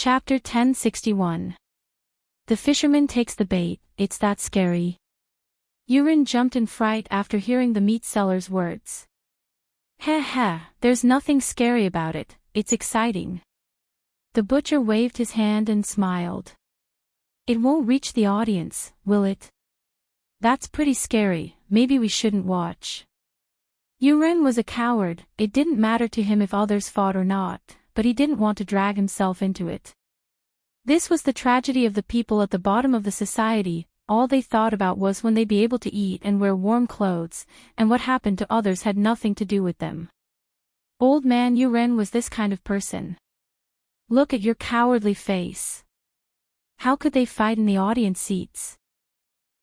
Chapter 1061. The fisherman takes the bait. It's that scary. Yurin jumped in fright after hearing the meat seller's words. Heh, there's nothing scary about it, it's exciting. The butcher waved his hand and smiled. It won't reach the audience, will it? That's pretty scary, maybe we shouldn't watch. Yurin was a coward. It didn't matter to him if others fought or not, but he didn't want to drag himself into it. This was the tragedy of the people at the bottom of the society. All they thought about was when they'd be able to eat and wear warm clothes, and what happened to others had nothing to do with them. Old man Yuren was this kind of person. Look at your cowardly face. How could they fight in the audience seats?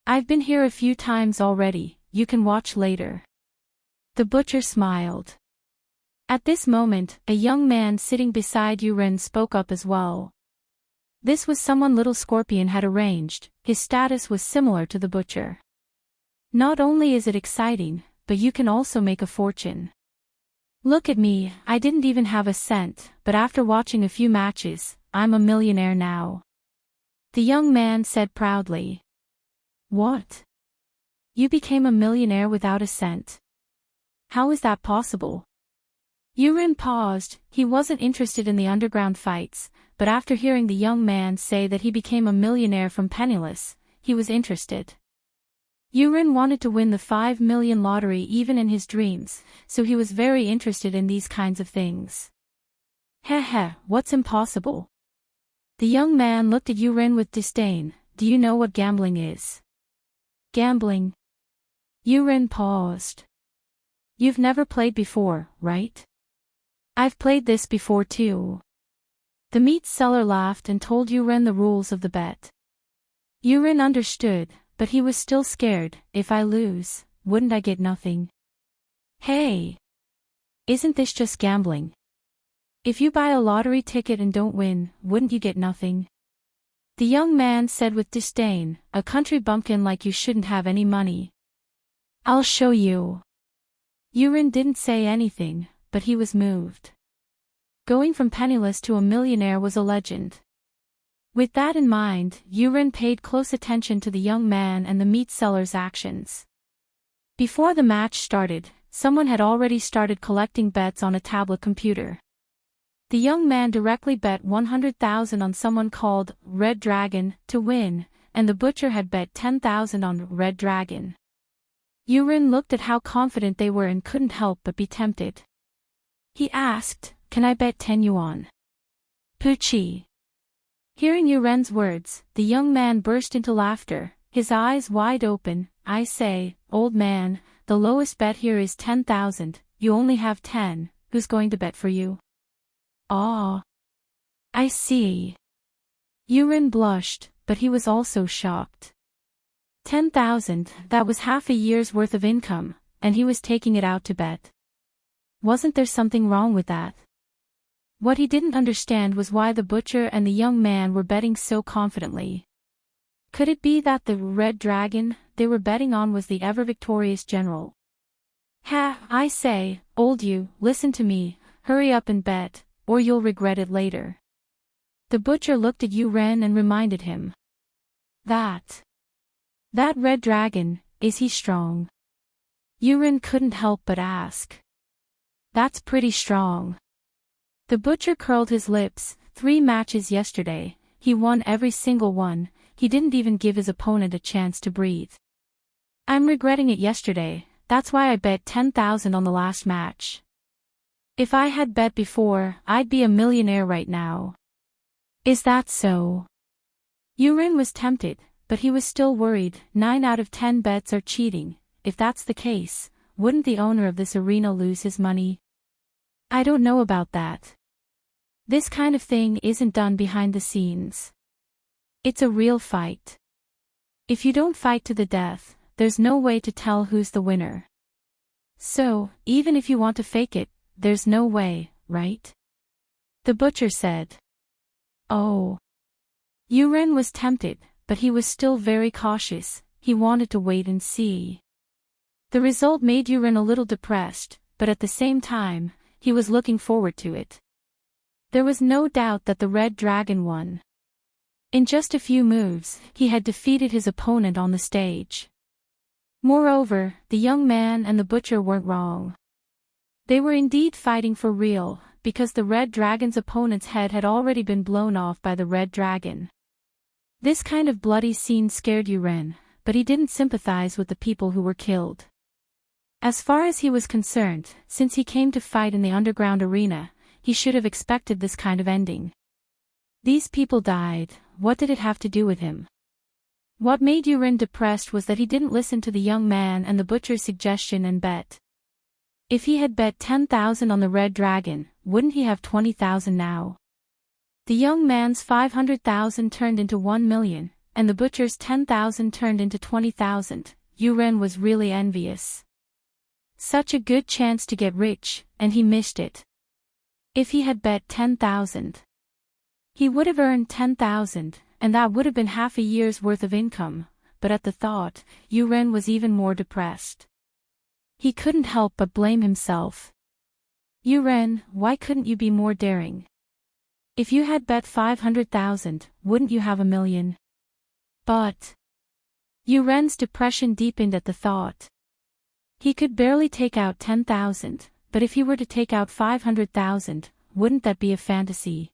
I've been here a few times already, you can watch later. The butcher smiled. At this moment, a young man sitting beside Yuren spoke up as well. This was someone Little Scorpion had arranged. His status was similar to the butcher. Not only is it exciting, but you can also make a fortune. Look at me, I didn't even have a cent, but after watching a few matches, I'm a millionaire now. The young man said proudly. What? You became a millionaire without a cent? How is that possible? Yurin paused. He wasn't interested in the underground fights, but after hearing the young man say that he became a millionaire from penniless, he was interested. Yurin wanted to win the 5 million lottery even in his dreams, so he was very interested in these kinds of things. What's impossible? The young man looked at Yurin with disdain. Do you know what gambling is? Gambling? Yurin paused. You've never played before, right? I've played this before too. The meat seller laughed and told Yurin the rules of the bet. Yurin understood, but he was still scared. If I lose, wouldn't I get nothing? Hey! Isn't this just gambling? If you buy a lottery ticket and don't win, wouldn't you get nothing? The young man said with disdain, a country bumpkin like you shouldn't have any money. I'll show you. Yurin didn't say anything, but he was moved. Going from penniless to a millionaire was a legend. With that in mind, Yurin paid close attention to the young man and the meat seller's actions. Before the match started, someone had already started collecting bets on a tablet computer. The young man directly bet 100,000 on someone called Red Dragon to win, and the butcher had bet 10,000 on Red Dragon. Yurin looked at how confident they were and couldn't help but be tempted. He asked, can I bet 10 yuan? Puchi. Hearing Yuren's words, the young man burst into laughter, his eyes wide open. I say, old man, the lowest bet here is 10,000, you only have 10, who's going to bet for you? Ah. I see. Yurin blushed, but he was also shocked. 10,000, that was half a year's worth of income, and he was taking it out to bet. Wasn't there something wrong with that? What he didn't understand was why the butcher and the young man were betting so confidently. Could it be that the Red Dragon they were betting on was the ever-victorious general? I say, old you, listen to me, hurry up and bet, or you'll regret it later. The butcher looked at Yuren and reminded him. That Red Dragon, is he strong? Yuren couldn't help but ask. That's pretty strong. The butcher curled his lips. 3 matches yesterday, he won every single one, he didn't even give his opponent a chance to breathe. I'm regretting it yesterday, that's why I bet 10,000 on the last match. If I had bet before, I'd be a millionaire right now. Is that so? Yurin was tempted, but he was still worried. 9 out of 10 bets are cheating. If that's the case, wouldn't the owner of this arena lose his money? I don't know about that. This kind of thing isn't done behind the scenes. It's a real fight. If you don't fight to the death, there's no way to tell who's the winner. So, even if you want to fake it, there's no way, right? The butcher said. Oh. Yuren was tempted, but he was still very cautious. He wanted to wait and see. The result made Yuren a little depressed, but at the same time, he was looking forward to it. There was no doubt that the red dragon won. In just a few moves, he had defeated his opponent on the stage. Moreover, the young man and the butcher weren't wrong. They were indeed fighting for real, because the red dragon's opponent's head had already been blown off by the red dragon. This kind of bloody scene scared Yuren, but he didn't sympathize with the people who were killed. As far as he was concerned, since he came to fight in the underground arena, he should have expected this kind of ending. These people died, what did it have to do with him? What made Yuren depressed was that he didn't listen to the young man and the butcher's suggestion and bet. If he had bet 10,000 on the red dragon, wouldn't he have 20,000 now? The young man's 500,000 turned into 1 million, and the butcher's 10,000 turned into 20,000. Yuren was really envious. Such a good chance to get rich, and he missed it. If he had bet 10,000, he would have earned 10,000, and that would have been half a year's worth of income, but at the thought, Yuren was even more depressed. He couldn't help but blame himself. Yuren, why couldn't you be more daring? If you had bet 500,000, wouldn't you have 1 million? But Yuren's depression deepened at the thought. He could barely take out 10,000, but if he were to take out 500,000, wouldn't that be a fantasy?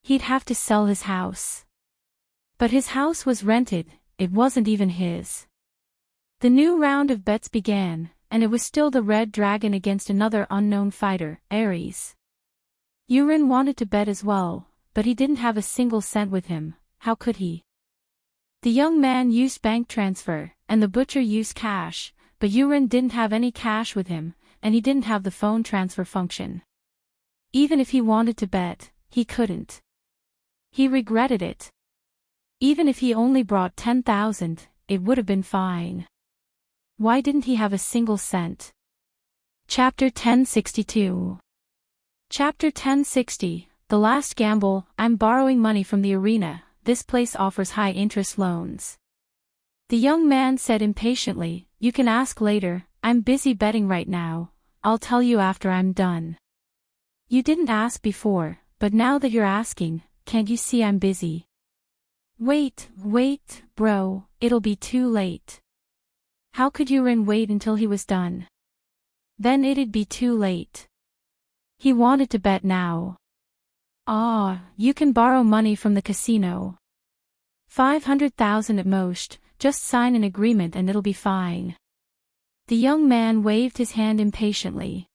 He'd have to sell his house. But his house was rented, it wasn't even his. The new round of bets began, and it was still the red dragon against another unknown fighter, Ares. Yuren wanted to bet as well, but he didn't have a single cent with him, how could he? The young man used bank transfer, and the butcher used cash, but Yuren didn't have any cash with him, and he didn't have the phone transfer function. Even if he wanted to bet, he couldn't. He regretted it. Even if he only brought 10,000, it would have been fine. Why didn't he have a single cent? Chapter 1062. Chapter 1060, The Last Gamble. I'm borrowing money from the arena, this place offers high-interest loans. The young man said impatiently, you can ask later, I'm busy betting right now, I'll tell you after I'm done. You didn't ask before, but now that you're asking, can't you see I'm busy? Wait, bro, it'll be too late. How could Yuren wait until he was done? Then it'd be too late. He wanted to bet now. You can borrow money from the casino. 500,000 at most, just sign an agreement and it'll be fine. The young man waved his hand impatiently.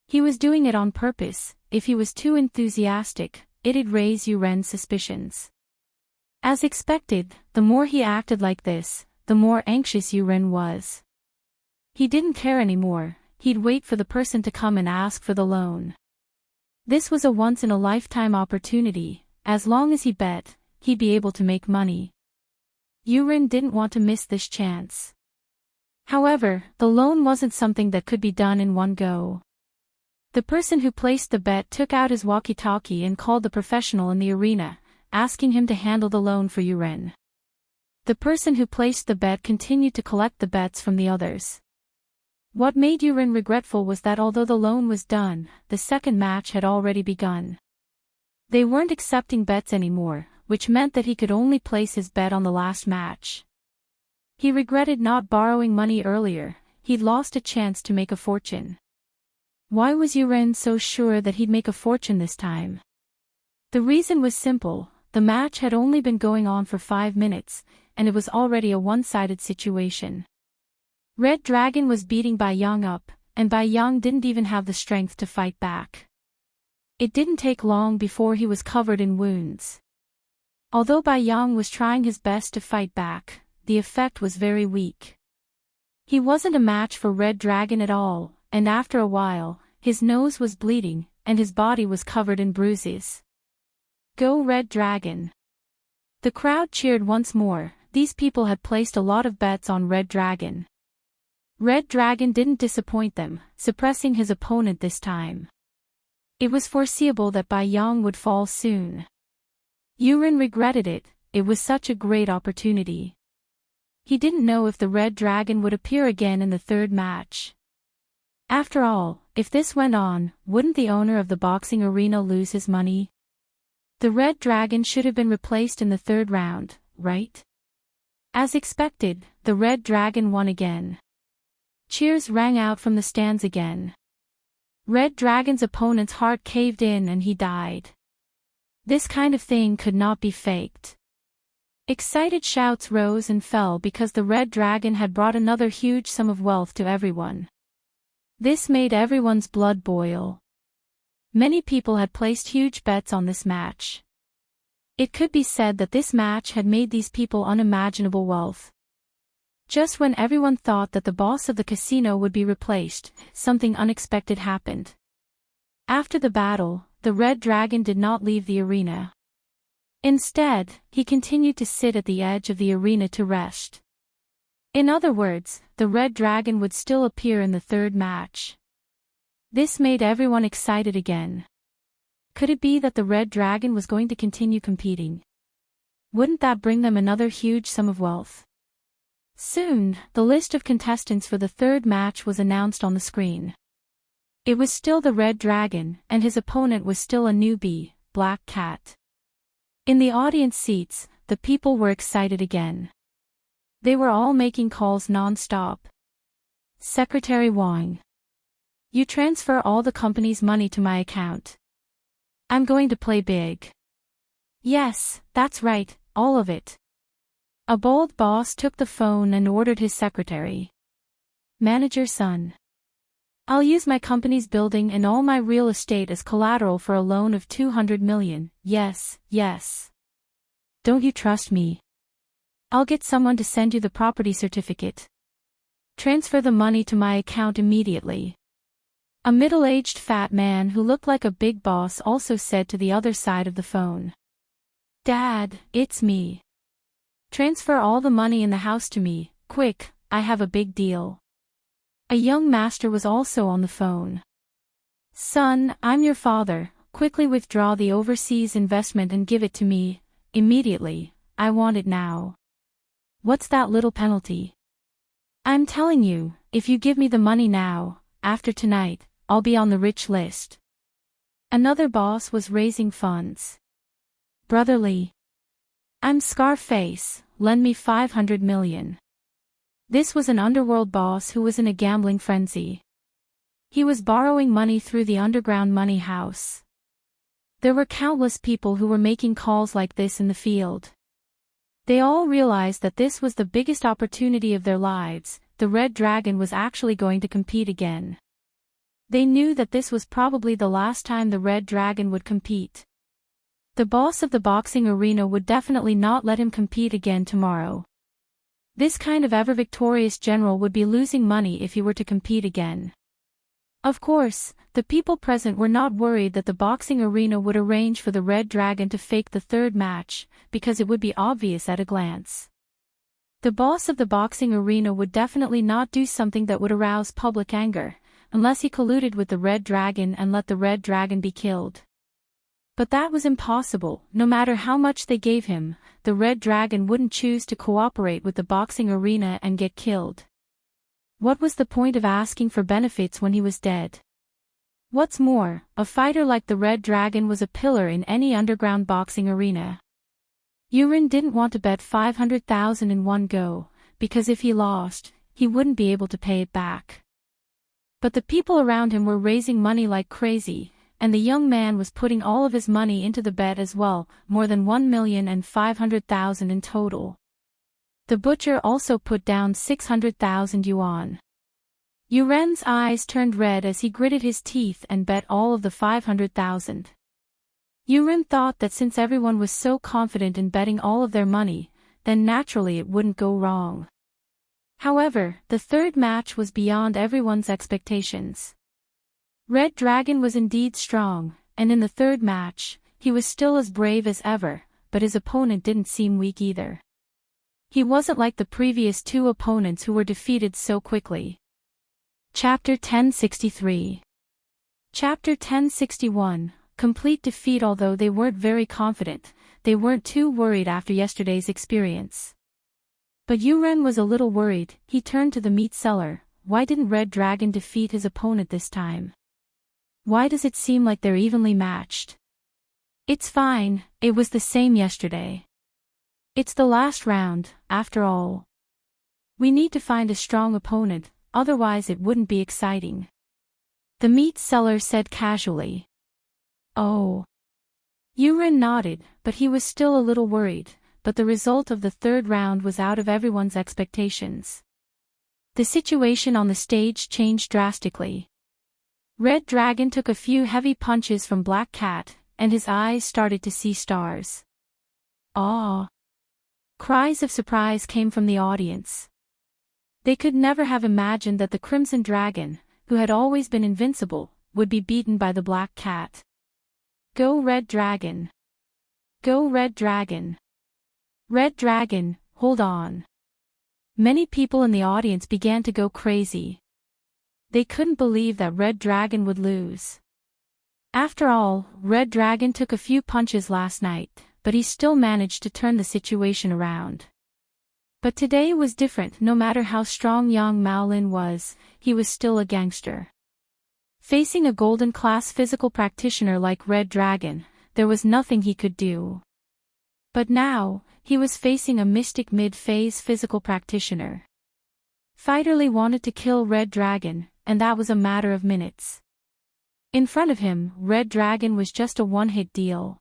He was doing it on purpose, if he was too enthusiastic, it'd raise Yuren's suspicions. As expected, the more he acted like this, the more anxious Yuren was. He didn't care anymore, he'd wait for the person to come and ask for the loan. This was a once-in-a-lifetime opportunity, as long as he bet, he'd be able to make money. Yuren didn't want to miss this chance. However, the loan wasn't something that could be done in one go. The person who placed the bet took out his walkie-talkie and called the professional in the arena, asking him to handle the loan for Yuren. The person who placed the bet continued to collect the bets from the others. What made Yuren regretful was that although the loan was done, the second match had already begun. They weren't accepting bets anymore, which meant that he could only place his bet on the last match. He regretted not borrowing money earlier, he'd lost a chance to make a fortune. Why was Yuren so sure that he'd make a fortune this time? The reason was simple, the match had only been going on for 5 minutes, and it was already a one-sided situation. Red Dragon was beating Bai Yang up, and Bai Yang didn't even have the strength to fight back. It didn't take long before he was covered in wounds. Although Bai Yang was trying his best to fight back, the effect was very weak. He wasn't a match for Red Dragon at all, and after a while, his nose was bleeding, and his body was covered in bruises. Go Red Dragon! The crowd cheered once more, these people had placed a lot of bets on Red Dragon. Red Dragon didn't disappoint them, suppressing his opponent this time. It was foreseeable that Bai Yang would fall soon. Yuren regretted it, it was such a great opportunity. He didn't know if the Red Dragon would appear again in the third match. After all, If this went on, wouldn't the owner of the boxing arena lose his money? The red dragon should have been replaced in the third round, right? As expected, the red dragon won again. Cheers rang out from the stands again. Red Dragon's opponent's heart caved in and he died. This kind of thing could not be faked. Excited shouts rose and fell because the Red Dragon had brought another huge sum of wealth to everyone. This made everyone's blood boil. Many people had placed huge bets on this match. It could be said that this match had made these people unimaginable wealth. Just when everyone thought that the boss of the casino would be replaced, something unexpected happened. After the battle, the Red Dragon did not leave the arena. Instead, he continued to sit at the edge of the arena to rest. In other words, the Red Dragon would still appear in the third match. This made everyone excited again. Could it be that the Red Dragon was going to continue competing? Wouldn't that bring them another huge sum of wealth? Soon, the list of contestants for the third match was announced on the screen. It was still the Red Dragon, and his opponent was still a newbie, Black Cat. In the audience seats, the people were excited again. They were all making calls non-stop. Secretary Wang. You transfer all the company's money to my account. I'm going to play big. Yes, that's right, all of it. A bold boss took the phone and ordered his secretary. Manager Sun. I'll use my company's building and all my real estate as collateral for a loan of 200 million, yes. Don't you trust me? I'll get someone to send you the property certificate. Transfer the money to my account immediately. A middle-aged fat man who looked like a big boss also said to the other side of the phone. Dad, it's me. Transfer all the money in the house to me, quick, I have a big deal. A young master was also on the phone. Son, I'm your father, quickly withdraw the overseas investment and give it to me, immediately, I want it now. What's that little penalty? I'm telling you, if you give me the money now, after tonight, I'll be on the rich list. Another boss was raising funds. Brotherly. I'm Scarface, lend me 500 million. This was an underworld boss who was in a gambling frenzy. He was borrowing money through the underground money house. There were countless people who were making calls like this in the field. They all realized that this was the biggest opportunity of their lives. The Red Dragon was actually going to compete again. They knew that this was probably the last time the Red Dragon would compete. The boss of the boxing arena would definitely not let him compete again tomorrow. This kind of ever-victorious general would be losing money if he were to compete again. Of course, the people present were not worried that the boxing arena would arrange for the Red Dragon to fake the third match, because it would be obvious at a glance. The boss of the boxing arena would definitely not do something that would arouse public anger, unless he colluded with the Red Dragon and let the Red Dragon be killed. But that was impossible. No matter how much they gave him, the Red Dragon wouldn't choose to cooperate with the boxing arena and get killed. What was the point of asking for benefits when he was dead? What's more, a fighter like the Red Dragon was a pillar in any underground boxing arena. Yurin didn't want to bet 500,000 in one go, because if he lost, he wouldn't be able to pay it back. But the people around him were raising money like crazy, and the young man was putting all of his money into the bet as well, more than 1,500,000 in total. The butcher also put down 600,000 yuan. Yuren's eyes turned red as he gritted his teeth and bet all of the 500,000. Yuren thought that since everyone was so confident in betting all of their money, then naturally it wouldn't go wrong. However, the third match was beyond everyone's expectations. Red Dragon was indeed strong, and in the third match, he was still as brave as ever, but his opponent didn't seem weak either. He wasn't like the previous two opponents who were defeated so quickly. Chapter 1063. Chapter 1061, Complete Defeat. Although they weren't very confident, they weren't too worried after yesterday's experience. But Yuren was a little worried. He turned to the meat seller. Why didn't Red Dragon defeat his opponent this time? Why does it seem like they're evenly matched? It's fine, it was the same yesterday. It's the last round, after all. We need to find a strong opponent, otherwise it wouldn't be exciting. The meat seller said casually. Oh. Yurin nodded, but he was still a little worried, but the result of the third round was out of everyone's expectations. The situation on the stage changed drastically. Red Dragon took a few heavy punches from Black Cat, and his eyes started to see stars. Aw! Cries of surprise came from the audience. They could never have imagined that the Crimson Dragon, who had always been invincible, would be beaten by the Black Cat. Go Red Dragon! Go Red Dragon! Red Dragon, hold on! Many people in the audience began to go crazy. They couldn't believe that Red Dragon would lose. After all, Red Dragon took a few punches last night, but he still managed to turn the situation around. But today was different. No matter how strong Yang Maolin was, he was still a gangster. Facing a golden class physical practitioner like Red Dragon, there was nothing he could do. But now, he was facing a mystic mid-phase physical practitioner. Fighterly wanted to kill Red Dragon, and that was a matter of minutes. In front of him, Red Dragon was just a one-hit deal.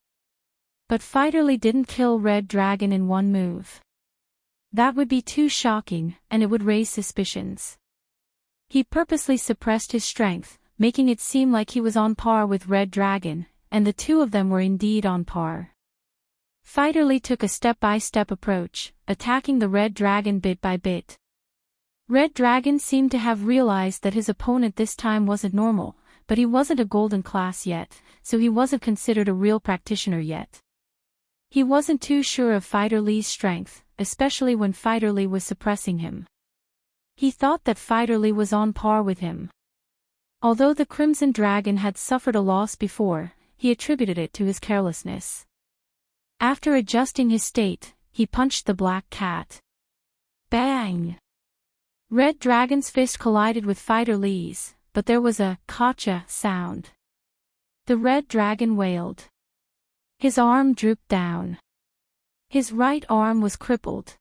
But Fighterly didn't kill Red Dragon in one move. That would be too shocking, and it would raise suspicions. He purposely suppressed his strength, making it seem like he was on par with Red Dragon, and the two of them were indeed on par. Fighterly took a step-by-step approach, attacking the Red Dragon bit by bit. Red Dragon seemed to have realized that his opponent this time wasn't normal, but he wasn't a golden class yet, so he wasn't considered a real practitioner yet. He wasn't too sure of Fighterly's strength, especially when Fighterly was suppressing him. He thought that Fighterly was on par with him. Although the Crimson Dragon had suffered a loss before, he attributed it to his carelessness. After adjusting his state, he punched the Black Cat. Bang! Red Dragon's fist collided with Fighterly's, but there was a "Gotcha" sound. The Red Dragon wailed. His arm drooped down. His right arm was crippled.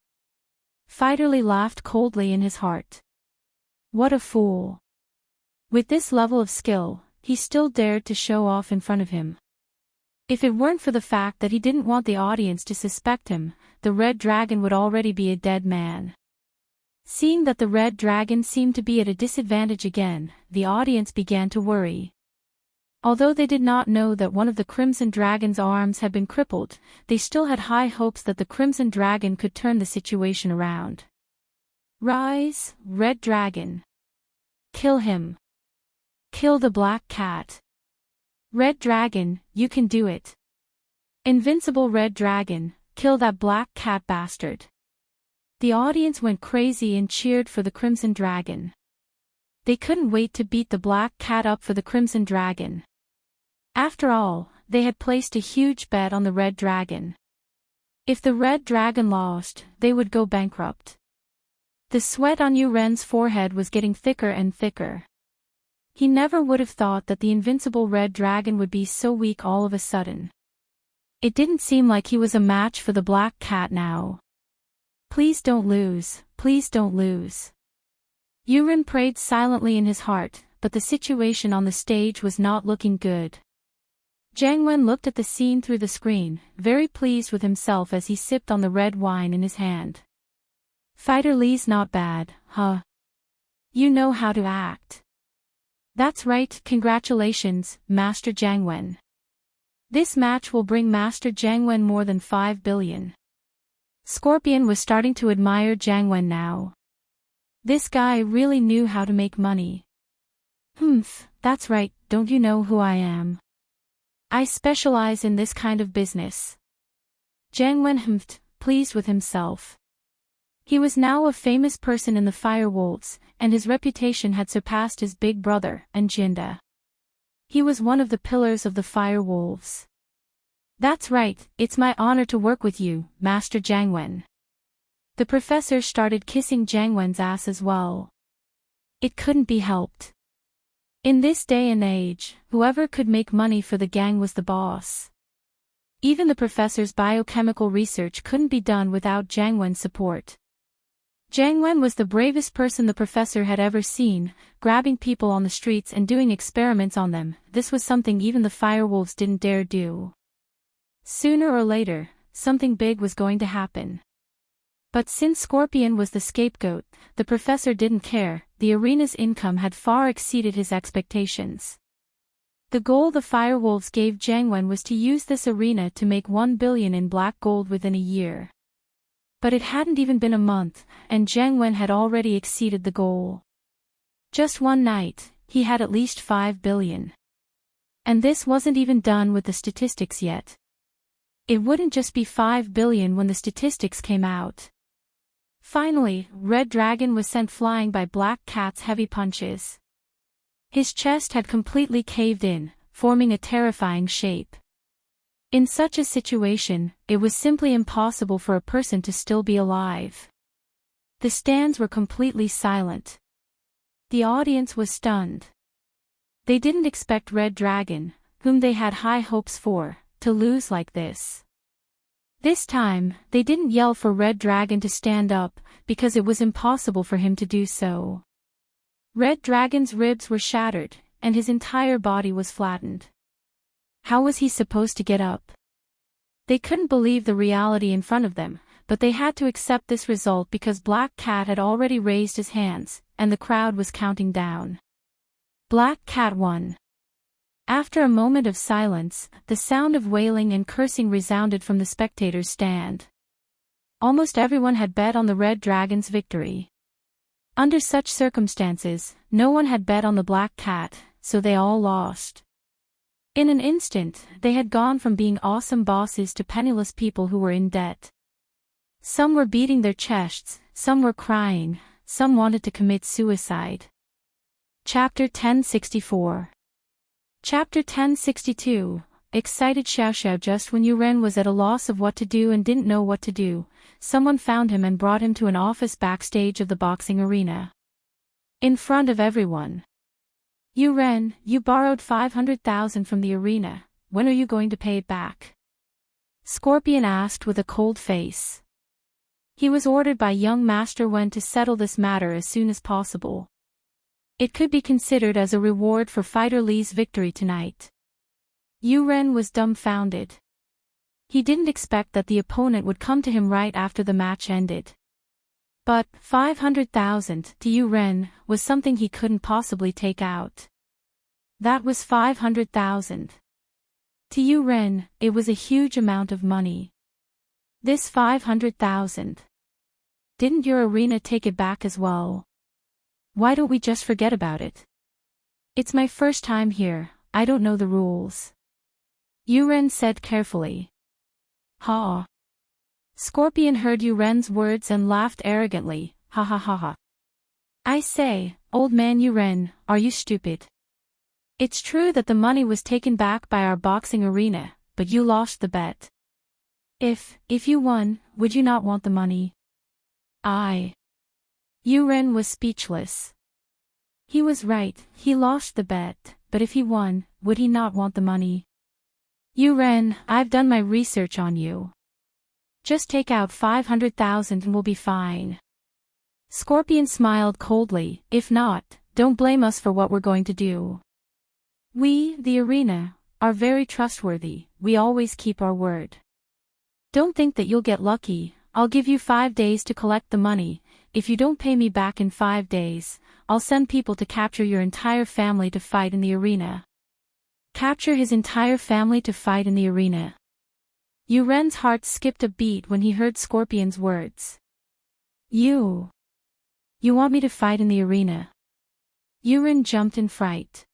Fighterly laughed coldly in his heart. What a fool. With this level of skill, he still dared to show off in front of him. If it weren't for the fact that he didn't want the audience to suspect him, the Red Dragon would already be a dead man. Seeing that the Red Dragon seemed to be at a disadvantage again, the audience began to worry. Although they did not know that one of the Crimson Dragon's arms had been crippled, they still had high hopes that the Crimson Dragon could turn the situation around. Rise, Red Dragon. Kill him. Kill the Black Cat. Red Dragon, you can do it. Invincible Red Dragon, kill that Black Cat bastard. The audience went crazy and cheered for the Crimson Dragon. They couldn't wait to beat the Black Cat up for the Crimson Dragon. After all, they had placed a huge bet on the Red Dragon. If the Red Dragon lost, they would go bankrupt. The sweat on Yuren's forehead was getting thicker and thicker. He never would have thought that the invincible Red Dragon would be so weak all of a sudden. It didn't seem like he was a match for the Black Cat now. Please don't lose, please don't lose. Yuren prayed silently in his heart, but the situation on the stage was not looking good. Jiang Wen looked at the scene through the screen, very pleased with himself as he sipped on the red wine in his hand. Fighterly's not bad, huh? You know how to act. That's right, congratulations, Master Jiang Wen. This match will bring Master Jiang Wen more than 5 billion. Scorpion was starting to admire Jiang Wen now. This guy really knew how to make money. That's right, don't you know who I am? I specialize in this kind of business. Jiang Wen humphed, pleased with himself. He was now a famous person in the Fire Wolves, and his reputation had surpassed his big brother, Anjinda. He was one of the pillars of the Fire Wolves. That's right, it's my honor to work with you, Master Jiang Wen. The professor started kissing Jiang Wen's ass as well. It couldn't be helped. In this day and age, whoever could make money for the gang was the boss. Even the professor's biochemical research couldn't be done without Jiang Wen's support. Jiang Wen was the bravest person the professor had ever seen, grabbing people on the streets and doing experiments on them. This was something even the firewolves didn't dare do. Sooner or later, something big was going to happen. But since Scorpion was the scapegoat, the professor didn't care. The arena's income had far exceeded his expectations. The goal the firewolves gave Jiang Wen was to use this arena to make 1 billion in black gold within a year. But it hadn't even been a month, and Jiang Wen had already exceeded the goal. Just one night, he had at least 5 billion. And this wasn't even done with the statistics yet. It wouldn't just be 5 billion when the statistics came out. Finally, Red Dragon was sent flying by Black Cat's heavy punches. His chest had completely caved in, forming a terrifying shape. In such a situation, it was simply impossible for a person to still be alive. The stands were completely silent. The audience was stunned. They didn't expect Red Dragon, whom they had high hopes for, to lose like this. This time, they didn't yell for Red Dragon to stand up, because it was impossible for him to do so. Red Dragon's ribs were shattered, and his entire body was flattened. How was he supposed to get up? They couldn't believe the reality in front of them, but they had to accept this result because Black Cat had already raised his hands, and the crowd was counting down. Black Cat won. After a moment of silence, the sound of wailing and cursing resounded from the spectators' stand. Almost everyone had bet on the Red Dragon's victory. Under such circumstances, no one had bet on the Black Cat, so they all lost. In an instant, they had gone from being awesome bosses to penniless people who were in debt. Some were beating their chests, some were crying, some wanted to commit suicide. Chapter 1064. Chapter 1062. Excited Xiao Xiao. Just when Yuren was at a loss of what to do and didn't know what to do, someone found him and brought him to an office backstage of the boxing arena. In front of everyone. Yuren, you borrowed 500,000 from the arena, when are you going to pay it back? Scorpion asked with a cold face. He was ordered by young Master Wen to settle this matter as soon as possible. It could be considered as a reward for Fighter Li's victory tonight. Yuren was dumbfounded. He didn't expect that the opponent would come to him right after the match ended. But 500,000 to Yuren was something he couldn't possibly take out. That was 500,000. To Yuren, it was a huge amount of money. This 500,000. Didn't your arena take it back as well? Why don't we just forget about it? It's my first time here, I don't know the rules. Yuren said carefully. Ha. Scorpion heard Yuren's words and laughed arrogantly, ha ha ha ha. I say, old man Yuren, are you stupid? It's true that the money was taken back by our boxing arena, but you lost the bet. If you won, would you not want the money? Yuren was speechless. He was right, he lost the bet, but if he won, would he not want the money? Yuren, I've done my research on you. Just take out 500,000 and we'll be fine. Scorpion smiled coldly. If not, don't blame us for what we're going to do. We, the arena, are very trustworthy, we always keep our word. Don't think that you'll get lucky. I'll give you 5 days to collect the money. If you don't pay me back in 5 days, I'll send people to capture your entire family to fight in the arena. Capture his entire family to fight in the arena. Yuren's heart skipped a beat when he heard Scorpion's words. You want me to fight in the arena? Yuren jumped in fright.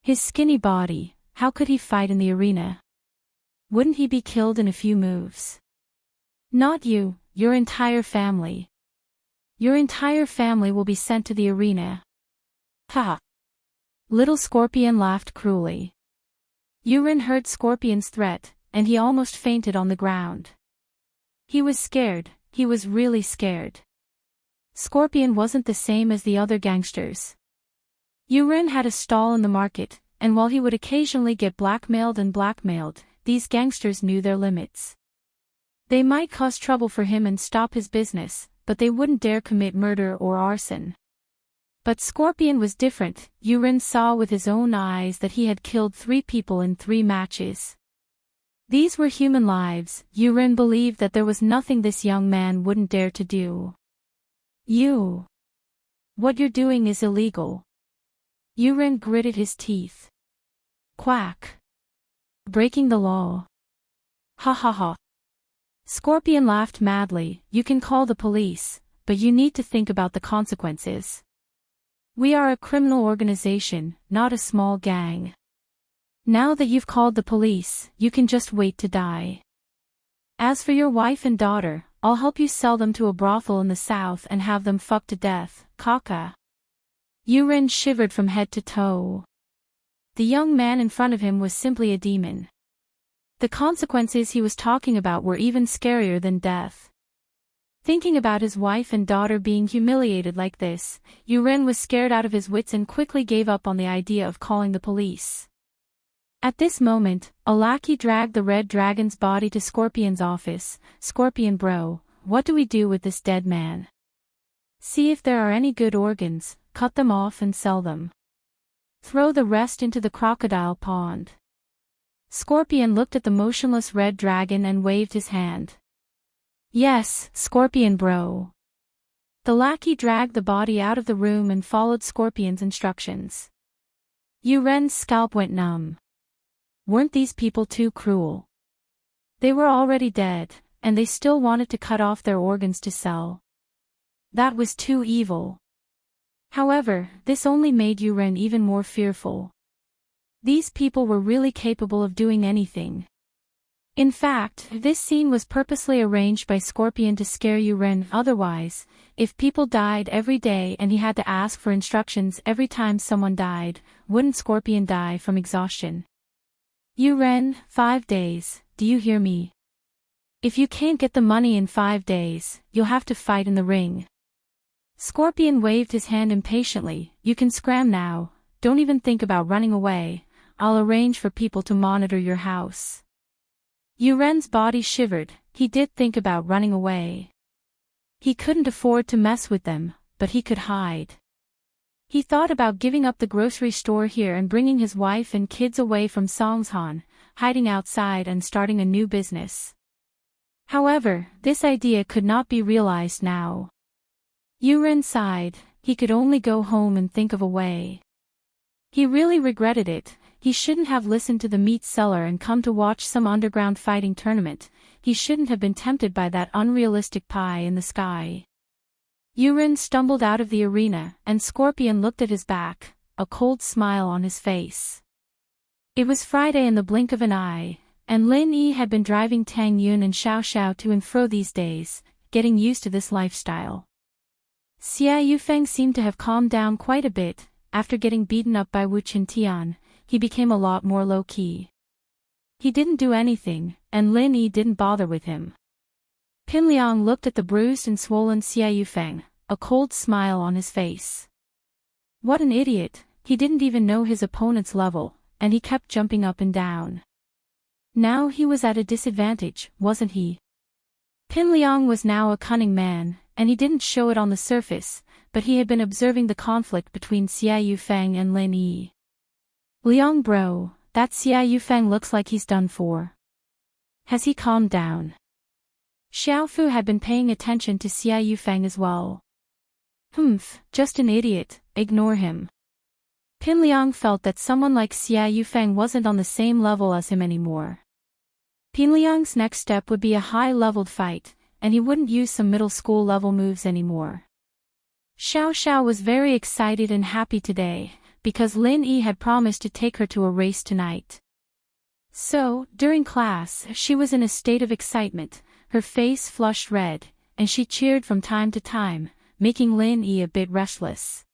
His skinny body, how could he fight in the arena? Wouldn't he be killed in a few moves? Not you, your entire family. Your entire family will be sent to the arena. Ha! Little Scorpion laughed cruelly. Yuren heard Scorpion's threat, and he almost fainted on the ground. He was scared, he was really scared. Scorpion wasn't the same as the other gangsters. Yuren had a stall in the market, and while he would occasionally get blackmailed, these gangsters knew their limits. They might cause trouble for him and stop his business, but they wouldn't dare commit murder or arson. But Scorpion was different. Yuren saw with his own eyes that he had killed 3 people in 3 matches. These were human lives. Yuren believed that there was nothing this young man wouldn't dare to do. What you're doing is illegal. Yuren gritted his teeth. Quack. Breaking the law. Ha ha ha. Scorpion laughed madly. You can call the police, but you need to think about the consequences. We are a criminal organization, not a small gang. Now that you've called the police, you can just wait to die. As for your wife and daughter, I'll help you sell them to a brothel in the south and have them fucked to death, Kaka. Yuren shivered from head to toe. The young man in front of him was simply a demon. The consequences he was talking about were even scarier than death. Thinking about his wife and daughter being humiliated like this, Yuren was scared out of his wits and quickly gave up on the idea of calling the police. At this moment, a lackey dragged the red dragon's body to Scorpion's office. Scorpion bro, what do we do with this dead man? See if there are any good organs, cut them off and sell them. Throw the rest into the crocodile pond. Scorpion looked at the motionless red dragon and waved his hand. Yes, Scorpion bro. The lackey dragged the body out of the room and followed Scorpion's instructions. Yuren's scalp went numb. Weren't these people too cruel? They were already dead, and they still wanted to cut off their organs to sell. That was too evil. However, this only made Yuren even more fearful. These people were really capable of doing anything. In fact, this scene was purposely arranged by Scorpion to scare Yuren. Otherwise, if people died every day and he had to ask for instructions every time someone died, wouldn't Scorpion die from exhaustion? Yuren, 5 days, do you hear me? If you can't get the money in 5 days, you'll have to fight in the ring. Scorpion waved his hand impatiently. You can scram now, don't even think about running away. I'll arrange for people to monitor your house. Yuren's body shivered. He did think about running away. He couldn't afford to mess with them, but he could hide. He thought about giving up the grocery store here and bringing his wife and kids away from Songshan, hiding outside and starting a new business. However, this idea could not be realized now. Yuren sighed. He could only go home and think of a way. He really regretted it. He shouldn't have listened to the meat seller and come to watch some underground fighting tournament. He shouldn't have been tempted by that unrealistic pie in the sky. Yuren stumbled out of the arena, and Scorpion looked at his back, a cold smile on his face. It was Friday in the blink of an eye, and Lin Yi had been driving Tang Yun and Xiao Xiao to and fro these days, getting used to this lifestyle. Xia Yufeng seemed to have calmed down quite a bit. After getting beaten up by Wu Qintian, he became a lot more low-key. He didn't do anything, and Lin Yi didn't bother with him. Pin Liang looked at the bruised and swollen Xia Yufeng, a cold smile on his face. What an idiot, he didn't even know his opponent's level, and he kept jumping up and down. Now he was at a disadvantage, wasn't he? Pin Liang was now a cunning man, and he didn't show it on the surface, but he had been observing the conflict between Xia Yufeng and Lin Yi. Liang bro, that Xia Yufeng looks like he's done for. Has he calmed down? Xiaofu had been paying attention to Xia Yufeng as well. Just an idiot, ignore him. Pin Liang felt that someone like Xia Yufeng wasn't on the same level as him anymore. Pin Liang's next step would be a high-leveled fight, and he wouldn't use some middle school level moves anymore. Xiao Xiao was very excited and happy today, because Lin Yi had promised to take her to a race tonight. So, during class, she was in a state of excitement, her face flushed red, and she cheered from time to time, making Lin Yi a bit restless.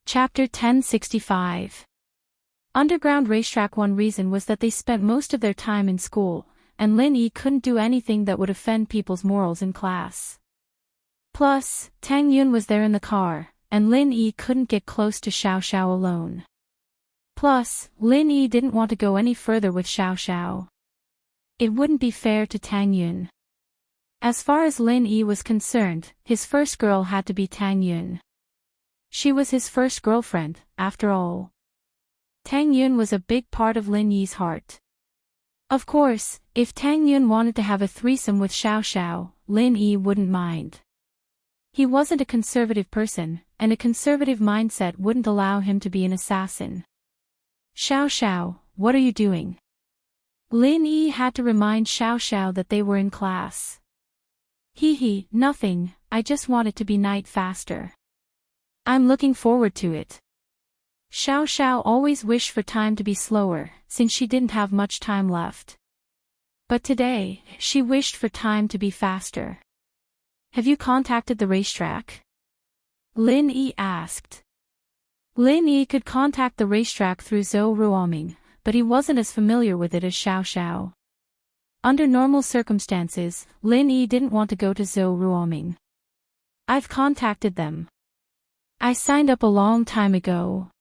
Chapter 1065. Underground Racetrack. One reason was that they spent most of their time in school, and Lin Yi couldn't do anything that would offend people's morals in class. Plus, Tang Yun was there in the car, and Lin Yi couldn't get close to Xiao Xiao alone. Plus, Lin Yi didn't want to go any further with Xiao Xiao. It wouldn't be fair to Tang Yun. As far as Lin Yi was concerned, his first girl had to be Tang Yun. She was his first girlfriend, after all. Tang Yun was a big part of Lin Yi's heart. Of course, if Tang Yun wanted to have a threesome with Xiao Xiao, Lin Yi wouldn't mind. He wasn't a conservative person, and a conservative mindset wouldn't allow him to be an assassin. Xiao Xiao, what are you doing? Lin Yi had to remind Xiao Xiao that they were in class. Nothing, I just want it to be night faster. I'm looking forward to it. Xiao Xiao always wished for time to be slower, since she didn't have much time left. But today, she wished for time to be faster. Have you contacted the racetrack? Lin Yi asked. Lin Yi could contact the racetrack through Heartwarming, but he wasn't as familiar with it as Xiao Xiao. Under normal circumstances, Lin Yi didn't want to go to Heartwarming. I've contacted them. I signed up a long time ago.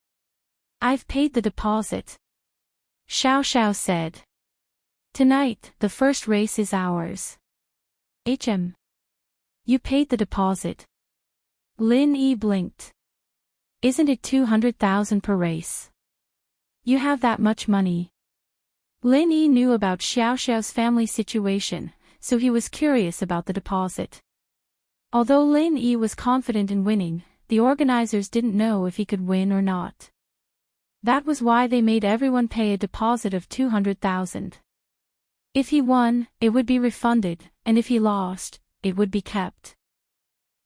I've paid the deposit. Xiao Xiao said. Tonight, the first race is ours. You paid the deposit. Lin Yi blinked. Isn't it 200,000 per race? You have that much money. Lin Yi knew about Xiao Xiao's family situation, so he was curious about the deposit. Although Lin Yi was confident in winning, the organizers didn't know if he could win or not. That was why they made everyone pay a deposit of 200,000. If he won, it would be refunded, and if he lost, it would be kept.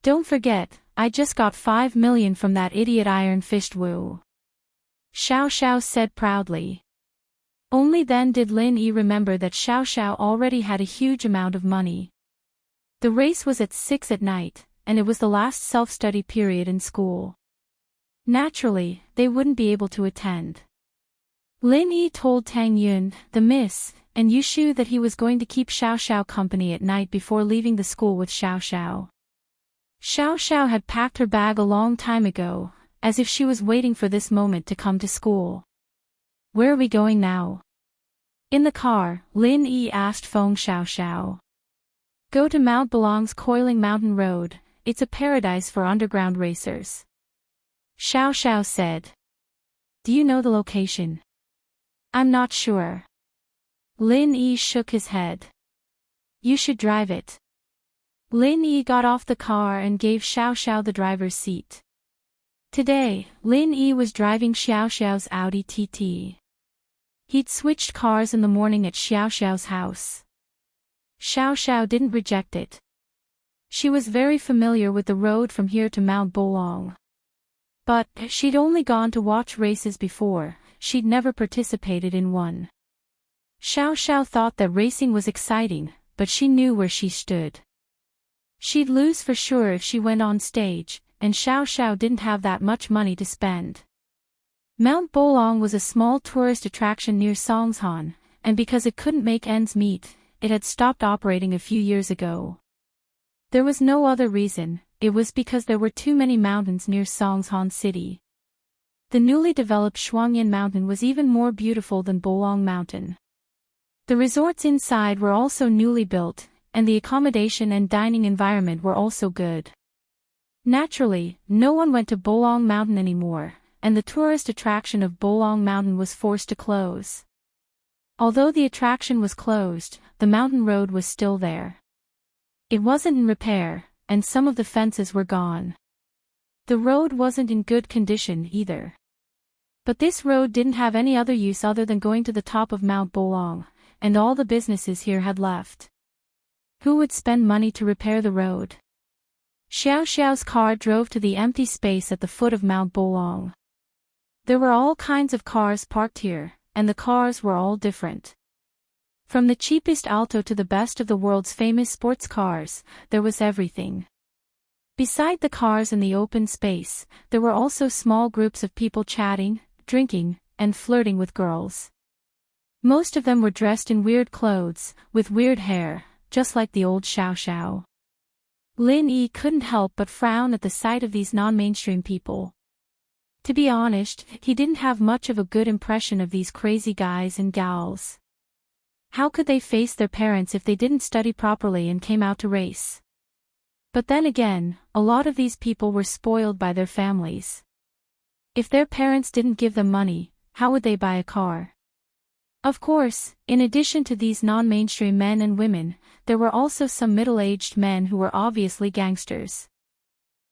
Don't forget, I just got 5 million from that idiot iron-fisted Wu. Xiao Xiao said proudly. Only then did Lin Yi remember that Xiao Xiao already had a huge amount of money. The race was at 6 at night, and it was the last self-study period in school. Naturally, they wouldn't be able to attend. Lin Yi told Tang Yun, the miss, and Yushu that he was going to keep Xiao Xiao company at night before leaving the school with Xiao Xiao. Xiao Xiao had packed her bag a long time ago, as if she was waiting for this moment to come to school. Where are we going now? In the car, Lin Yi asked Feng Xiao Xiao. Go to Mount Belong's Coiling Mountain Road, it's a paradise for underground racers. Xiao Xiao said. Do you know the location? I'm not sure. Lin Yi shook his head. You should drive it. Lin Yi got off the car and gave Xiao Xiao the driver's seat. Today, Lin Yi was driving Xiao Xiao's Audi TT. He'd switched cars in the morning at Xiao Xiao's house. Xiao Xiao didn't reject it. She was very familiar with the road from here to Mount Bolong. But, she'd only gone to watch races before, she'd never participated in one. Xiao Xiao thought that racing was exciting, but she knew where she stood. She'd lose for sure if she went on stage, and Xiao Xiao didn't have that much money to spend. Mount Bolong was a small tourist attraction near Songshan, and because it couldn't make ends meet, it had stopped operating a few years ago. There was no other reason, it was because there were too many mountains near Songshan City. The newly developed Shuangyan Mountain was even more beautiful than Bolong Mountain. The resorts inside were also newly built, and the accommodation and dining environment were also good. Naturally, no one went to Bolong Mountain anymore, and the tourist attraction of Bolong Mountain was forced to close. Although the attraction was closed, the mountain road was still there. It wasn't in repair, and some of the fences were gone. The road wasn't in good condition either. But this road didn't have any other use other than going to the top of Mount Bolong, and all the businesses here had left. Who would spend money to repair the road? Xiao Xiao's car drove to the empty space at the foot of Mount Bolong. There were all kinds of cars parked here, and the cars were all different. From the cheapest Alto to the best of the world's famous sports cars, there was everything. Beside the cars in the open space, there were also small groups of people chatting, drinking, and flirting with girls. Most of them were dressed in weird clothes, with weird hair, just like the old Xiao Xiao. Lin Yi couldn't help but frown at the sight of these non-mainstream people. To be honest, he didn't have much of a good impression of these crazy guys and gals. How could they face their parents if they didn't study properly and came out to race? But then again, a lot of these people were spoiled by their families. If their parents didn't give them money, how would they buy a car? Of course, in addition to these non-mainstream men and women, there were also some middle-aged men who were obviously gangsters.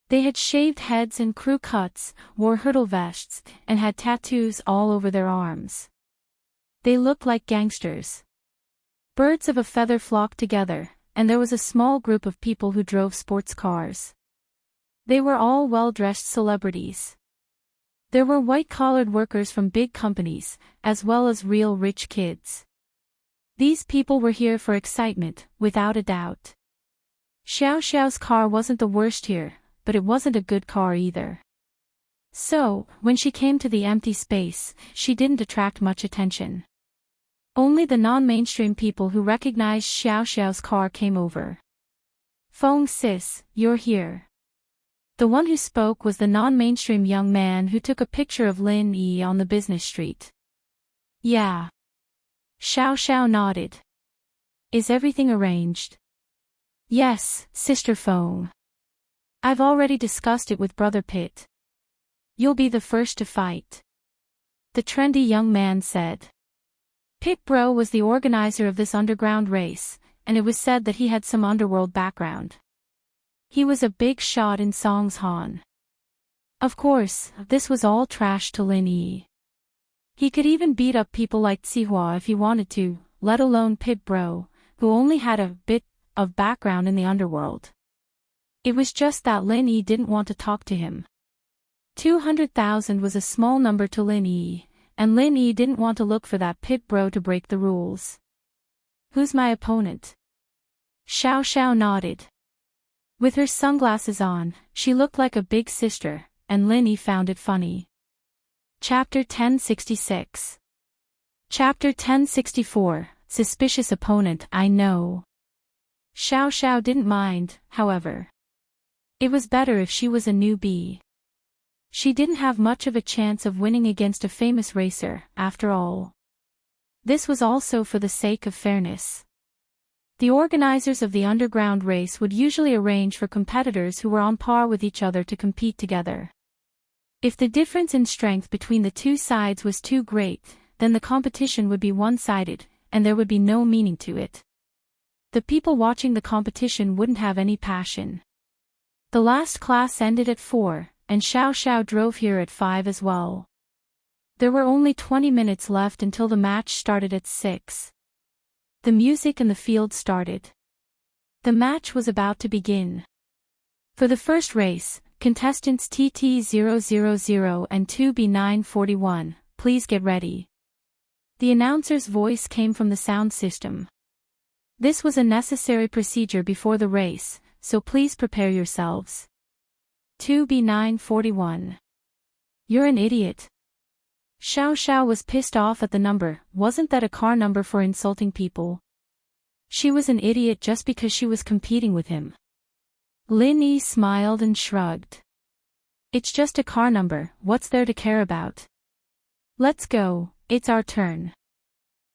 They had shaved heads and crew cuts, wore hurdle vests, and had tattoos all over their arms. They looked like gangsters. Birds of a feather flocked together, and there was a small group of people who drove sports cars. They were all well-dressed celebrities. There were white-collared workers from big companies, as well as real rich kids. These people were here for excitement, without a doubt. Xiao Xiao's car wasn't the worst here, but it wasn't a good car either. So, when she came to the empty space, she didn't attract much attention. Only the non-mainstream people who recognized Xiao Xiao's car came over. Feng sis, you're here. The one who spoke was the non-mainstream young man who took a picture of Lin Yi on the business street. Yeah. Xiao Xiao nodded. Is everything arranged? Yes, Sister Feng. I've already discussed it with Brother Pit. You'll be the first to fight. The trendy young man said. Pit Bro was the organizer of this underground race, and it was said that he had some underworld background. He was a big shot in Songshan. Of course, this was all trash to Lin Yi. He could even beat up people like Zihua if he wanted to, let alone Pit Bro, who only had a bit of background in the underworld. It was just that Lin Yi didn't want to talk to him. 200,000 was a small number to Lin Yi, and Lin Yi didn't want to look for that Pit Bro to break the rules. Who's my opponent? Xiao Xiao nodded. With her sunglasses on, she looked like a big sister, and Lin Yi found it funny. Chapter 1066. Chapter 1064, Suspicious Opponent. I know. Xiao Xiao didn't mind, however. It was better if she was a newbie. She didn't have much of a chance of winning against a famous racer, after all. This was also for the sake of fairness. The organizers of the underground race would usually arrange for competitors who were on par with each other to compete together. If the difference in strength between the two sides was too great, then the competition would be one-sided, and there would be no meaning to it. The people watching the competition wouldn't have any passion. The last class ended at 4, and Xiao Xiao drove here at 5 as well. There were only 20 minutes left until the match started at 6. The music and the field started. The match was about to begin. For the first race, contestants TT000 and 2B941, please get ready. The announcer's voice came from the sound system. This was a necessary procedure before the race, so please prepare yourselves. 2B941. You're an idiot. Xiao Xiao was pissed off at the number. Wasn't that a car number for insulting people? She was an idiot just because she was competing with him. Lin Yi smiled and shrugged. It's just a car number, what's there to care about? Let's go, it's our turn.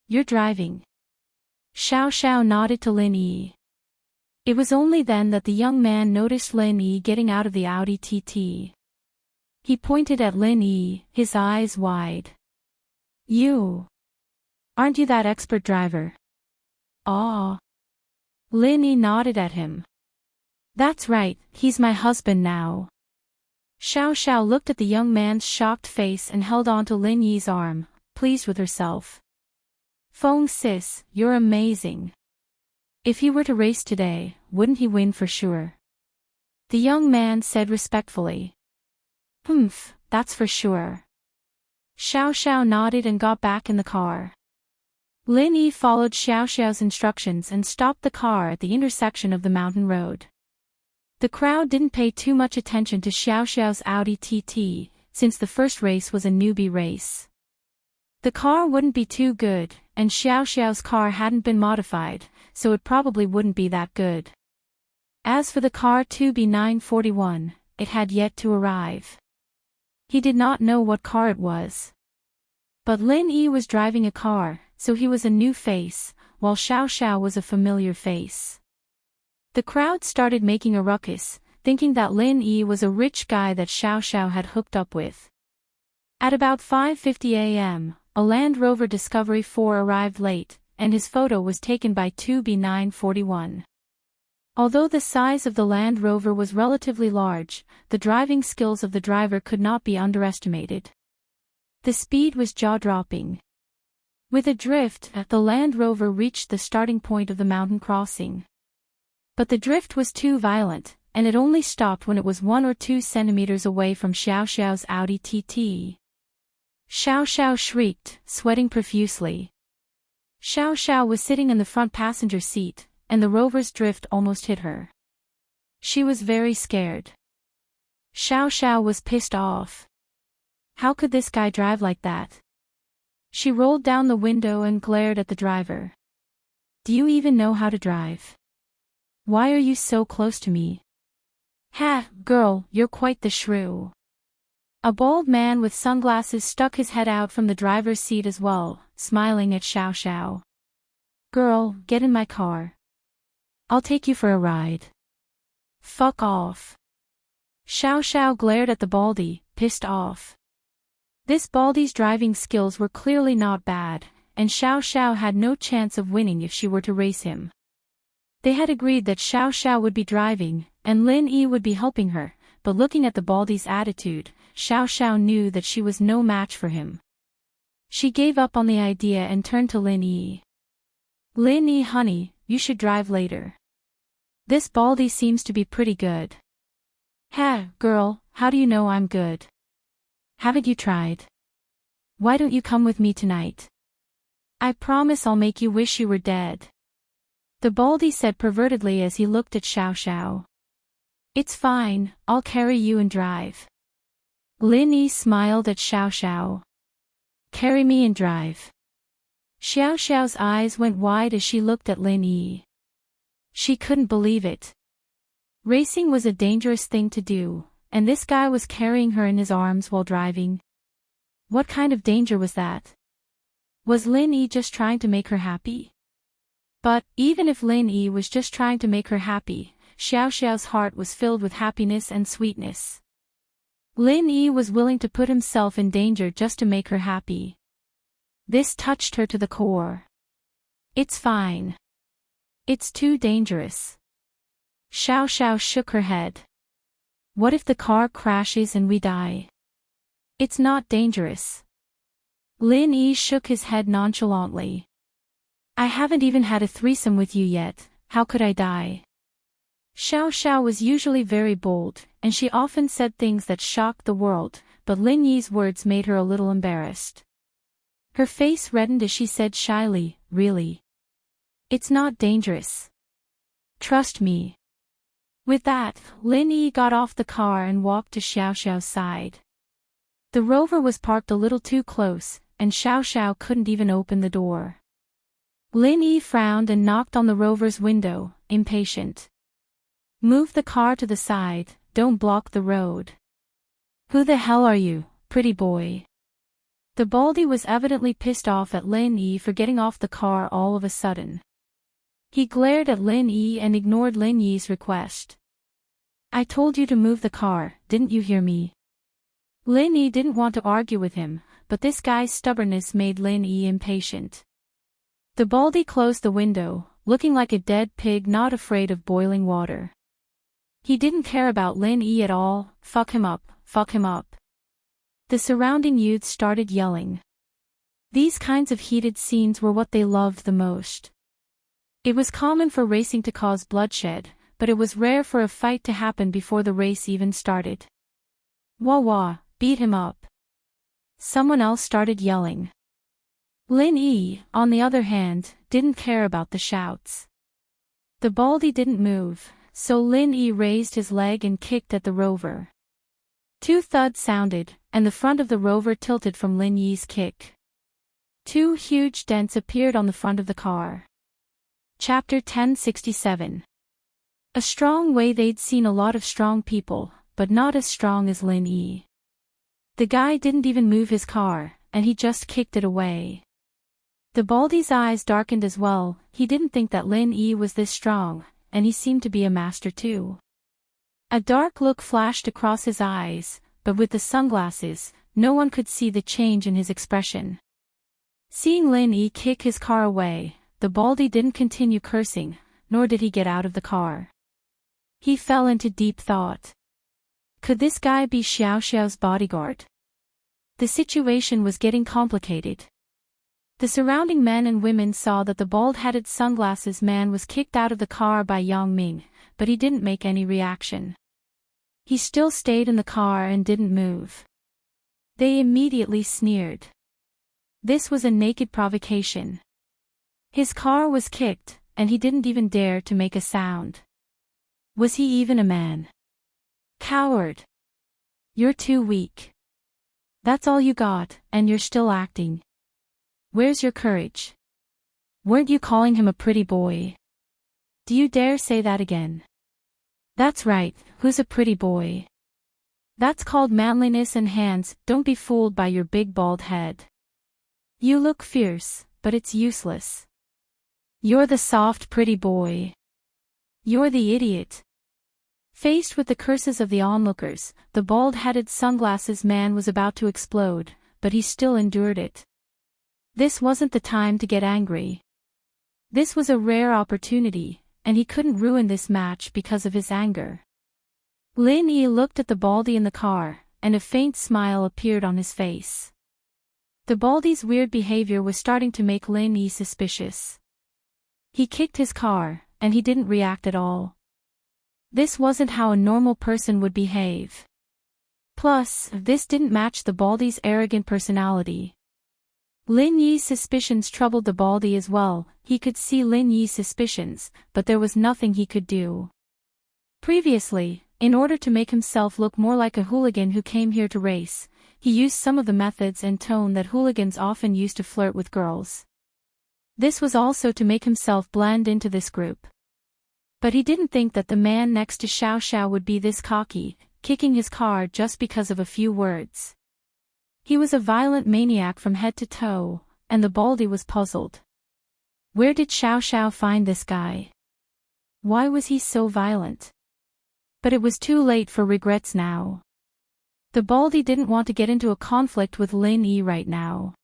You're driving. Xiao Xiao nodded to Lin Yi. It was only then that the young man noticed Lin Yi getting out of the Audi TT. He pointed at Lin Yi, his eyes wide. You. Aren't you that expert driver? Aw. Lin Yi nodded at him. That's right, he's my husband now. Xiao Xiao looked at the young man's shocked face and held on to Lin Yi's arm, pleased with herself. Feng sis, you're amazing. If he were to race today, wouldn't he win for sure? The young man said respectfully. Humph, that's for sure. Xiao Xiao nodded and got back in the car. Lin Yi followed Xiao Xiao's instructions and stopped the car at the intersection of the mountain road. The crowd didn't pay too much attention to Xiao Xiao's Audi TT, since the first race was a newbie race. The car wouldn't be too good, and Xiao Xiao's car hadn't been modified, so it probably wouldn't be that good. As for the car 2B941, it had yet to arrive. He did not know what car it was. But Lin Yi was driving a car, so he was a new face, while Xiao Xiao was a familiar face. The crowd started making a ruckus, thinking that Lin Yi was a rich guy that Xiao Xiao had hooked up with. At about 5:50 a.m., a Land Rover Discovery 4 arrived late, and his photo was taken by 2B941. Although the size of the Land Rover was relatively large, the driving skills of the driver could not be underestimated. The speed was jaw-dropping. With a drift, the Land Rover reached the starting point of the mountain crossing. But the drift was too violent, and it only stopped when it was 1 or 2 centimeters away from Xiao Xiao's Audi TT. Xiao Xiao shrieked, sweating profusely. Xiao Xiao was sitting in the front passenger seat, and the Rover's drift almost hit her. She was very scared. Xiao Xiao was pissed off. How could this guy drive like that? She rolled down the window and glared at the driver. Do you even know how to drive? Why are you so close to me? Ha, girl, you're quite the shrew. A bald man with sunglasses stuck his head out from the driver's seat as well, smiling at Xiao Xiao. Girl, get in my car. I'll take you for a ride. Fuck off. Xiao Xiao glared at the baldy, pissed off. This baldy's driving skills were clearly not bad, and Xiao Xiao had no chance of winning if she were to race him. They had agreed that Xiao Xiao would be driving, and Lin Yi would be helping her, but looking at the baldy's attitude, Xiao Xiao knew that she was no match for him. She gave up on the idea and turned to Lin Yi. Lin Yi, honey, you should drive later. This baldy seems to be pretty good. Ha, girl, how do you know I'm good? Haven't you tried? Why don't you come with me tonight? I promise I'll make you wish you were dead. The baldy said pervertedly as he looked at Xiao Xiao. It's fine, I'll carry you and drive. Lin Yi smiled at Xiao Xiao. Carry me and drive. Xiao Xiao's eyes went wide as she looked at Lin Yi. She couldn't believe it. Racing was a dangerous thing to do, and this guy was carrying her in his arms while driving. What kind of danger was that? Was Lin Yi just trying to make her happy? But, even if Lin Yi was just trying to make her happy, Xiao Xiao's heart was filled with happiness and sweetness. Lin Yi was willing to put himself in danger just to make her happy. This touched her to the core. It's fine. It's too dangerous. Xiao Xiao shook her head. What if the car crashes and we die? It's not dangerous. Lin Yi shook his head nonchalantly. I haven't even had a threesome with you yet, how could I die? Xiao Xiao was usually very bold, and she often said things that shocked the world, but Lin Yi's words made her a little embarrassed. Her face reddened as she said shyly, really? It's not dangerous. Trust me. With that, Lin Yi got off the car and walked to Xiao Xiao's side. The Rover was parked a little too close, and Xiao Xiao couldn't even open the door. Lin Yi frowned and knocked on the Rover's window, impatient. Move the car to the side, don't block the road. Who the hell are you, pretty boy? The baldy was evidently pissed off at Lin Yi for getting off the car all of a sudden. He glared at Lin Yi and ignored Lin Yi's request. I told you to move the car, didn't you hear me? Lin Yi didn't want to argue with him, but this guy's stubbornness made Lin Yi impatient. The baldy closed the window, looking like a dead pig not afraid of boiling water. He didn't care about Lin Yi at all, fuck him up, fuck him up. The surrounding youths started yelling. These kinds of heated scenes were what they loved the most. It was common for racing to cause bloodshed, but it was rare for a fight to happen before the race even started. Wah wah, beat him up. Someone else started yelling. Lin Yi, on the other hand, didn't care about the shouts. The baldy didn't move, so Lin Yi raised his leg and kicked at the Rover. 2 thuds sounded, and the front of the Rover tilted from Lin Yi's kick. 2 huge dents appeared on the front of the car. Chapter 1067. A strong way. They'd seen a lot of strong people, but not as strong as Lin Yi. The guy didn't even move his car, and he just kicked it away. The Baldy's eyes darkened as well. He didn't think that Lin Yi was this strong, and he seemed to be a master too. A dark look flashed across his eyes, but with the sunglasses, no one could see the change in his expression. Seeing Lin Yi kick his car away, the Baldy didn't continue cursing, nor did he get out of the car. He fell into deep thought. Could this guy be Xiao Xiao's bodyguard? The situation was getting complicated. The surrounding men and women saw that the bald-headed sunglasses man was kicked out of the car by Yang Ming, but he didn't make any reaction. He still stayed in the car and didn't move. They immediately sneered. This was a naked provocation. His car was kicked, and he didn't even dare to make a sound. Was he even a man? Coward. You're too weak. That's all you got, and you're still acting. Where's your courage? Weren't you calling him a pretty boy? Do you dare say that again? That's right, who's a pretty boy? That's called manliness and hands. Don't be fooled by your big bald head. You look fierce, but it's useless. You're the soft pretty boy. You're the idiot. Faced with the curses of the onlookers, the bald-headed sunglasses man was about to explode, but he still endured it. This wasn't the time to get angry. This was a rare opportunity, and he couldn't ruin this match because of his anger. Lin Yi looked at the Baldy in the car, and a faint smile appeared on his face. The Baldy's weird behavior was starting to make Lin Yi suspicious. He kicked his car, and he didn't react at all. This wasn't how a normal person would behave. Plus, this didn't match the Baldy's arrogant personality. Lin Yi's suspicions troubled the Baldy as well. He could see Lin Yi's suspicions, but there was nothing he could do. Previously, in order to make himself look more like a hooligan who came here to race, he used some of the methods and tone that hooligans often use to flirt with girls. This was also to make himself blend into this group. But he didn't think that the man next to Xiao Xiao would be this cocky, kicking his car just because of a few words. He was a violent maniac from head to toe, and the Baldy was puzzled. Where did Xiao Xiao find this guy? Why was he so violent? But it was too late for regrets now. The Baldy didn't want to get into a conflict with Lin Yi right now.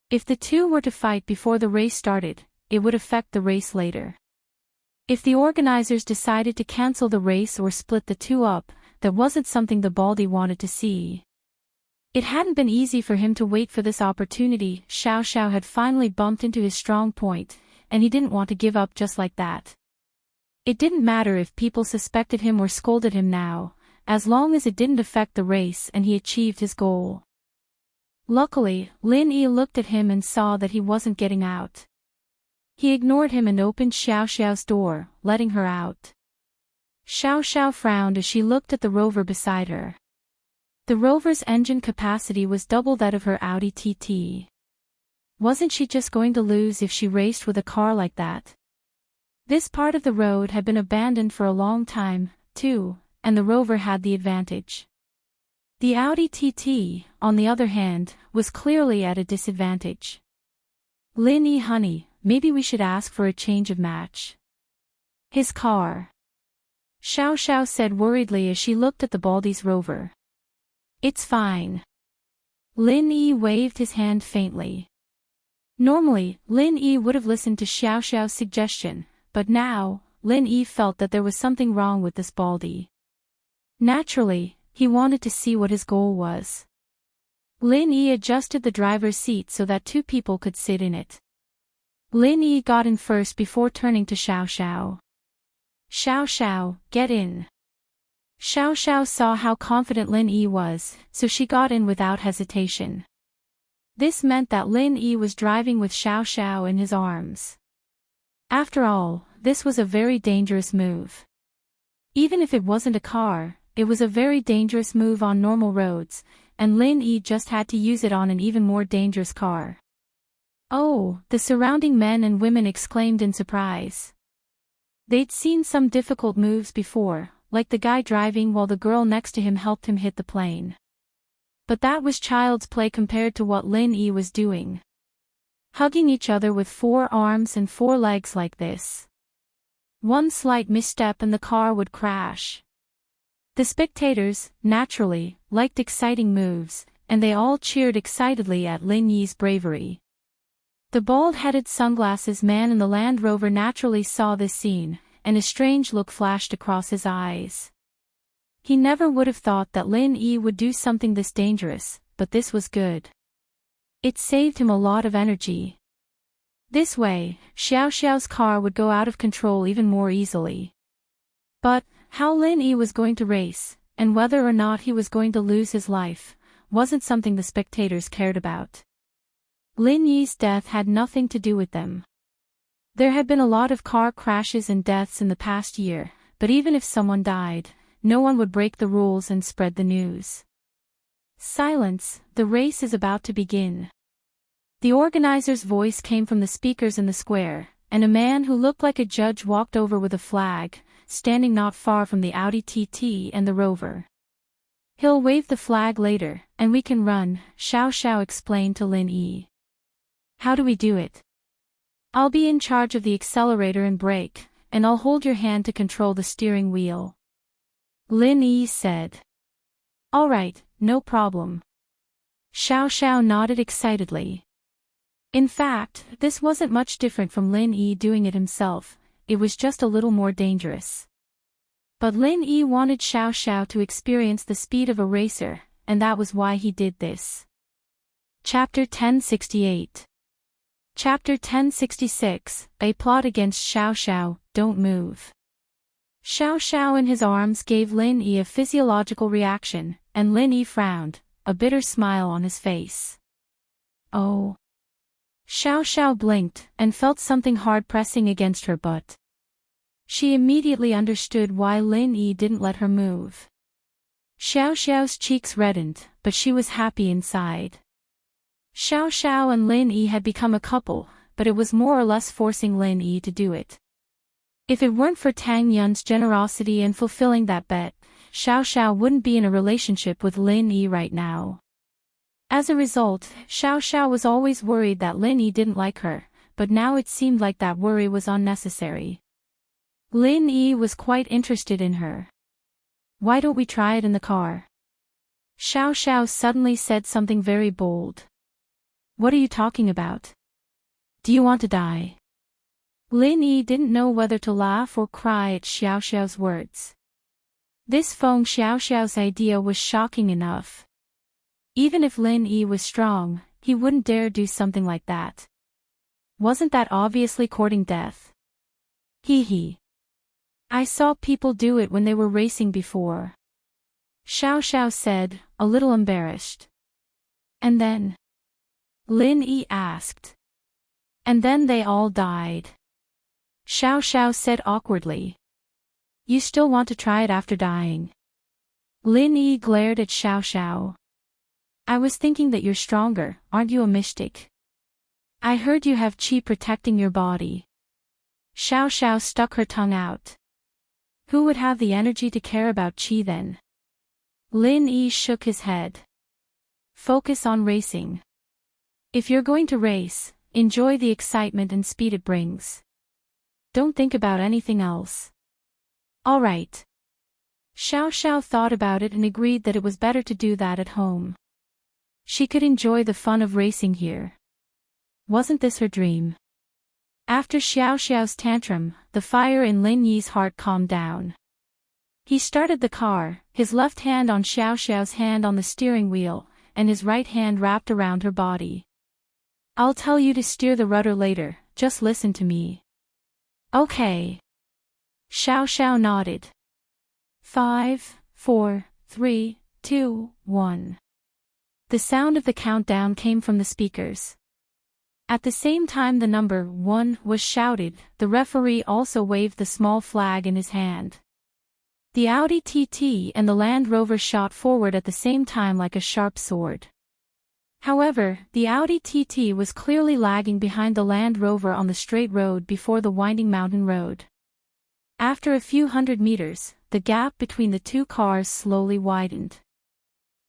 If the two were to fight before the race started, it would affect the race later. If the organizers decided to cancel the race or split the two up, that wasn't something the Baldy wanted to see. It hadn't been easy for him to wait for this opportunity. Xiao Xiao had finally bumped into his strong point, and he didn't want to give up just like that. It didn't matter if people suspected him or scolded him now, as long as it didn't affect the race and he achieved his goal. Luckily, Lin Yi looked at him and saw that he wasn't getting out. He ignored him and opened Xiao Xiao's door, letting her out. Xiao Xiao frowned as she looked at the Rover beside her. The Rover's engine capacity was double that of her Audi TT. Wasn't she just going to lose if she raced with a car like that? This part of the road had been abandoned for a long time, too, and the Rover had the advantage. The Audi TT, on the other hand, was clearly at a disadvantage. Lin Yi, honey, maybe we should ask for a change of match. His car. Xiao Xiao said worriedly as she looked at the Baldy's Rover. It's fine. Lin Yi waved his hand faintly. Normally, Lin Yi would have listened to Xiao Xiao's suggestion, but now, Lin Yi felt that there was something wrong with this Baldy. Naturally, he wanted to see what his goal was. Lin Yi adjusted the driver's seat so that two people could sit in it. Lin Yi got in first before turning to Xiao Xiao. Xiao Xiao, get in. Xiao Xiao saw how confident Lin Yi was, so she got in without hesitation. This meant that Lin Yi was driving with Xiao Xiao in his arms. After all, this was a very dangerous move. Even if it wasn't a car, it was a very dangerous move on normal roads, and Lin Yi just had to use it on an even more dangerous car. Oh, the surrounding men and women exclaimed in surprise. They'd seen some difficult moves before, like the guy driving while the girl next to him helped him hit the plane. But that was child's play compared to what Lin Yi was doing. Hugging each other with 4 arms and 4 legs like this. One slight misstep and the car would crash. The spectators, naturally, liked exciting moves, and they all cheered excitedly at Lin Yi's bravery. The bald-headed sunglasses man in the Land Rover naturally saw this scene, and a strange look flashed across his eyes. He never would have thought that Lin Yi would do something this dangerous, but this was good. It saved him a lot of energy. This way, Xiao Xiao's car would go out of control even more easily. But, how Lin Yi was going to race, and whether or not he was going to lose his life, wasn't something the spectators cared about. Lin Yi's death had nothing to do with them. There had been a lot of car crashes and deaths in the past year, but even if someone died, no one would break the rules and spread the news. Silence, the race is about to begin. The organizer's voice came from the speakers in the square, and a man who looked like a judge walked over with a flag, standing not far from the Audi TT and the Rover. He'll wave the flag later, and we can run, Xiao Xiao explained to Lin Yi. How do we do it? I'll be in charge of the accelerator and brake, and I'll hold your hand to control the steering wheel. Lin Yi said. All right, no problem. Xiao Xiao nodded excitedly. In fact, this wasn't much different from Lin Yi doing it himself, it was just a little more dangerous. But Lin Yi wanted Xiao Xiao to experience the speed of a racer, and that was why he did this. Chapter 1068. Chapter 1066, A Plot Against Xiao Xiao, Don't Move. Xiao Xiao in his arms gave Lin Yi a physiological reaction, and Lin Yi frowned, a bitter smile on his face. Oh. Xiao Xiao blinked, and felt something hard pressing against her butt. She immediately understood why Lin Yi didn't let her move. Xiao Xiao's cheeks reddened, but she was happy inside. Xiao Xiao and Lin Yi had become a couple, but it was more or less forcing Lin Yi to do it. If it weren't for Tang Yun's generosity in fulfilling that bet, Xiao Xiao wouldn't be in a relationship with Lin Yi right now. As a result, Xiao Xiao was always worried that Lin Yi didn't like her, but now it seemed like that worry was unnecessary. Lin Yi was quite interested in her. Why don't we try it in the car? Xiao Xiao suddenly said something very bold. What are you talking about? Do you want to die? Lin Yi didn't know whether to laugh or cry at Xiao Xiao's words. This Feng Xiao Xiao's idea was shocking enough. Even if Lin Yi was strong, he wouldn't dare do something like that. Wasn't that obviously courting death? Hee hee. I saw people do it when they were racing before. Xiao Xiao said, a little embarrassed. And then? Lin Yi asked. And then they all died. Xiao Xiao said awkwardly. You still want to try it after dying? Lin Yi glared at Xiao Xiao. I was thinking that you're stronger, aren't you a mystic? I heard you have qi protecting your body. Xiao Xiao stuck her tongue out. Who would have the energy to care about qi then? Lin Yi shook his head. Focus on racing. If you're going to race, enjoy the excitement and speed it brings. Don't think about anything else. All right. Xiao Xiao thought about it and agreed that it was better to do that at home. She could enjoy the fun of racing here. Wasn't this her dream? After Xiao Xiao's tantrum, the fire in Lin Yi's heart calmed down. He started the car, his left hand on Xiao Xiao's hand on the steering wheel, and his right hand wrapped around her body. I'll tell you to steer the rudder later, just listen to me. Okay. Xiao Xiao nodded. 5, 4, 3, 2, 1. The sound of the countdown came from the speakers. At the same time the number 1 was shouted, the referee also waved the small flag in his hand. The Audi TT and the Land Rover shot forward at the same time like a sharp sword. However, the Audi TT was clearly lagging behind the Land Rover on the straight road before the winding mountain road. After a few hundred meters, the gap between the two cars slowly widened.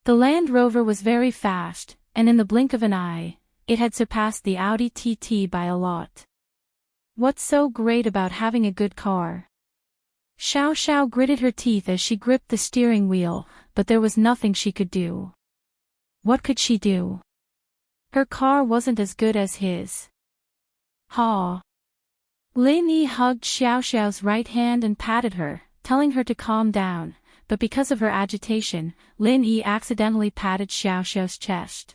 The Land Rover was very fast, and in the blink of an eye, it had surpassed the Audi TT by a lot. What's so great about having a good car? Xiao Xiao gritted her teeth as she gripped the steering wheel, but there was nothing she could do. What could she do? Her car wasn't as good as his. Ha! Lin Yi hugged Xiao Xiao's right hand and patted her, telling her to calm down, but because of her agitation, Lin Yi accidentally patted Xiao Xiao's chest.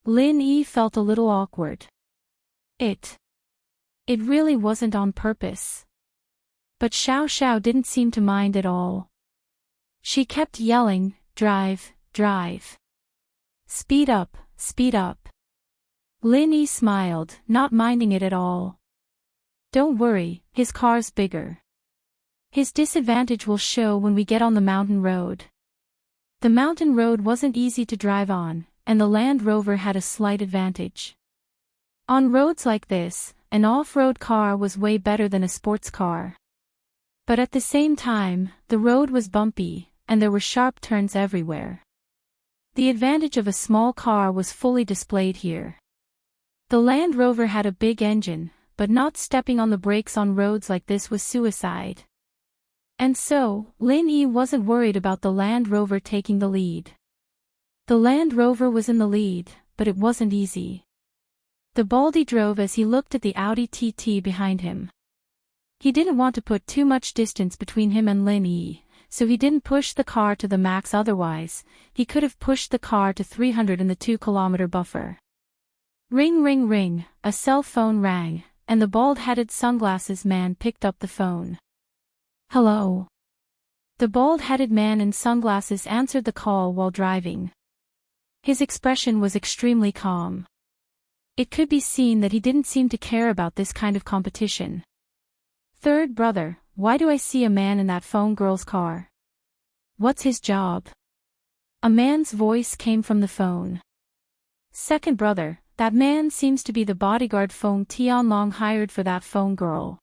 Lin Yi felt a little awkward. It really wasn't on purpose. But Xiao Xiao didn't seem to mind at all. She kept yelling, "Drive, drive. Speed up, speed up." Lin Yi smiled, not minding it at all. Don't worry, his car's bigger. His disadvantage will show when we get on the mountain road. The mountain road wasn't easy to drive on, and the Land Rover had a slight advantage. On roads like this, an off-road car was way better than a sports car. But at the same time, the road was bumpy, and there were sharp turns everywhere. The advantage of a small car was fully displayed here. The Land Rover had a big engine, but not stepping on the brakes on roads like this was suicide. And so, Lin Yi wasn't worried about the Land Rover taking the lead. The Land Rover was in the lead, but it wasn't easy. The Baldy drove as he looked at the Audi TT behind him. He didn't want to put too much distance between him and Lin Yi, so he didn't push the car to the max. Otherwise, he could have pushed the car to 300 in the 2-kilometer buffer. Ring ring ring, a cell phone rang, and the bald-headed sunglasses man picked up the phone. Hello. The bald-headed man in sunglasses answered the call while driving. His expression was extremely calm. It could be seen that he didn't seem to care about this kind of competition. Third brother, why do I see a man in that phone girl's car? What's his job? A man's voice came from the phone. Second brother, that man seems to be the bodyguard Feng Tianlong hired for that phone girl.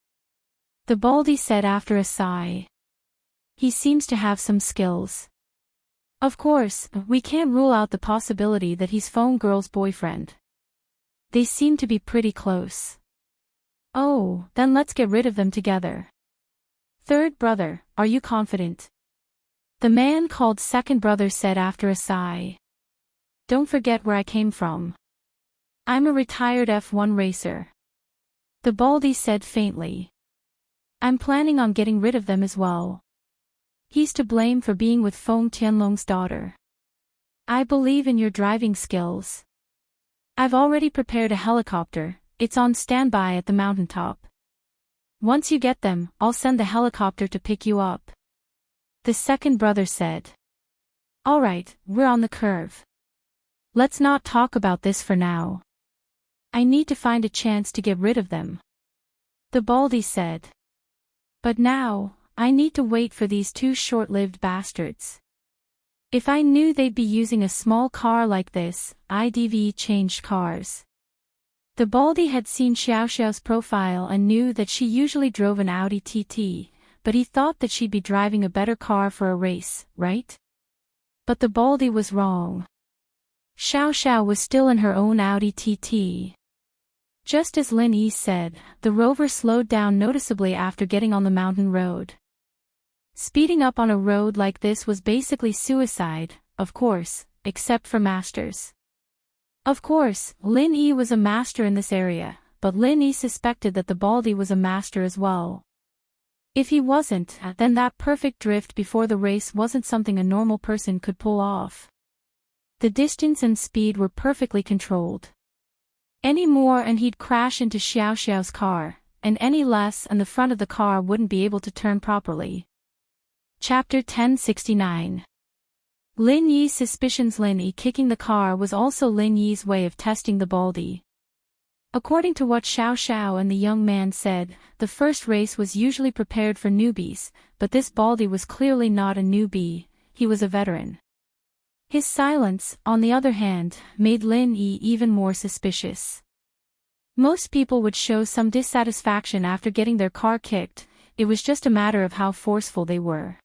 The Baldy said after a sigh. He seems to have some skills. Of course, we can't rule out the possibility that he's phone girl's boyfriend. They seem to be pretty close. Oh, then let's get rid of them together. Third brother, are you confident? The man called second brother said after a sigh. Don't forget where I came from. I'm a retired F1 racer. The Baldy said faintly. I'm planning on getting rid of them as well. He's to blame for being with Feng Tianlong's daughter. I believe in your driving skills. I've already prepared a helicopter. It's on standby at the mountaintop. Once you get them, I'll send the helicopter to pick you up. The second brother said. All right, we're on the curve. Let's not talk about this for now. I need to find a chance to get rid of them. The Baldy said. But now, I need to wait for these two short-lived bastards. If I knew they'd be using a small car like this, I'd changed cars. The Baldy had seen Xiao Xiao's profile and knew that she usually drove an Audi TT, but he thought that she'd be driving a better car for a race, right? But the Baldy was wrong. Xiao Xiao was still in her own Audi TT. Just as Lin Yi said, the Rover slowed down noticeably after getting on the mountain road. Speeding up on a road like this was basically suicide, of course, except for masters. Of course, Lin Yi was a master in this area, but Lin Yi suspected that the Baldy was a master as well. If he wasn't, then that perfect drift before the race wasn't something a normal person could pull off. The distance and speed were perfectly controlled. Any more and he'd crash into Xiao Xiao's car, and any less and the front of the car wouldn't be able to turn properly. Chapter 1069. Lin Yi's suspicions. Lin Yi kicking the car was also Lin Yi's way of testing the Baldy. According to what Xiao Xiao and the young man said, the first race was usually prepared for newbies, but this Baldy was clearly not a newbie, he was a veteran. His silence, on the other hand, made Lin Yi even more suspicious. Most people would show some dissatisfaction after getting their car kicked. it was just a matter of how forceful they were.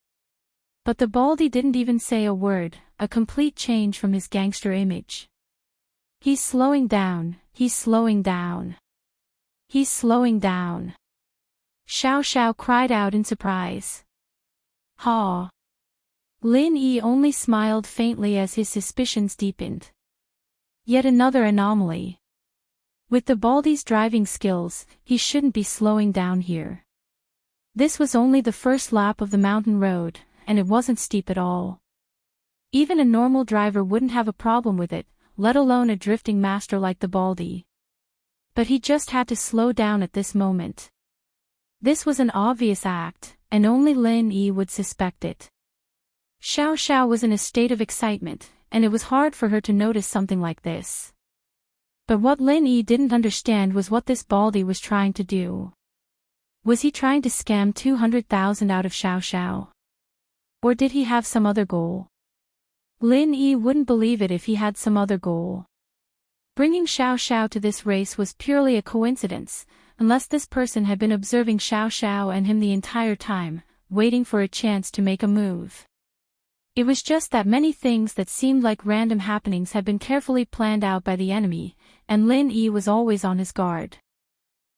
But the Baldy didn't even say a word, a complete change from his gangster image. He's slowing down, he's slowing down. He's slowing down. Xiao Xiao cried out in surprise. Ha! Lin Yi only smiled faintly as his suspicions deepened. Yet another anomaly. With the Baldy's driving skills, he shouldn't be slowing down here. This was only the first lap of the mountain road, and it wasn't steep at all. Even a normal driver wouldn't have a problem with it, let alone a drifting master like the Baldy. But he just had to slow down at this moment. This was an obvious act, and only Lin Yi would suspect it. Xiao Xiao was in a state of excitement, and it was hard for her to notice something like this. But what Lin Yi didn't understand was what this Baldy was trying to do. Was he trying to scam 200,000 out of Xiao Xiao? Or did he have some other goal? Lin Yi wouldn't believe it if he had some other goal. Bringing Xiao Xiao to this race was purely a coincidence, unless this person had been observing Xiao Xiao and him the entire time, waiting for a chance to make a move. It was just that many things that seemed like random happenings had been carefully planned out by the enemy, and Lin Yi was always on his guard.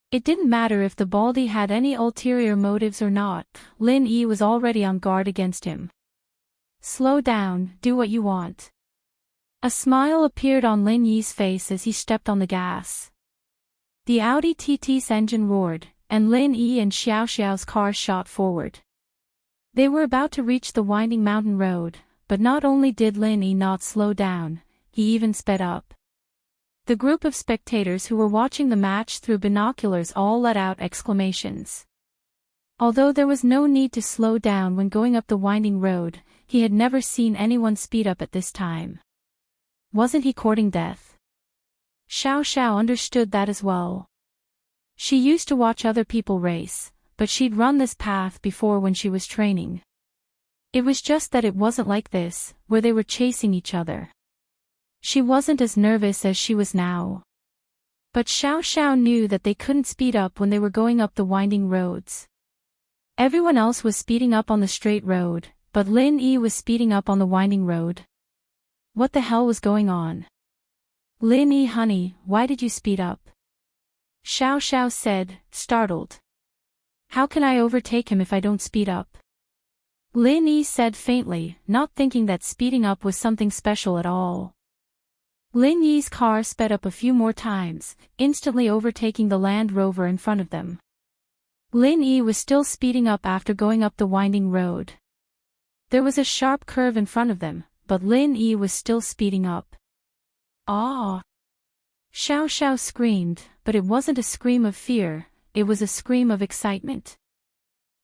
It didn't matter if the Baldy had any ulterior motives or not, Lin Yi was already on guard against him. Slow down, do what you want. A smile appeared on Lin Yi's face as he stepped on the gas. The Audi TT's engine roared, and Lin Yi and Xiao Xiao's car shot forward. They were about to reach the winding mountain road, but not only did Lin Yi not slow down, he even sped up. The group of spectators who were watching the match through binoculars all let out exclamations. Although there was no need to slow down when going up the winding road, he had never seen anyone speed up at this time. Wasn't he courting death? Xiao Xiao understood that as well. She used to watch other people race, but she'd run this path before when she was training. It was just that it wasn't like this, where they were chasing each other. She wasn't as nervous as she was now. But Xiao Xiao knew that they couldn't speed up when they were going up the winding roads. Everyone else was speeding up on the straight road, but Lin Yi was speeding up on the winding road. What the hell was going on? Lin Yi, honey, why did you speed up? Xiao Xiao said, startled. How can I overtake him if I don't speed up? Lin Yi said faintly, not thinking that speeding up was something special at all. Lin Yi's car sped up a few more times, instantly overtaking the Land Rover in front of them. Lin Yi was still speeding up after going up the winding road. There was a sharp curve in front of them, but Lin Yi was still speeding up. Ah! Xiao Xiao screamed, but it wasn't a scream of fear, it was a scream of excitement.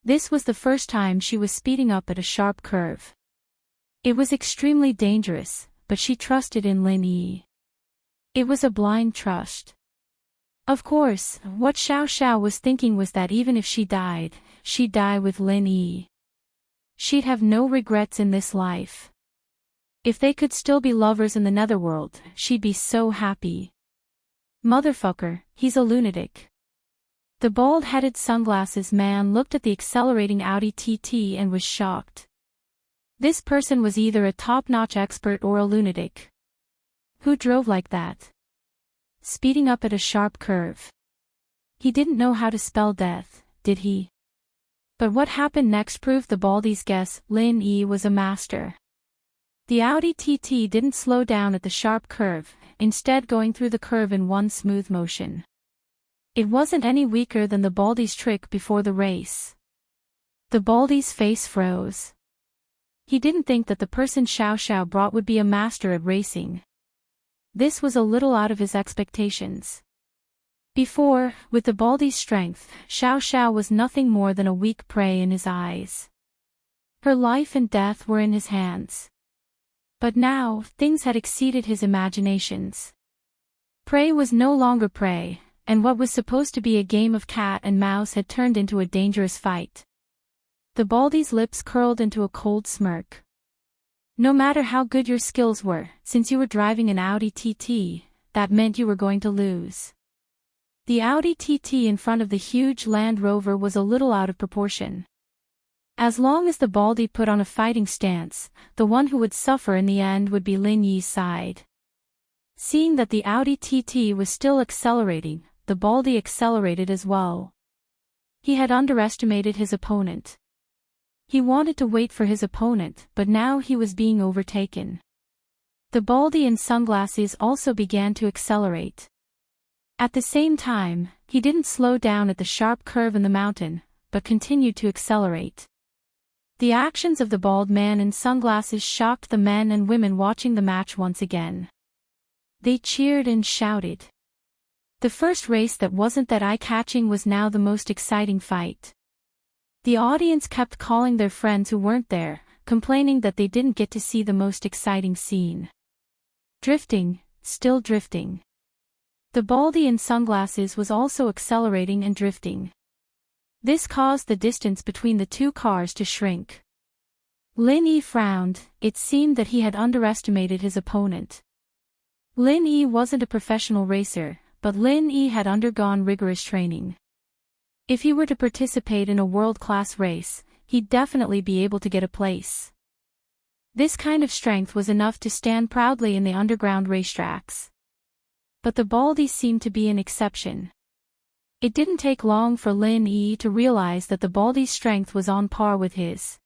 This was the first time she was speeding up at a sharp curve. It was extremely dangerous, but she trusted in Lin Yi. It was a blind trust. Of course, what Xiao Xiao was thinking was that even if she died, she'd die with Lin Yi. She'd have no regrets in this life. If they could still be lovers in the netherworld, she'd be so happy. Motherfucker, he's a lunatic. The bald-headed sunglasses man looked at the accelerating Audi TT and was shocked. This person was either a top-notch expert or a lunatic. Who drove like that? Speeding up at a sharp curve. He didn't know how to spell death, did he? But what happened next proved the Baldy's guess. Lin Yi was a master. The Audi TT didn't slow down at the sharp curve, instead going through the curve in one smooth motion. It wasn't any weaker than the Baldy's trick before the race. The Baldy's face froze. He didn't think that the person Xiao Xiao brought would be a master at racing. This was a little out of his expectations. Before, with the Baldy's strength, Xiao Xiao was nothing more than a weak prey in his eyes. Her life and death were in his hands. But now, things had exceeded his imaginations. Prey was no longer prey, and what was supposed to be a game of cat and mouse had turned into a dangerous fight. The Baldy's lips curled into a cold smirk. No matter how good your skills were, since you were driving an Audi TT, that meant you were going to lose. The Audi TT in front of the huge Land Rover was a little out of proportion. As long as the Baldy put on a fighting stance, the one who would suffer in the end would be Lin Yi's side. Seeing that the Audi TT was still accelerating, the Baldy accelerated as well. He had underestimated his opponent. He wanted to wait for his opponent, but now he was being overtaken. The Baldy in sunglasses also began to accelerate. At the same time, he didn't slow down at the sharp curve in the mountain, but continued to accelerate. The actions of the bald man in sunglasses shocked the men and women watching the match once again. They cheered and shouted. The first race that wasn't that eye-catching was now the most exciting fight. The audience kept calling their friends who weren't there, complaining that they didn't get to see the most exciting scene. Drifting, still drifting. The Baldy in sunglasses was also accelerating and drifting. This caused the distance between the two cars to shrink. Lin Yi frowned. It seemed that he had underestimated his opponent. Lin Yi wasn't a professional racer, but Lin Yi had undergone rigorous training. If he were to participate in a world-class race, he'd definitely be able to get a place. This kind of strength was enough to stand proudly in the underground racetracks. But the Baldy seemed to be an exception. It didn't take long for Lin Yi to realize that the Baldy's strength was on par with his.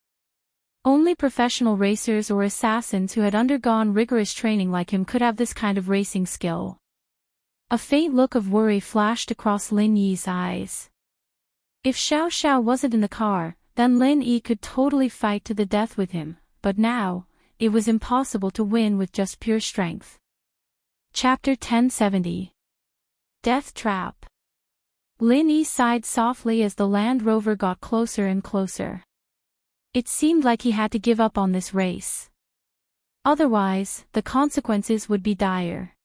Only professional racers or assassins who had undergone rigorous training like him could have this kind of racing skill. A faint look of worry flashed across Lin Yi's eyes. If Xiao Xiao wasn't in the car, then Lin Yi could totally fight to the death with him, but now, it was impossible to win with just pure strength. Chapter 1070. Death Trap. Lin Yi sighed softly as the Land Rover got closer and closer. It seemed like he had to give up on this race. Otherwise, the consequences would be dire.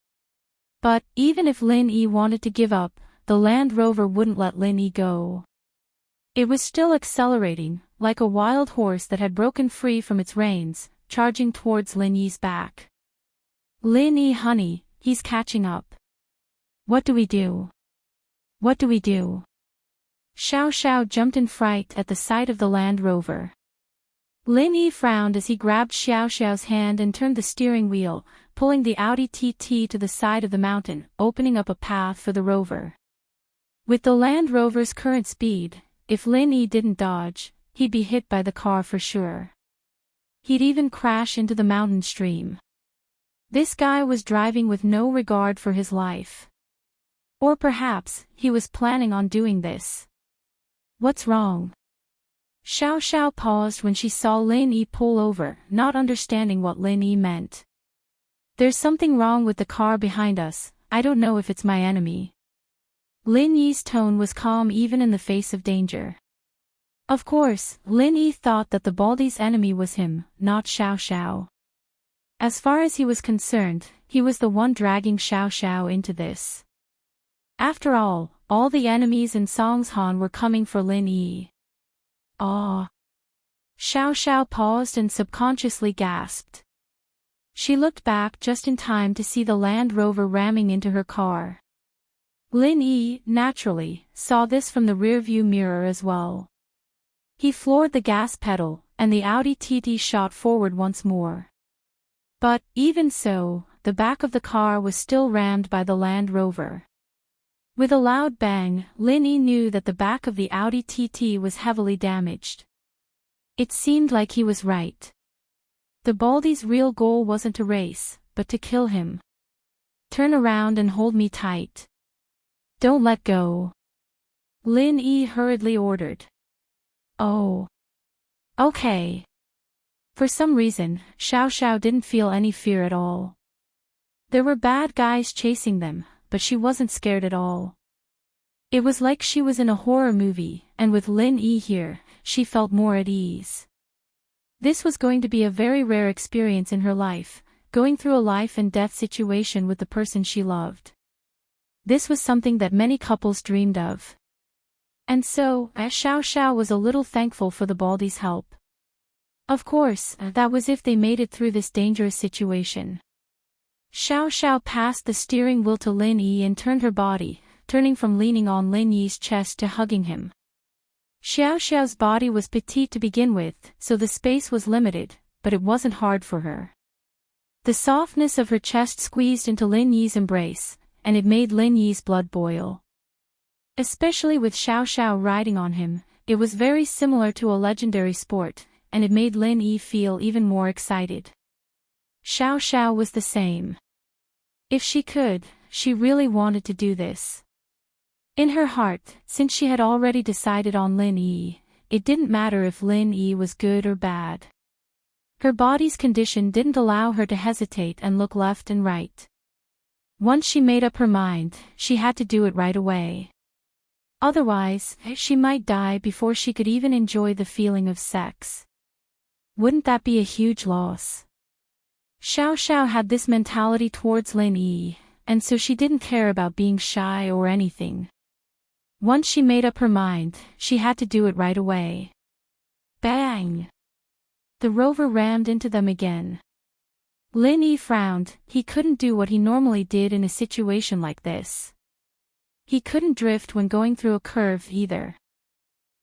But, even if Lin Yi wanted to give up, the Land Rover wouldn't let Lin Yi go. It was still accelerating, like a wild horse that had broken free from its reins, charging towards Lin Yi's back. Lin Yi, honey, he's catching up. What do we do? What do we do? Xiao Xiao jumped in fright at the sight of the Land Rover. Lin Yi frowned as he grabbed Xiao Xiao's hand and turned the steering wheel, pulling the Audi TT to the side of the mountain, opening up a path for the rover. With the Land Rover's current speed, if Lin Yi didn't dodge, he'd be hit by the car for sure. He'd even crash into the mountain stream. This guy was driving with no regard for his life. Or perhaps, he was planning on doing this. What's wrong? Xiao Xiao paused when she saw Lin Yi pull over, not understanding what Lin Yi meant. There's something wrong with the car behind us, I don't know if it's my enemy. Lin Yi's tone was calm even in the face of danger. Of course, Lin Yi thought that the Baldy's enemy was him, not Xiao Xiao. As far as he was concerned, he was the one dragging Xiao Xiao into this. After all the enemies in Songshan were coming for Lin Yi. Ah! Xiao Xiao paused and subconsciously gasped. She looked back just in time to see the Land Rover ramming into her car. Lin Yi, naturally, saw this from the rearview mirror as well. He floored the gas pedal, and the Audi TT shot forward once more. But, even so, the back of the car was still rammed by the Land Rover. With a loud bang, Lin Yi knew that the back of the Audi TT was heavily damaged. It seemed like he was right. The Baldy's real goal wasn't to race, but to kill him. Turn around and hold me tight. Don't let go. Lin Yi hurriedly ordered. Oh. Okay. For some reason, Xiao Xiao didn't feel any fear at all. There were bad guys chasing them, but she wasn't scared at all. It was like she was in a horror movie, and with Lin Yi here, she felt more at ease. This was going to be a very rare experience in her life, going through a life and death situation with the person she loved. This was something that many couples dreamed of. And so, Xiao Xiao was a little thankful for the Baldy's help. Of course, that was if they made it through this dangerous situation. Xiao Xiao passed the steering wheel to Lin Yi and turned her body, turning from leaning on Lin Yi's chest to hugging him. Xiao Xiao's body was petite to begin with, so the space was limited, but it wasn't hard for her. The softness of her chest squeezed into Lin Yi's embrace, and it made Lin Yi's blood boil. Especially with Xiao Xiao riding on him, it was very similar to a legendary sport, and it made Lin Yi feel even more excited. Xiao Xiao was the same. If she could, she really wanted to do this. In her heart, since she had already decided on Lin Yi, it didn't matter if Lin Yi was good or bad. Her body's condition didn't allow her to hesitate and look left and right. Once she made up her mind, she had to do it right away. Otherwise, she might die before she could even enjoy the feeling of sex. Wouldn't that be a huge loss? Xiao Xiao had this mentality towards Lin Yi, and so she didn't care about being shy or anything. Once she made up her mind, she had to do it right away. Bang! The rover rammed into them again. Lin Yi frowned. He couldn't do what he normally did in a situation like this. He couldn't drift when going through a curve either.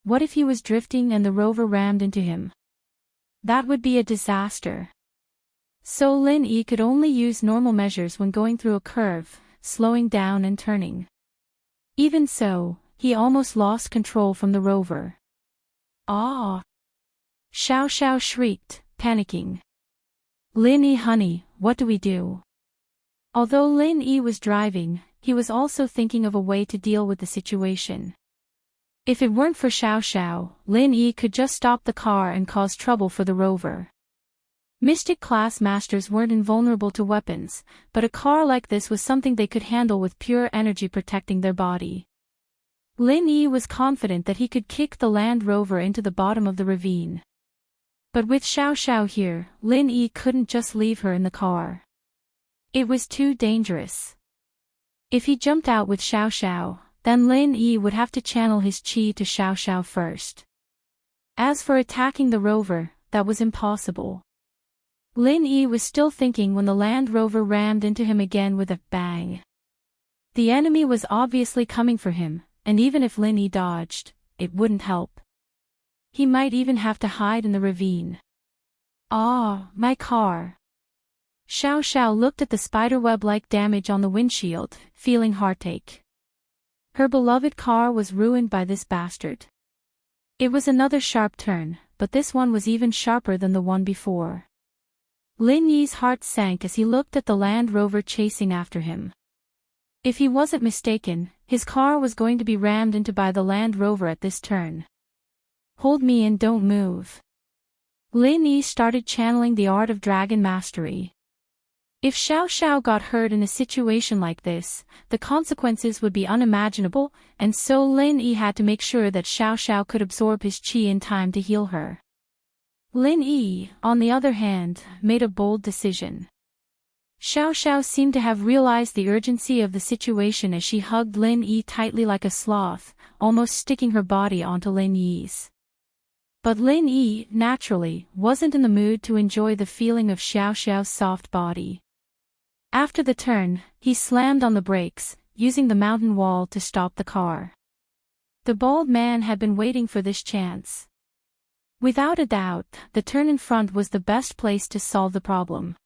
What if he was drifting and the rover rammed into him? That would be a disaster. So Lin Yi could only use normal measures when going through a curve, slowing down and turning. Even so, he almost lost control from the rover. Ah! Xiao Xiao shrieked, panicking. Lin Yi, honey, what do we do? Although Lin Yi was driving, he was also thinking of a way to deal with the situation. If it weren't for Xiao Xiao, Lin Yi could just stop the car and cause trouble for the rover. Mystic class masters weren't invulnerable to weapons, but a car like this was something they could handle with pure energy protecting their body. Lin Yi was confident that he could kick the Land Rover into the bottom of the ravine. But with Xiao Xiao here, Lin Yi couldn't just leave her in the car. It was too dangerous. If he jumped out with Xiao Xiao, then Lin Yi would have to channel his chi to Xiao Xiao first. As for attacking the rover, that was impossible. Lin Yi was still thinking when the Land Rover rammed into him again with a bang. The enemy was obviously coming for him, and even if Lin Yi dodged, it wouldn't help. He might even have to hide in the ravine. Ah, my car. Xiao Xiao looked at the spiderweb-like damage on the windshield, feeling heartache. Her beloved car was ruined by this bastard. It was another sharp turn, but this one was even sharper than the one before. Lin Yi's heart sank as he looked at the Land Rover chasing after him. If he wasn't mistaken, his car was going to be rammed into by the Land Rover at this turn. Hold me and don't move. Lin Yi started channeling the art of dragon mastery. If Xiao Xiao got hurt in a situation like this, the consequences would be unimaginable, and so Lin Yi had to make sure that Xiao Xiao could absorb his chi in time to heal her. Lin Yi, on the other hand, made a bold decision. Xiao Xiao seemed to have realized the urgency of the situation as she hugged Lin Yi tightly like a sloth, almost sticking her body onto Lin Yi's. But Lin Yi, naturally, wasn't in the mood to enjoy the feeling of Xiao Xiao's soft body. After the turn, he slammed on the brakes, using the mountain wall to stop the car. The bald man had been waiting for this chance. Without a doubt, the turn in front was the best place to solve the problem.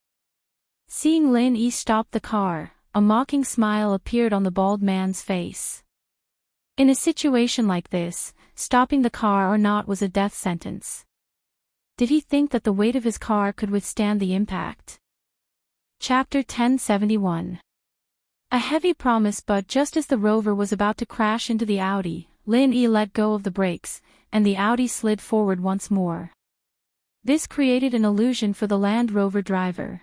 Seeing Lin Yi stop the car, a mocking smile appeared on the bald man's face. In a situation like this, stopping the car or not was a death sentence. Did he think that the weight of his car could withstand the impact? Chapter 1071. A heavy promise, but just as the rover was about to crash into the Audi, Lin Yi let go of the brakes, and the Audi slid forward once more. This created an illusion for the Land Rover driver.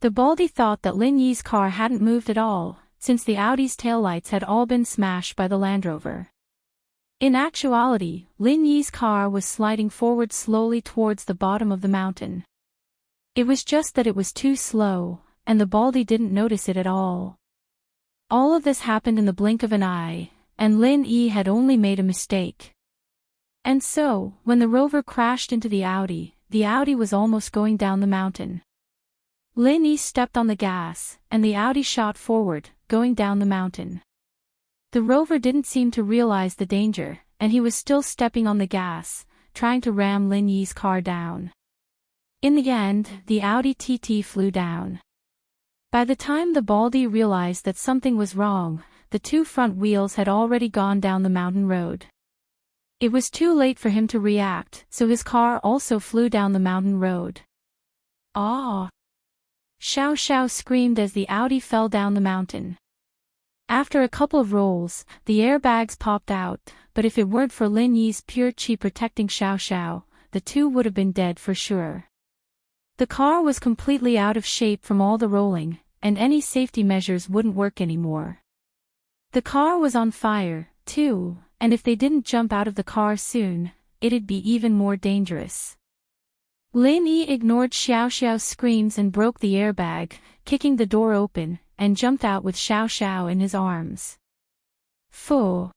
The baldy thought that Lin Yi's car hadn't moved at all, since the Audi's taillights had all been smashed by the Land Rover. In actuality, Lin Yi's car was sliding forward slowly towards the bottom of the mountain. It was just that it was too slow, and the baldy didn't notice it at all. All of this happened in the blink of an eye, and Lin Yi had only made a mistake. And so, when the rover crashed into the Audi was almost going down the mountain. Lin Yi stepped on the gas, and the Audi shot forward, going down the mountain. The rover didn't seem to realize the danger, and he was still stepping on the gas, trying to ram Lin Yi's car down. In the end, the Audi TT flew down. By the time the Baldy realized that something was wrong, the two front wheels had already gone down the mountain road. It was too late for him to react, so his car also flew down the mountain road. "Ah!" Xiao Xiao screamed as the Audi fell down the mountain. After a couple of rolls, the airbags popped out, but if it weren't for Lin Yi's pure chi protecting Xiao Xiao, the two would have been dead for sure. The car was completely out of shape from all the rolling, and any safety measures wouldn't work anymore. The car was on fire, too, and if they didn't jump out of the car soon, it'd be even more dangerous. Lin Yi ignored Xiao Xiao's screams and broke the airbag, kicking the door open, and jumped out with Xiao Xiao in his arms. "Phew."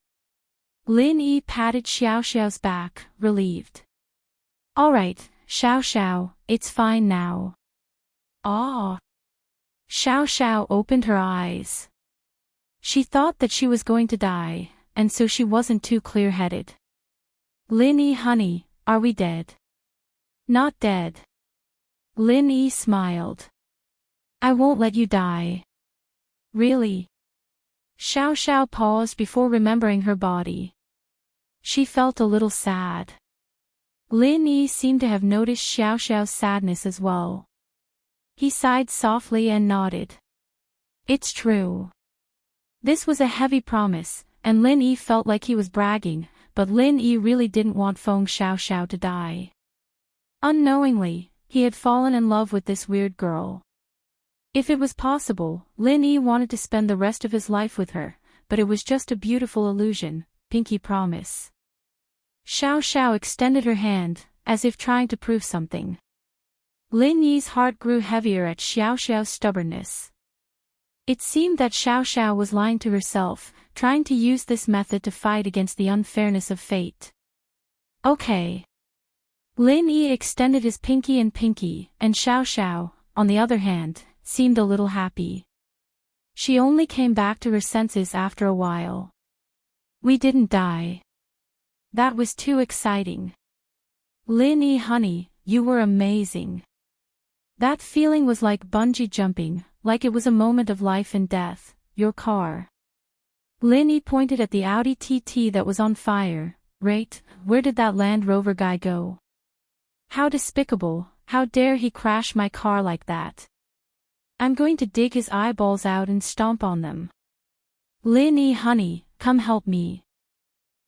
Lin Yi patted Xiao Xiao's back, relieved. "All right, Xiao Xiao, it's fine now." "Ah." Xiao Xiao opened her eyes. She thought that she was going to die, and so she wasn't too clear-headed. "Lin Yi honey, are we dead?" "Not dead." Lin Yi smiled. "I won't let you die." "Really?" Xiao Xiao paused before remembering her body. She felt a little sad. Lin Yi seemed to have noticed Xiao Xiao's sadness as well. He sighed softly and nodded. "It's true." This was a heavy promise, and Lin Yi felt like he was bragging, but Lin Yi really didn't want Feng Xiao Xiao to die. Unknowingly, he had fallen in love with this weird girl. If it was possible, Lin Yi wanted to spend the rest of his life with her, but it was just a beautiful illusion, pinky promise. Xiao Xiao extended her hand, as if trying to prove something. Lin Yi's heart grew heavier at Xiao Xiao's stubbornness. It seemed that Xiao Xiao was lying to herself, trying to use this method to fight against the unfairness of fate. "Okay." Lin Yi extended his pinky, and Xiao Xiao, on the other hand, seemed a little happy. She only came back to her senses after a while. "We didn't die." That was too exciting. "Lin Yi honey, you were amazing." That feeling was like bungee jumping, like it was a moment of life and death. "Your car." Lin Yi pointed at the Audi TT that was on fire. "Right, where did that Land Rover guy go? How despicable, how dare he crash my car like that? I'm going to dig his eyeballs out and stomp on them." "Lin Yi honey, come help me."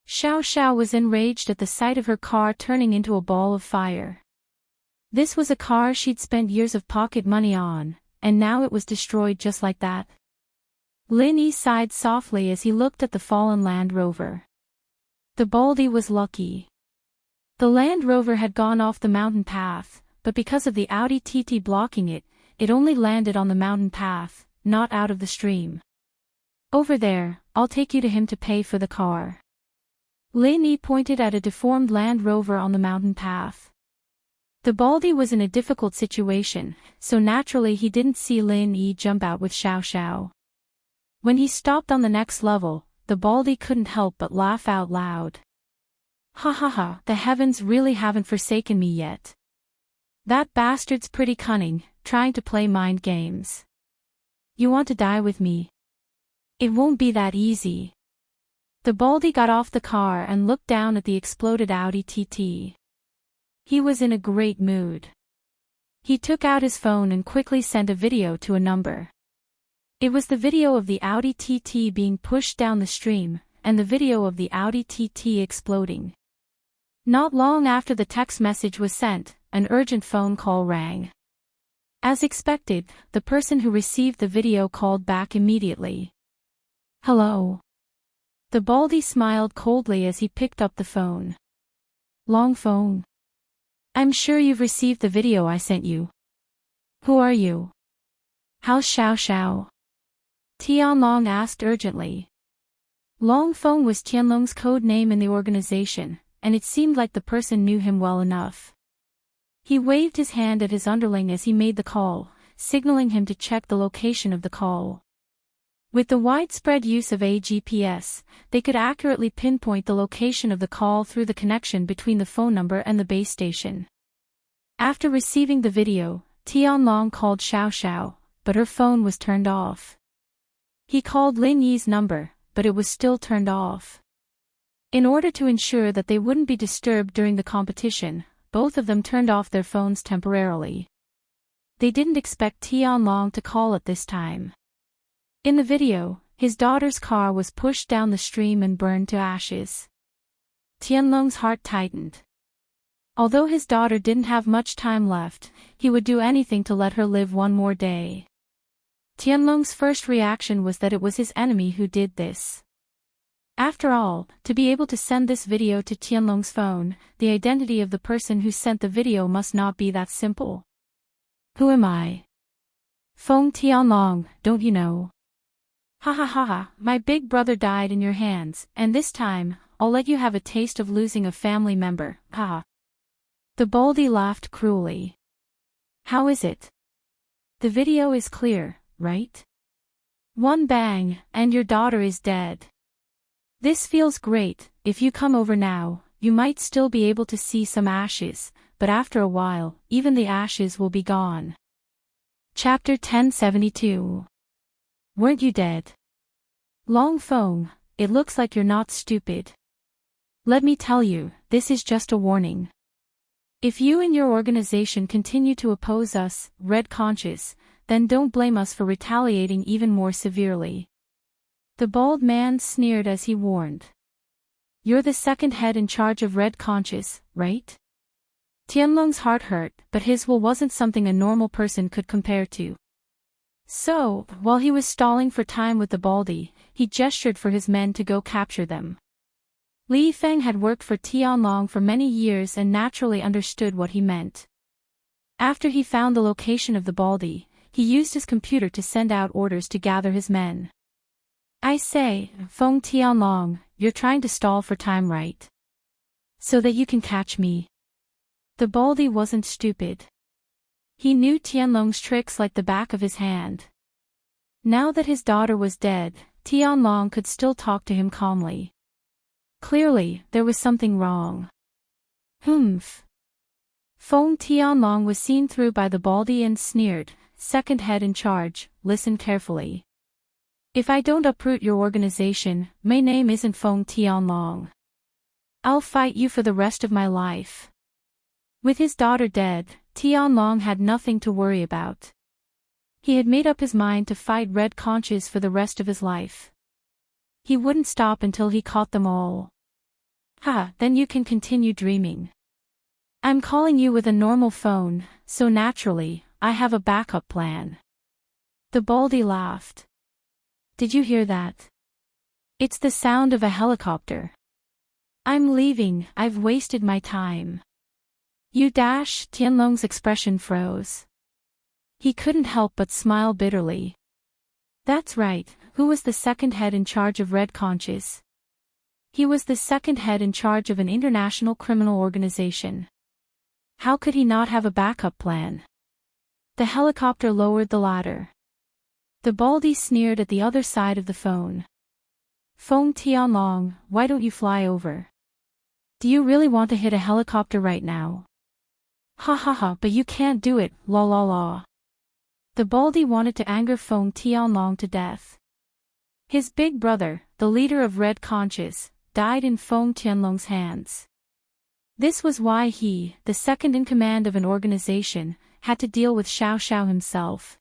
Xiao Xiao was enraged at the sight of her car turning into a ball of fire. This was a car she'd spent years of pocket money on, and now it was destroyed just like that. Lin Yi sighed softly as he looked at the fallen Land Rover. The Baldy was lucky. The Land Rover had gone off the mountain path, but because of the Audi TT blocking it, it only landed on the mountain path, not out of the stream. "Over there, I'll take you to him to pay for the car." Lin Yi pointed at a deformed Land Rover on the mountain path. The Baldy was in a difficult situation, so naturally he didn't see Lin Yi jump out with Xiao Xiao. When he stopped on the next level, the Baldy couldn't help but laugh out loud. "Ha ha ha, the heavens really haven't forsaken me yet. That bastard's pretty cunning, trying to play mind games. You want to die with me? It won't be that easy." The Baldy got off the car and looked down at the exploded Audi TT. He was in a great mood. He took out his phone and quickly sent a video to a number. It was the video of the Audi TT being pushed down the stream, and the video of the Audi TT exploding. Not long after the text message was sent, an urgent phone call rang. As expected, the person who received the video called back immediately. "Hello." The Baldy smiled coldly as he picked up the phone. "Long phone. I'm sure you've received the video I sent you. Who are you? How's Xiao Xiao?" Tianlong asked urgently. Long Phone was Tianlong's code name in the organization, and it seemed like the person knew him well enough. He waved his hand at his underling as he made the call, signaling him to check the location of the call. With the widespread use of a GPS, they could accurately pinpoint the location of the call through the connection between the phone number and the base station. After receiving the video, Tianlong called Xiao Xiao, but her phone was turned off. He called Lin Yi's number, but it was still turned off. In order to ensure that they wouldn't be disturbed during the competition, both of them turned off their phones temporarily. They didn't expect Tianlong to call at this time. In the video, his daughter's car was pushed down the stream and burned to ashes. Tianlong's heart tightened. Although his daughter didn't have much time left, he would do anything to let her live one more day. Tianlong's first reaction was that it was his enemy who did this. After all, to be able to send this video to Tianlong's phone, the identity of the person who sent the video must not be that simple. Who am I? Feng Tianlong, don't you know? Ha ha ha ha, my big brother died in your hands, and this time, I'll let you have a taste of losing a family member, ha. The Baldy laughed cruelly. How is it? The video is clear, right? One bang, and your daughter is dead. This feels great. If you come over now, you might still be able to see some ashes, but after a while, even the ashes will be gone. Chapter 1072. Weren't you dead? Long Feng, it looks like you're not stupid. Let me tell you, this is just a warning. If you and your organization continue to oppose us, Red Conscious, then don't blame us for retaliating even more severely. The bald man sneered as he warned. You're the second head in charge of Red Conscious, right? Tianlong's heart hurt, but his will wasn't something a normal person could compare to. So, while he was stalling for time with the Baldy, he gestured for his men to go capture them. Li Feng had worked for Tianlong for many years and naturally understood what he meant. After he found the location of the Baldy, he used his computer to send out orders to gather his men. I say, Feng Tianlong, you're trying to stall for time, right? So that you can catch me. The Baldy wasn't stupid. He knew Tianlong's tricks like the back of his hand. Now that his daughter was dead, Tianlong could still talk to him calmly. Clearly, there was something wrong. Humph. Feng Tianlong was seen through by the Baldy and sneered, second head in charge, listen carefully. If I don't uproot your organization, my name isn't Feng Tianlong. I'll fight you for the rest of my life. With his daughter dead, Tianlong had nothing to worry about. He had made up his mind to fight Red Conscious for the rest of his life. He wouldn't stop until he caught them all. Ha, then you can continue dreaming. I'm calling you with a normal phone, so naturally, I have a backup plan. The Baldy laughed. Did you hear that? It's the sound of a helicopter. I'm leaving, I've wasted my time. You dash, Tianlong's expression froze. He couldn't help but smile bitterly. That's right, who was the second head in charge of Red Conscious? He was the second head in charge of an international criminal organization. How could he not have a backup plan? The helicopter lowered the ladder. The Baldy sneered at the other side of the phone. Feng Tianlong, why don't you fly over? Do you really want to hit a helicopter right now? Ha ha ha, but you can't do it, la la la. The Baldy wanted to anger Feng Tianlong to death. His big brother, the leader of Red Conscious, died in Feng Tianlong's hands. This was why he, the second in command of an organization, had to deal with Xiao Xiao himself.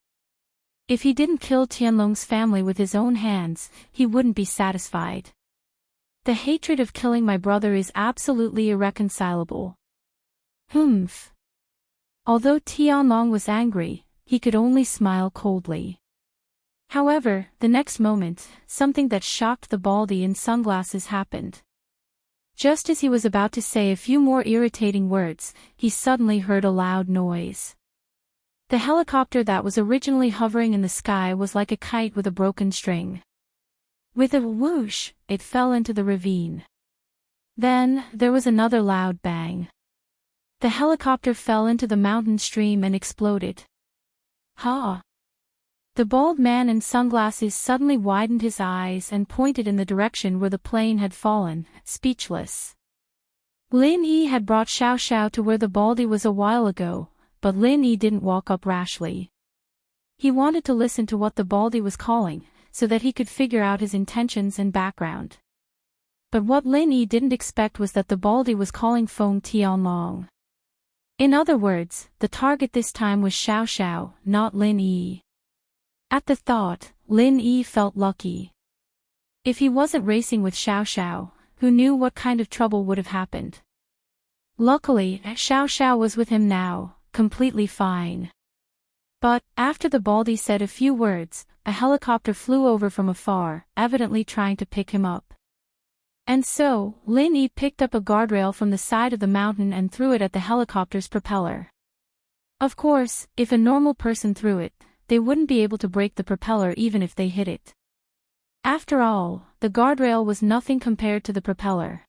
If he didn't kill Tianlong's family with his own hands, he wouldn't be satisfied. The hatred of killing my brother is absolutely irreconcilable. Humph. Although Tianlong was angry, he could only smile coldly. However, the next moment, something that shocked the Baldy in sunglasses happened. Just as he was about to say a few more irritating words, he suddenly heard a loud noise. The helicopter that was originally hovering in the sky was like a kite with a broken string. With a whoosh, it fell into the ravine. Then, there was another loud bang. The helicopter fell into the mountain stream and exploded. Ha! The bald man in sunglasses suddenly widened his eyes and pointed in the direction where the plane had fallen, speechless. Lin Yi had brought Xiao Xiao to where the baldy was a while ago, but Lin Yi didn't walk up rashly. He wanted to listen to what the baldy was calling, so that he could figure out his intentions and background. But what Lin Yi didn't expect was that the baldy was calling Feng Tianlong. In other words, the target this time was Xiao Xiao, not Lin Yi. At the thought, Lin Yi felt lucky. If he wasn't racing with Xiao Xiao, who knew what kind of trouble would have happened? Luckily, Xiao Xiao was with him now, completely fine. But, after the baldy said a few words, a helicopter flew over from afar, evidently trying to pick him up. And so, Lin Yi picked up a guardrail from the side of the mountain and threw it at the helicopter's propeller. Of course, if a normal person threw it, they wouldn't be able to break the propeller even if they hit it. After all, the guardrail was nothing compared to the propeller.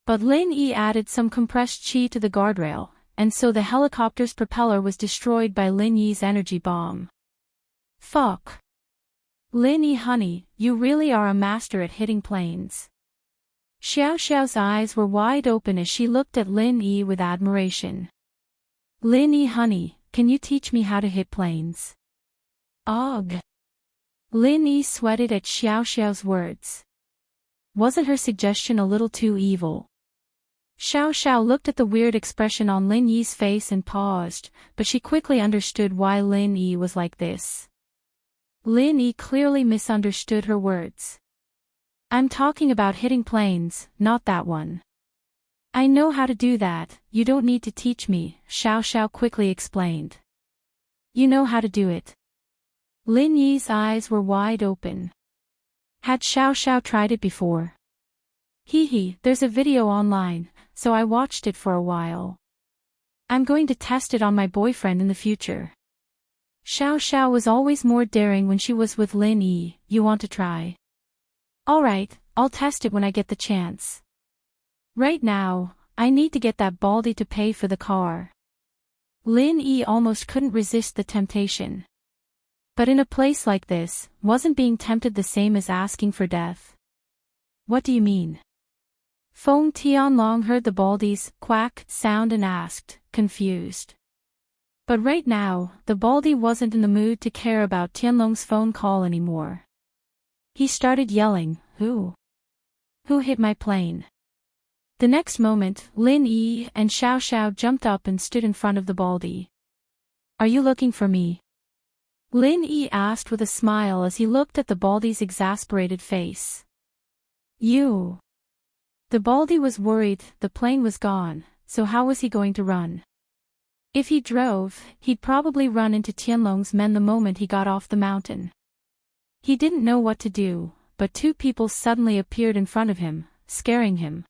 But Lin Yi added some compressed chi to the guardrail, and so the helicopter's propeller was destroyed by Lin Yi's energy bomb. Fuck. Lin Yi honey, you really are a master at hitting planes. Xiao Xiao's eyes were wide open as she looked at Lin Yi with admiration. Lin Yi honey, can you teach me how to hit planes? Ugh. Lin Yi sweated at Xiao Xiao's words. Wasn't her suggestion a little too evil? Xiao Xiao looked at the weird expression on Lin Yi's face and paused, but she quickly understood why Lin Yi was like this. Lin Yi clearly misunderstood her words. I'm talking about hitting planes, not that one. I know how to do that, you don't need to teach me, Xiao Xiao quickly explained. You know how to do it. Lin Yi's eyes were wide open. Had Xiao Xiao tried it before? Hee, there's a video online, so I watched it for a while. I'm going to test it on my boyfriend in the future. Xiao Xiao was always more daring when she was with Lin Yi. You want to try? Alright, I'll test it when I get the chance. Right now, I need to get that baldy to pay for the car. Lin Yi almost couldn't resist the temptation. But in a place like this, wasn't being tempted the same as asking for death? What do you mean? Feng Tianlong heard the baldy's quack sound and asked, confused. But right now, the baldy wasn't in the mood to care about Tianlong's phone call anymore. He started yelling, Who? Who hit my plane? The next moment, Lin Yi and Xiao Xiao jumped up and stood in front of the baldy. Are you looking for me? Lin Yi asked with a smile as he looked at the baldy's exasperated face. You. The baldy was worried, the plane was gone, so how was he going to run? If he drove, he'd probably run into Tianlong's men the moment he got off the mountain. He didn't know what to do, but two people suddenly appeared in front of him, scaring him.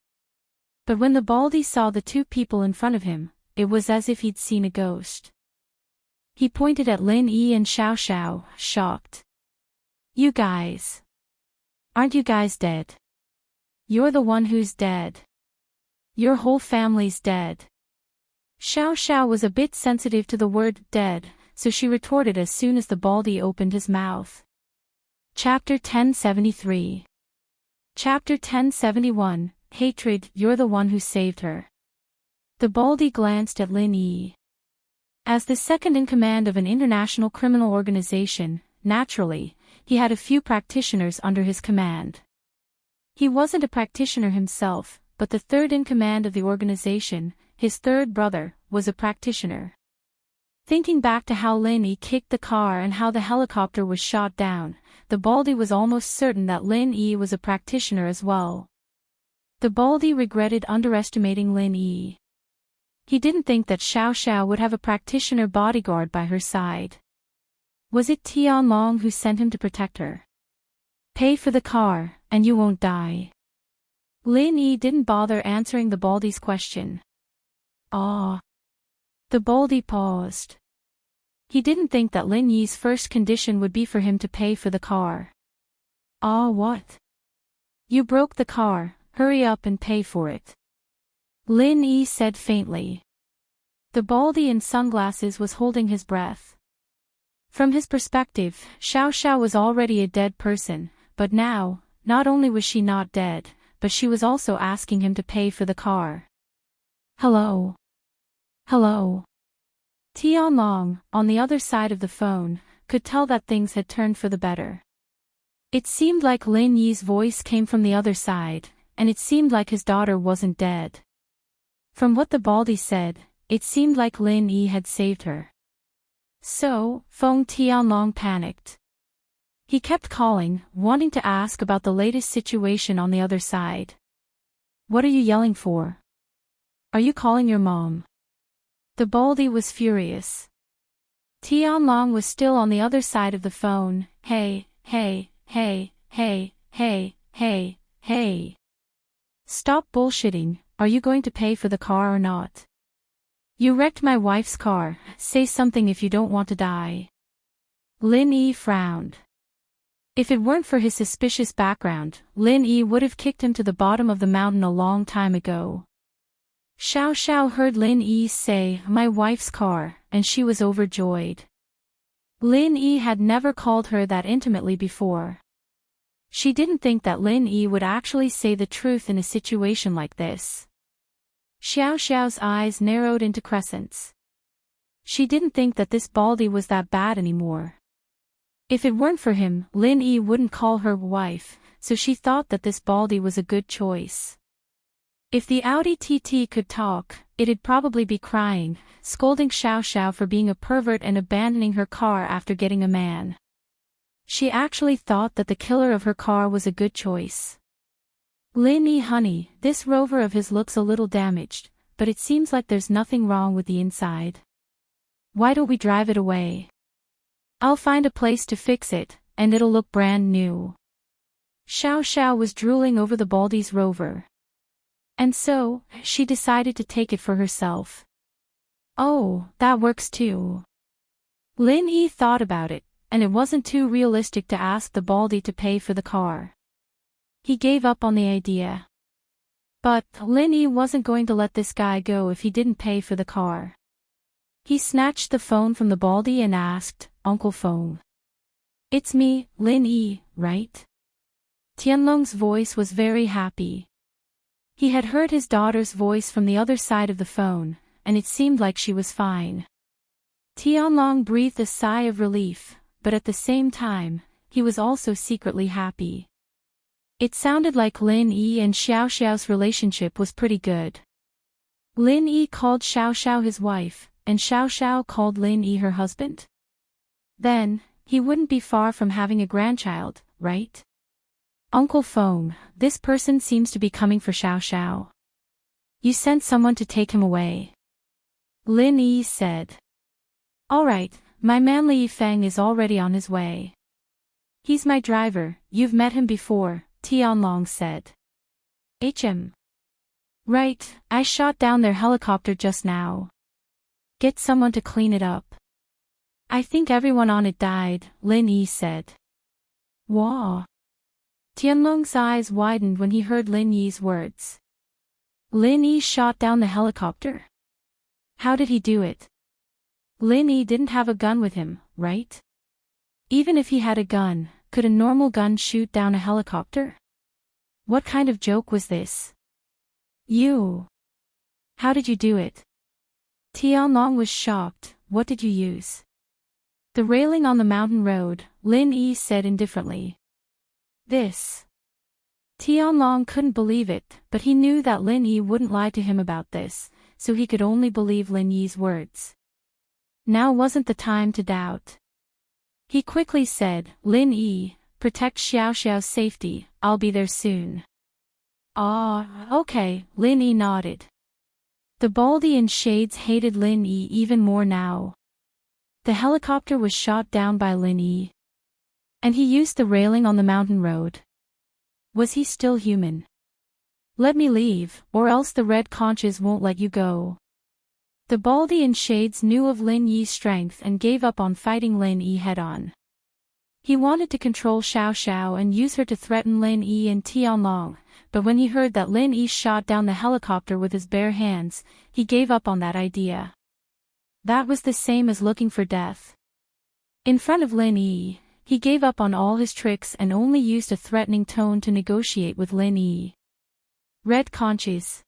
But when the baldy saw the two people in front of him, it was as if he'd seen a ghost. He pointed at Lin Yi and Xiao Xiao, shocked. You guys. Aren't you guys dead? You're the one who's dead. Your whole family's dead. Xiao Xiao was a bit sensitive to the word dead, so she retorted as soon as the baldy opened his mouth. Chapter 1073. Chapter 1071, Hatred, you're the one who saved her. The baldy glanced at Lin Yi. As the second in command of an international criminal organization, naturally, he had a few practitioners under his command. He wasn't a practitioner himself, but the third in command of the organization, his third brother, was a practitioner. Thinking back to how Lin Yi kicked the car and how the helicopter was shot down, the baldy was almost certain that Lin Yi was a practitioner as well. The baldy regretted underestimating Lin Yi. He didn't think that Xiao Xiao would have a practitioner bodyguard by her side. Was it Tianlong who sent him to protect her? Pay for the car, and you won't die. Lin Yi didn't bother answering the baldy's question. Ah. The baldy paused. He didn't think that Lin Yi's first condition would be for him to pay for the car. Ah, what? You broke the car, hurry up and pay for it. Lin Yi said faintly. The baldy in sunglasses was holding his breath. From his perspective, Xiao Xiao was already a dead person, but now, not only was she not dead, but she was also asking him to pay for the car. Hello. Hello. Tianlong, on the other side of the phone, could tell that things had turned for the better. It seemed like Lin Yi's voice came from the other side, and it seemed like his daughter wasn't dead. From what the Baldy said, it seemed like Lin Yi had saved her. So, Feng Tianlong panicked. He kept calling, wanting to ask about the latest situation on the other side. What are you yelling for? Are you calling your mom? The Baldy was furious. Tianlong was still on the other side of the phone. Hey, hey, hey, hey, hey, hey, hey. Stop bullshitting, are you going to pay for the car or not? You wrecked my wife's car, say something if you don't want to die. Lin Yi frowned. If it weren't for his suspicious background, Lin Yi would have kicked him to the bottom of the mountain a long time ago. Xiao Xiao heard Lin Yi say, my wife's car, and she was overjoyed. Lin Yi had never called her that intimately before. She didn't think that Lin Yi would actually say the truth in a situation like this. Xiao Xiao's eyes narrowed into crescents. She didn't think that this Baldy was that bad anymore. If it weren't for him, Lin Yi wouldn't call her wife, so she thought that this Baldy was a good choice. If the Audi TT could talk, it'd probably be crying, scolding Xiao Xiao for being a pervert and abandoning her car after getting a man. She actually thought that the killer of her car was a good choice. Lin Yi honey, this Rover of his looks a little damaged, but it seems like there's nothing wrong with the inside. Why don't we drive it away? I'll find a place to fix it, and it'll look brand new. Xiao Xiao was drooling over the Baldy's Rover. And so, she decided to take it for herself. Oh, that works too. Lin Yi thought about it, and it wasn't too realistic to ask the Baldy to pay for the car. He gave up on the idea. But, Lin Yi wasn't going to let this guy go if he didn't pay for the car. He snatched the phone from the Baldy and asked, Uncle Feng. It's me, Lin Yi, right? Tianlong's voice was very happy. He had heard his daughter's voice from the other side of the phone, and it seemed like she was fine. Tianlong breathed a sigh of relief, but at the same time, he was also secretly happy. It sounded like Lin Yi and Xiao Xiao's relationship was pretty good. Lin Yi called Xiao Xiao his wife, and Xiao Xiao called Lin Yi her husband. Then, he wouldn't be far from having a grandchild, right? Uncle Feng, this person seems to be coming for Xiao Xiao. You sent someone to take him away. Lin Yi said. Alright, my man Li Feng is already on his way. He's my driver, you've met him before, Tianlong said. Right, I shot down their helicopter just now. Get someone to clean it up. I think everyone on it died, Lin Yi said. Wah. Tianlong's eyes widened when he heard Lin Yi's words. Lin Yi shot down the helicopter? How did he do it? Lin Yi didn't have a gun with him, right? Even if he had a gun, could a normal gun shoot down a helicopter? What kind of joke was this? You. How did you do it? Tianlong was shocked. What did you use? The railing on the mountain road, Lin Yi said indifferently. This. Tianlong couldn't believe it, but he knew that Lin Yi wouldn't lie to him about this, so he could only believe Lin Yi's words. Now wasn't the time to doubt. He quickly said, Lin Yi, protect Xiao Xiao's safety, I'll be there soon. Okay, Lin Yi nodded. The Baldy in shades hated Lin Yi even more now. The helicopter was shot down by Lin Yi. And he used the railing on the mountain road. Was he still human? Let me leave, or else the red conches won't let you go. The Baldy in shades knew of Lin Yi's strength and gave up on fighting Lin Yi head-on. He wanted to control Xiao Xiao and use her to threaten Lin Yi and Tianlong, but when he heard that Lin Yi shot down the helicopter with his bare hands, he gave up on that idea. That was the same as looking for death. In front of Lin Yi, he gave up on all his tricks and only used a threatening tone to negotiate with Lin Yi. Red conches.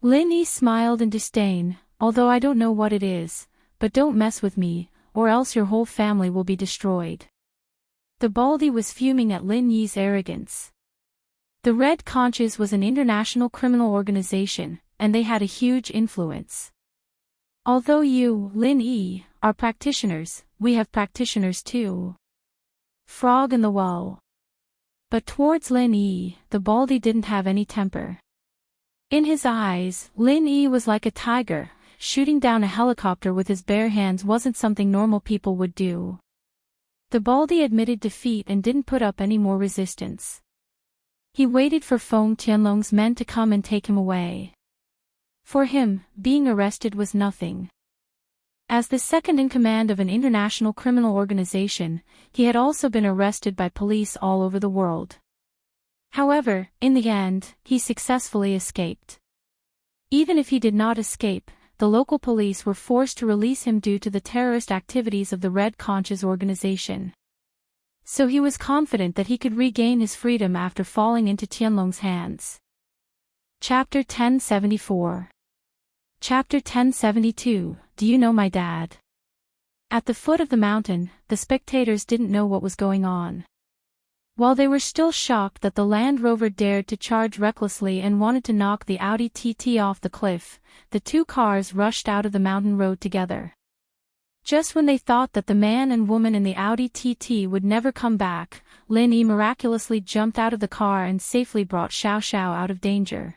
Lin Yi smiled in disdain, although I don't know what it is, but don't mess with me, or else your whole family will be destroyed. The Baldy was fuming at Lin Yi's arrogance. The Red Conches was an international criminal organization, and they had a huge influence. Although you, Lin Yi, are practitioners, we have practitioners too. Frog in the Well. But towards Lin Yi, the Baldy didn't have any temper. In his eyes, Lin Yi was like a tiger. Shooting down a helicopter with his bare hands wasn't something normal people would do. The Baldy admitted defeat and didn't put up any more resistance. He waited for Feng Tianlong's men to come and take him away. For him, being arrested was nothing. As the second-in-command of an international criminal organization, he had also been arrested by police all over the world. However, in the end, he successfully escaped. Even if he did not escape, the local police were forced to release him due to the terrorist activities of the Red Conches organization. So he was confident that he could regain his freedom after falling into Tianlong's hands. Chapter 1074. Chapter 1072, Do You Know My Dad? At the foot of the mountain, the spectators didn't know what was going on. While they were still shocked that the Land Rover dared to charge recklessly and wanted to knock the Audi TT off the cliff, the two cars rushed out of the mountain road together. Just when they thought that the man and woman in the Audi TT would never come back, Lin Yi miraculously jumped out of the car and safely brought Xiao Xiao out of danger.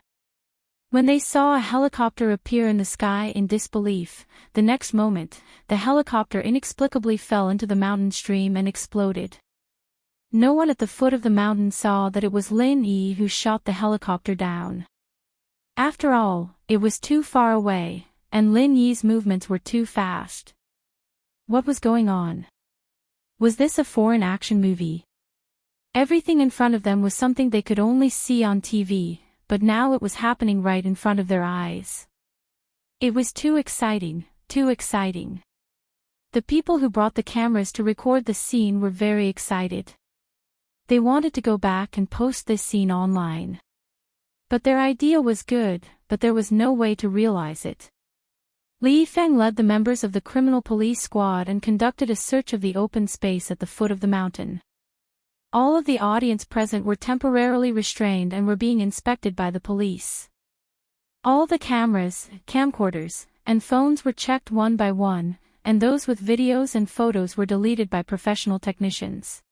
When they saw a helicopter appear in the sky in disbelief, the next moment, the helicopter inexplicably fell into the mountain stream and exploded. No one at the foot of the mountain saw that it was Lin Yi who shot the helicopter down. After all, it was too far away, and Lin Yi's movements were too fast. What was going on? Was this a foreign action movie? Everything in front of them was something they could only see on TV, but now it was happening right in front of their eyes. It was too exciting, too exciting. The people who brought the cameras to record the scene were very excited. They wanted to go back and post this scene online. But their idea was good, but there was no way to realize it. Li Feng led the members of the criminal police squad and conducted a search of the open space at the foot of the mountain. All of the audience present were temporarily restrained and were being inspected by the police. All the cameras, camcorders, and phones were checked one by one, and those with videos and photos were deleted by professional technicians.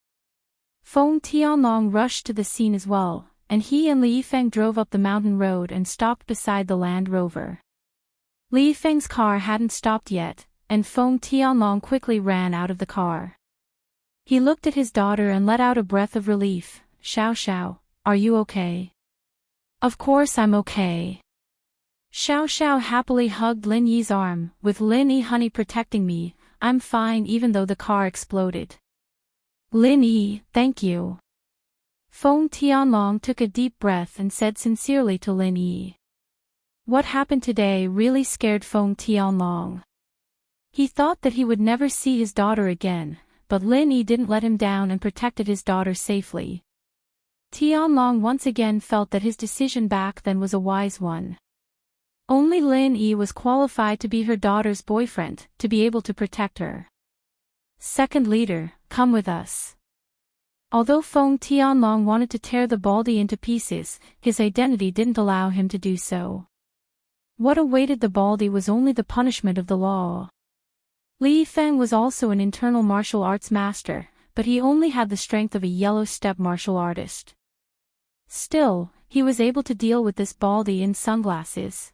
Feng Tianlong rushed to the scene as well, and he and Li Feng drove up the mountain road and stopped beside the Land Rover. Li Feng's car hadn't stopped yet, and Feng Tianlong quickly ran out of the car. He looked at his daughter and let out a breath of relief. Xiao Xiao, are you okay? Of course I'm okay. Xiao Xiao happily hugged Lin Yi's arm. With Lin Yi honey protecting me, I'm fine even though the car exploded. Lin Yi, thank you. Feng Tianlong took a deep breath and said sincerely to Lin Yi. What happened today really scared Feng Tianlong. He thought that he would never see his daughter again, but Lin Yi didn't let him down and protected his daughter safely. Tianlong once again felt that his decision back then was a wise one. Only Lin Yi was qualified to be her daughter's boyfriend, to be able to protect her. Second leader, come with us. Although Feng Tianlong wanted to tear the Baldy into pieces, his identity didn't allow him to do so. What awaited the Baldy was only the punishment of the law. Li Feng was also an internal martial arts master, but he only had the strength of a yellow steppe martial artist. Still, he was able to deal with this Baldy in sunglasses.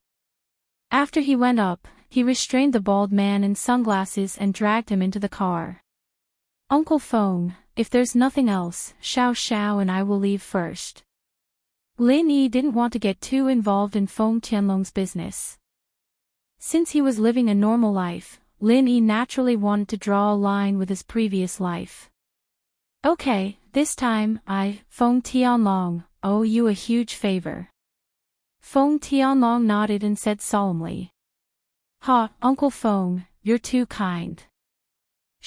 After he went up, he restrained the bald man in sunglasses and dragged him into the car. Uncle Feng, if there's nothing else, Xiao Xiao and I will leave first. Lin Yi didn't want to get too involved in Feng Tianlong's business. Since he was living a normal life, Lin Yi naturally wanted to draw a line with his previous life. Okay, this time I, Feng Tianlong, owe you a huge favor. Feng Tianlong nodded and said solemnly. Ha, Uncle Feng, you're too kind.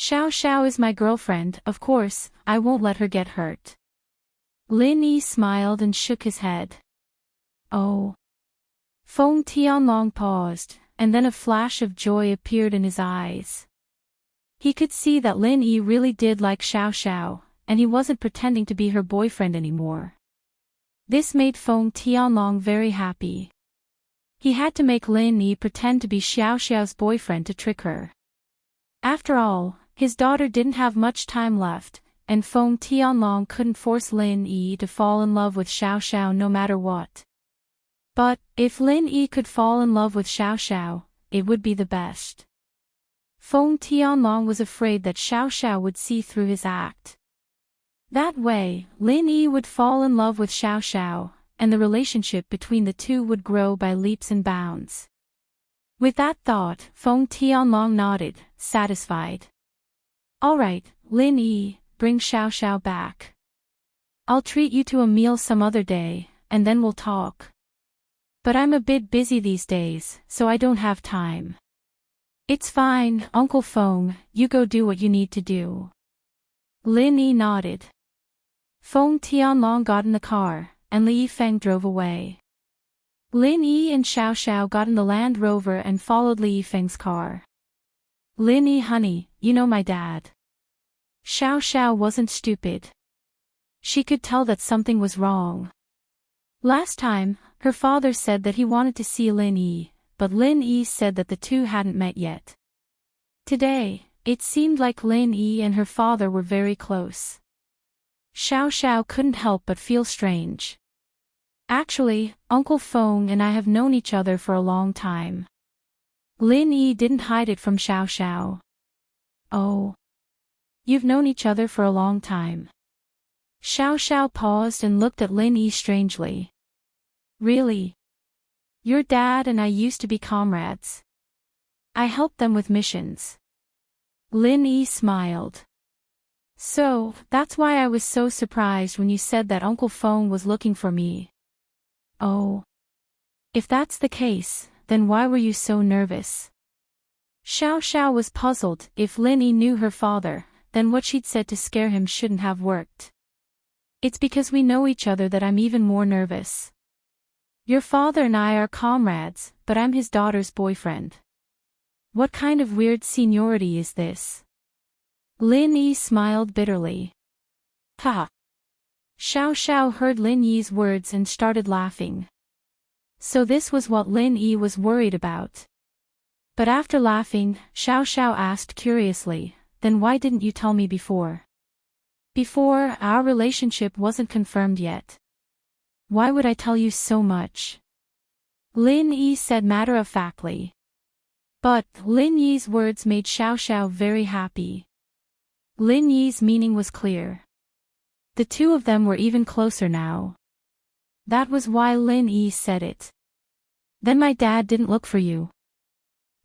Xiao Xiao is my girlfriend, of course, I won't let her get hurt. Lin Yi smiled and shook his head. Oh. Feng Tianlong paused, and then a flash of joy appeared in his eyes. He could see that Lin Yi really did like Xiao Xiao, and he wasn't pretending to be her boyfriend anymore. This made Feng Tianlong very happy. He had to make Lin Yi pretend to be Xiao Xiao's boyfriend to trick her. After all, his daughter didn't have much time left, and Feng Tianlong couldn't force Lin Yi to fall in love with Xiao Xiao no matter what. But, if Lin Yi could fall in love with Xiao Xiao, it would be the best. Feng Tianlong was afraid that Xiao Xiao would see through his act. That way, Lin Yi would fall in love with Xiao Xiao, and the relationship between the two would grow by leaps and bounds. With that thought, Feng Tianlong nodded, satisfied. Alright, Lin Yi, bring Xiao Xiao back. I'll treat you to a meal some other day, and then we'll talk. But I'm a bit busy these days, so I don't have time. It's fine, Uncle Feng, you go do what you need to do. Lin Yi nodded. Feng Tianlong got in the car, and Li Yifeng drove away. Lin Yi and Xiao Xiao got in the Land Rover and followed Li Yifeng's car. Lin Yi, honey, you know my dad. Xiao Xiao wasn't stupid. She could tell that something was wrong. Last time, her father said that he wanted to see Lin Yi, but Lin Yi said that the two hadn't met yet. Today, it seemed like Lin Yi and her father were very close. Xiao Xiao couldn't help but feel strange. Actually, Uncle Feng and I have known each other for a long time. Lin Yi didn't hide it from Xiao Xiao. Oh. You've known each other for a long time. Xiao Xiao paused and looked at Lin Yi strangely. Really? Your dad and I used to be comrades. I helped them with missions. Lin Yi smiled. So, that's why I was so surprised when you said that Uncle Feng was looking for me. Oh. If that's the case, then why were you so nervous? Xiao Xiao was puzzled. If Lin Yi knew her father, then what she'd said to scare him shouldn't have worked. It's because we know each other that I'm even more nervous. Your father and I are comrades, but I'm his daughter's boyfriend. What kind of weird seniority is this? Lin Yi smiled bitterly. Ha! Xiao Xiao heard Lin Yi's words and started laughing. So this was what Lin Yi was worried about. But after laughing, Xiao Xiao asked curiously, then why didn't you tell me before? Before, our relationship wasn't confirmed yet. Why would I tell you so much? Lin Yi said matter-of-factly. But, Lin Yi's words made Xiao Xiao very happy. Lin Yi's meaning was clear. The two of them were even closer now. That was why Lin Yi said it. Then my dad didn't look for you.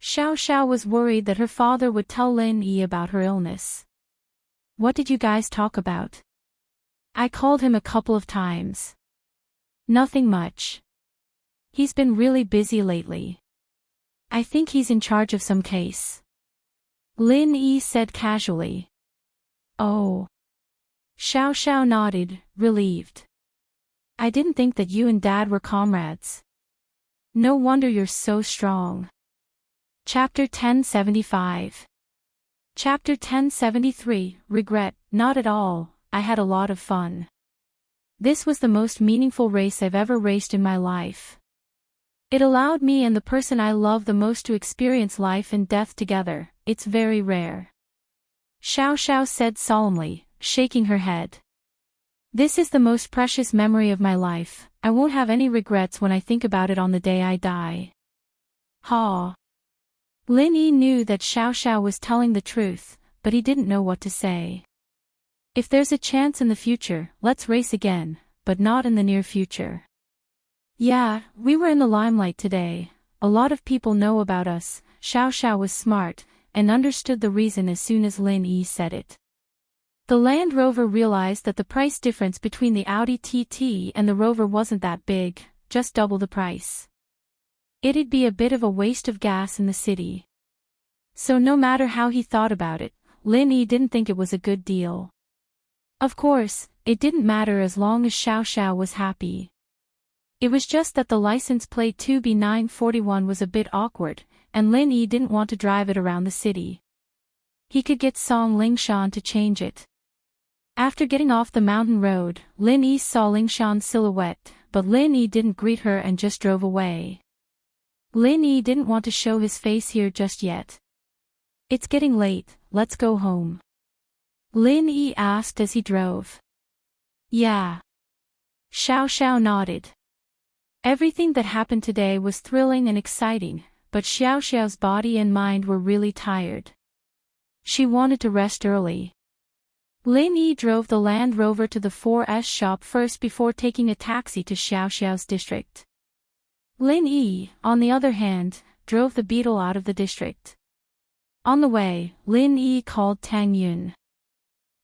Xiao Xiao was worried that her father would tell Lin Yi about her illness. What did you guys talk about? I called him a couple of times. Nothing much. He's been really busy lately. I think he's in charge of some case. Lin Yi said casually. Oh. Xiao Xiao nodded, relieved. I didn't think that you and Dad were comrades. No wonder you're so strong. Chapter 1075. Chapter 1073, Regret, not at all, I had a lot of fun. This was the most meaningful race I've ever raced in my life. It allowed me and the person I love the most to experience life and death together. It's very rare. Xiao Xiao said solemnly, shaking her head. This is the most precious memory of my life. I won't have any regrets when I think about it on the day I die. Ha! Lin Yi knew that Xiao Xiao was telling the truth, but he didn't know what to say. If there's a chance in the future, let's race again, but not in the near future. Yeah, we were in the limelight today. A lot of people know about us. Xiao Xiao was smart, and understood the reason as soon as Lin Yi said it. The Land Rover realized that the price difference between the Audi TT and the Rover wasn't that big, just double the price. It'd be a bit of a waste of gas in the city. So no matter how he thought about it, Lin Yi didn't think it was a good deal. Of course, it didn't matter as long as Xiao Xiao was happy. It was just that the license plate 2B941 was a bit awkward, and Lin Yi didn't want to drive it around the city. He could get Song Lingshan to change it. After getting off the mountain road, Lin Yi saw Lingshan's silhouette, but Lin Yi didn't greet her and just drove away. Lin Yi didn't want to show his face here just yet. It's getting late, let's go home. Lin Yi asked as he drove. Yeah. Xiao Xiao nodded. Everything that happened today was thrilling and exciting, but Xiao Xiao's body and mind were really tired. She wanted to rest early. Lin Yi drove the Land Rover to the 4S shop first before taking a taxi to Xiao Xiao's district. Lin Yi, on the other hand, drove the Beetle out of the district. On the way, Lin Yi called Tang Yun.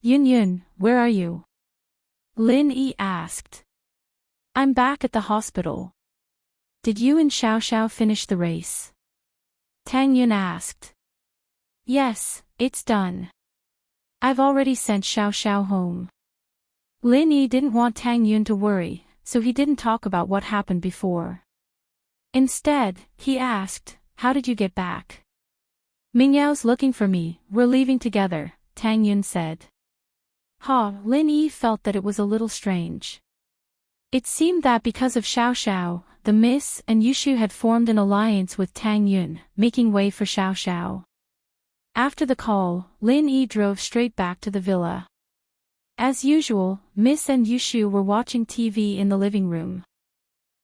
Yun Yun, where are you? Lin Yi asked. I'm back at the hospital. Did you and Xiao Xiao finish the race? Tang Yun asked. Yes, it's done. I've already sent Xiao Xiao home. Lin Yi didn't want Tang Yun to worry, so he didn't talk about what happened before. Instead, he asked, how did you get back? Mingyao's looking for me, we're leaving together, Tang Yun said. Lin Yi felt that it was a little strange. It seemed that because of Xiao Xiao, the Miss and Yushu had formed an alliance with Tang Yun, making way for Xiao Xiao. After the call, Lin Yi drove straight back to the villa. As usual, Miss and Yushu were watching TV in the living room.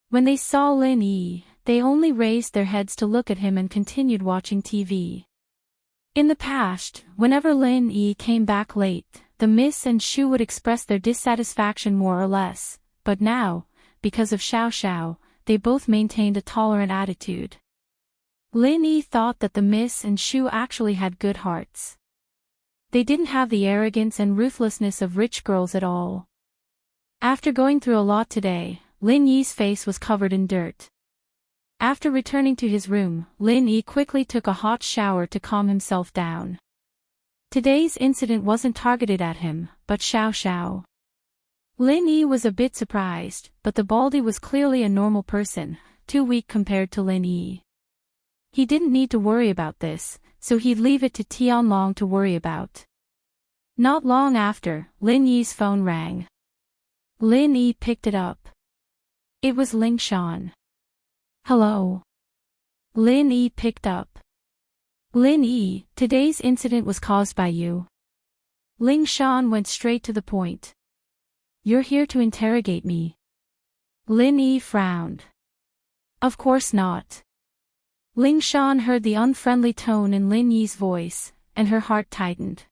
When they saw Lin Yi, they only raised their heads to look at him and continued watching TV. In the past, whenever Lin Yi came back late, the Miss and Shu would express their dissatisfaction more or less, but now, because of Xiao Xiao, they both maintained a tolerant attitude. Lin Yi thought that the Miss and Shu actually had good hearts. They didn't have the arrogance and ruthlessness of rich girls at all. After going through a lot today, Lin Yi's face was covered in dirt. After returning to his room, Lin Yi quickly took a hot shower to calm himself down. Today's incident wasn't targeted at him, but Xiao Xiao. Lin Yi was a bit surprised, but the Baldy was clearly a normal person, too weak compared to Lin Yi. He didn't need to worry about this, so he'd leave it to Tianlong to worry about. Not long after, Lin Yi's phone rang. Lin Yi picked it up. It was Lingshan. Hello. Lin Yi picked up. Lin Yi, today's incident was caused by you. Lingshan went straight to the point. You're here to interrogate me. Lin Yi frowned. Of course not. Lingshan heard the unfriendly tone in Lin Yi's voice, and her heart tightened.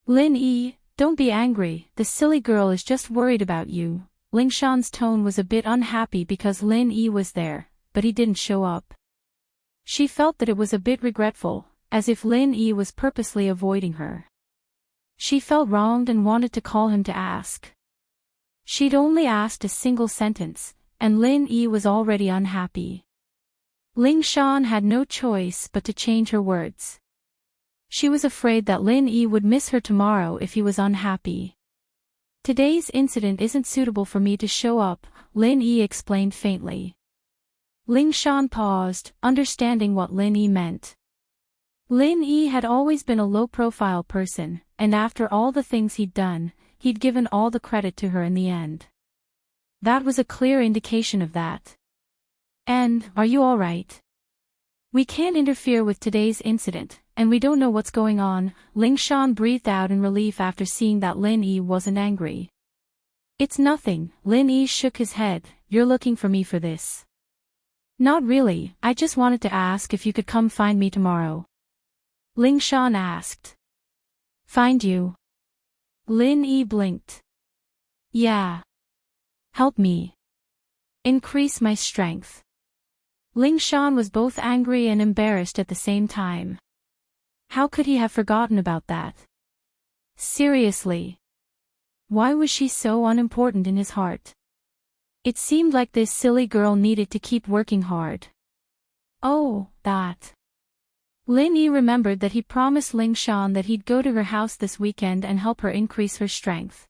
Lin Yi, don't be angry, the silly girl is just worried about you. Lingshan's tone was a bit unhappy because Lin Yi was there, but he didn't show up. She felt that it was a bit regretful, as if Lin Yi was purposely avoiding her. She felt wronged and wanted to call him to ask. She'd only asked a single sentence, and Lin Yi was already unhappy. Lingshan had no choice but to change her words. She was afraid that Lin Yi would miss her tomorrow if he was unhappy. Today's incident isn't suitable for me to show up, Lin Yi explained faintly. Lingshan paused, understanding what Lin Yi meant. Lin Yi had always been a low-profile person, and after all the things he'd done, he'd given all the credit to her in the end. That was a clear indication of that. And, are you all right? We can't interfere with today's incident, and we don't know what's going on, Lingshan breathed out in relief after seeing that Lin Yi wasn't angry. It's nothing, Lin Yi shook his head, you're looking for me for this. Not really, I just wanted to ask if you could come find me tomorrow. Lingshan asked. Find you? Lin Yi blinked. Yeah. Help me. Increase my strength. Lingshan was both angry and embarrassed at the same time. How could he have forgotten about that? Seriously. Why was she so unimportant in his heart? It seemed like this silly girl needed to keep working hard. Oh, that. Lin Yi remembered that he promised Ling Shan that he'd go to her house this weekend and help her increase her strength.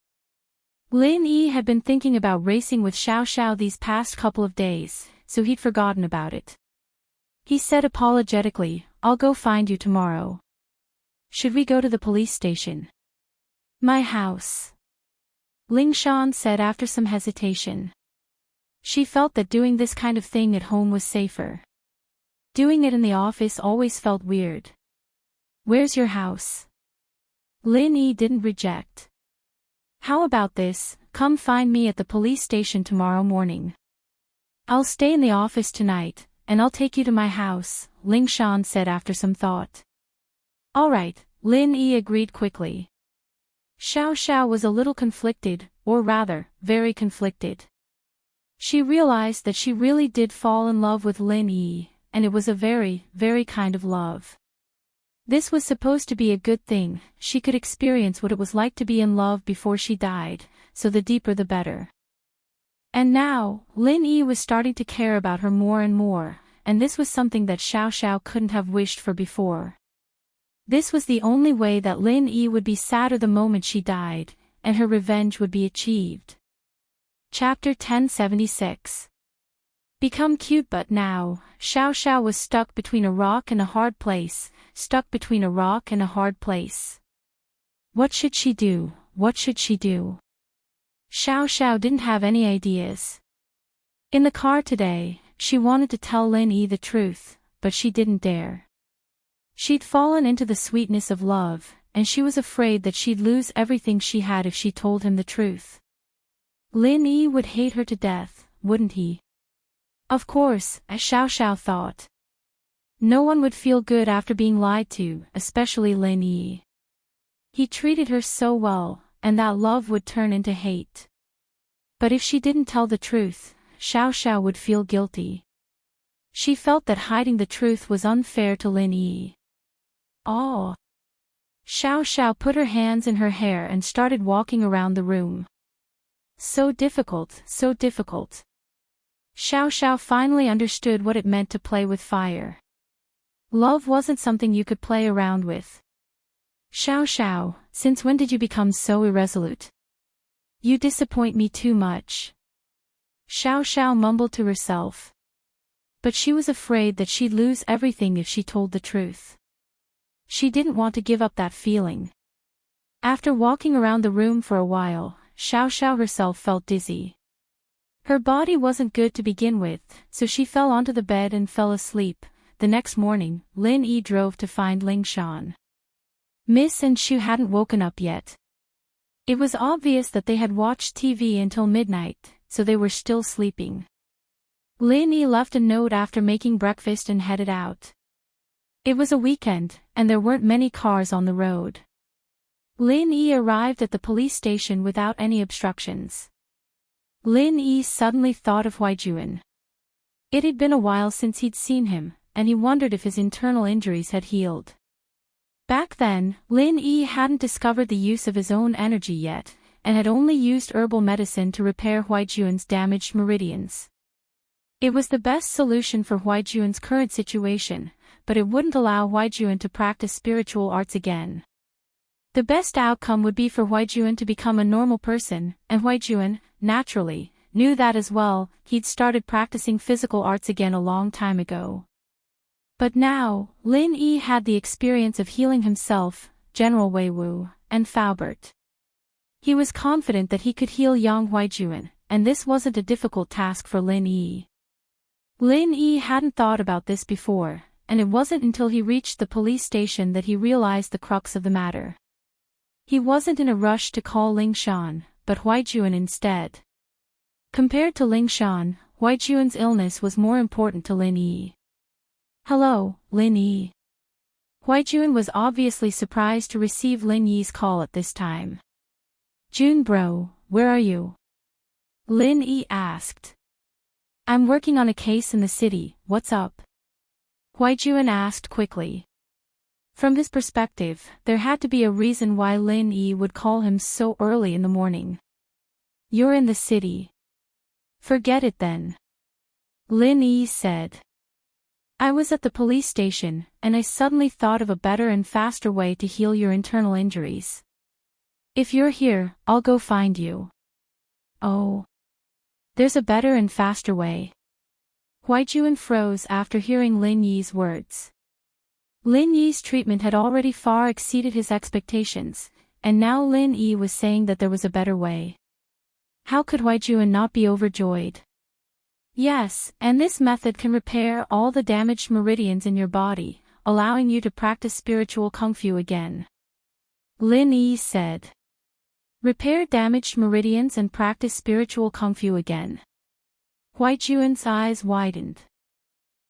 Lin Yi had been thinking about racing with Xiao Xiao these past couple of days, so he'd forgotten about it. He said apologetically, "I'll go find you tomorrow." "Should we go to the police station?" "My house," Ling Shan said after some hesitation. She felt that doing this kind of thing at home was safer. Doing it in the office always felt weird. "Where's your house?" Lin Yi didn't reject. "How about this, come find me at the police station tomorrow morning. I'll stay in the office tonight, and I'll take you to my house," Ling Shan said after some thought. "All right," Lin Yi agreed quickly. Xiao Xiao was a little conflicted, or rather, very conflicted. She realized that she really did fall in love with Lin Yi, and it was a very, very kind of love. This was supposed to be a good thing. She could experience what it was like to be in love before she died, so the deeper the better. And now, Lin Yi was starting to care about her more and more, and this was something that Xiao Xiao couldn't have wished for before. This was the only way that Lin Yi would be sadder the moment she died, and her revenge would be achieved. Chapter 1076. Become cute. But now, Xiao Xiao was stuck between a rock and a hard place, stuck between a rock and a hard place. What should she do? What should she do? Xiao Xiao didn't have any ideas. In the car today, she wanted to tell Lin Yi the truth, but she didn't dare. She'd fallen into the sweetness of love, and she was afraid that she'd lose everything she had if she told him the truth. Lin Yi would hate her to death, wouldn't he? Of course, as Xiao Xiao thought. No one would feel good after being lied to, especially Lin Yi. He treated her so well, and that love would turn into hate. But if she didn't tell the truth, Xiao Xiao would feel guilty. She felt that hiding the truth was unfair to Lin Yi. Oh! Xiao Xiao put her hands in her hair and started walking around the room. So difficult, so difficult. Xiao Xiao finally understood what it meant to play with fire. Love wasn't something you could play around with. Xiao Xiao, since when did you become so irresolute? You disappoint me too much. Xiao Xiao mumbled to herself. But she was afraid that she'd lose everything if she told the truth. She didn't want to give up that feeling. After walking around the room for a while, Xiao Xiao herself felt dizzy. Her body wasn't good to begin with, so she fell onto the bed and fell asleep. The next morning, Lin Yi drove to find Ling Shan. Miss and Shu hadn't woken up yet. It was obvious that they had watched TV until midnight, so they were still sleeping. Lin Yi left a note after making breakfast and headed out. It was a weekend, and there weren't many cars on the road. Lin Yi arrived at the police station without any obstructions. Lin Yi suddenly thought of Huijuan. It had been a while since he'd seen him, and he wondered if his internal injuries had healed. Back then, Lin Yi hadn't discovered the use of his own energy yet, and had only used herbal medicine to repair Huijuan's damaged meridians. It was the best solution for Huijuan's current situation, but it wouldn't allow Huijuan to practice spiritual arts again. The best outcome would be for Huijuan to become a normal person, and Huijuan, naturally, knew that as well. He'd started practicing physical arts again a long time ago. But now, Lin Yi had the experience of healing himself, General Wei Wu, and Faubert. He was confident that he could heal young Huijuan, and this wasn't a difficult task for Lin Yi. Lin Yi hadn't thought about this before, and it wasn't until he reached the police station that he realized the crux of the matter. He wasn't in a rush to call Ling Shan, but Huijuan instead. Compared to Ling Shan, Huijuan's illness was more important to Lin Yi. "Hello, Lin Yi." Huijuan was obviously surprised to receive Lin Yi's call at this time. "Jun bro, where are you?" Lin Yi asked. "I'm working on a case in the city, what's up?" Huijuan asked quickly. From his perspective, there had to be a reason why Lin Yi would call him so early in the morning. "You're in the city." "Forget it then," Lin Yi said. I was at the police station, and I suddenly thought of a better and faster way to heal your internal injuries. If you're here, I'll go find you. Oh. There's a better and faster way. Huaijun froze after hearing Lin Yi's words. Lin Yi's treatment had already far exceeded his expectations, and now Lin Yi was saying that there was a better way. How could Huaijun not be overjoyed? Yes, and this method can repair all the damaged meridians in your body, allowing you to practice spiritual kung fu again. Lin Yi said. Repair damaged meridians and practice spiritual kung fu again. Huaijun's eyes widened.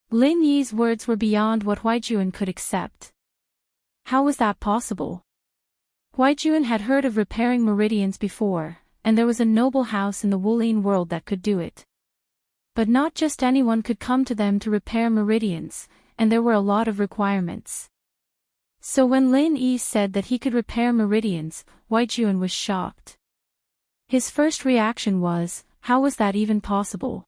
Lin Yi's words were beyond what Huaijun could accept. How was that possible? Huaijun had heard of repairing meridians before, and there was a noble house in the Wulin world that could do it. But not just anyone could come to them to repair meridians, and there were a lot of requirements. So when Lin Yi said that he could repair meridians, Huaijun was shocked. His first reaction was, how was that even possible?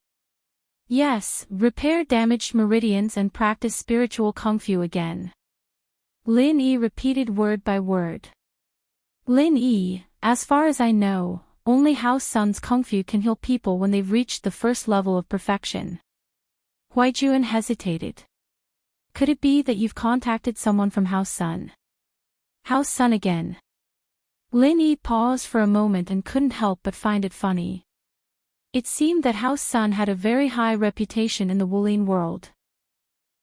Yes, repair damaged meridians and practice spiritual kung fu again. Lin Yi repeated word by word. Lin Yi, as far as I know, only House Sun's kung fu can heal people when they've reached the first level of perfection. Huaijun hesitated. Could it be that you've contacted someone from House Sun? House Sun again. Lin Yi paused for a moment and couldn't help but find it funny. It seemed that House Sun had a very high reputation in the Wulin world.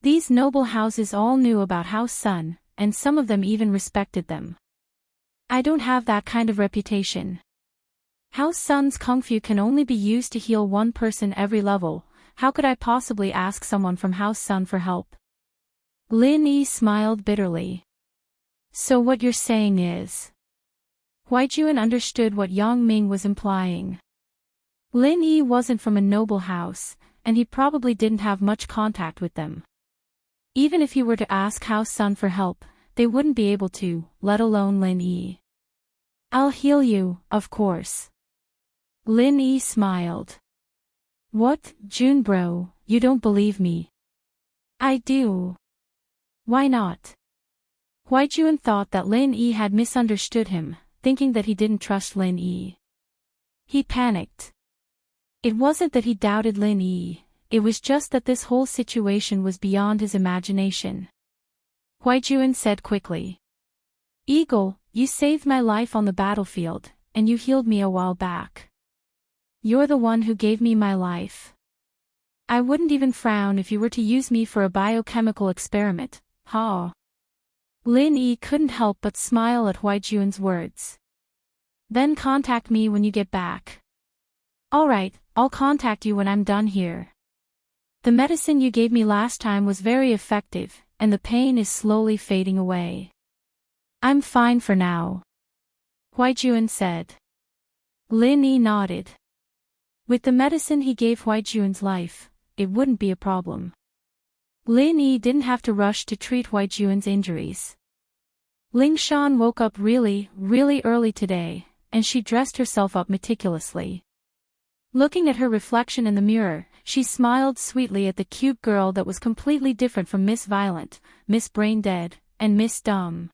These noble houses all knew about House Sun, and some of them even respected them. I don't have that kind of reputation. House Sun's kung fu can only be used to heal one person every level. How could I possibly ask someone from House Sun for help? Lin Yi smiled bitterly. So what you're saying is... Huaijun understood what Yang Ming was implying. Lin Yi wasn't from a noble house, and he probably didn't have much contact with them. Even if he were to ask House Sun for help, they wouldn't be able to, let alone Lin Yi. I'll heal you, of course. Lin Yi smiled. What, Jun bro, you don't believe me? I do. Why not? Huaijun thought that Lin Yi had misunderstood him, thinking that he didn't trust Lin Yi. He panicked. It wasn't that he doubted Lin Yi, it was just that this whole situation was beyond his imagination. Huaijun said quickly. Eagle, you saved my life on the battlefield, and you healed me a while back. You're the one who gave me my life. I wouldn't even frown if you were to use me for a biochemical experiment, ha. Lin Yi couldn't help but smile at Huaijun's words. Then contact me when you get back. Alright, I'll contact you when I'm done here. The medicine you gave me last time was very effective, and the pain is slowly fading away. I'm fine for now. Huaijun said. Lin Yi nodded. With the medicine he gave Huaijun's life, it wouldn't be a problem. Lin Yi didn't have to rush to treat Huaijun's injuries. Ling Shan woke up really early today, and she dressed herself up meticulously. Looking at her reflection in the mirror, she smiled sweetly at the cute girl that was completely different from Miss Violent, Miss Brain Dead, and Miss Dumb.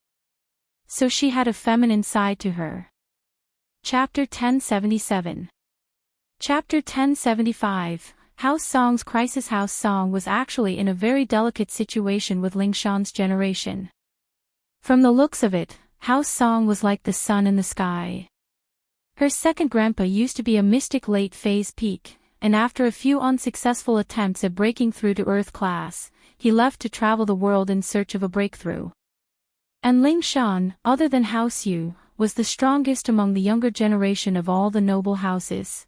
So she had a feminine side to her. Chapter 1077. Chapter 1075, House Song's crisis. House Song was actually in a very delicate situation with Ling Shan's generation. From the looks of it, House Song was like the sun in the sky. Her second grandpa used to be a mystic late-phase peak, and after a few unsuccessful attempts at breaking through to Earth class, he left to travel the world in search of a breakthrough. And Ling Shan, other than House Yu, was the strongest among the younger generation of all the noble houses.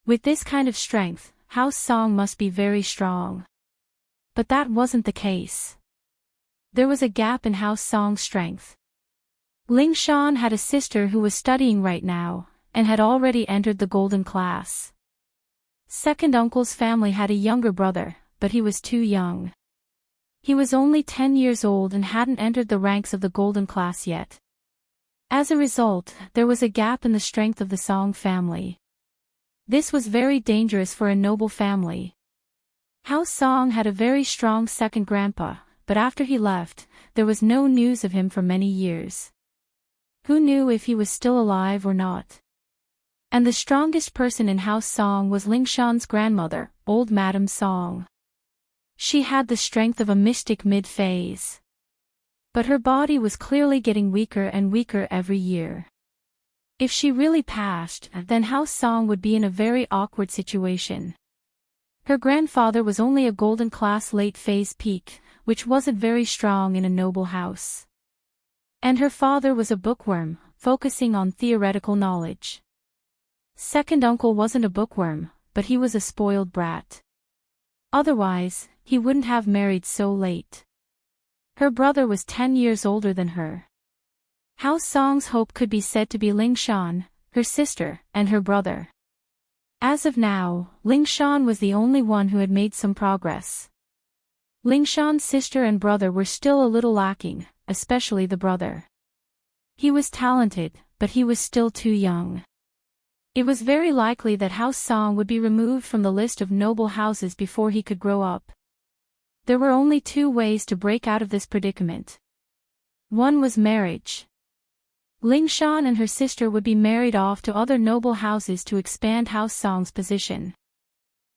With this kind of strength, House Song must be very strong. But that wasn't the case. There was a gap in House Song's strength. Ling Shan had a sister who was studying right now, and had already entered the golden class. Second uncle's family had a younger brother, but he was too young. He was only 10 years old and hadn't entered the ranks of the golden class yet. As a result, there was a gap in the strength of the Song family. This was very dangerous for a noble family. Hao Song had a very strong second grandpa, but after he left, there was no news of him for many years. Who knew if he was still alive or not? And the strongest person in Hao Song was Lingshan's grandmother, old Madame Song. She had the strength of a mystic mid-phase. But her body was clearly getting weaker and weaker every year. If she really passed, then Hao Song would be in a very awkward situation. Her grandfather was only a golden class late phase peak, which wasn't very strong in a noble house. And her father was a bookworm, focusing on theoretical knowledge. Second uncle wasn't a bookworm, but he was a spoiled brat. Otherwise, he wouldn't have married so late. Her brother was 10 years older than her. Hao Song's hope could be said to be Lingshan, her sister, and her brother. As of now, Lingshan was the only one who had made some progress. Lingshan's sister and brother were still a little lacking, especially the brother. He was talented, but he was still too young. It was very likely that Hao Song would be removed from the list of noble houses before he could grow up. There were only two ways to break out of this predicament. One was marriage. Lingshan and her sister would be married off to other noble houses to expand Hao Song's position.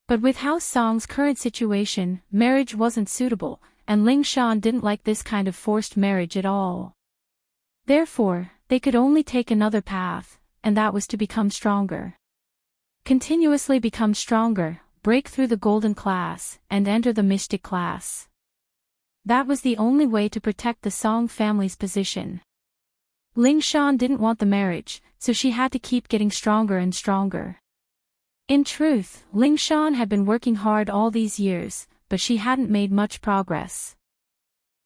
But with Hao Song's current situation, marriage wasn't suitable, and Lingshan didn't like this kind of forced marriage at all. Therefore, they could only take another path, and that was to become stronger. Continuously become stronger, break through the golden class, and enter the mystic class. That was the only way to protect the Song family's position. Lingshan didn't want the marriage, so she had to keep getting stronger and stronger. In truth, Lingshan had been working hard all these years, but she hadn't made much progress.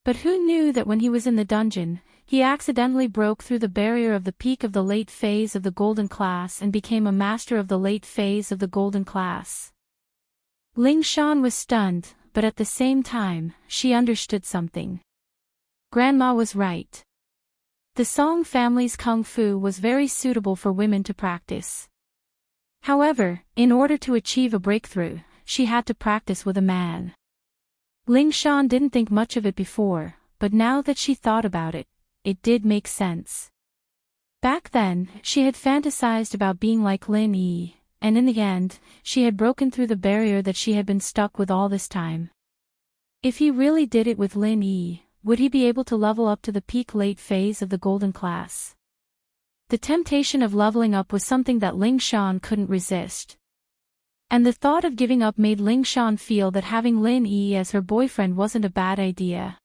But who knew that when he was in the dungeon, he accidentally broke through the barrier of the peak of the late phase of the golden class and became a master of the late phase of the golden class. Lingshan was stunned, but at the same time, she understood something. Grandma was right. The Song family's kung fu was very suitable for women to practice. However, in order to achieve a breakthrough, she had to practice with a man. Lingshan didn't think much of it before, but now that she thought about it, it did make sense. Back then, she had fantasized about being like Lin Yi, and in the end, she had broken through the barrier that she had been stuck with all this time. If he really did it with Lin Yi, would he be able to level up to the peak late phase of the golden class? The temptation of leveling up was something that Lingshan couldn't resist. And the thought of giving up made Lingshan feel that having Lin Yi as her boyfriend wasn't a bad idea.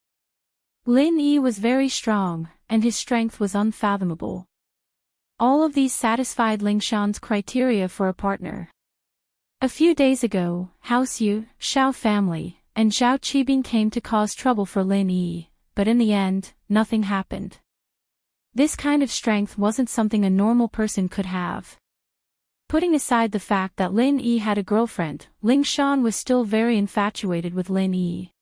Lin Yi was very strong, and his strength was unfathomable. All of these satisfied Lingshan's criteria for a partner. A few days ago, Hao Xiu, Xiao family, and Zhao Qibing came to cause trouble for Lin Yi, but in the end, nothing happened. This kind of strength wasn't something a normal person could have. Putting aside the fact that Lin Yi had a girlfriend, Lingshan was still very infatuated with Lin Yi.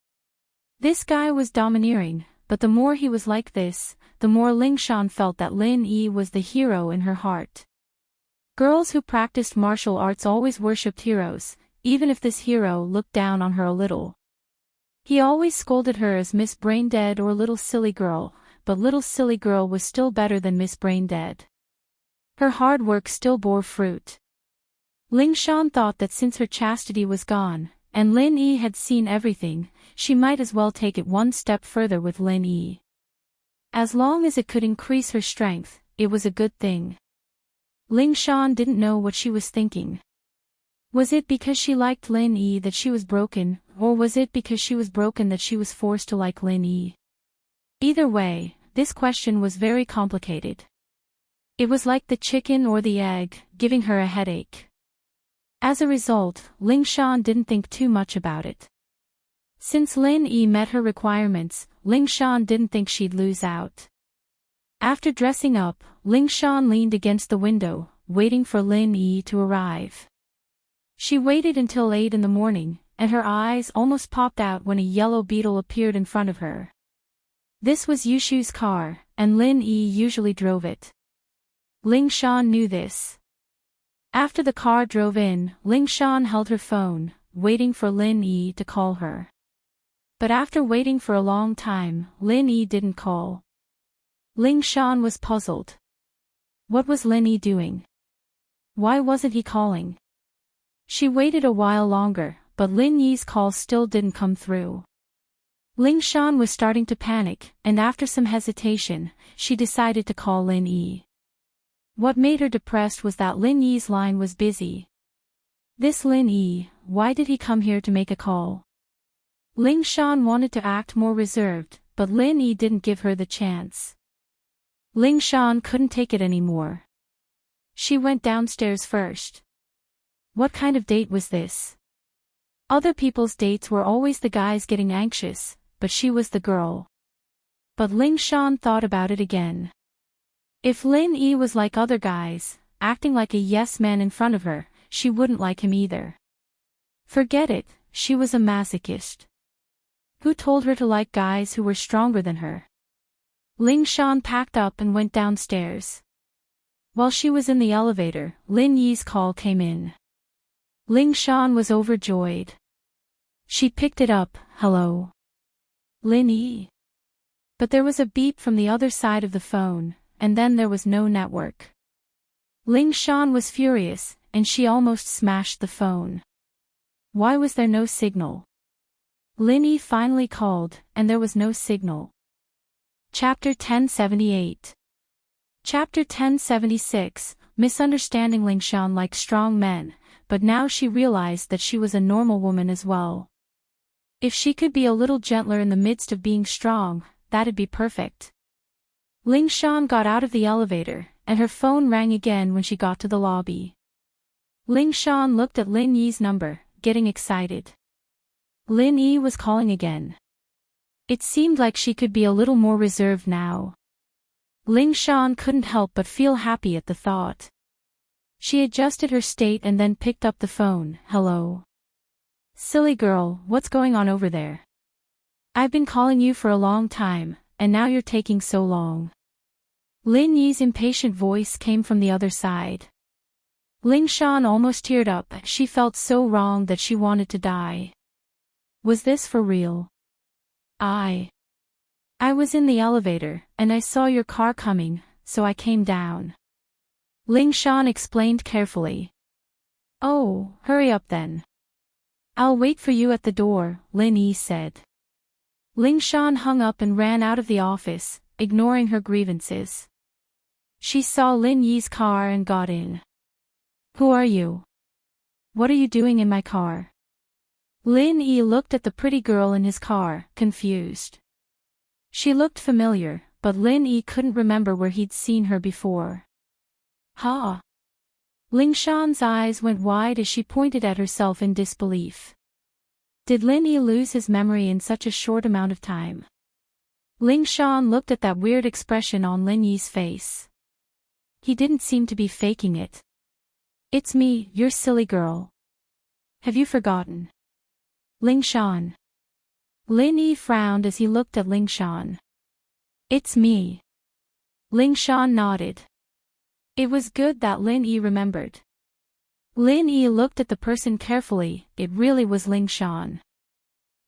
This guy was domineering, but the more he was like this, the more Lingshan felt that Lin Yi was the hero in her heart. Girls who practiced martial arts always worshipped heroes, even if this hero looked down on her a little. He always scolded her as Miss Braindead or Little Silly Girl, but Little Silly Girl was still better than Miss Braindead. Her hard work still bore fruit. Lingshan thought that since her chastity was gone, and Lin Yi had seen everything, she might as well take it one step further with Lin Yi. As long as it could increase her strength, it was a good thing. Lingshan didn't know what she was thinking. Was it because she liked Lin Yi that she was broken, or was it because she was broken that she was forced to like Lin Yi? Either way, this question was very complicated. It was like the chicken or the egg, giving her a headache. As a result, Lingshan didn't think too much about it. Since Lin Yi met her requirements, Lingshan didn't think she'd lose out. After dressing up, Lingshan leaned against the window, waiting for Lin Yi to arrive. She waited until 8 in the morning, and her eyes almost popped out when a yellow beetle appeared in front of her. This was Yushu's car, and Lin Yi usually drove it. Lingshan knew this. After the car drove in, Lingshan held her phone, waiting for Lin Yi to call her. But after waiting for a long time, Lin Yi didn't call. Ling Shan was puzzled. What was Lin Yi doing? Why wasn't he calling? She waited a while longer, but Lin Yi's call still didn't come through. Ling Shan was starting to panic, and after some hesitation, she decided to call Lin Yi. What made her depressed was that Lin Yi's line was busy. This Lin Yi, why did he come here to make a call? Ling Shan wanted to act more reserved, but Lin Yi didn't give her the chance. Ling Shan couldn't take it anymore. She went downstairs first. What kind of date was this? Other people's dates were always the guys getting anxious, but she was the girl. But Ling Shan thought about it again. If Lin Yi was like other guys, acting like a yes man in front of her, she wouldn't like him either. Forget it, she was a masochist. Who told her to like guys who were stronger than her? Ling Shan packed up and went downstairs. While she was in the elevator, Lin Yi's call came in. Ling Shan was overjoyed. She picked it up. Hello. Lin Yi. But there was a beep from the other side of the phone, and then there was no network. Ling Shan was furious, and she almost smashed the phone. Why was there no signal? Lin Yi finally called, and there was no signal. Chapter 1078. Chapter 1076, Misunderstanding. Ling Shan liked strong men, but now she realized that she was a normal woman as well. If she could be a little gentler in the midst of being strong, that'd be perfect. Ling Shan got out of the elevator, and her phone rang again when she got to the lobby. Ling Shan looked at Lin Yi's number, getting excited. Lin Yi was calling again. It seemed like she could be a little more reserved now. Ling Shan couldn't help but feel happy at the thought. She adjusted her state and then picked up the phone. Hello. Silly girl, what's going on over there? I've been calling you for a long time, and now you're taking so long. Lin Yi's impatient voice came from the other side. Ling Shan almost teared up. She felt so wrong that she wanted to die. Was this for real? I was in the elevator, and I saw your car coming, so I came down. Ling Shan explained carefully. Oh, hurry up then. I'll wait for you at the door, Lin Yi said. Ling Shan hung up and ran out of the office, ignoring her grievances. She saw Lin Yi's car and got in. Who are you? What are you doing in my car? Lin Yi looked at the pretty girl in his car, confused. She looked familiar, but Lin Yi couldn't remember where he'd seen her before. Ha! Ling Shan's eyes went wide as she pointed at herself in disbelief. Did Lin Yi lose his memory in such a short amount of time? Ling Shan looked at that weird expression on Lin Yi's face. He didn't seem to be faking it. It's me, your silly girl. Have you forgotten? Ling Shan. Lin Yi frowned as he looked at Ling Shan. It's me. Ling Shan nodded. It was good that Lin Yi remembered. Lin Yi looked at the person carefully. It really was Ling Shan.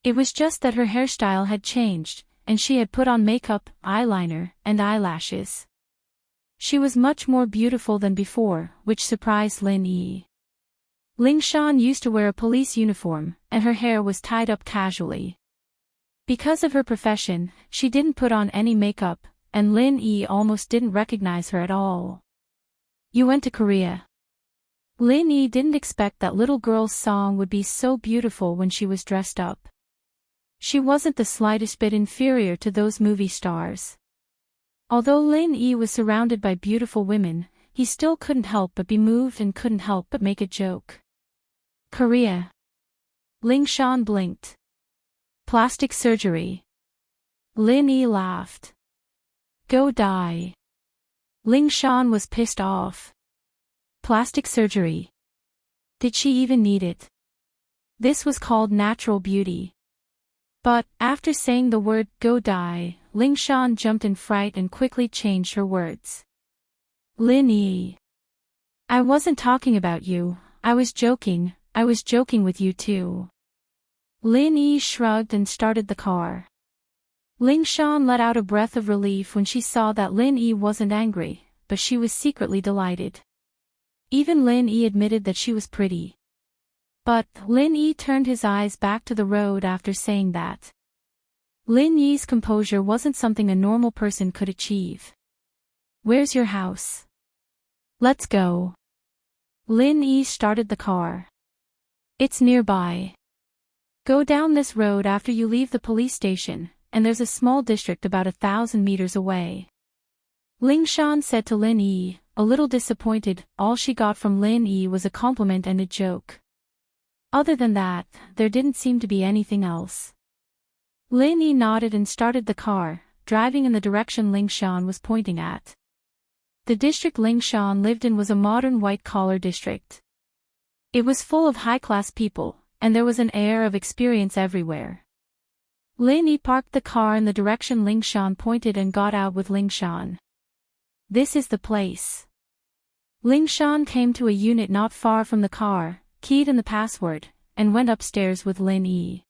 It was just that her hairstyle had changed, and she had put on makeup, eyeliner, and eyelashes. She was much more beautiful than before, which surprised Lin Yi. Ling Shan used to wear a police uniform, and her hair was tied up casually. Because of her profession, she didn't put on any makeup, and Lin Yi almost didn't recognize her at all. You went to Korea. Lin Yi didn't expect that little girl's song would be so beautiful when she was dressed up. She wasn't the slightest bit inferior to those movie stars. Although Lin Yi was surrounded by beautiful women, he still couldn't help but be moved and couldn't help but make a joke. Korea. Ling Shan blinked. Plastic surgery. Lin Yi laughed. Go die. Ling Shan was pissed off. Plastic surgery. Did she even need it? This was called natural beauty. But, after saying the word, go die, Ling Shan jumped in fright and quickly changed her words. Lin Yi. I wasn't talking about you, I was joking, I was joking with you too. Lin Yi shrugged and started the car. Ling Shan let out a breath of relief when she saw that Lin Yi wasn't angry, but she was secretly delighted. Even Lin Yi admitted that she was pretty. But Lin Yi turned his eyes back to the road after saying that. Lin Yi's composure wasn't something a normal person could achieve. Where's your house? Let's go. Lin Yi started the car. It's nearby. Go down this road after you leave the police station, and there's a small district about 1,000 meters away. Ling Shan said to Lin Yi, a little disappointed. All she got from Lin Yi was a compliment and a joke. Other than that, there didn't seem to be anything else. Lin Yi nodded and started the car, driving in the direction Ling Shan was pointing at. The district Ling Shan lived in was a modern white-collar district. It was full of high-class people, and there was an air of experience everywhere. Lin Yi parked the car in the direction Ling Shan pointed and got out with Ling Shan. This is the place. Ling Shan came to a unit not far from the car, keyed in the password, and went upstairs with Lin Yi.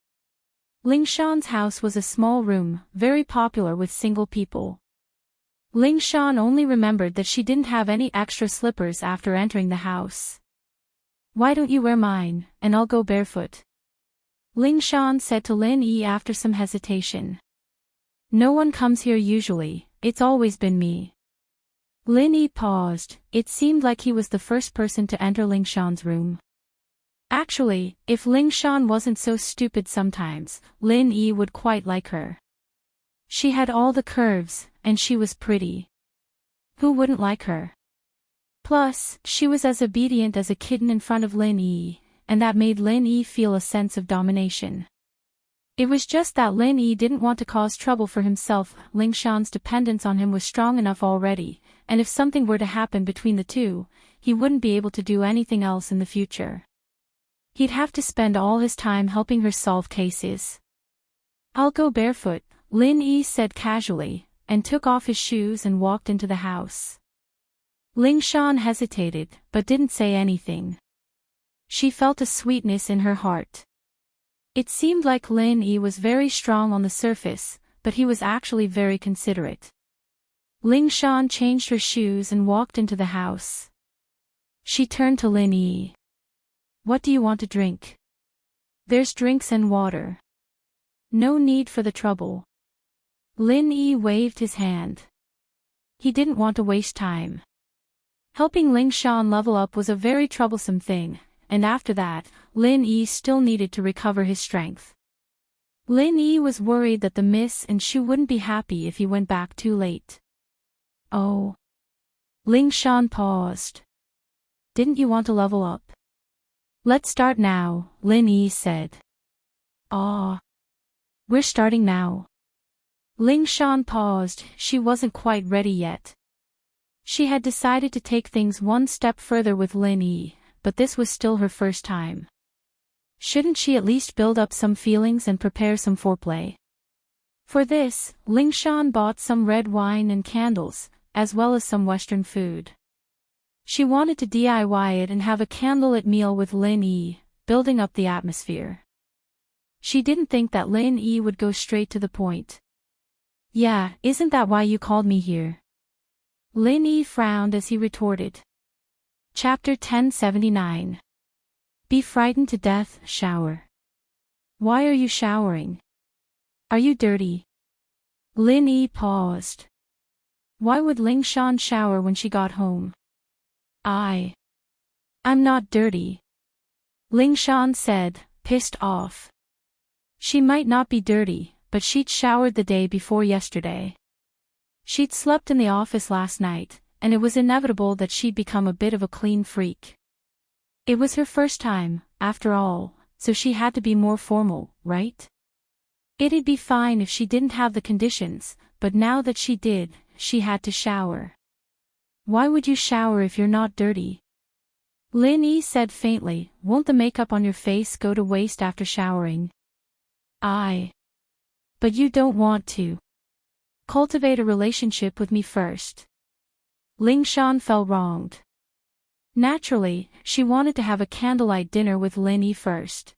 Ling Shan's house was a small room, very popular with single people. Ling Shan only remembered that she didn't have any extra slippers after entering the house. Why don't you wear mine, and I'll go barefoot? Ling Shan said to Lin Yi after some hesitation. No one comes here usually, it's always been me. Lin Yi paused. It seemed like he was the first person to enter Ling Shan's room. Actually, if Ling Shan wasn't so stupid sometimes, Lin Yi would quite like her. She had all the curves, and she was pretty. Who wouldn't like her? Plus, she was as obedient as a kitten in front of Lin Yi, and that made Lin Yi feel a sense of domination. It was just that Lin Yi didn't want to cause trouble for himself. Ling Shan's dependence on him was strong enough already, and if something were to happen between the two, he wouldn't be able to do anything else in the future. He'd have to spend all his time helping her solve cases. I'll go barefoot, Lin Yi said casually, and took off his shoes and walked into the house. Ling Shan hesitated, but didn't say anything. She felt a sweetness in her heart. It seemed like Lin Yi was very strong on the surface, but he was actually very considerate. Ling Shan changed her shoes and walked into the house. She turned to Lin Yi. What do you want to drink? There's drinks and water. No need for the trouble. Lin Yi waved his hand. He didn't want to waste time. Helping Ling Shan level up was a very troublesome thing, and after that, Lin Yi still needed to recover his strength. Lin Yi was worried that the Miss and Shu wouldn't be happy if he went back too late. Oh. Ling Shan paused. Didn't you want to level up? Let's start now, Lin Yi said. Ah. We're starting now. Ling Shan paused. She wasn't quite ready yet. She had decided to take things one step further with Lin Yi, but this was still her first time. Shouldn't she at least build up some feelings and prepare some foreplay? For this, Ling Shan bought some red wine and candles, as well as some Western food. She wanted to DIY it and have a candlelit meal with Lin Yi, building up the atmosphere. She didn't think that Lin Yi would go straight to the point. Yeah, isn't that why you called me here? Lin Yi frowned as he retorted. Chapter 1079. Be frightened to death, shower. Why are you showering? Are you dirty? Lin Yi paused. Why would Ling Shan shower when she got home? I'm not dirty. Ling Shan said, pissed off. She might not be dirty, but she'd showered the day before yesterday. She'd slept in the office last night, and it was inevitable that she'd become a bit of a clean freak. It was her first time, after all, so she had to be more formal, right? It'd be fine if she didn't have the conditions, but now that she did, she had to shower. Why would you shower if you're not dirty? Lin Yi said faintly, won't the makeup on your face go to waste after showering? But you don't want to. Cultivate a relationship with me first. Ling Shan felt wronged. Naturally, she wanted to have a candlelight dinner with Lin Yi first.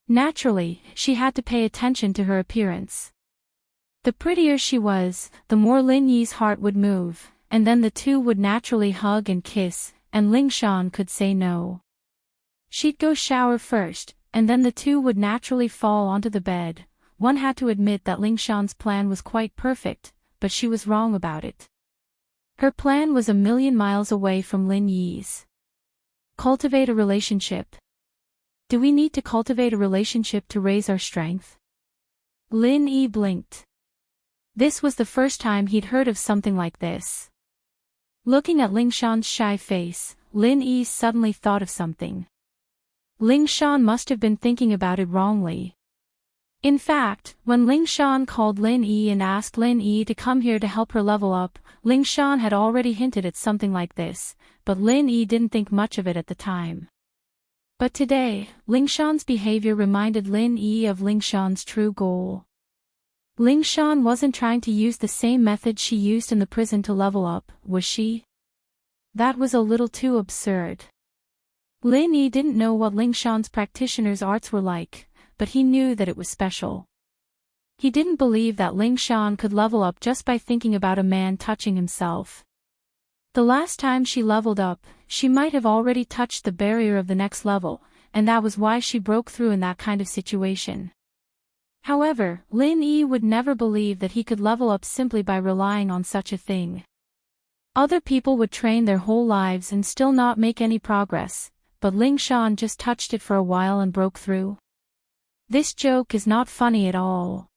Naturally, she had to pay attention to her appearance. The prettier she was, the more Lin Yi's heart would move, and then the two would naturally hug and kiss, and Ling Shan could say no. She'd go shower first, and then the two would naturally fall onto the bed. One had to admit that Ling Shan's plan was quite perfect, but she was wrong about it. Her plan was a million miles away from Lin Yi's. Cultivate a relationship. Do we need to cultivate a relationship to raise our strength? Lin Yi blinked. This was the first time he'd heard of something like this. Looking at Ling Shan's shy face, Lin Yi suddenly thought of something. Ling Shan must have been thinking about it wrongly. In fact, when Ling Shan called Lin Yi and asked Lin Yi to come here to help her level up, Ling Shan had already hinted at something like this, but Lin Yi didn't think much of it at the time. But today, Ling Shan's behavior reminded Lin Yi of Ling Shan's true goal. Ling Shan wasn't trying to use the same method she used in the prison to level up, was she? That was a little too absurd. Lin Yi didn't know what Ling Shan's practitioner's arts were like, but he knew that it was special. He didn't believe that Ling Shan could level up just by thinking about a man touching himself. The last time she leveled up, she might have already touched the barrier of the next level, and that was why she broke through in that kind of situation. However, Lin Yi would never believe that he could level up simply by relying on such a thing. Other people would train their whole lives and still not make any progress, but Ling Shan just touched it for a while and broke through. This joke is not funny at all.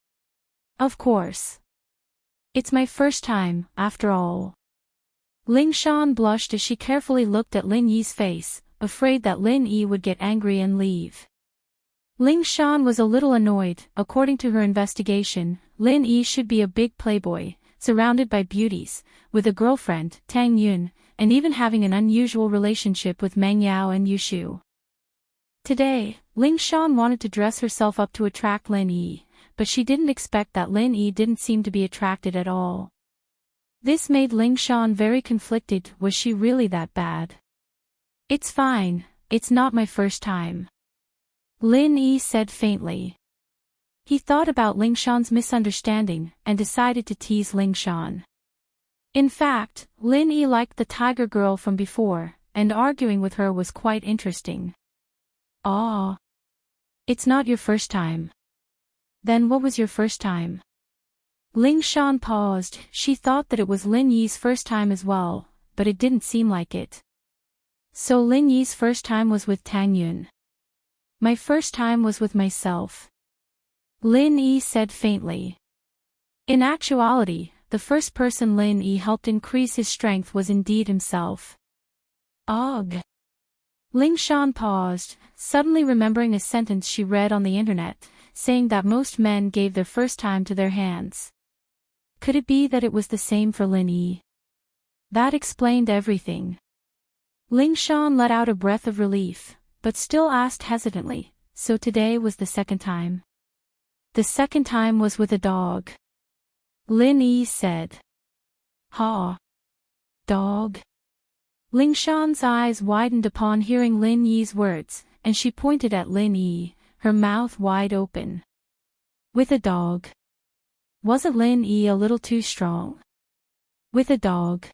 Of course. It's my first time, after all. Ling Shan blushed as she carefully looked at Lin Yi's face, afraid that Lin Yi would get angry and leave. Ling Shan was a little annoyed. According to her investigation, Lin Yi should be a big playboy, surrounded by beauties, with a girlfriend, Tang Yun, and even having an unusual relationship with Meng Yao and Yushu. Today, Ling Shan wanted to dress herself up to attract Lin Yi, but she didn't expect that Lin Yi didn't seem to be attracted at all. This made Ling Shan very conflicted. Was she really that bad? It's fine, it's not my first time. Lin Yi said faintly. He thought about Ling Shan's misunderstanding and decided to tease Ling Shan. In fact, Lin Yi liked the tiger girl from before, and arguing with her was quite interesting. Ah. It's not your first time. Then what was your first time? Ling Shan paused. She thought that it was Lin Yi's first time as well, but it didn't seem like it. So Lin Yi's first time was with Tang Yun. My first time was with myself. Lin Yi said faintly. In actuality, the first person Lin Yi helped increase his strength was indeed himself. Ugh. Ling Shan paused, suddenly remembering a sentence she read on the internet, saying that most men gave their first time to their hands. Could it be that it was the same for Lin Yi? That explained everything. Ling Shan let out a breath of relief, but still asked hesitantly, so today was the second time? The second time was with a dog. Lin Yi said. Ha. Dog? Ling Shan's eyes widened upon hearing Lin Yi's words, and she pointed at Lin Yi, her mouth wide open. With a dog? Wasn't Lin Yi a little too strong? With a dog?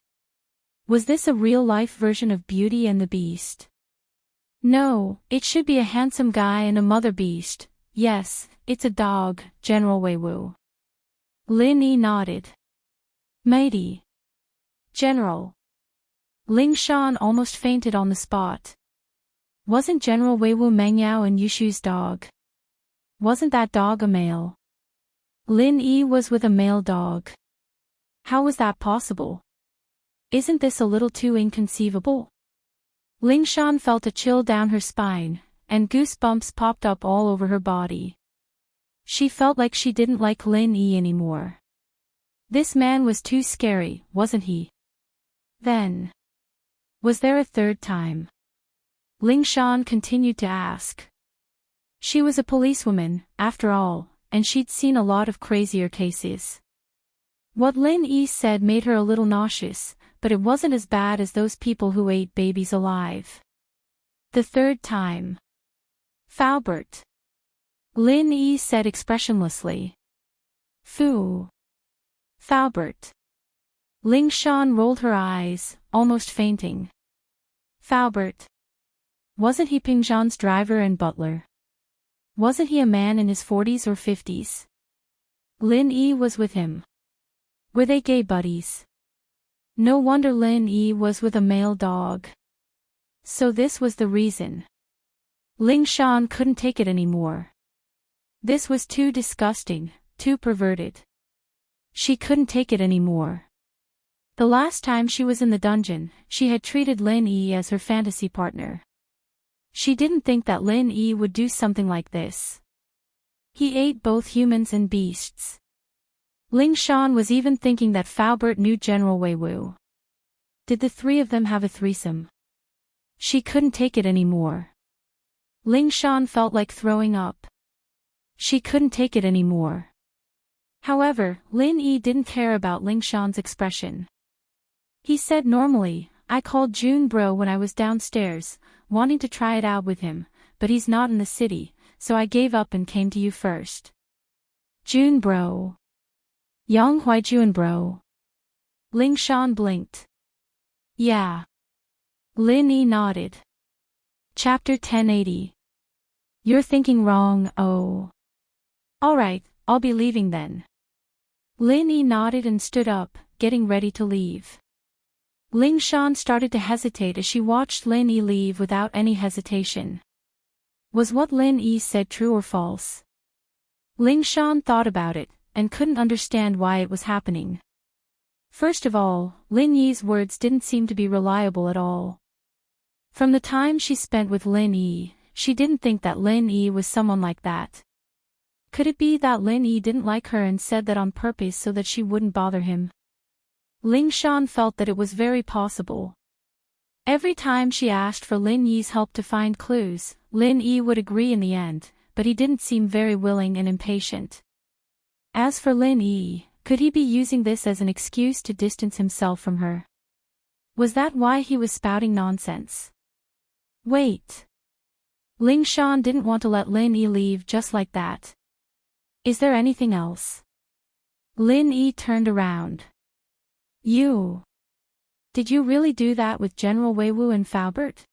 Was this a real-life version of Beauty and the Beast? No, it should be a handsome guy and a mother beast. Yes, it's a dog, General Wei Wu. Lin Yi nodded. Mighty. General. Ling Shan almost fainted on the spot. Wasn't General Wei Wu Meng Yao and Yushu's dog? Wasn't that dog a male? Lin Yi was with a male dog. How was that possible? Isn't this a little too inconceivable? Ling Shan felt a chill down her spine, and goosebumps popped up all over her body. She felt like she didn't like Lin Yi anymore. This man was too scary, wasn't he? Then. Was there a third time? Ling Shan continued to ask. She was a policewoman, after all, and she'd seen a lot of crazier cases. What Lin Yi said made her a little nauseous, but it wasn't as bad as those people who ate babies alive. The third time. Faubert. Lin Yi said expressionlessly. Phoo. Faubert. Ling Shan rolled her eyes, almost fainting. Faubert. Wasn't he Ping Zhan's driver and butler? Wasn't he a man in his 40s or 50s? Lin Yi was with him. Were they gay buddies? No wonder Lin Yi was with a male dog. So this was the reason. Ling Shan couldn't take it anymore. This was too disgusting, too perverted. She couldn't take it anymore. The last time she was in the dungeon, she had treated Lin Yi as her fantasy partner. She didn't think that Lin Yi would do something like this. He ate both humans and beasts. Ling Shan was even thinking that Faubert knew General Wei Wu. Did the three of them have a threesome? She couldn't take it anymore. Ling Shan felt like throwing up. She couldn't take it anymore. However, Lin Yi didn't care about Ling Shan's expression. He said normally, I called Jun Bro when I was downstairs, wanting to try it out with him, but he's not in the city, so I gave up and came to you first. Jun Bro. Yang Hui Jun Bro. Ling Shan blinked. Yeah. Lin Yi nodded. Chapter 1080. You're thinking wrong, oh. Alright, I'll be leaving then. Lin Yi nodded and stood up, getting ready to leave. Ling Shan started to hesitate as she watched Lin Yi leave without any hesitation. Was what Lin Yi said true or false? Ling Shan thought about it, and couldn't understand why it was happening. First of all, Lin Yi's words didn't seem to be reliable at all. From the time she spent with Lin Yi, she didn't think that Lin Yi was someone like that. Could it be that Lin Yi didn't like her and said that on purpose so that she wouldn't bother him? Ling Shan felt that it was very possible. Every time she asked for Lin Yi's help to find clues, Lin Yi would agree in the end, but he didn't seem very willing and impatient. As for Lin Yi, could he be using this as an excuse to distance himself from her? Was that why he was spouting nonsense? Wait. Ling Shan didn't want to let Lin Yi leave just like that. Is there anything else? Lin Yi turned around. You. Did you really do that with General Wei Wu and Faubert?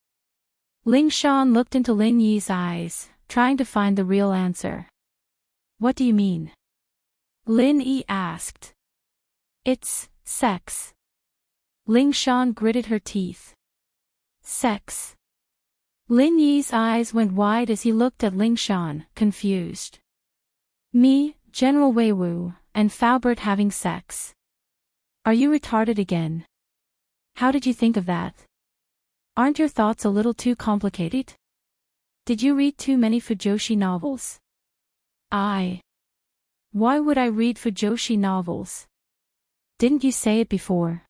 Ling Shan looked into Lin Yi's eyes, trying to find the real answer. What do you mean? Lin Yi asked. It's sex. Ling Shan gritted her teeth. Sex. Lin Yi's eyes went wide as he looked at Ling Shan, confused. Me, General Wei Wu, and Faubert having sex. Are you retarded again? How did you think of that? Aren't your thoughts a little too complicated? Did you read too many Fujoshi novels? Why would I read Fujoshi novels? Didn't you say it before?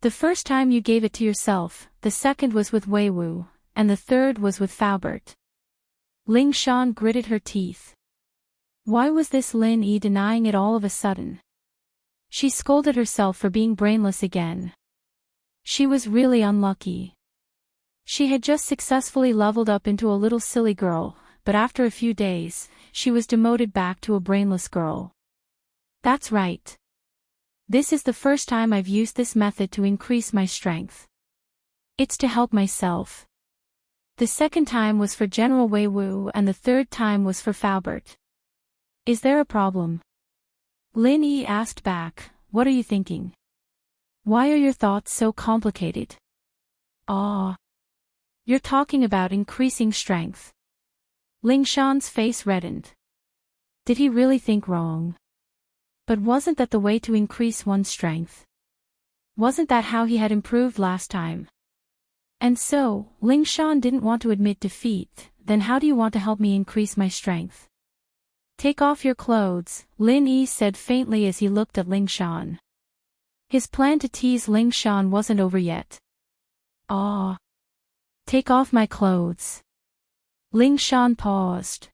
The first time you gave it to yourself, the second was with Wei Wu, and the third was with Faubert. Ling Shan gritted her teeth. Why was this Lin Yi denying it all of a sudden? She scolded herself for being brainless again. She was really unlucky. She had just successfully leveled up into a little silly girl, but after a few days, she was demoted back to a brainless girl. That's right. This is the first time I've used this method to increase my strength. It's to help myself. The second time was for General Wei Wu and the third time was for Faubert. Is there a problem? Lin Yi asked back, what are you thinking? Why are your thoughts so complicated? You're talking about increasing strength. Ling Shan's face reddened. Did he really think wrong? But wasn't that the way to increase one's strength? Wasn't that how he had improved last time? And so, Ling Shan didn't want to admit defeat. Then how do you want to help me increase my strength? Take off your clothes, Lin Yi said faintly as he looked at Ling Shan. His plan to tease Ling Shan wasn't over yet. Take off my clothes. Ling Shan paused.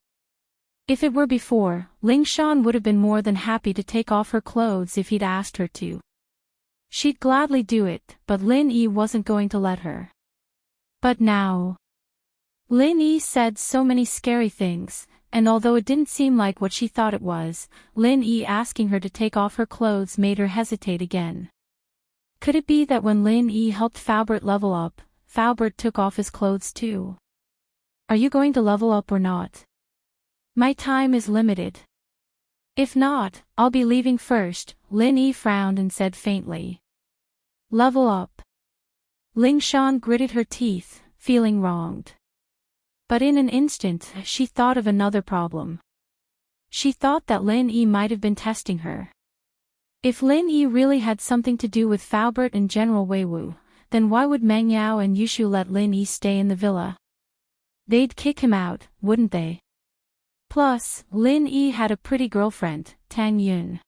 If it were before, Ling Shan would have been more than happy to take off her clothes if he'd asked her to. She'd gladly do it, but Lin Yi wasn't going to let her. But now, Lin Yi said so many scary things, and although it didn't seem like what she thought it was, Lin Yi asking her to take off her clothes made her hesitate again. Could it be that when Lin Yi helped Faubert level up, Faubert took off his clothes too? Are you going to level up or not? My time is limited. If not, I'll be leaving first, Lin Yi frowned and said faintly. Level up. Ling Shan gritted her teeth, feeling wronged. But in an instant, she thought of another problem. She thought that Lin Yi might have been testing her. If Lin Yi really had something to do with Faubert and General Weiwu, then why would Meng Yao and Yushu let Lin Yi stay in the villa? They'd kick him out, wouldn't they? Plus, Lin Yi had a pretty girlfriend, Tang Yun.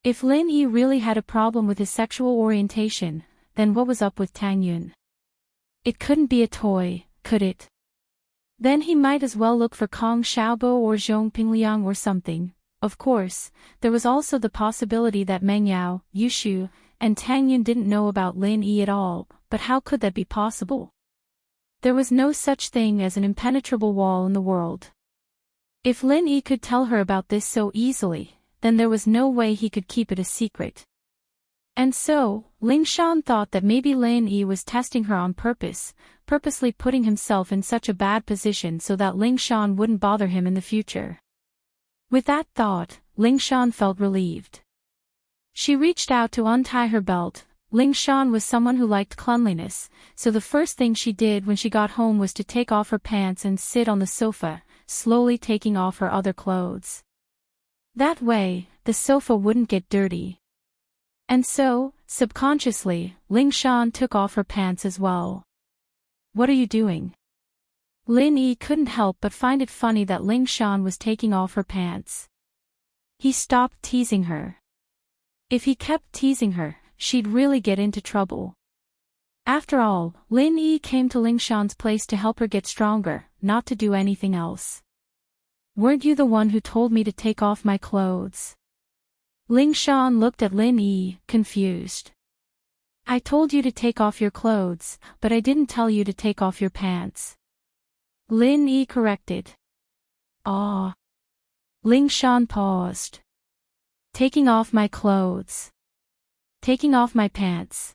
If Lin Yi really had a problem with his sexual orientation, then what was up with Tang Yun? It couldn't be a toy, could it? Then he might as well look for Kong Xiaobo or Zhong Pingliang or something. Of course, there was also the possibility that Meng Yao, Yushu, and Tang Yun didn't know about Lin Yi at all, but how could that be possible? There was no such thing as an impenetrable wall in the world. If Lin Yi could tell her about this so easily, then there was no way he could keep it a secret. And so, Ling Shan thought that maybe Lin Yi was testing her on purpose, purposely putting himself in such a bad position so that Ling Shan wouldn't bother him in the future. With that thought, Ling Shan felt relieved. She reached out to untie her belt. Ling Shan was someone who liked cleanliness, so the first thing she did when she got home was to take off her pants and sit on the sofa, slowly taking off her other clothes. That way, the sofa wouldn't get dirty. And so, subconsciously, Ling Shan took off her pants as well. What are you doing? Lin Yi couldn't help but find it funny that Ling Shan was taking off her pants. He stopped teasing her. If he kept teasing her, she'd really get into trouble. After all, Lin Yi came to Ling Shan's place to help her get stronger, not to do anything else. Weren't you the one who told me to take off my clothes? Ling Shan looked at Lin Yi, confused. I told you to take off your clothes, but I didn't tell you to take off your pants. Lin Yi corrected. Ah. Ling Shan paused. Taking off my clothes. Taking off my pants.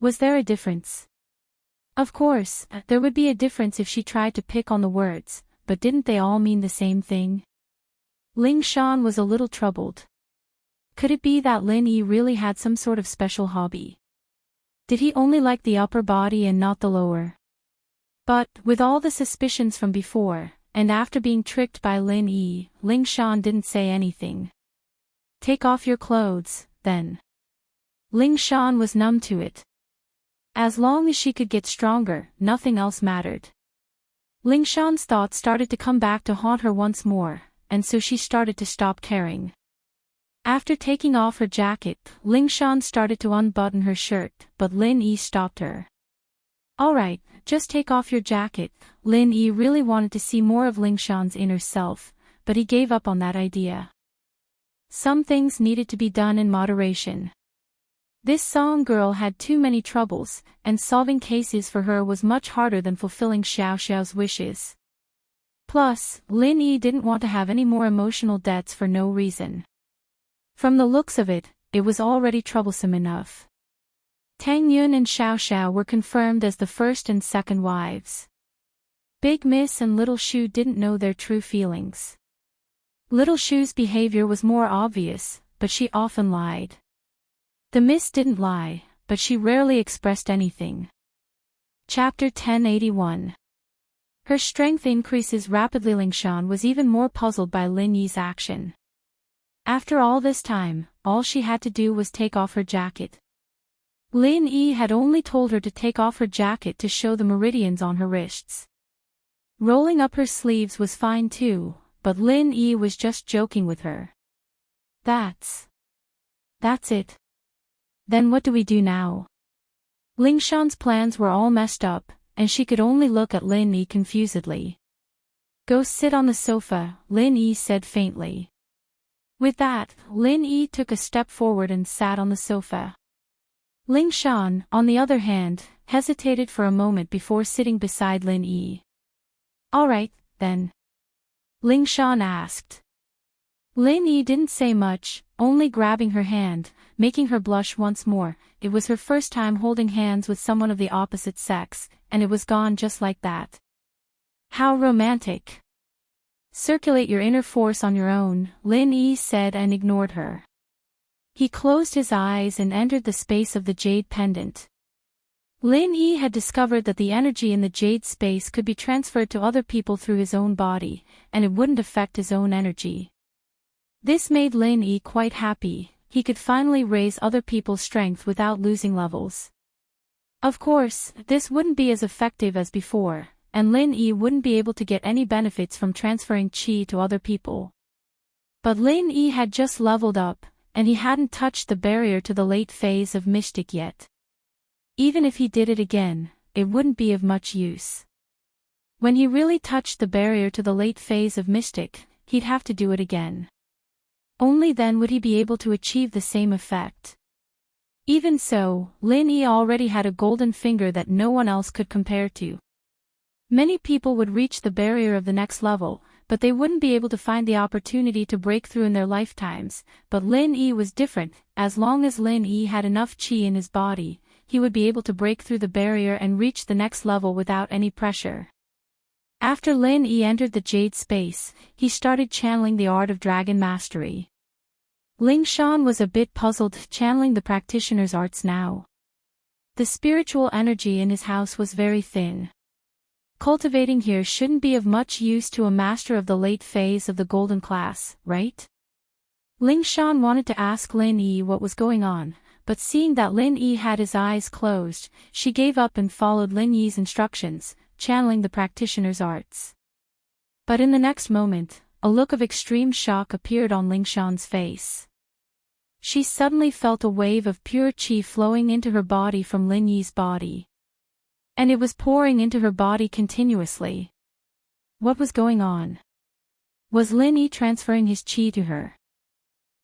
Was there a difference? Of course, there would be a difference if she tried to pick on the words, but didn't they all mean the same thing? Ling Shan was a little troubled. Could it be that Lin Yi really had some sort of special hobby? Did he only like the upper body and not the lower? But, with all the suspicions from before, and after being tricked by Lin Yi, Ling Shan didn't say anything. Take off your clothes, then. Ling Shan was numb to it. As long as she could get stronger, nothing else mattered. Ling Shan's thoughts started to come back to haunt her once more, and so she started to stop caring. After taking off her jacket, Ling Shan started to unbutton her shirt, but Lin Yi stopped her. Alright, just take off your jacket. Lin Yi really wanted to see more of Ling Shan's inner self, but he gave up on that idea. Some things needed to be done in moderation. This song girl had too many troubles, and solving cases for her was much harder than fulfilling Xiao Xiao's wishes. Plus, Lin Yi didn't want to have any more emotional debts for no reason. From the looks of it, it was already troublesome enough. Tang Yun and Xiao Xiao were confirmed as the first and second wives. Big Miss and Little Shu didn't know their true feelings. Little Shu's behavior was more obvious, but she often lied. The Miss didn't lie, but she rarely expressed anything. Chapter 1081. Her strength increases rapidly. Ling Shan was even more puzzled by Lin Yi's action. After all this time, all she had to do was take off her jacket. Lin Yi had only told her to take off her jacket to show the meridians on her wrists. Rolling up her sleeves was fine too, but Lin Yi was just joking with her. That's it. Then what do we do now? Ling Shan's plans were all messed up, and she could only look at Lin Yi confusedly. Go sit on the sofa, Lin Yi said faintly. With that, Lin Yi took a step forward and sat on the sofa. Ling Shan, on the other hand, hesitated for a moment before sitting beside Lin Yi. "Alright, then." Ling Shan asked. Lin Yi didn't say much, only grabbing her hand, making her blush once more. It was her first time holding hands with someone of the opposite sex, and it was gone just like that. "How romantic." "Circulate your inner force on your own," Lin Yi said and ignored her. He closed his eyes and entered the space of the jade pendant. Lin Yi had discovered that the energy in the jade space could be transferred to other people through his own body, and it wouldn't affect his own energy. This made Lin Yi quite happy. He could finally raise other people's strength without losing levels. Of course, this wouldn't be as effective as before, and Lin Yi wouldn't be able to get any benefits from transferring qi to other people. But Lin Yi had just leveled up, and he hadn't touched the barrier to the late phase of mystic yet. Even if he did it again, it wouldn't be of much use. When he really touched the barrier to the late phase of mystic, he'd have to do it again. Only then would he be able to achieve the same effect. Even so, Lin Yi already had a golden finger that no one else could compare to. Many people would reach the barrier of the next level, but they wouldn't be able to find the opportunity to break through in their lifetimes. But Lin Yi was different. As long as Lin Yi had enough qi in his body, he would be able to break through the barrier and reach the next level without any pressure. After Lin Yi entered the jade space, he started channeling the art of dragon mastery. Ling Shan was a bit puzzled channeling the practitioner's arts now. The spiritual energy in his house was very thin. Cultivating here shouldn't be of much use to a master of the late phase of the golden class, right? Ling Shan wanted to ask Lin Yi what was going on, but seeing that Lin Yi had his eyes closed, she gave up and followed Lin Yi's instructions, channeling the practitioner's arts. But in the next moment, a look of extreme shock appeared on Ling Shan's face. She suddenly felt a wave of pure qi flowing into her body from Lin Yi's body. And it was pouring into her body continuously. What was going on? Was Lin Yi transferring his qi to her?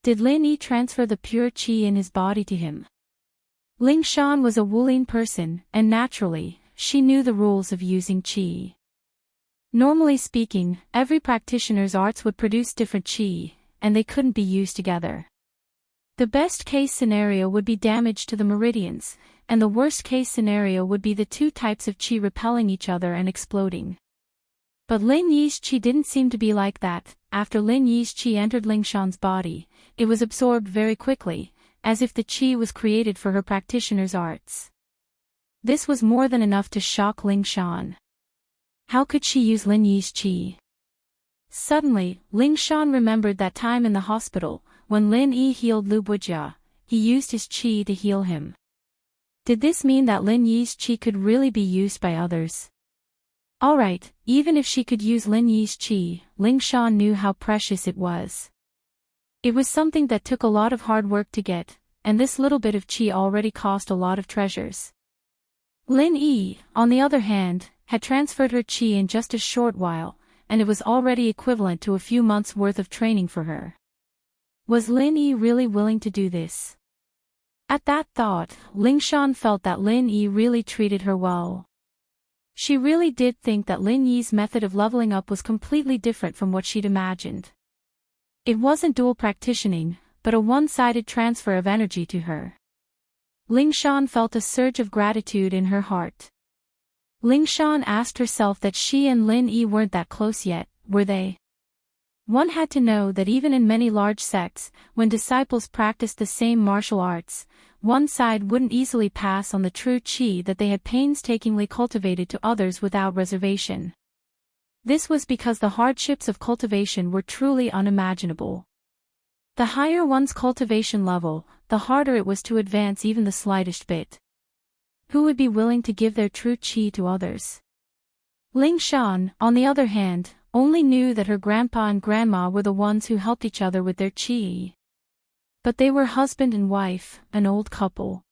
Did Lin Yi transfer the pure qi in his body to him? Ling Shan was a Wulin person, and naturally, she knew the rules of using qi. Normally speaking, every practitioner's arts would produce different qi, and they couldn't be used together. The best-case scenario would be damage to the meridians, and the worst-case scenario would be the two types of qi repelling each other and exploding. But Lin Yi's qi didn't seem to be like that. After Lin Yi's qi entered Ling Shan's body, it was absorbed very quickly, as if the qi was created for her practitioner's arts. This was more than enough to shock Ling Shan. How could she use Lin Yi's qi? Suddenly, Ling Shan remembered that time in the hospital, when Lin Yi healed Lu Bujia. He used his qi to heal him. Did this mean that Lin Yi's qi could really be used by others? Alright, even if she could use Lin Yi's qi, Ling Shan knew how precious it was. It was something that took a lot of hard work to get, and this little bit of qi already cost a lot of treasures. Lin Yi, on the other hand, had transferred her qi in just a short while, and it was already equivalent to a few months' worth of training for her. Was Lin Yi really willing to do this? At that thought, Ling Shan felt that Lin Yi really treated her well. She really did think that Lin Yi's method of leveling up was completely different from what she'd imagined. It wasn't dual practitioning, but a one-sided transfer of energy to her. Ling Shan felt a surge of gratitude in her heart. Ling Shan asked herself that she and Lin Yi weren't that close yet, were they? One had to know that even in many large sects, when disciples practiced the same martial arts, one side wouldn't easily pass on the true qi that they had painstakingly cultivated to others without reservation. This was because the hardships of cultivation were truly unimaginable. The higher one's cultivation level, the harder it was to advance even the slightest bit. Who would be willing to give their true qi to others? Ling Shan, on the other hand, only knew that her grandpa and grandma were the ones who helped each other with their qi. But they were husband and wife, an old couple.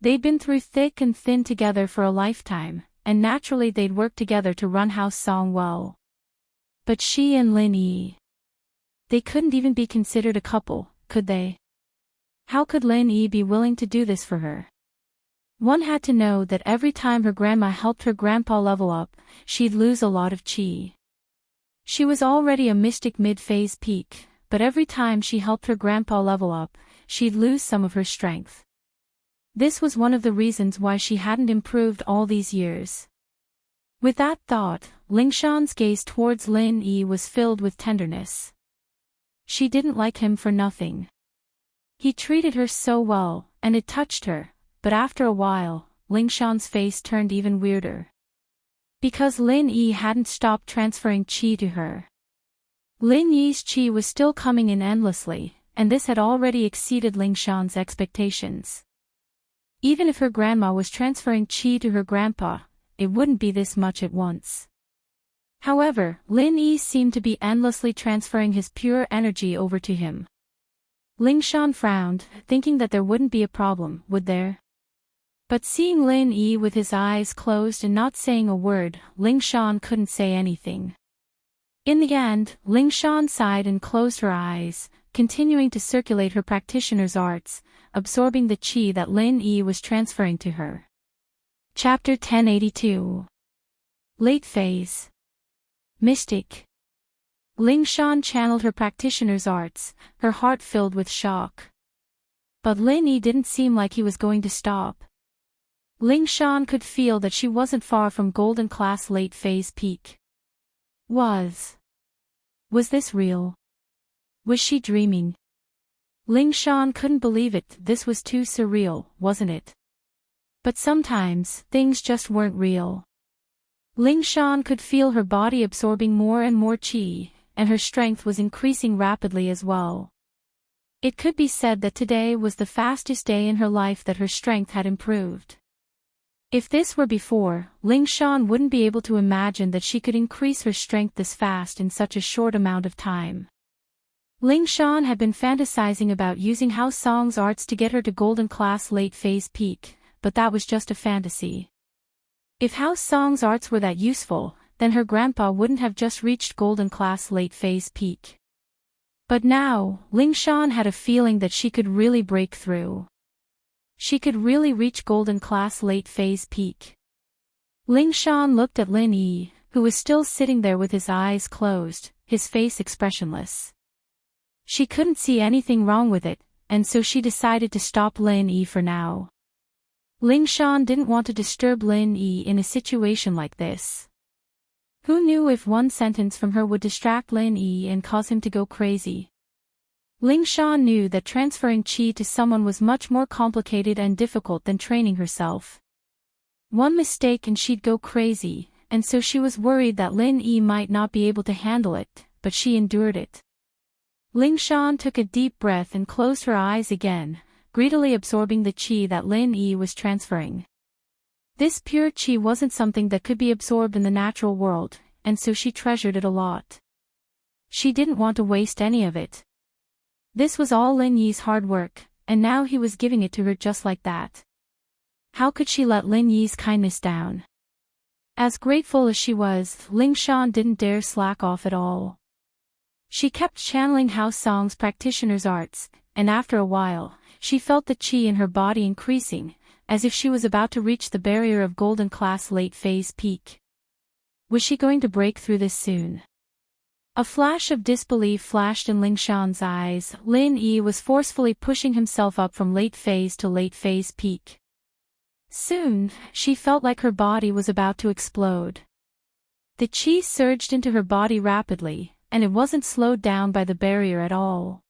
They'd been through thick and thin together for a lifetime, and naturally they'd worked together to run House Song well. But she and Lin Yi, they couldn't even be considered a couple, could they? How could Lin Yi be willing to do this for her? One had to know that every time her grandma helped her grandpa level up, she'd lose a lot of chi. She was already a mystic mid-phase peak, but every time she helped her grandpa level up, she'd lose some of her strength. This was one of the reasons why she hadn't improved all these years. With that thought, Lingshan's gaze towards Lin Yi was filled with tenderness. She didn't like him for nothing. He treated her so well, and it touched her, but after a while, Lingshan's face turned even weirder. Because Lin Yi hadn't stopped transferring qi to her. Lin Yi's qi was still coming in endlessly, and this had already exceeded Lingshan's expectations. Even if her grandma was transferring qi to her grandpa, it wouldn't be this much at once. However, Lin Yi seemed to be endlessly transferring his pure energy over to him. Lingshan frowned, thinking that there wouldn't be a problem, would there? But seeing Lin Yi with his eyes closed and not saying a word, Lingshan couldn't say anything. In the end, Lingshan sighed and closed her eyes, continuing to circulate her practitioner's arts, absorbing the qi that Lin Yi was transferring to her. Chapter 1082. Late Phase. Mystic. Lingshan channeled her practitioner's arts, her heart filled with shock. But Lin Yi didn't seem like he was going to stop. Lingshan could feel that she wasn't far from golden class late phase peak. Was this real? Was she dreaming? Lingshan couldn't believe it, this was too surreal, wasn't it? But sometimes, things just weren't real. Lingshan could feel her body absorbing more and more qi, and her strength was increasing rapidly as well. It could be said that today was the fastest day in her life that her strength had improved. If this were before, Lingshan wouldn't be able to imagine that she could increase her strength this fast in such a short amount of time. Lingshan had been fantasizing about using Hao Song's arts to get her to golden class late phase peak, but that was just a fantasy. If Hao Song's arts were that useful, then her grandpa wouldn't have just reached golden class late phase peak. But now, Lingshan had a feeling that she could really break through. She could really reach golden class late phase peak. Lingshan looked at Lin Yi, who was still sitting there with his eyes closed, his face expressionless. She couldn't see anything wrong with it, and so she decided to stop Lin Yi for now. Lingshan didn't want to disturb Lin Yi in a situation like this. Who knew if one sentence from her would distract Lin Yi and cause him to go crazy? Lingshan knew that transferring qi to someone was much more complicated and difficult than training herself. One mistake and she'd go crazy, and so she was worried that Lin Yi might not be able to handle it, but she endured it. Lingshan took a deep breath and closed her eyes again, greedily absorbing the qi that Lin Yi was transferring. This pure qi wasn't something that could be absorbed in the natural world, and so she treasured it a lot. She didn't want to waste any of it. This was all Lin Yi's hard work, and now he was giving it to her just like that. How could she let Lin Yi's kindness down? As grateful as she was, Lingshan didn't dare slack off at all. She kept channeling Hao Song's practitioner's arts, and after a while, she felt the qi in her body increasing, as if she was about to reach the barrier of golden class late phase peak. Was she going to break through this soon? A flash of disbelief flashed in Lingshan's eyes. Lin Yi was forcefully pushing himself up from late phase to late phase peak. Soon, she felt like her body was about to explode. The qi surged into her body rapidly, and it wasn't slowed down by the barrier at all.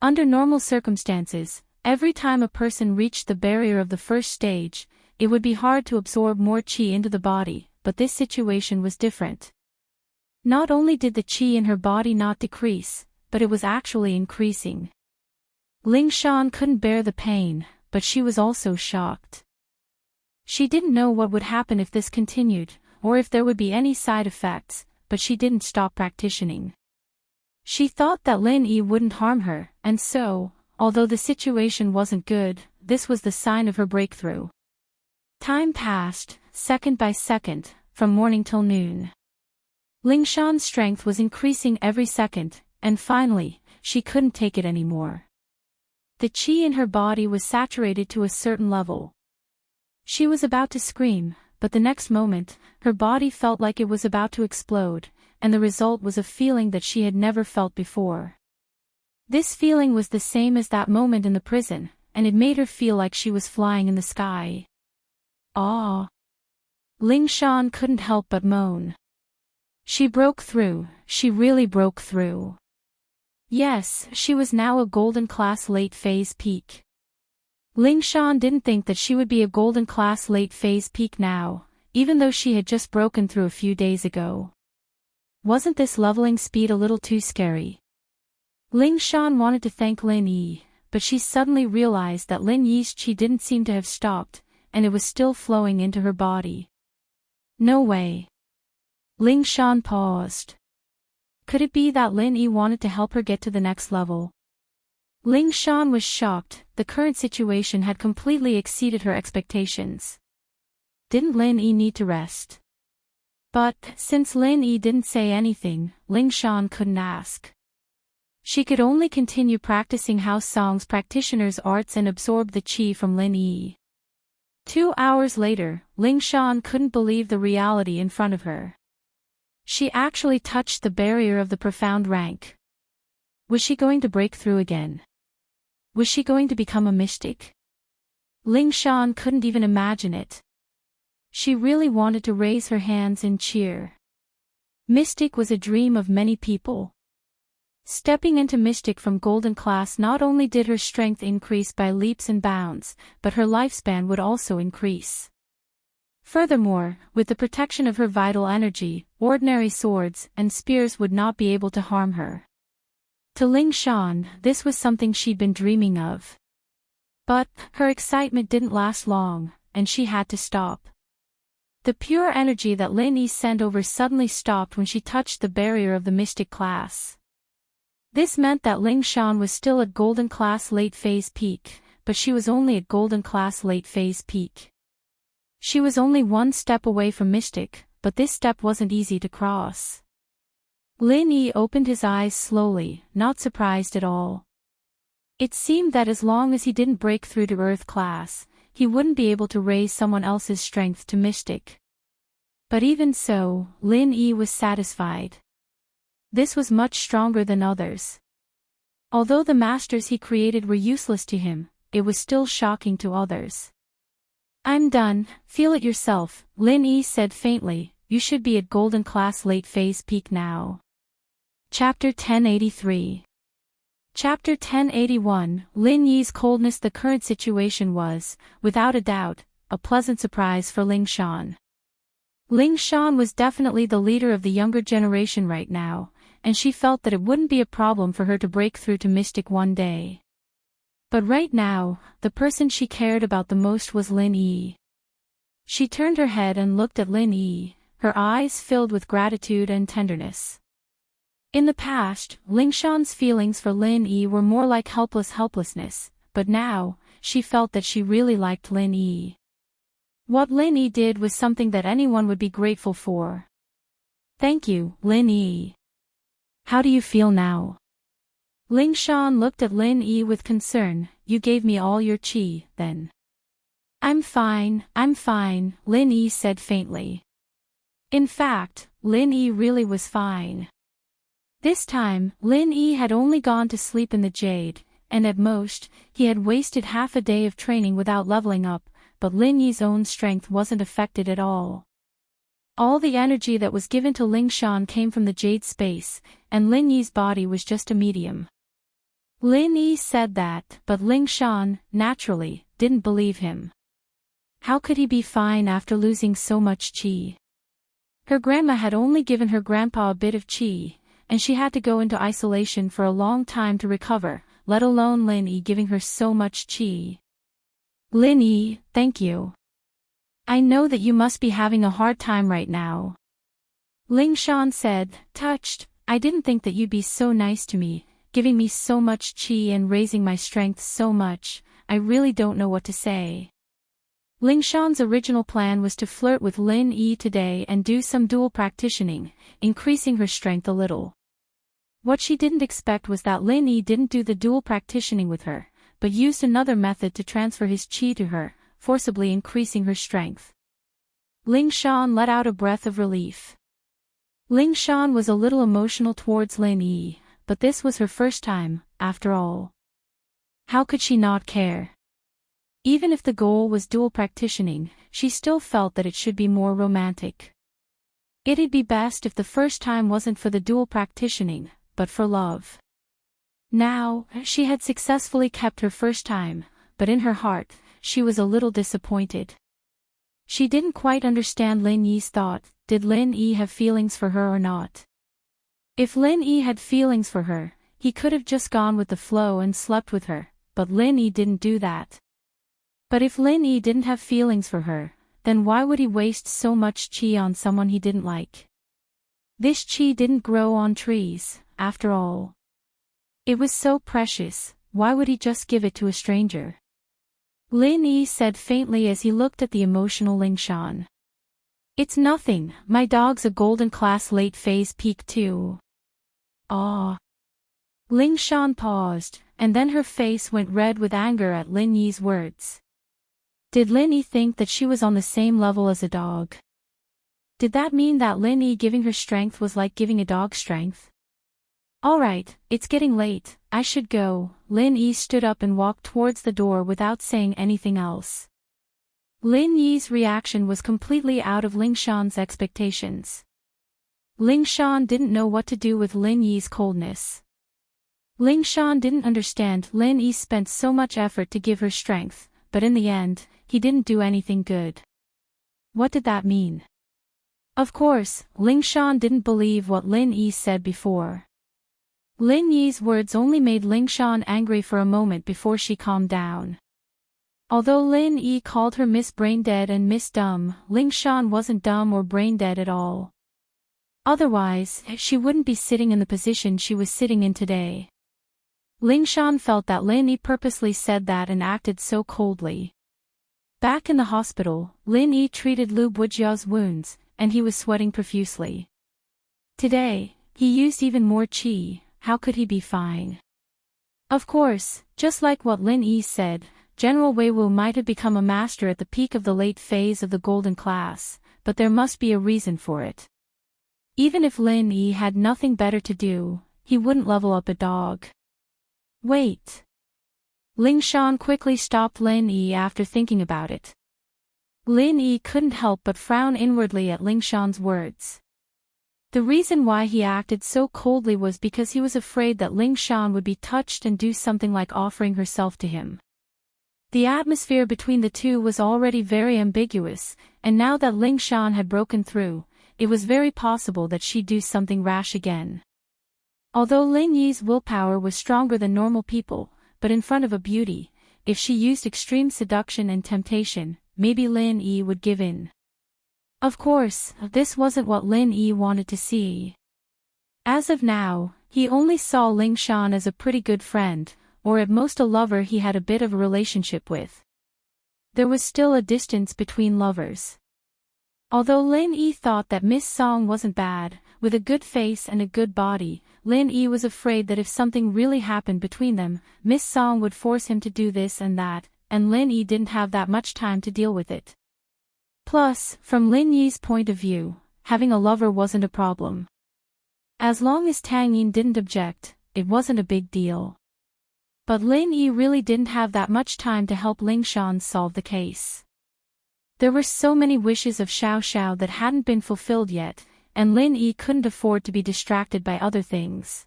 Under normal circumstances, every time a person reached the barrier of the first stage, it would be hard to absorb more qi into the body, but this situation was different. Not only did the qi in her body not decrease, but it was actually increasing. Lingshan couldn't bear the pain, but she was also shocked. She didn't know what would happen if this continued, or if there would be any side effects, but she didn't stop practicing. She thought that Lin Yi wouldn't harm her, and so, although the situation wasn't good, this was the sign of her breakthrough. Time passed, second by second, from morning till noon. Lingshan's strength was increasing every second, and finally, she couldn't take it anymore. The qi in her body was saturated to a certain level. She was about to scream, but the next moment, her body felt like it was about to explode, and the result was a feeling that she had never felt before. This feeling was the same as that moment in the prison, and it made her feel like she was flying in the sky. Ah! Ling Shan couldn't help but moan. She broke through, she really broke through. Yes, she was now a golden class late phase peak. Ling Shan didn't think that she would be a golden class late phase peak now, even though she had just broken through a few days ago. Wasn't this leveling speed a little too scary? Ling Shan wanted to thank Lin Yi, but she suddenly realized that Lin Yi's qi didn't seem to have stopped, and it was still flowing into her body. No way. Ling Shan paused. Could it be that Lin Yi wanted to help her get to the next level? Ling Shan was shocked. The current situation had completely exceeded her expectations. Didn't Lin Yi need to rest? But, since Lin Yi didn't say anything, Ling Shan couldn't ask. She could only continue practicing House Song's practitioner's arts and absorb the qi from Lin Yi. 2 hours later, Ling Shan couldn't believe the reality in front of her. She actually touched the barrier of the profound rank. Was she going to break through again? Was she going to become a mystic? Ling Shan couldn't even imagine it. She really wanted to raise her hands and cheer. Mystic was a dream of many people. Stepping into Mystic from Golden Class not only did her strength increase by leaps and bounds, but her lifespan would also increase. Furthermore, with the protection of her vital energy, ordinary swords and spears would not be able to harm her. To Ling Shan, this was something she'd been dreaming of. But, her excitement didn't last long, and she had to stop. The pure energy that Lin Yi sent over suddenly stopped when she touched the barrier of the Mystic class. This meant that Ling Shan was still at Golden Class Late Phase Peak, but she was only at Golden Class Late Phase Peak. She was only one step away from Mystic, but this step wasn't easy to cross. Lin Yi opened his eyes slowly, not surprised at all. It seemed that as long as he didn't break through to Earth Class, he wouldn't be able to raise someone else's strength to Mystic. But even so, Lin Yi was satisfied. This was much stronger than others. Although the masters he created were useless to him, it was still shocking to others. I'm done, feel it yourself, Lin Yi said faintly. You should be at Golden Class Late Phase Peak now. Chapter 1083. Chapter 1081, Lin Yi's coldness. The current situation was, without a doubt, a pleasant surprise for Ling Shan. Ling Shan was definitely the leader of the younger generation right now, and she felt that it wouldn't be a problem for her to break through to Mystic one day. But right now, the person she cared about the most was Lin Yi. She turned her head and looked at Lin Yi, her eyes filled with gratitude and tenderness. In the past, Ling Shan's feelings for Lin Yi were more like helplessness, but now, she felt that she really liked Lin Yi. What Lin Yi did was something that anyone would be grateful for. Thank you, Lin Yi. How do you feel now? Ling Shan looked at Lin Yi with concern. You gave me all your qi, then. I'm fine, Lin Yi said faintly. In fact, Lin Yi really was fine. This time, Lin Yi had only gone to sleep in the Jade, and at most, he had wasted half a day of training without leveling up, but Lin Yi's own strength wasn't affected at all. All the energy that was given to Ling Shan came from the Jade space, and Lin Yi's body was just a medium. Lin Yi said that, but Ling Shan, naturally, didn't believe him. How could he be fine after losing so much qi? Her grandma had only given her grandpa a bit of qi, and she had to go into isolation for a long time to recover, let alone Lin Yi giving her so much qi. Lin Yi, thank you. I know that you must be having a hard time right now. Ling Shan said, touched. I didn't think that you'd be so nice to me, giving me so much qi and raising my strength so much. I really don't know what to say. Ling Shan's original plan was to flirt with Lin Yi today and do some dual practicing, increasing her strength a little. What she didn't expect was that Lin Yi didn't do the dual practicing with her, but used another method to transfer his qi to her, forcibly increasing her strength. Ling Shan let out a breath of relief. Ling Shan was a little emotional towards Lin Yi, but this was her first time, after all. How could she not care? Even if the goal was dual practicing, she still felt that it should be more romantic. It'd be best if the first time wasn't for the dual practicing, but for love. Now, she had successfully kept her first time, but in her heart, she was a little disappointed. She didn't quite understand Lin Yi's thought. Did Lin Yi have feelings for her or not? If Lin Yi had feelings for her, he could have just gone with the flow and slept with her, but Lin Yi didn't do that. But if Lin Yi didn't have feelings for her, then why would he waste so much qi on someone he didn't like? This qi didn't grow on trees, after all. It was so precious, why would he just give it to a stranger? Lin Yi said faintly as he looked at the emotional Ling Shan. It's nothing, my dog's a golden class late phase peak too. Ah. Ling Shan paused, and then her face went red with anger at Lin Yi's words. Did Lin Yi think that she was on the same level as a dog? Did that mean that Lin Yi giving her strength was like giving a dog strength? Alright, it's getting late, I should go. Lin Yi stood up and walked towards the door without saying anything else. Lin Yi's reaction was completely out of Ling Shan's expectations. Ling Shan didn't know what to do with Lin Yi's coldness. Ling Shan didn't understand Lin Yi spent so much effort to give her strength, but in the end, he didn't do anything good. What did that mean? Of course, Ling Shan didn't believe what Lin Yi said before. Lin Yi's words only made Ling Shan angry for a moment before she calmed down. Although Lin Yi called her Miss Braindead and Miss Dumb, Ling Shan wasn't dumb or brain-dead at all. Otherwise, she wouldn't be sitting in the position she was sitting in today. Ling Shan felt that Lin Yi purposely said that and acted so coldly. Back in the hospital, Lin Yi treated Lu Bujia's wounds, and he was sweating profusely. Today, he used even more qi. How could he be fine? Of course, just like what Lin Yi said, General Wei Wu might have become a master at the peak of the late phase of the golden class, but there must be a reason for it. Even if Lin Yi had nothing better to do, he wouldn't level up a dog. Wait. Ling Shan quickly stopped Lin Yi after thinking about it. Lin Yi couldn't help but frown inwardly at Ling Shan's words. The reason why he acted so coldly was because he was afraid that Ling Shan would be touched and do something like offering herself to him. The atmosphere between the two was already very ambiguous, and now that Ling Shan had broken through, it was very possible that she'd do something rash again. Although Lin Yi's willpower was stronger than normal people, but in front of a beauty, if she used extreme seduction and temptation, maybe Lin Yi would give in. Of course, this wasn't what Lin Yi wanted to see. As of now, he only saw Ling Shan as a pretty good friend, or at most a lover he had a bit of a relationship with. There was still a distance between lovers. Although Lin Yi thought that Miss Song wasn't bad, with a good face and a good body, Lin Yi was afraid that if something really happened between them, Miss Song would force him to do this and that, and Lin Yi didn't have that much time to deal with it. Plus, from Lin Yi's point of view, having a lover wasn't a problem. As long as Tang Yin didn't object, it wasn't a big deal. But Lin Yi really didn't have that much time to help Ling Shan solve the case. There were so many wishes of Xiao Xiao that hadn't been fulfilled yet, and Lin Yi couldn't afford to be distracted by other things.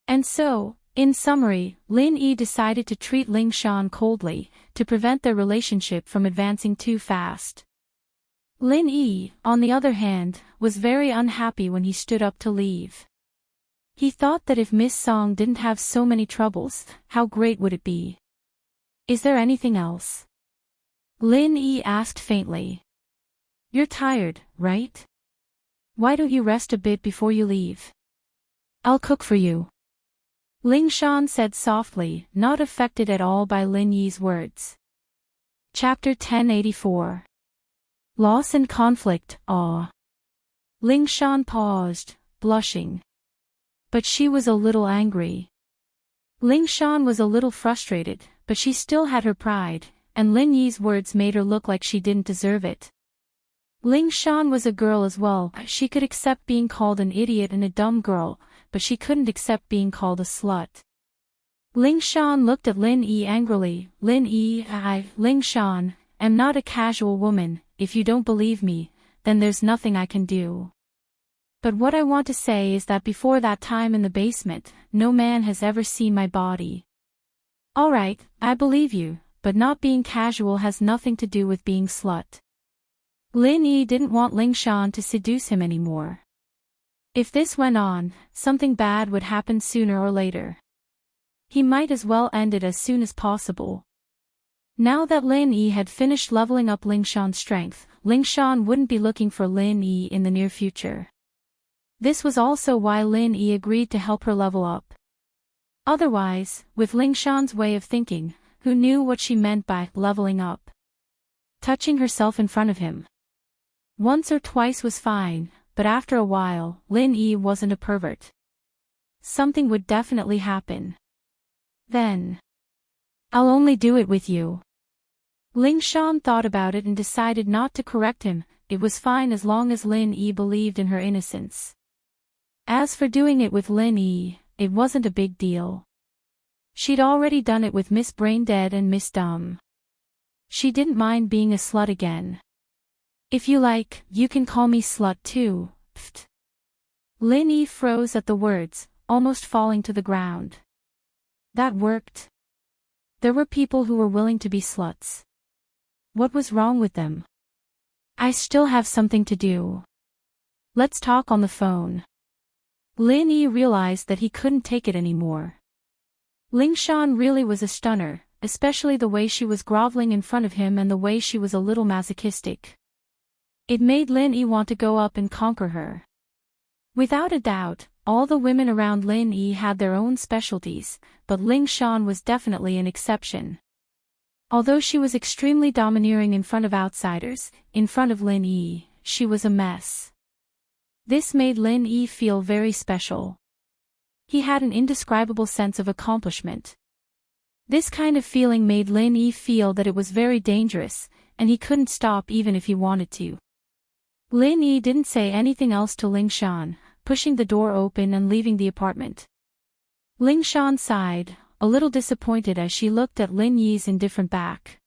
And so, in summary, Lin Yi decided to treat Ling Shan coldly, to prevent their relationship from advancing too fast. Lin Yi, on the other hand, was very unhappy when he stood up to leave. He thought that if Miss Song didn't have so many troubles, how great would it be? Is there anything else? Lin Yi asked faintly. You're tired, right? Why don't you rest a bit before you leave? I'll cook for you. Ling Shan said softly, not affected at all by Lin Yi's words. Chapter 1084. Loss and Conflict, Awe. Ling Shan paused, blushing. But she was a little angry. Ling Shan was a little frustrated, but she still had her pride, and Lin Yi's words made her look like she didn't deserve it. Ling Shan was a girl as well. She could accept being called an idiot and a dumb girl, but she couldn't accept being called a slut. Ling Shan looked at Lin Yi angrily. Lin Yi, Ling Shan, am not a casual woman. If you don't believe me, then there's nothing I can do. But what I want to say is that before that time in the basement, no man has ever seen my body. Alright, I believe you, but not being casual has nothing to do with being slut. Lin Yi didn't want Ling Shan to seduce him anymore. If this went on, something bad would happen sooner or later. He might as well end it as soon as possible. Now that Lin Yi had finished leveling up Ling Shan's strength, Ling Shan wouldn't be looking for Lin Yi in the near future. This was also why Lin Yi agreed to help her level up. Otherwise, with Ling Shan's way of thinking, who knew what she meant by leveling up? Touching herself in front of him. Once or twice was fine, but after a while, Lin Yi wasn't a pervert. Something would definitely happen. Then, I'll only do it with you. Ling Shan thought about it and decided not to correct him. It was fine as long as Lin Yi believed in her innocence. As for doing it with Lin Yi, it wasn't a big deal. She'd already done it with Miss Braindead and Miss Dumb. She didn't mind being a slut again. If you like, you can call me slut too. Pfft. Lin Yi froze at the words, almost falling to the ground. That worked. There were people who were willing to be sluts. What was wrong with them? I still have something to do. Let's talk on the phone. Lin Yi realized that he couldn't take it anymore. Ling Shan really was a stunner, especially the way she was groveling in front of him and the way she was a little masochistic. It made Lin Yi want to go up and conquer her. Without a doubt, all the women around Lin Yi had their own specialties, but Ling Shan was definitely an exception. Although she was extremely domineering in front of outsiders, in front of Lin Yi, she was a mess. This made Lin Yi feel very special. He had an indescribable sense of accomplishment. This kind of feeling made Lin Yi feel that it was very dangerous, and he couldn't stop even if he wanted to. Lin Yi didn't say anything else to Ling Shan, pushing the door open and leaving the apartment. Ling Shan sighed, a little disappointed as she looked at Lin Yi's indifferent back.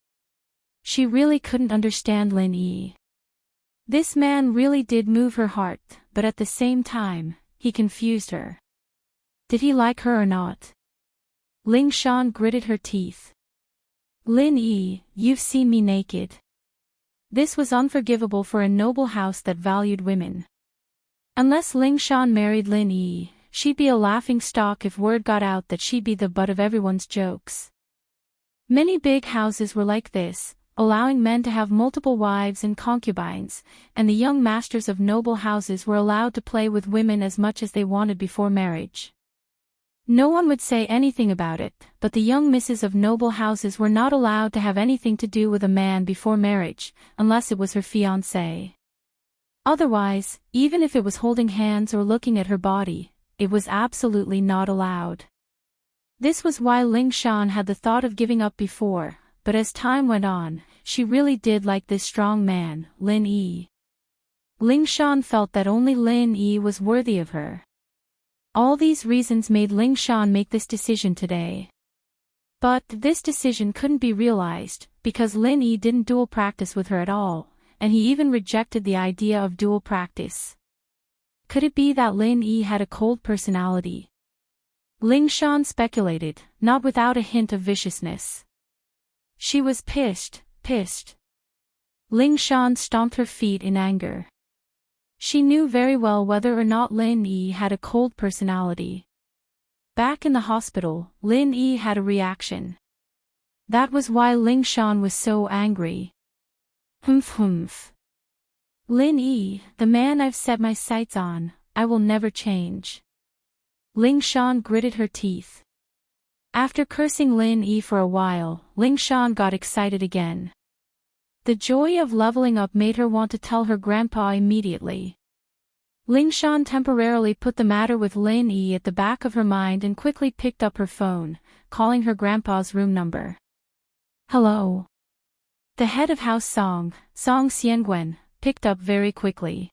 She really couldn't understand Lin Yi. This man really did move her heart, but at the same time, he confused her. Did he like her or not? Ling Shan gritted her teeth. Lin Yi, you've seen me naked. This was unforgivable for a noble house that valued women. Unless Ling Shan married Lin Yi, she'd be a laughing stock if word got out that she'd be the butt of everyone's jokes. Many big houses were like this, allowing men to have multiple wives and concubines, and the young masters of noble houses were allowed to play with women as much as they wanted before marriage. No one would say anything about it, but the young misses of noble houses were not allowed to have anything to do with a man before marriage, unless it was her fiancé. Otherwise, even if it was holding hands or looking at her body, it was absolutely not allowed. This was why Ling Shan had the thought of giving up before, but as time went on, she really did like this strong man, Lin Yi. Ling Shan felt that only Lin Yi was worthy of her. All these reasons made Ling Shan make this decision today. But this decision couldn't be realized, because Lin Yi didn't dual practice with her at all, and he even rejected the idea of dual practice. Could it be that Lin Yi had a cold personality? Ling Shan speculated, not without a hint of viciousness. She was pissed. Ling Shan stomped her feet in anger. She knew very well whether or not Lin Yi had a cold personality. Back in the hospital, Lin Yi had a reaction. That was why Ling Shan was so angry. Humph. Lin Yi, the man I've set my sights on, I will never change. Ling Shan gritted her teeth. After cursing Lin Yi for a while, Ling Shan got excited again. The joy of leveling up made her want to tell her grandpa immediately. Ling Shan temporarily put the matter with Lin Yi at the back of her mind and quickly picked up her phone, calling her grandpa's room number. Hello. The head of House Song, Song Xiangwen, picked up very quickly.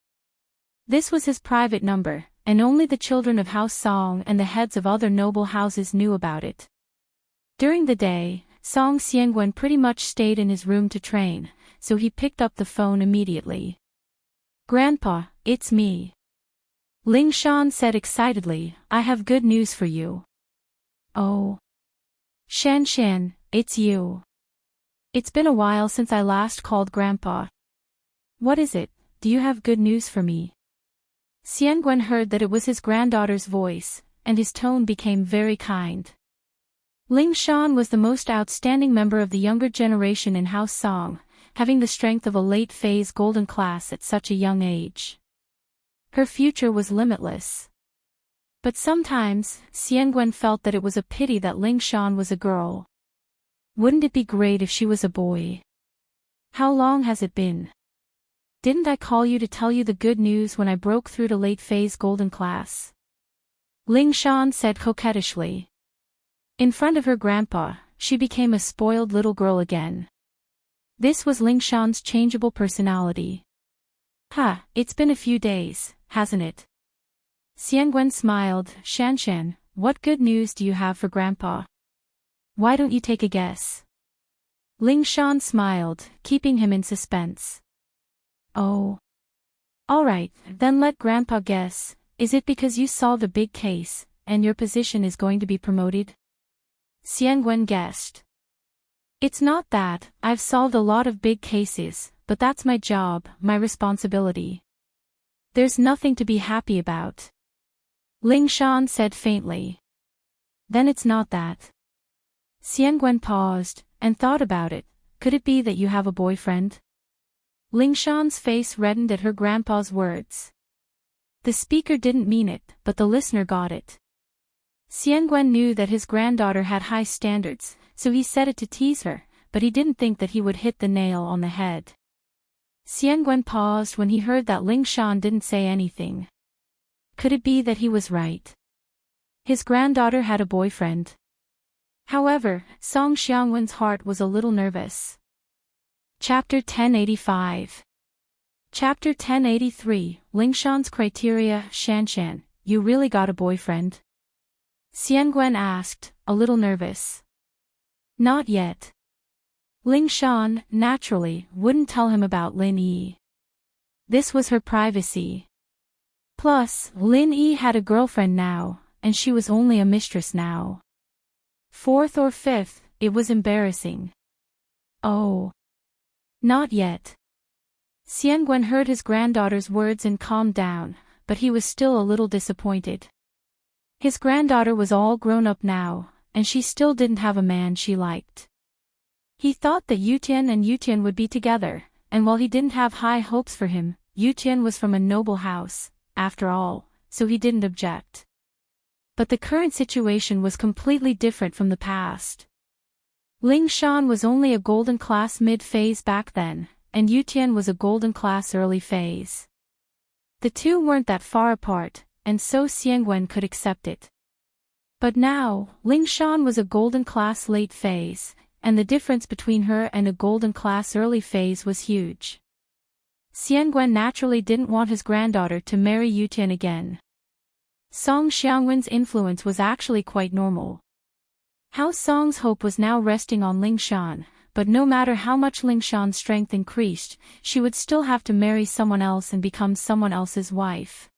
This was his private number, and only the children of House Song and the heads of other noble houses knew about it. During the day, Song Xiangwen pretty much stayed in his room to train, so he picked up the phone immediately. "Grandpa, it's me." Ling Shan said excitedly, "I have good news for you." "Oh. Shan, it's you. It's been a while since I last called Grandpa. What is it? Do you have good news for me?" Xiangwen heard that it was his granddaughter's voice, and his tone became very kind. Ling Shan was the most outstanding member of the younger generation in House Song, having the strength of a late-phase golden class at such a young age. Her future was limitless. But sometimes, Xiangwen felt that it was a pity that Ling Shan was a girl. Wouldn't it be great if she was a boy? "How long has it been? Didn't I call you to tell you the good news when I broke through to late-phase golden class?" Ling Shan said coquettishly. In front of her grandpa, she became a spoiled little girl again. This was Ling Shan's changeable personality. "Ha, it's been a few days, hasn't it?" Xiangwen smiled. Shan, what good news do you have for Grandpa? Why don't you take a guess?" Ling Shan smiled, keeping him in suspense. "Oh. Alright, then let Grandpa guess. Is it because you solved a big case, and your position is going to be promoted?" Xiangwen guessed. "It's not that, I've solved a lot of big cases, but that's my job, my responsibility. There's nothing to be happy about." Ling Shan said faintly. "Then it's not that." Xiangwen paused, and thought about it. "Could it be that you have a boyfriend?" Ling Shan's face reddened at her grandpa's words. The speaker didn't mean it, but the listener got it. Xiangwen knew that his granddaughter had high standards, so he said it to tease her, but he didn't think that he would hit the nail on the head. Xiangwen paused when he heard that Ling Shan didn't say anything. Could it be that he was right? His granddaughter had a boyfriend. However, Song Xiangwen's heart was a little nervous. Chapter 1085. Chapter 1083, Ling Shan's criteria. Shan, you really got a boyfriend? Xiangwen asked, a little nervous. Not yet. Ling Shan, naturally, wouldn't tell him about Lin Yi. This was her privacy. Plus, Lin Yi had a girlfriend now, and she was only a mistress now. Fourth or fifth, it was embarrassing. Oh. Not yet. Xiangwen heard his granddaughter's words and calmed down, but he was still a little disappointed. His granddaughter was all grown up now, and she still didn't have a man she liked. He thought that Yutian and Yutian would be together, and while he didn't have high hopes for him, Yutian was from a noble house, after all, so he didn't object. But the current situation was completely different from the past. Ling Shan was only a golden class mid-phase back then, and Yutian was a golden class early phase. The two weren't that far apart, and so Xiangwen could accept it. But now, Ling Shan was a golden class late phase, and the difference between her and a golden class early phase was huge. Xiangwen naturally didn't want his granddaughter to marry Yutian again. Song Xiangwen's influence was actually quite normal. House Song's hope was now resting on Ling Shan, but no matter how much Ling Shan's strength increased, she would still have to marry someone else and become someone else's wife.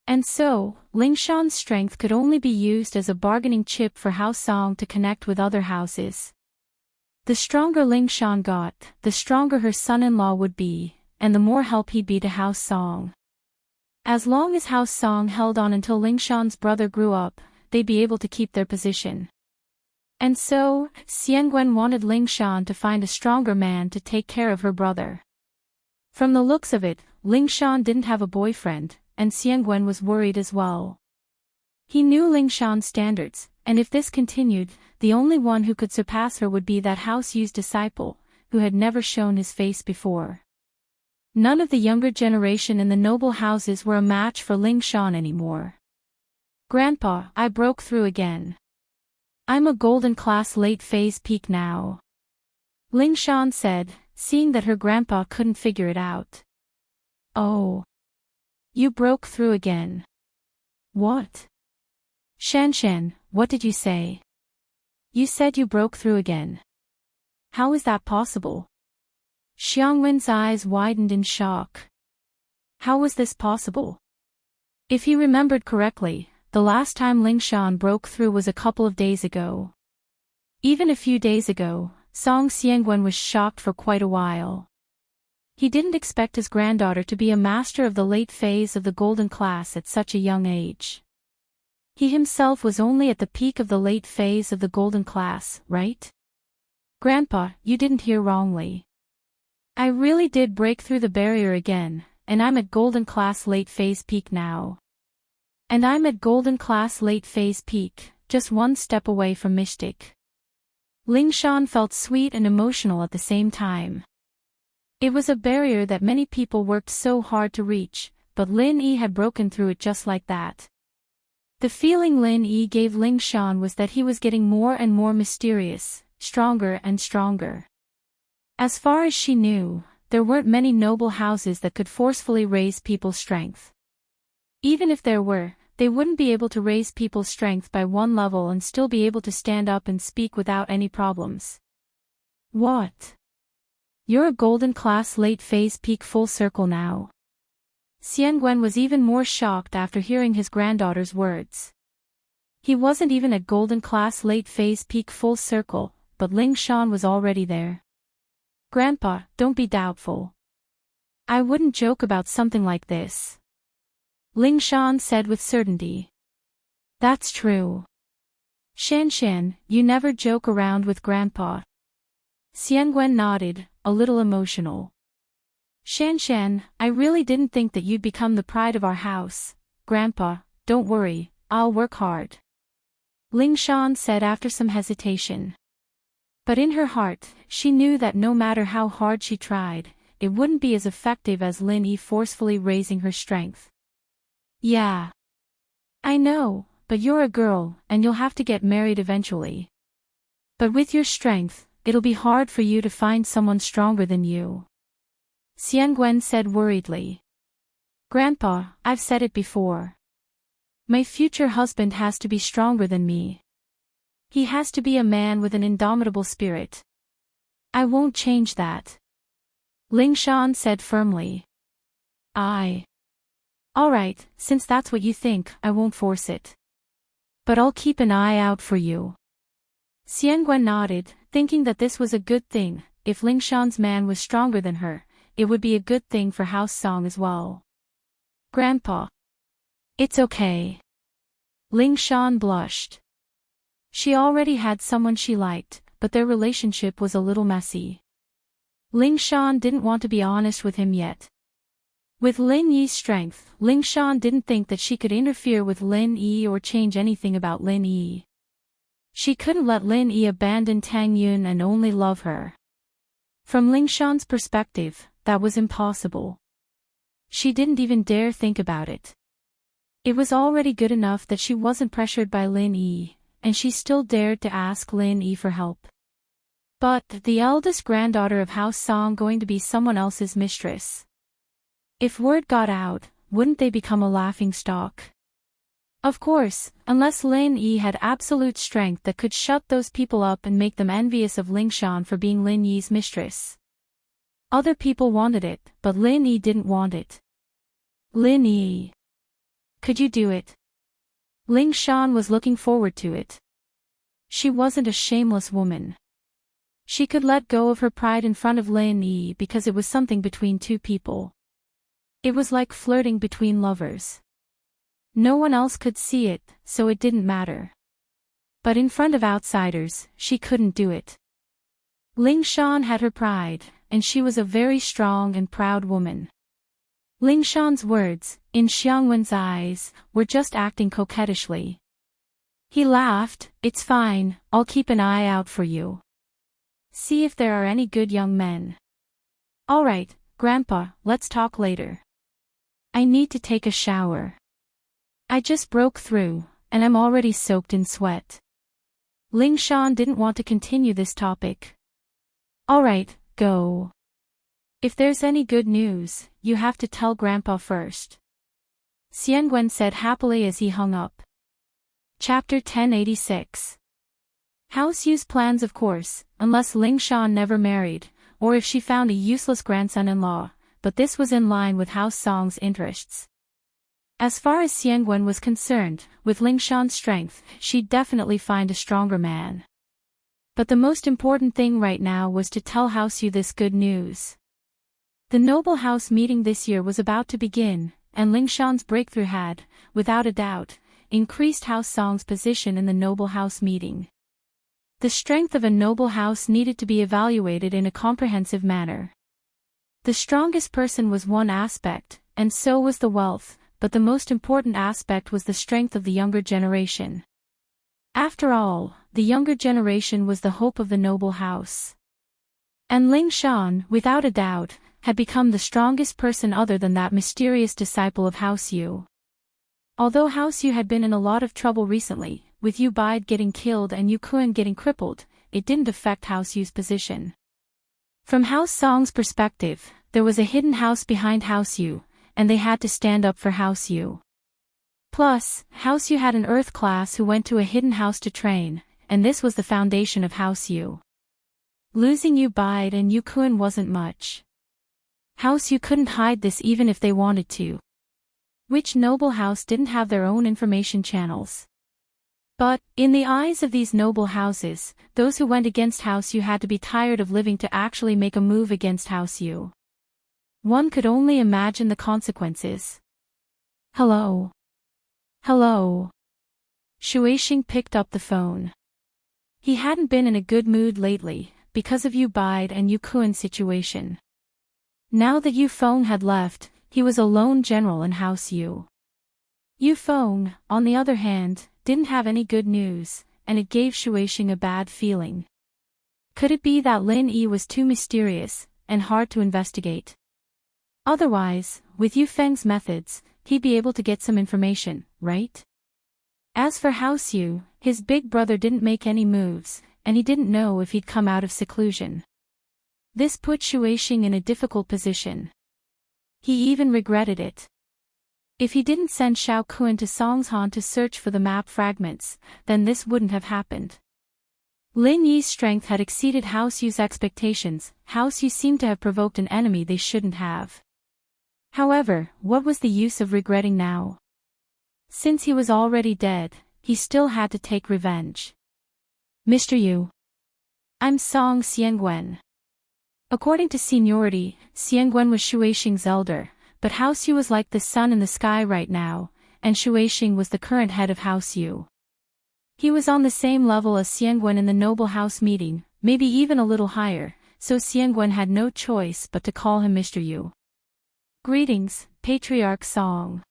And so, Ling Shan's strength could only be used as a bargaining chip for House Song to connect with other houses. The stronger Ling Shan got, the stronger her son-in-law would be, and the more help he'd be to House Song. As long as House Song held on until Ling Shan's brother grew up, they'd be able to keep their position. And so, Xiangwen wanted Ling Shan to find a stronger man to take care of her brother. From the looks of it, Ling Shan didn't have a boyfriend, and Xiangwen was worried as well. He knew Ling Shan's standards, and if this continued, the only one who could surpass her would be that house-used disciple, who had never shown his face before. None of the younger generation in the noble houses were a match for Ling Shan anymore. Grandpa, I broke through again. I'm a golden class late phase peak now. Ling Shan said, seeing that her grandpa couldn't figure it out. Oh. You broke through again. What? Shan, what did you say? You said you broke through again. How is that possible? Xiangwen's eyes widened in shock. How was this possible? If he remembered correctly, the last time Ling Shan broke through was a couple of days ago. Even a few days ago, Song Xiangwen was shocked for quite a while. He didn't expect his granddaughter to be a master of the late phase of the golden class at such a young age. He himself was only at the peak of the late phase of the golden class, right? Grandpa, you didn't hear wrongly. I really did break through the barrier again, and I'm at golden class late phase peak now. And I'm at golden class late phase peak, just one step away from mystic. Ling Shan felt sweet and emotional at the same time. It was a barrier that many people worked so hard to reach, but Lin Yi had broken through it just like that. The feeling Lin Yi gave Ling Shan was that he was getting more and more mysterious, stronger and stronger. As far as she knew, there weren't many noble houses that could forcefully raise people's strength. Even if there were, they wouldn't be able to raise people's strength by one level and still be able to stand up and speak without any problems. What? You're a golden class late phase peak full circle now. Xiangwen was even more shocked after hearing his granddaughter's words. He wasn't even at golden class late phase peak full circle, but Ling Shan was already there. Grandpa, don't be doubtful. I wouldn't joke about something like this. Ling Shan said with certainty. That's true. Shan, you never joke around with Grandpa. Xiangwen nodded, a little emotional. Shan, I really didn't think that you'd become the pride of our house. Grandpa, don't worry, I'll work hard. Ling Shan said after some hesitation. But in her heart, she knew that no matter how hard she tried, it wouldn't be as effective as Lin Yi forcefully raising her strength. Yeah. I know, but you're a girl, and you'll have to get married eventually. But with your strength, it'll be hard for you to find someone stronger than you. Xiangwen said worriedly. Grandpa, I've said it before. My future husband has to be stronger than me. He has to be a man with an indomitable spirit. I won't change that. Ling Shan said firmly. Alright, since that's what you think, I won't force it. But I'll keep an eye out for you. Xiangwen nodded, thinking that this was a good thing. If Ling Shan's man was stronger than her, it would be a good thing for House Song as well. Grandpa. It's okay. Ling Shan blushed. She already had someone she liked, but their relationship was a little messy. Ling Shan didn't want to be honest with him yet. With Lin Yi's strength, Ling Shan didn't think that she could interfere with Lin Yi or change anything about Lin Yi. She couldn't let Lin Yi abandon Tang Yun and only love her. From Ling Shan's perspective, that was impossible. She didn't even dare think about it. It was already good enough that she wasn't pressured by Lin Yi, and she still dared to ask Lin Yi for help. But the eldest granddaughter of House Song going to be someone else's mistress. If word got out, wouldn't they become a laughingstock? Of course, unless Lin Yi had absolute strength that could shut those people up and make them envious of Ling Shan for being Lin Yi's mistress. Other people wanted it, but Lin Yi didn't want it. Lin Yi. Could you do it? Ling Shan was looking forward to it. She wasn't a shameless woman. She could let go of her pride in front of Lin Yi because it was something between two people. It was like flirting between lovers. No one else could see it, so it didn't matter. But in front of outsiders, she couldn't do it. Ling Shan had her pride, and she was a very strong and proud woman. Ling Shan's words, in Xiangwen's eyes, were just acting coquettishly. He laughed, "It's fine, I'll keep an eye out for you. See if there are any good young men. Alright, Grandpa, let's talk later. I need to take a shower. I just broke through, and I'm already soaked in sweat." Ling Shan didn't want to continue this topic. Alright, go. If there's any good news, you have to tell Grandpa first. Xiangwen said happily as he hung up. Chapter 1086. House Yu's plans, of course, unless Ling Shan never married, or if she found a useless grandson-in-law, but this was in line with House Song's interests. As far as Xiangwen was concerned, with Ling Shan's strength, she'd definitely find a stronger man. But the most important thing right now was to tell House Yu this good news. The Noble House meeting this year was about to begin, and Ling Shan's breakthrough had, without a doubt, increased House Song's position in the Noble House meeting. The strength of a noble house needed to be evaluated in a comprehensive manner. The strongest person was one aspect, and so was the wealth, but the most important aspect was the strength of the younger generation. After all, the younger generation was the hope of the noble house. And Ling Shan, without a doubt, had become the strongest person other than that mysterious disciple of House Yu. Although House Yu had been in a lot of trouble recently, with Yu Bide getting killed and Yu Kun getting crippled, it didn't affect House Yu's position. From House Song's perspective, there was a hidden house behind House Yu, and they had to stand up for House Yu. Plus, House Yu had an Earth class who went to a hidden house to train, and this was the foundation of House Yu. Losing Yu Bide and Yu Kun wasn't much. House Yu couldn't hide this even if they wanted to. Which noble house didn't have their own information channels? But, in the eyes of these noble houses, those who went against House Yu had to be tired of living to actually make a move against House Yu. One could only imagine the consequences. Hello? Hello? Shueishing picked up the phone. He hadn't been in a good mood lately, because of Yu Bide and Yu Kun's situation. Now that Yu Feng had left, he was a lone general in House Yu. Yu Feng, on the other hand, didn't have any good news, and it gave Shueishing a bad feeling. Could it be that Lin Yi was too mysterious, and hard to investigate? Otherwise, with Yu Feng's methods, he'd be able to get some information, right? As for House Yu, his big brother didn't make any moves, and he didn't know if he'd come out of seclusion. This put Shueishing in a difficult position. He even regretted it. If he didn't send Xiao Kun to Songshan to search for the map fragments, then this wouldn't have happened. Lin Yi's strength had exceeded House Yu's expectations. House Yu seemed to have provoked an enemy they shouldn't have. However, what was the use of regretting now? Since he was already dead, he still had to take revenge. Mr. Yu. I'm Song Xiangwen. According to seniority, Xiangwen was Shueishing's elder, but House Yu was like the sun in the sky right now, and Shueishing was the current head of House Yu. He was on the same level as Xiangwen in the noble house meeting, maybe even a little higher, so Xiangwen had no choice but to call him Mr. Yu. Greetings, Patriarch Song.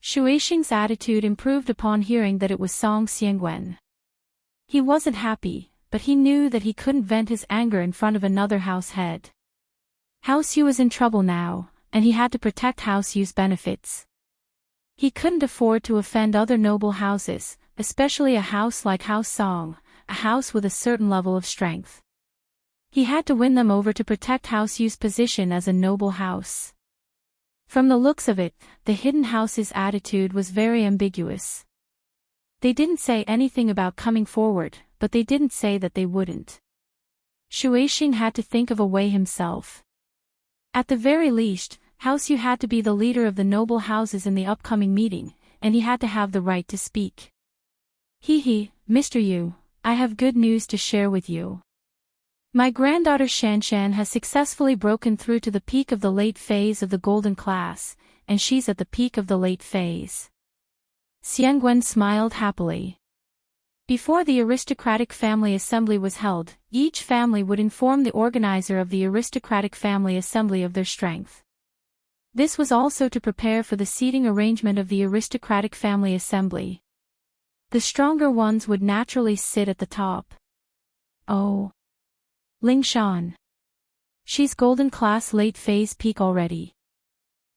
Shueishing's attitude improved upon hearing that it was Song Xiangwen. He wasn't happy, but he knew that he couldn't vent his anger in front of another house head. House Yu was in trouble now, and he had to protect House Yu's benefits. He couldn't afford to offend other noble houses, especially a house like House Song, a house with a certain level of strength. He had to win them over to protect House Yu's position as a noble house. From the looks of it, the hidden house's attitude was very ambiguous. They didn't say anything about coming forward, but they didn't say that they wouldn't. Shueishing had to think of a way himself. At the very least, House Yu had to be the leader of the noble houses in the upcoming meeting, and he had to have the right to speak. Mr. Yu, I have good news to share with you. My granddaughter Shanshan has successfully broken through to the peak of the late phase of the golden class, and she's at the peak of the late phase. Xiangwen smiled happily. Before the aristocratic family assembly was held, each family would inform the organizer of the aristocratic family assembly of their strength. This was also to prepare for the seating arrangement of the aristocratic family assembly. The stronger ones would naturally sit at the top. Oh. Ling Shan. She's golden class late phase peak already.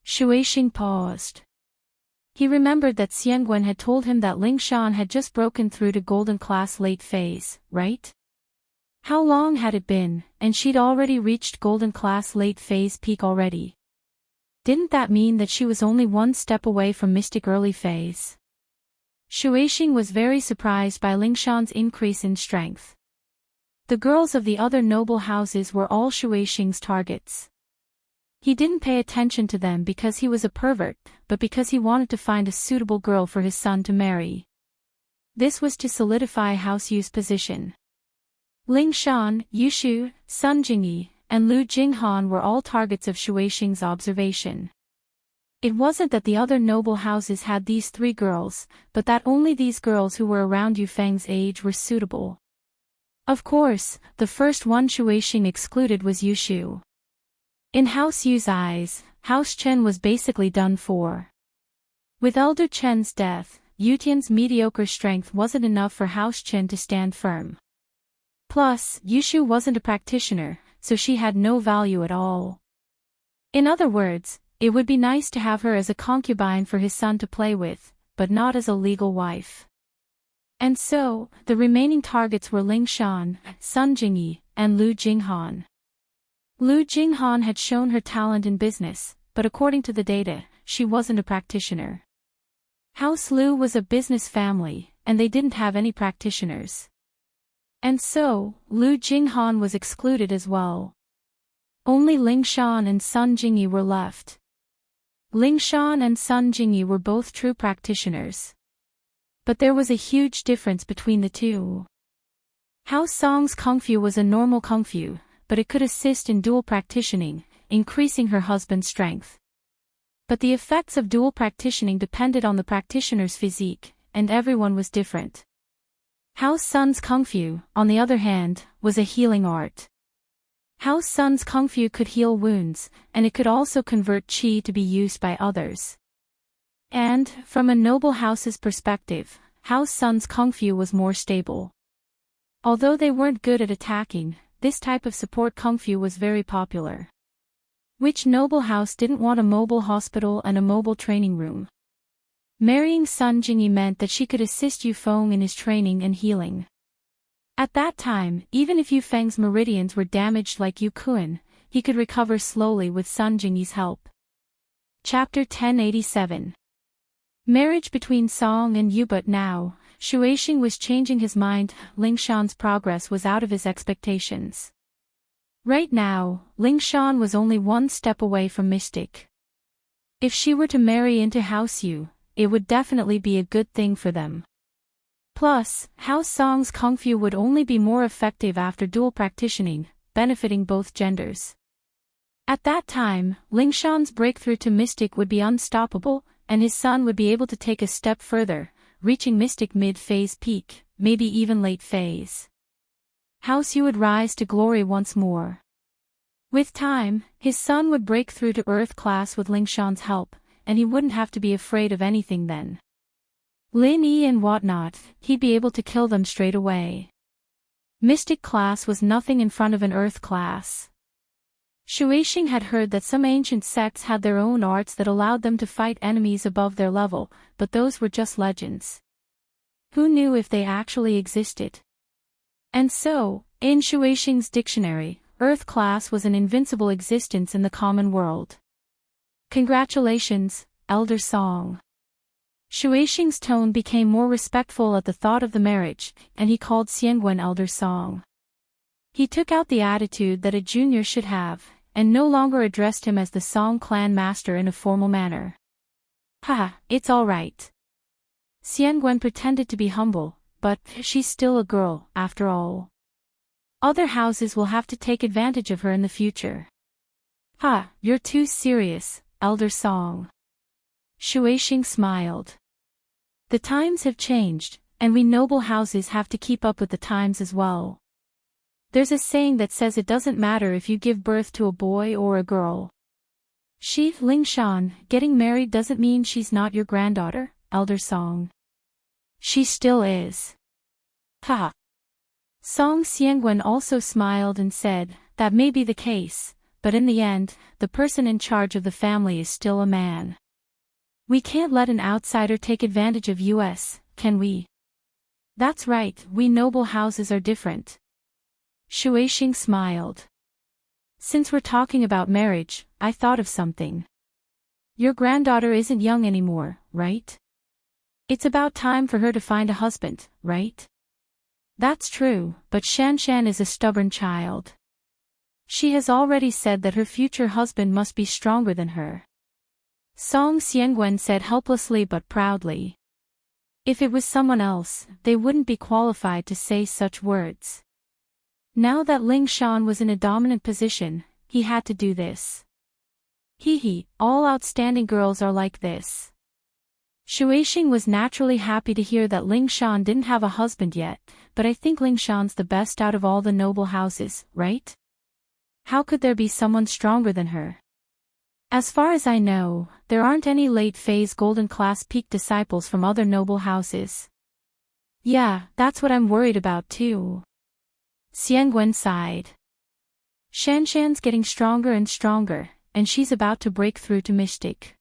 Shueishing paused. He remembered that Xiangwen had told him that Ling Shan had just broken through to golden class late phase, right? How long had it been, and she'd already reached golden class late phase peak already. Didn't that mean that she was only one step away from mystic early phase? Shueising was very surprised by Lingshan's increase in strength. The girls of the other noble houses were all Shueising's targets. He didn't pay attention to them because he was a pervert, but because he wanted to find a suitable girl for his son to marry. This was to solidify House Yu's position. Lingshan, Yushu, Sun Jingyi, and Lu Jinghan were all targets of Shueising's observation. It wasn't that the other noble houses had these three girls, but that only these girls who were around Yu Feng's age were suitable. Of course, the first one Shueising excluded was Yushu. In House Yu's eyes, House Chen was basically done for. With Elder Chen's death, Yutian's mediocre strength wasn't enough for House Chen to stand firm. Plus, Yushu wasn't a practitioner, so she had no value at all. In other words, it would be nice to have her as a concubine for his son to play with, but not as a legal wife. And so, the remaining targets were Lingshan, Sun Jingyi, and Lu Jinghan. Lu Jinghan had shown her talent in business, but according to the data, she wasn't a practitioner. House Lu was a business family, and they didn't have any practitioners. And so, Lu Jinghan was excluded as well. Only Lingshan and Sun Jingyi were left. Lingshan and Sun Jingyi were both true practitioners. But there was a huge difference between the two. House Song's kungfu was a normal kungfu, but it could assist in dual practitioning, increasing her husband's strength. But the effects of dual practitioning depended on the practitioner's physique, and everyone was different. House Sun's kungfu, on the other hand, was a healing art. House Sun's kungfu could heal wounds, and it could also convert qi to be used by others. And, from a noble house's perspective, House Sun's kungfu was more stable. Although they weren't good at attacking, this type of support kungfu was very popular. Which noble house didn't want a mobile hospital and a mobile training room? Marrying Sun Jingyi meant that she could assist Yu Feng in his training and healing. At that time, even if Yu Feng's meridians were damaged like Yu Kun, he could recover slowly with Sun Jingyi's help. Chapter 1087. Marriage between Song and Yu. But now, Shueising was changing his mind. Lingshan's progress was out of his expectations. Right now, Lingshan was only one step away from mystic. If she were to marry into House Yu, it would definitely be a good thing for them. Plus, House Song's kungfu would only be more effective after dual practitioning, benefiting both genders. At that time, Lingshan's breakthrough to mystic would be unstoppable, and his son would be able to take a step further, reaching mystic mid-phase peak, maybe even late phase. House Yu would rise to glory once more. With time, his son would break through to Earth class with Lingshan's help, and he wouldn't have to be afraid of anything then. Lin Yi and whatnot, he'd be able to kill them straight away. Mystic class was nothing in front of an Earth class. Shueising had heard that some ancient sects had their own arts that allowed them to fight enemies above their level, but those were just legends. Who knew if they actually existed? And so, in Shueising's dictionary, Earth class was an invincible existence in the common world. Congratulations, Elder Song. Shueising's tone became more respectful at the thought of the marriage, and he called Xiangwen Elder Song. He took out the attitude that a junior should have, and no longer addressed him as the Song clan master in a formal manner. Haha, it's all right. Xiangwen pretended to be humble, but she's still a girl, after all. Other houses will have to take advantage of her in the future. Ha, you're too serious, Elder Song. Shueising smiled. The times have changed, and we noble houses have to keep up with the times as well. There's a saying that says it doesn't matter if you give birth to a boy or a girl. She, Lingshan, getting married doesn't mean she's not your granddaughter, Elder Song. She still is. Ha. Song Xiangwen also smiled and said, that may be the case, but in the end, the person in charge of the family is still a man. We can't let an outsider take advantage of us, can we? That's right, we noble houses are different. Shueishing smiled. Since we're talking about marriage, I thought of something. Your granddaughter isn't young anymore, right? It's about time for her to find a husband, right? That's true, but Shan Shan is a stubborn child. She has already said that her future husband must be stronger than her. Song Xiangwen said helplessly but proudly. If it was someone else, they wouldn't be qualified to say such words. Now that Ling Shan was in a dominant position, he had to do this. Hee, all outstanding girls are like this. Shueishing was naturally happy to hear that Ling Shan didn't have a husband yet, but I think Ling Shan's the best out of all the noble houses, right? How could there be someone stronger than her? As far as I know, there aren't any late-phase golden class peak disciples from other noble houses. Yeah, that's what I'm worried about too. Xiangwen sighed. Shanshan's getting stronger and stronger, and she's about to break through to mystic.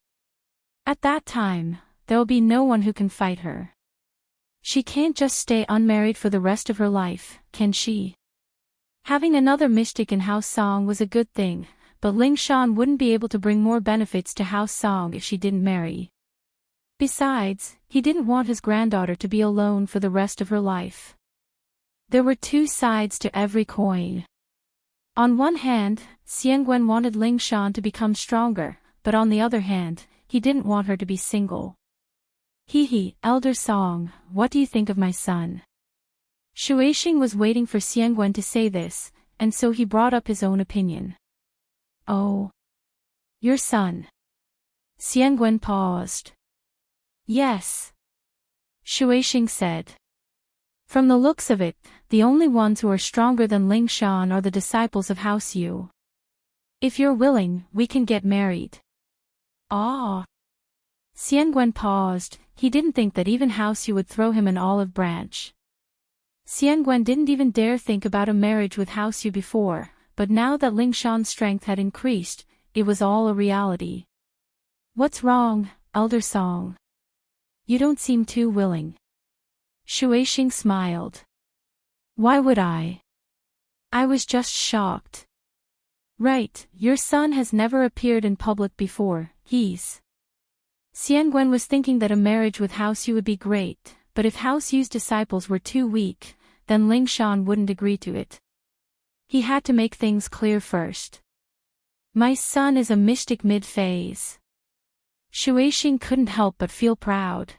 At that time, there'll be no one who can fight her. She can't just stay unmarried for the rest of her life, can she? Having another mystic in House Song was a good thing, but Ling Shan wouldn't be able to bring more benefits to House Song if she didn't marry. Besides, he didn't want his granddaughter to be alone for the rest of her life. There were two sides to every coin. On one hand, Xiangwen wanted Ling Shan to become stronger, but on the other hand, he didn't want her to be single. Hee, Elder Song, what do you think of my son? Shueishing was waiting for Xiangwen to say this, and so he brought up his own opinion. Oh. Your son. Xiangwen paused. Yes. Shueishing said. From the looks of it, the only ones who are stronger than Ling Shan are the disciples of House Yu. If you're willing, we can get married. Ah. Xiangwen paused, he didn't think that even House Yu would throw him an olive branch. Xiangwen didn't even dare think about a marriage with House Yu before, but now that Ling Shan's strength had increased, it was all a reality. What's wrong, Elder Song? You don't seem too willing. Shueishing smiled. Why would I? I was just shocked. Right, your son has never appeared in public before, Xiangwen was thinking that a marriage with House Yu would be great, but if House Yu's disciples were too weak, then Ling Shan wouldn't agree to it. He had to make things clear first. My son is a mystic mid-phase. Shueishing couldn't help but feel proud.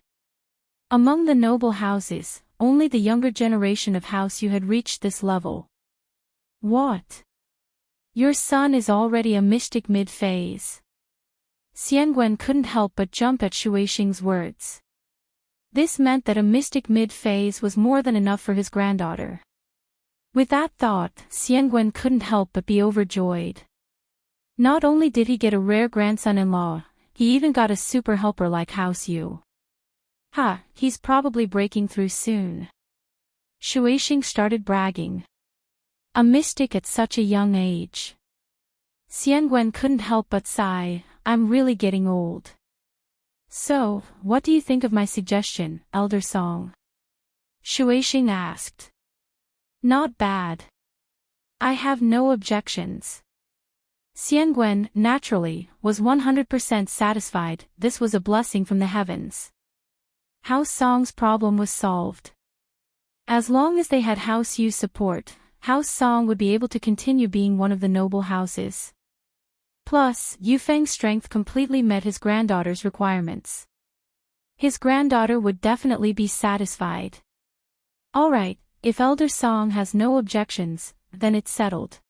Among the noble houses, only the younger generation of House Yu had reached this level. What? Your son is already a mystic mid-phase. Xiangwen couldn't help but jump at Shueishing's words. This meant that a mystic mid-phase was more than enough for his granddaughter. With that thought, Xiangwen couldn't help but be overjoyed. Not only did he get a rare grandson-in-law, he even got a super helper like House Yu. He's probably breaking through soon. Shueishing started bragging. A mystic at such a young age. Xiangwen couldn't help but sigh, I'm really getting old. So, what do you think of my suggestion, Elder Song? Shueishing asked. Not bad. I have no objections. Xiangwen, naturally, was 100% satisfied. This was a blessing from the heavens. House Song's problem was solved. As long as they had House Yu's support, House Song would be able to continue being one of the noble houses. Plus, Yufeng's strength completely met his granddaughter's requirements. His granddaughter would definitely be satisfied. Alright, if Elder Song has no objections, then it's settled.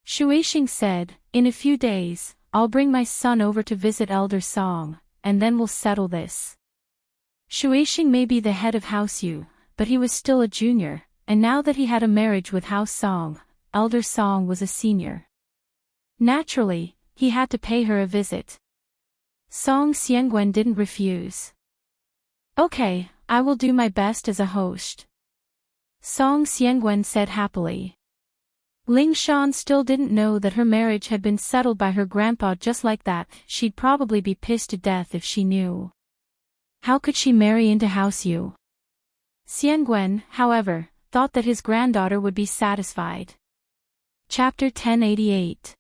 Shueishing said, in a few days, I'll bring my son over to visit Elder Song, and then we'll settle this. Shueishing may be the head of House Yu, but he was still a junior, and now that he had a marriage with House Song, Elder Song was a senior. Naturally, he had to pay her a visit. Song Xiangwen didn't refuse. Okay, I will do my best as a host. Song Xiangwen said happily. Ling Shan still didn't know that her marriage had been settled by her grandpa just like that. She'd probably be pissed to death if she knew. How could she marry into House Yu? Xiangwen, however, thought that his granddaughter would be satisfied. Chapter 1088.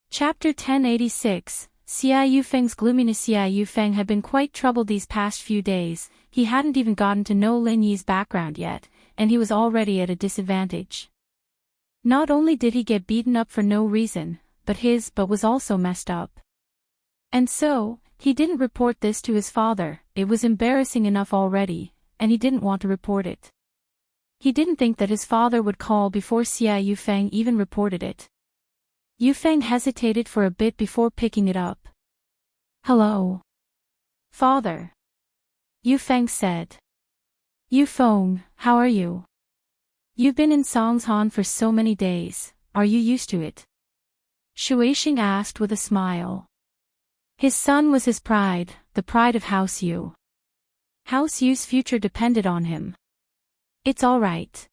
Chapter 1086. Xia Yufeng's gloominess. Xia Yufeng had been quite troubled these past few days. He hadn't even gotten to know Lin Yi's background yet, and he was already at a disadvantage. Not only did he get beaten up for no reason, but his butt was also messed up. And so, he didn't report this to his father. It was embarrassing enough already, and he didn't want to report it. He didn't think that his father would call before Xia Yufeng even reported it. Yufeng hesitated for a bit before picking it up. "Hello, father," Yufeng said. "Yufeng, how are you? You've been in Songshan for so many days, are you used to it?" Shuixing asked with a smile. His son was his pride, the pride of House Yu. House Yu's future depended on him. "It's all right."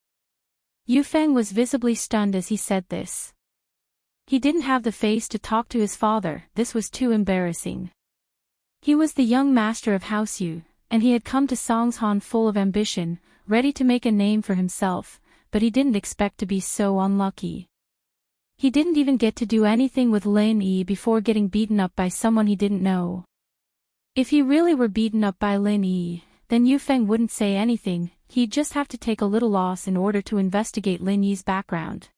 Yufeng was visibly stunned as he said this. He didn't have the face to talk to his father, this was too embarrassing. He was the young master of House Yu, and he had come to Songshan full of ambition, ready to make a name for himself, but he didn't expect to be so unlucky. He didn't even get to do anything with Lin Yi before getting beaten up by someone he didn't know. If he really were beaten up by Lin Yi, then Yufeng wouldn't say anything, he'd just have to take a little loss in order to investigate Lin Yi's background.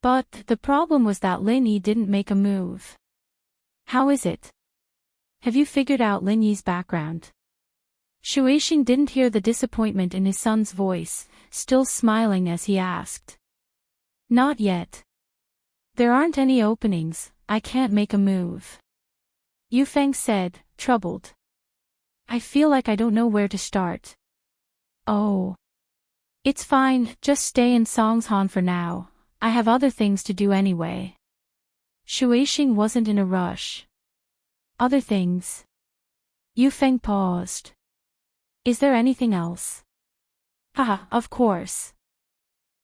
But the problem was that Lin Yi didn't make a move. "How is it? Have you figured out Lin Yi's background?" Shuixing didn't hear the disappointment in his son's voice, still smiling as he asked. "Not yet. There aren't any openings, I can't make a move," Yufeng said, troubled. "I feel like I don't know where to start." "Oh. It's fine, just stay in Songshan for now. I have other things to do anyway." Shuixing wasn't in a rush. "Other things?" Yufeng paused. "Is there anything else?" "Haha, of course.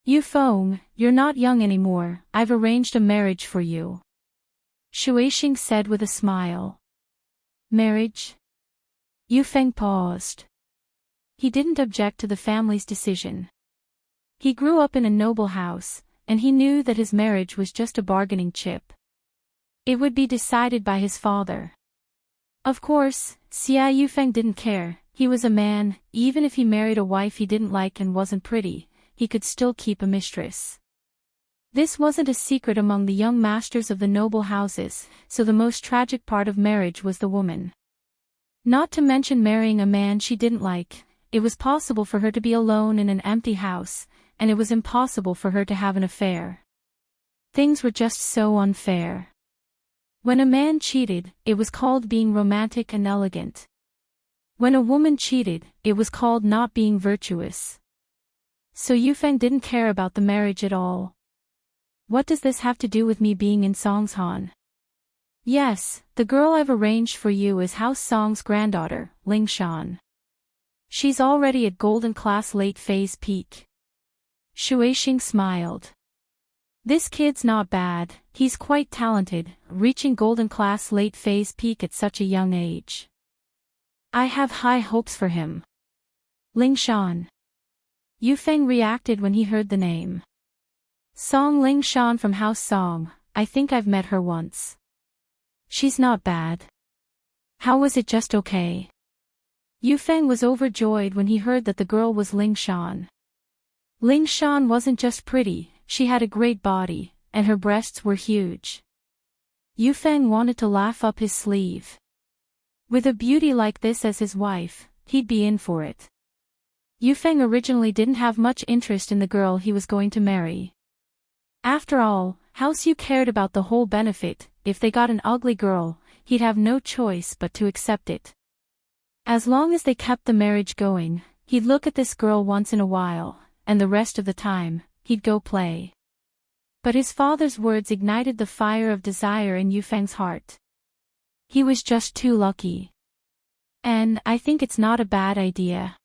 Yufeng, you're not young anymore, I've arranged a marriage for you," Shuixing said with a smile. "Marriage?" Yufeng paused. He didn't object to the family's decision. He grew up in a noble house, and he knew that his marriage was just a bargaining chip. It would be decided by his father. Of course, Xia Yufeng didn't care, he was a man, even if he married a wife he didn't like and wasn't pretty, he could still keep a mistress. This wasn't a secret among the young masters of the noble houses, so the most tragic part of marriage was the woman. Not to mention marrying a man she didn't like, it was possible for her to be alone in an empty house, and it was impossible for her to have an affair. Things were just so unfair. When a man cheated, it was called being romantic and elegant. When a woman cheated, it was called not being virtuous. So Yufeng didn't care about the marriage at all. "What does this have to do with me being in Songshan?" "Yes, the girl I've arranged for you is House Song's granddaughter, Lingshan. She's already at Golden Class late phase peak." Shuixing smiled. "This kid's not bad, he's quite talented, reaching Golden Class late phase peak at such a young age. I have high hopes for him." "Lingshan." Yufeng reacted when he heard the name. "Song Lingshan from House Song, I think I've met her once. She's not bad. How was it just okay?" Yufeng was overjoyed when he heard that the girl was Lingshan. Lingshan wasn't just pretty, she had a great body, and her breasts were huge. Yufeng wanted to laugh up his sleeve. With a beauty like this as his wife, he'd be in for it. Yufeng originally didn't have much interest in the girl he was going to marry. After all, House Yu cared about the whole benefit, if they got an ugly girl, he'd have no choice but to accept it. As long as they kept the marriage going, he'd look at this girl once in a while, and the rest of the time, he'd go play. But his father's words ignited the fire of desire in Yufeng's heart. He was just too lucky. "And I think it's not a bad idea.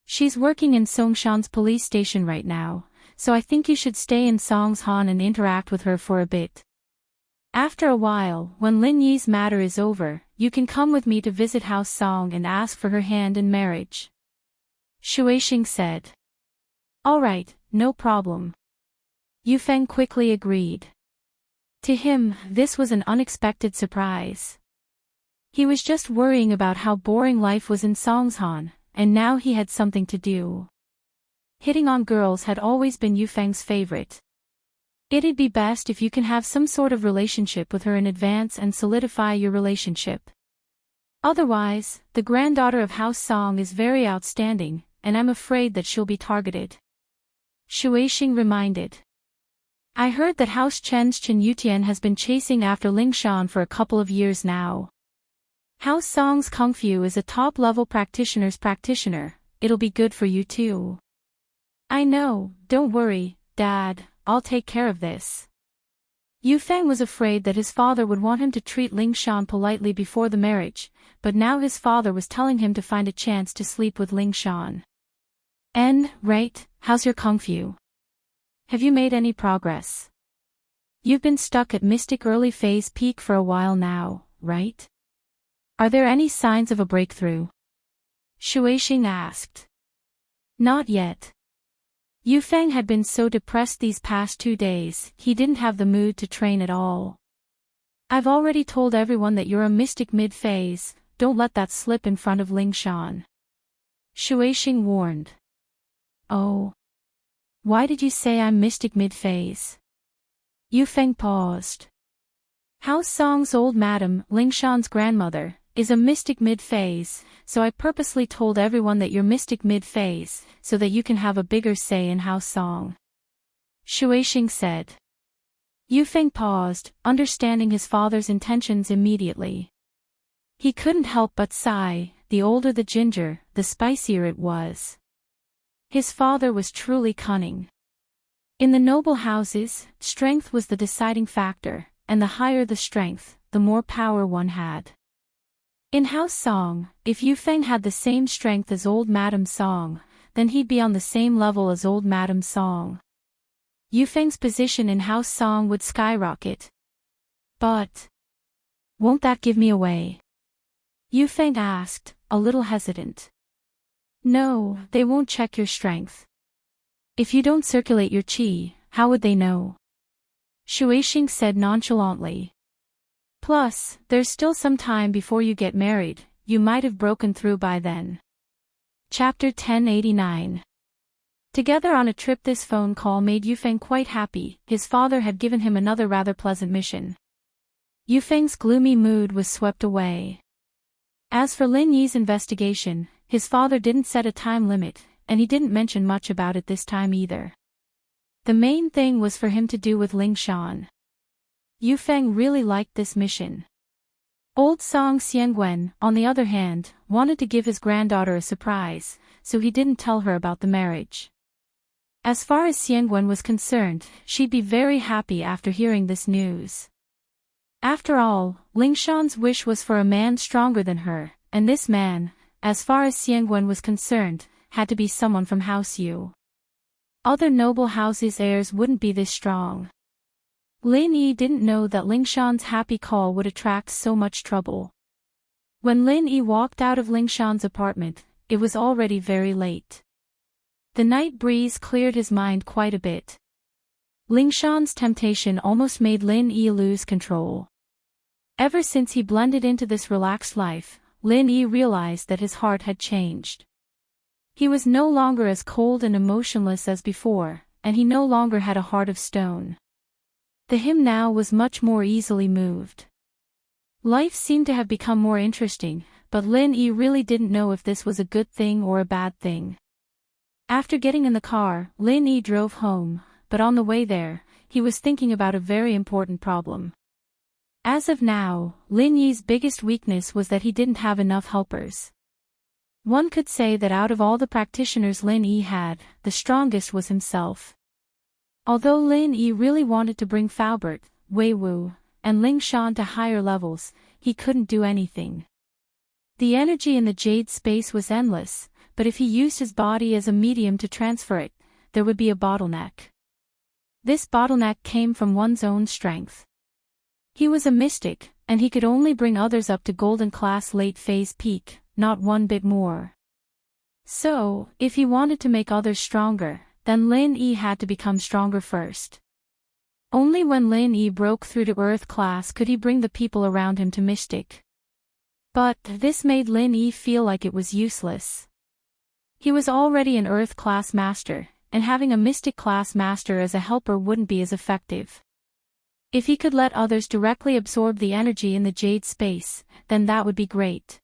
She's working in Songshan's police station right now, so I think you should stay in Songshan and interact with her for a bit. After a while, when Lin Yi's matter is over, you can come with me to visit House Song and ask for her hand in marriage," Shuixing said. Alright, no problem. Yufeng quickly agreed. To him, this was an unexpected surprise. He was just worrying about how boring life was in Songshan, and now he had something to do. Hitting on girls had always been Yufeng's favorite. It'd be best if you can have some sort of relationship with her in advance and solidify your relationship. Otherwise, the granddaughter of House Song is very outstanding, and I'm afraid that she'll be targeted. Shueixing reminded. I heard that House Chen's Chen Yutian has been chasing after Lingshan for a couple of years now. House Song's Kung Fu is a top-level practitioner's practitioner, it'll be good for you too. I know, don't worry, Dad, I'll take care of this. Yufeng was afraid that his father would want him to treat Lingshan politely before the marriage, but now his father was telling him to find a chance to sleep with Lingshan. Right, how's your Kung Fu? Have you made any progress? You've been stuck at Mystic Early Phase Peak for a while now, right? Are there any signs of a breakthrough? Shueixing asked. Not yet. Yufeng had been so depressed these past 2 days, he didn't have the mood to train at all. I've already told everyone that you're a mystic mid-phase, don't let that slip in front of Lingshan. Shueixing warned. Oh. Why did you say I'm mystic mid-phase? Yufeng paused. House Song's old madam, Lingshan's grandmother, is a mystic mid-phase, so I purposely told everyone that you're mystic mid-phase, so that you can have a bigger say in House Song. Shueixing said. Yufeng paused, understanding his father's intentions immediately. He couldn't help but sigh, the older the ginger, the spicier it was. His father was truly cunning. In the noble houses, strength was the deciding factor, and the higher the strength, the more power one had. In House Song, if Yufeng had the same strength as old Madam Song, then he'd be on the same level as old Madam Song. Yufeng's position in House Song would skyrocket. But won't that give me away? Yufeng asked, a little hesitant. No, they won't check your strength. If you don't circulate your qi, how would they know? Shueixing said nonchalantly. Plus, there's still some time before you get married, you might have broken through by then. Chapter 1089. Together on a trip. This phone call made Yufeng quite happy, his father had given him another rather pleasant mission. Yufeng's gloomy mood was swept away. As for Lin Yi's investigation, his father didn't set a time limit, and he didn't mention much about it this time either. The main thing was for him to do with Lingshan. Yufeng really liked this mission. Old Song Xiangwen, on the other hand, wanted to give his granddaughter a surprise, so he didn't tell her about the marriage. As far as Xiangwen was concerned, she'd be very happy after hearing this news. After all, Lingshan's wish was for a man stronger than her, and this man, as far as Xiangwen was concerned, had to be someone from House Yu. Other noble houses' heirs wouldn't be this strong. Lin Yi didn't know that Lingshan's happy call would attract so much trouble. When Lin Yi walked out of Lingshan's apartment, it was already very late. The night breeze cleared his mind quite a bit. Lingshan's temptation almost made Lin Yi lose control. Ever since he blended into this relaxed life, Lin Yi realized that his heart had changed. He was no longer as cold and emotionless as before, and he no longer had a heart of stone. The him now was much more easily moved. Life seemed to have become more interesting, but Lin Yi really didn't know if this was a good thing or a bad thing. After getting in the car, Lin Yi drove home, but on the way there, he was thinking about a very important problem. As of now, Lin Yi's biggest weakness was that he didn't have enough helpers. One could say that out of all the practitioners Lin Yi had, the strongest was himself. Although Lin Yi really wanted to bring Faubert, Wei Wu, and Lingshan to higher levels, he couldn't do anything. The energy in the jade space was endless, but if he used his body as a medium to transfer it, there would be a bottleneck. This bottleneck came from one's own strength. He was a mystic, and he could only bring others up to golden class late phase peak, not one bit more. So, if he wanted to make others stronger, then Lin Yi had to become stronger first. Only when Lin Yi broke through to Earth class could he bring the people around him to Mystic. But this made Lin Yi feel like it was useless. He was already an Earth class master, and having a Mystic class master as a helper wouldn't be as effective. If he could let others directly absorb the energy in the Jade space, then that would be great.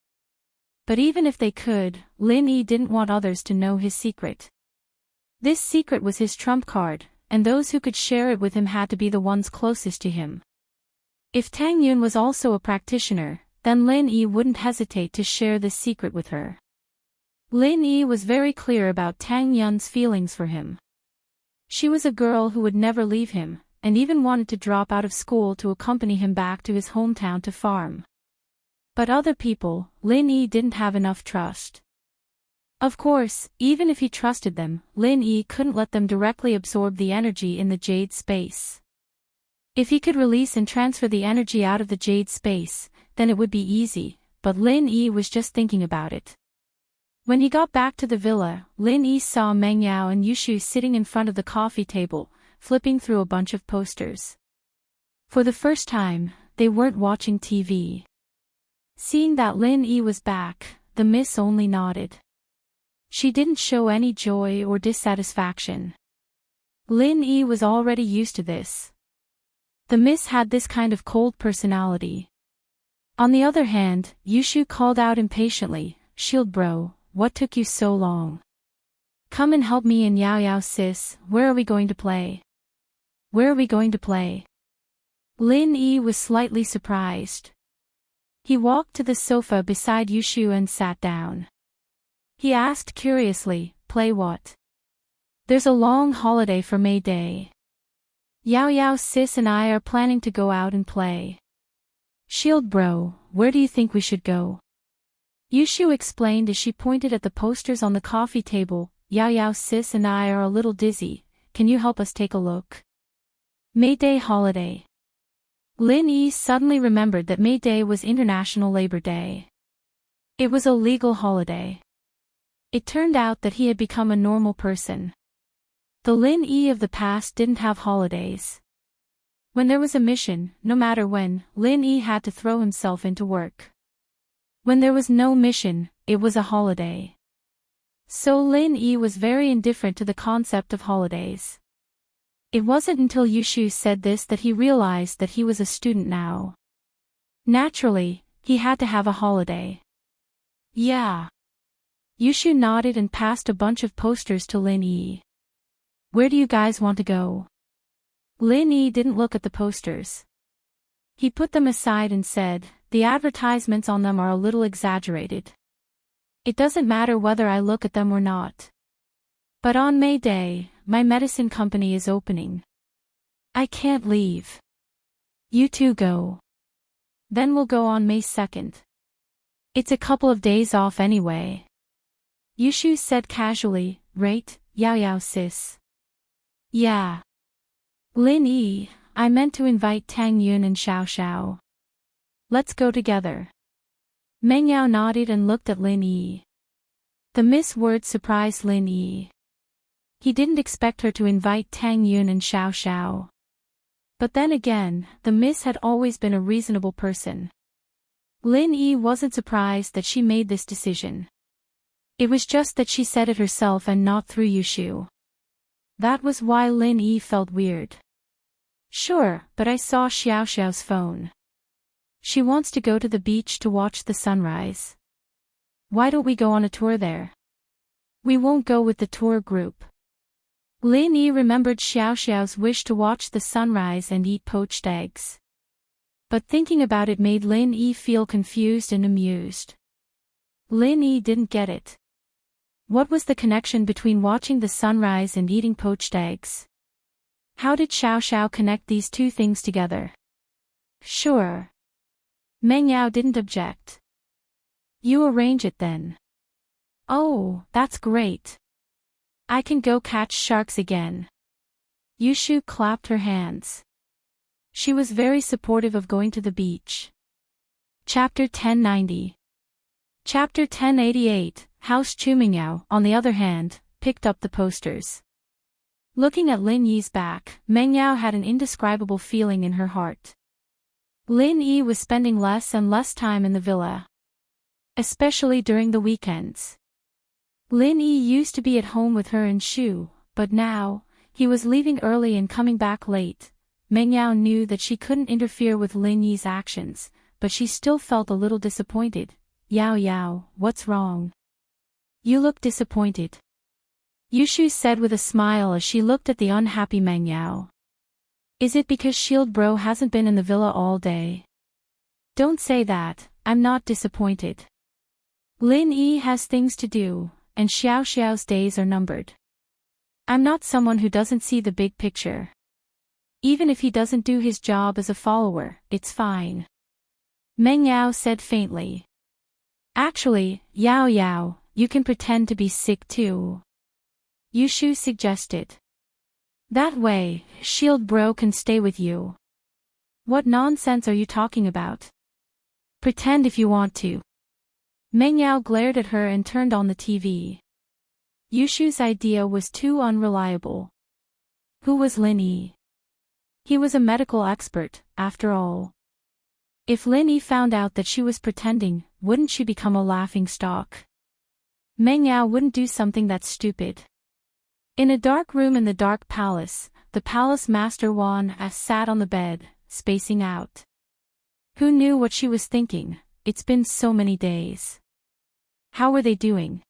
But even if they could, Lin Yi didn't want others to know his secret. This secret was his trump card, and those who could share it with him had to be the ones closest to him. If Tang Yun was also a practitioner, then Lin Yi wouldn't hesitate to share this secret with her. Lin Yi was very clear about Tang Yun's feelings for him. She was a girl who would never leave him, and even wanted to drop out of school to accompany him back to his hometown to farm. But other people, Lin Yi didn't have enough trust. Of course, even if he trusted them, Lin Yi couldn't let them directly absorb the energy in the Jade space. If he could release and transfer the energy out of the Jade space, then it would be easy, but Lin Yi was just thinking about it. When he got back to the villa, Lin Yi saw Meng Yao and Yushu sitting in front of the coffee table, flipping through a bunch of posters. For the first time, they weren't watching TV. Seeing that Lin Yi was back, the miss only nodded. She didn't show any joy or dissatisfaction. Lin Yi was already used to this. The miss had this kind of cold personality. On the other hand, Yushu called out impatiently, "Shield bro, what took you so long? Come and help me and Yao Yao sis, where are we going to play? Where are we going to play?" Lin Yi was slightly surprised. He walked to the sofa beside Yushu and sat down. He asked curiously, "Play what?" "There's a long holiday for May Day. Yao Yao sis and I are planning to go out and play." "Shield bro, where do you think we should go?" Yushu explained as she pointed at the posters on the coffee table. "Yao Yao sis and I are a little dizzy, can you help us take a look?" May Day holiday. Lin Yi suddenly remembered that May Day was International Labor Day. It was a legal holiday. It turned out that he had become a normal person. The Lin Yi of the past didn't have holidays. When there was a mission, no matter when, Lin Yi had to throw himself into work. When there was no mission, it was a holiday. So Lin Yi was very indifferent to the concept of holidays. It wasn't until Yushu said this that he realized that he was a student now. Naturally, he had to have a holiday. "Yeah." Yushu nodded and passed a bunch of posters to Lin Yi. "Where do you guys want to go?" Lin Yi didn't look at the posters. He put them aside and said, "The advertisements on them are a little exaggerated. It doesn't matter whether I look at them or not. But on May Day, my medicine company is opening. I can't leave. You two go. Then we'll go on May 2nd. It's a couple of days off anyway." Yushu said casually, "Right, Yao Yao sis?" "Yeah." "Lin Yi, I meant to invite Tang Yun and Xiao Xiao. Let's go together." Meng Yao nodded and looked at Lin Yi. The miss word surprised Lin Yi. He didn't expect her to invite Tang Yun and Xiao Xiao. But then again, the miss had always been a reasonable person. Lin Yi wasn't surprised that she made this decision. It was just that she said it herself and not through Yushu. That was why Lin Yi felt weird. "Sure, but I saw Xiao Xiao's phone. She wants to go to the beach to watch the sunrise. Why don't we go on a tour there?" "We won't go with the tour group." Lin Yi remembered Xiao Xiao's wish to watch the sunrise and eat poached eggs. But thinking about it made Lin Yi feel confused and amused. Lin Yi didn't get it. What was the connection between watching the sunrise and eating poached eggs? How did Xiao Xiao connect these two things together? "Sure." Meng Yao didn't object. "You arrange it then." "Oh, that's great. I can go catch sharks again." Yushu clapped her hands. She was very supportive of going to the beach. Chapter 1090. Chapter 1088, House Chumingyao, on the other hand, picked up the posters. Looking at Lin Yi's back, Meng Yao had an indescribable feeling in her heart. Lin Yi was spending less and less time in the villa, especially during the weekends. Lin Yi used to be at home with her and Shu, but now, he was leaving early and coming back late. Meng Yao knew that she couldn't interfere with Lin Yi's actions, but she still felt a little disappointed. Yao Yao, what's wrong? You look disappointed. Yushu said with a smile as she looked at the unhappy Meng Yao. Is it because Shield Bro hasn't been in the villa all day? Don't say that, I'm not disappointed. Lin Yi has things to do, and Xiao Xiao's days are numbered. I'm not someone who doesn't see the big picture. Even if he doesn't do his job as a follower, it's fine. Meng Yao said faintly. Actually, Yao Yao, you can pretend to be sick too. Yushu suggested. That way, Shield Bro can stay with you. What nonsense are you talking about? Pretend if you want to. Meng Yao glared at her and turned on the TV. Yushu's idea was too unreliable. Who was Lin Yi? He was a medical expert, after all. If Lin Yi found out that she was pretending, wouldn't she become a laughingstock? Meng Yao wouldn't do something that stupid. In a dark room in the dark palace, the palace master Wan sat on the bed, spacing out. Who knew what she was thinking? It's been so many days. How were they doing?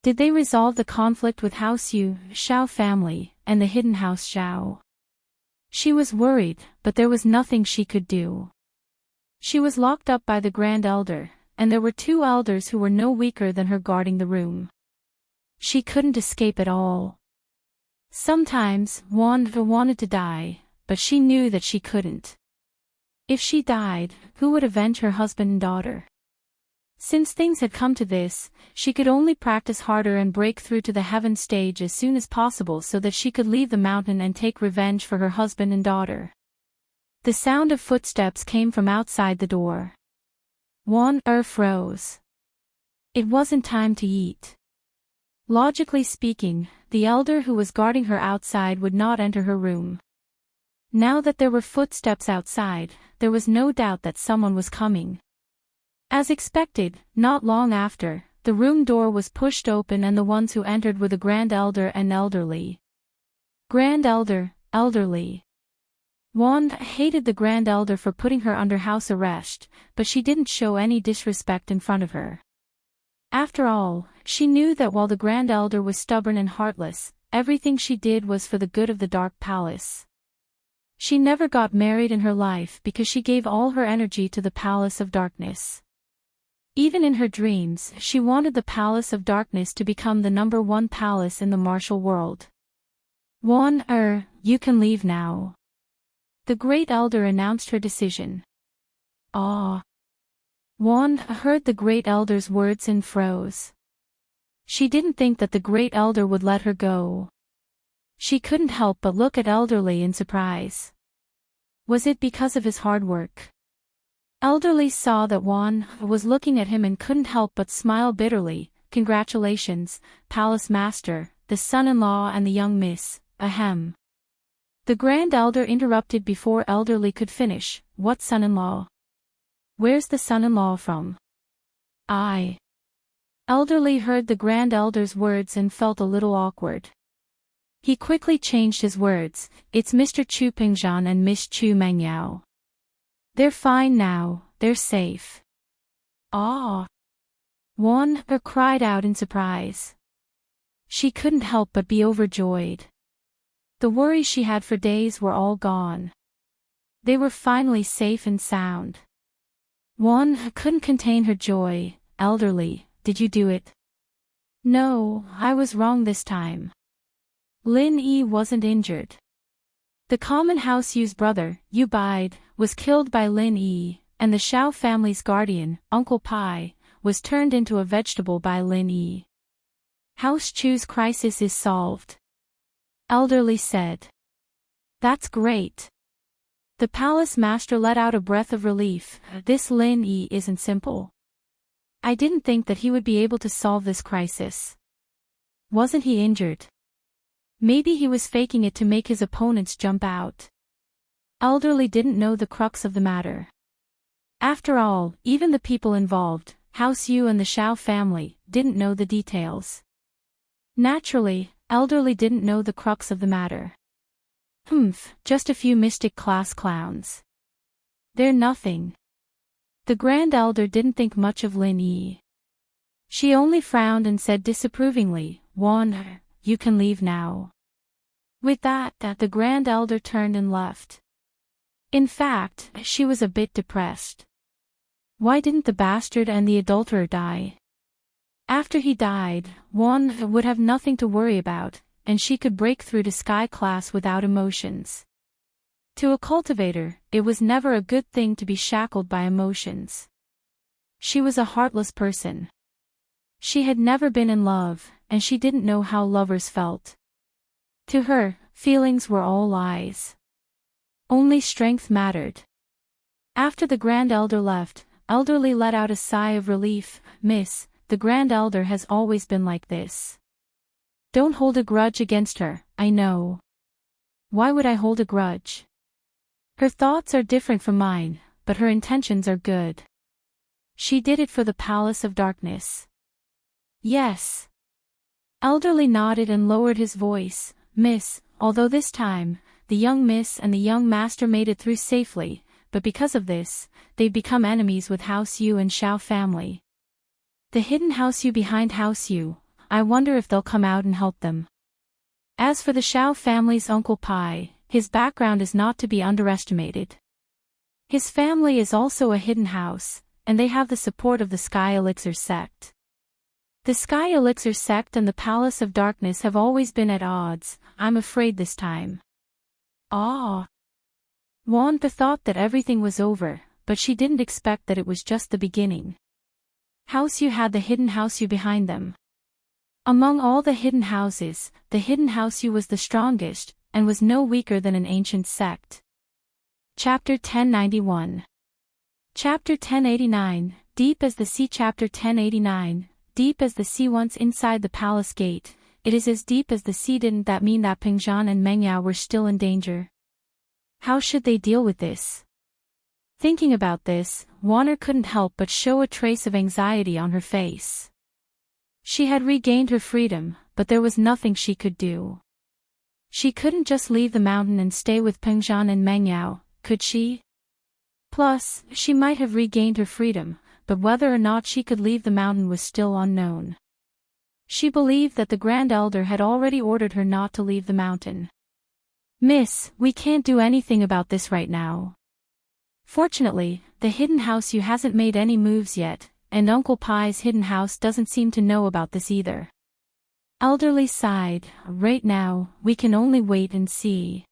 Did they resolve the conflict with House Yu, Xiao family, and the hidden House Xiao? She was worried, but there was nothing she could do. She was locked up by the Grand Elder, and there were two elders who were no weaker than her guarding the room. She couldn't escape at all. Sometimes, Wanda wanted to die, but she knew that she couldn't. If she died, who would avenge her husband and daughter? Since things had come to this, she could only practice harder and break through to the heaven stage as soon as possible so that she could leave the mountain and take revenge for her husband and daughter. The sound of footsteps came from outside the door. Wan froze. It wasn't time to eat. Logically speaking, the elder who was guarding her outside would not enter her room. Now that there were footsteps outside, there was no doubt that someone was coming. As expected, not long after, the room door was pushed open and the ones who entered were the Grand Elder and Elderly. Grand Elder, Elderly. Wanda hated the Grand Elder for putting her under house arrest, but she didn't show any disrespect in front of her. After all, she knew that while the Grand Elder was stubborn and heartless, everything she did was for the good of the Dark Palace. She never got married in her life because she gave all her energy to the Palace of Darkness. Even in her dreams, she wanted the Palace of Darkness to become the #1 palace in the martial world. Wan you can leave now. The Great Elder announced her decision. Ah. Wan heard the Great Elder's words and froze. She didn't think that the Great Elder would let her go. She couldn't help but look at Elderly in surprise. Was it because of his hard work? Elderly saw that Wan was looking at him and couldn't help but smile bitterly. Congratulations, Palace Master, the son-in-law and the young miss, ahem. The Grand Elder interrupted before Elderly could finish. What son-in-law? Where's the son-in-law from? Elderly heard the Grand Elder's words and felt a little awkward. He quickly changed his words. It's Mr. Chu Pingzhan and Miss Chu Mengyao. They're fine now, they're safe. Ah! Wan cried out in surprise. She couldn't help but be overjoyed. The worries she had for days were all gone. They were finally safe and sound. Wan couldn't contain her joy. Elderly, did you do it? No, I was wrong this time. Lin Yi wasn't injured. The common house Yu's brother, Yu Bide, was killed by Lin Yi, and the Xiao family's guardian, Uncle Pai, was turned into a vegetable by Lin Yi. House Chu's crisis is solved. Elderly said. That's great. The palace master let out a breath of relief. This Lin Yi isn't simple. I didn't think that he would be able to solve this crisis. Wasn't he injured? Maybe he was faking it to make his opponents jump out. Elderly didn't know the crux of the matter. After all, even the people involved, House Yu and the Shao family, didn't know the details. Naturally, Elderly didn't know the crux of the matter. Just a few mystic class clowns. They're nothing. The Grand Elder didn't think much of Lin Yi. She only frowned and said disapprovingly, "Wan, you can leave now." With that, the Grand Elder turned and left. In fact, she was a bit depressed. Why didn't the bastard and the adulterer die? After he died, Wan would have nothing to worry about, and she could break through to Sky Class without emotions. To a cultivator, it was never a good thing to be shackled by emotions. She was a heartless person. She had never been in love, and she didn't know how lovers felt. To her, feelings were all lies. Only strength mattered. After the Grand Elder left, Elderly let out a sigh of relief. "Miss, the Grand Elder has always been like this. Don't hold a grudge against her, I know." "Why would I hold a grudge? Her thoughts are different from mine, but her intentions are good. She did it for the Palace of Darkness." "Yes." Elderly nodded and lowered his voice. "Miss, although this time, the young miss and the young master made it through safely, but because of this, they've become enemies with House Yu and Shao family. The hidden House Yu behind House Yu, I wonder if they'll come out and help them. As for the Shao family's Uncle Pai, his background is not to be underestimated. His family is also a hidden house, and they have the support of the Sky Elixir sect. The Sky Elixir sect and the Palace of Darkness have always been at odds, I'm afraid this time." Ah! Wanda thought that everything was over, but she didn't expect that it was just the beginning. House Yu had the hidden House Yu behind them. Among all the hidden houses, the hidden House Yu was the strongest, and was no weaker than an ancient sect. Chapter 1091. Chapter 1089, Deep as the Sea. Chapter 1089, Deep as the sea. Once inside the palace gate, it is as deep as the sea. Didn't that mean that Pengzhan and Mengyao were still in danger? How should they deal with this? Thinking about this, Warner couldn't help but show a trace of anxiety on her face. She had regained her freedom, but there was nothing she could do. She couldn't just leave the mountain and stay with Pengzhan and Mengyao, could she? Plus, she might have regained her freedom, but whether or not she could leave the mountain was still unknown. She believed that the Grand Elder had already ordered her not to leave the mountain. "Miss, we can't do anything about this right now. Fortunately, the hidden House Yu hasn't made any moves yet, and Uncle Pai's hidden house doesn't seem to know about this either." Elderly sighed. "Right now, we can only wait and see.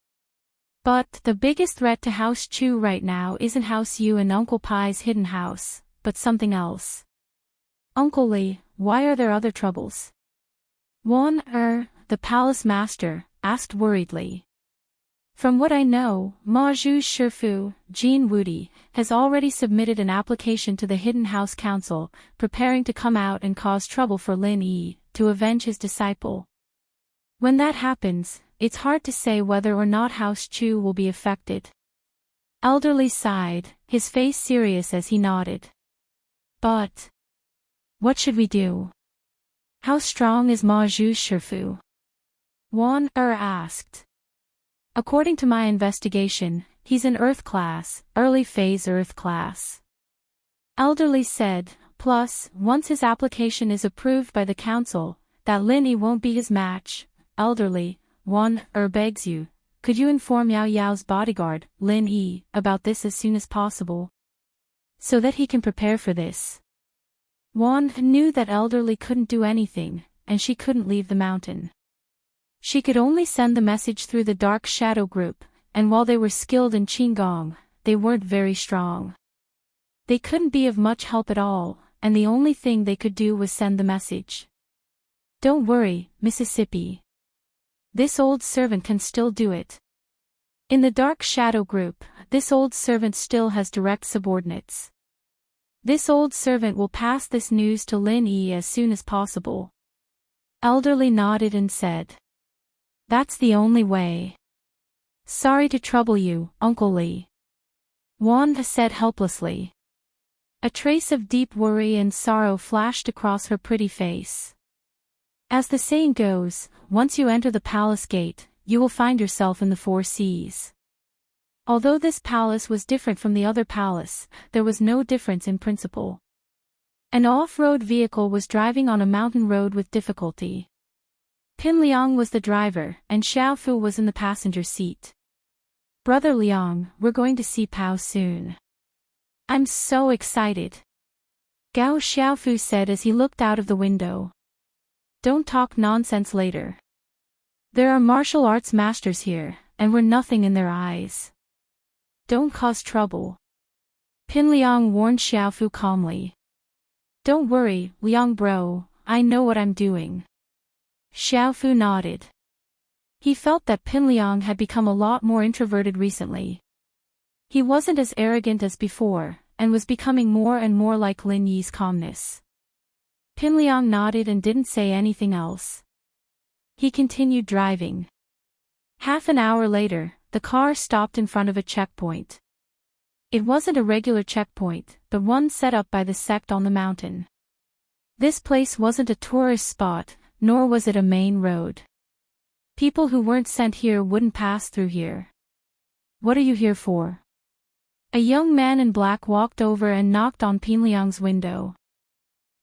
But the biggest threat to House Chu right now isn't House Yu and Uncle Pai's hidden house, but something else." "Uncle Li, why are there other troubles?" Wan the palace master, asked worriedly. "From what I know, Ma Zhu's Shifu, Jean Wudi, has already submitted an application to the Hidden House Council, preparing to come out and cause trouble for Lin Yi, to avenge his disciple. When that happens, it's hard to say whether or not House Chu will be affected." Elderly sighed, his face serious as he nodded. "But what should we do? How strong is Ma Zhu's Shifu?" Wan asked. "According to my investigation, he's an Earth class, early phase Earth class." Elderly said, "Plus, once his application is approved by the council, that Lin Yi won't be his match." Elderly, Wan begs you, could you inform Yao Yao's bodyguard, Lin Yi, about this as soon as possible? So that he can prepare for this. Wan knew that Elderly couldn't do anything, and she couldn't leave the mountain. She could only send the message through the Dark Shadow group, and while they were skilled in Qigong, they weren't very strong. They couldn't be of much help at all, and the only thing they could do was send the message. "Don't worry, Mississippi. This old servant can still do it." In the Dark Shadow group, this old servant still has direct subordinates. This old servant will pass this news to Lin Yi as soon as possible. Elderly nodded and said, That's the only way. Sorry to trouble you, Uncle Lee. Wanda said helplessly. A trace of deep worry and sorrow flashed across her pretty face. As the saying goes, once you enter the palace gate, you will find yourself in the four seas. Although this palace was different from the other palace, there was no difference in principle. An off-road vehicle was driving on a mountain road with difficulty. Pin Liang was the driver, and Xiao Fu was in the passenger seat. Brother Liang, we're going to see Pao soon. I'm so excited. Gao Xiaofu said as he looked out of the window. Don't talk nonsense later. There are martial arts masters here, and we're nothing in their eyes. Don't cause trouble. Pin Liang warned Xiaofu calmly. Don't worry, Liang bro, I know what I'm doing. Xiaofu nodded. He felt that Pin Liang had become a lot more introverted recently. He wasn't as arrogant as before, and was becoming more and more like Lin Yi's calmness. Pin Liang nodded and didn't say anything else. He continued driving. Half an hour later, the car stopped in front of a checkpoint. It wasn't a regular checkpoint, but one set up by the sect on the mountain. This place wasn't a tourist spot, nor was it a main road. People who weren't sent here wouldn't pass through here. What are you here for? A young man in black walked over and knocked on Pin Liang's window.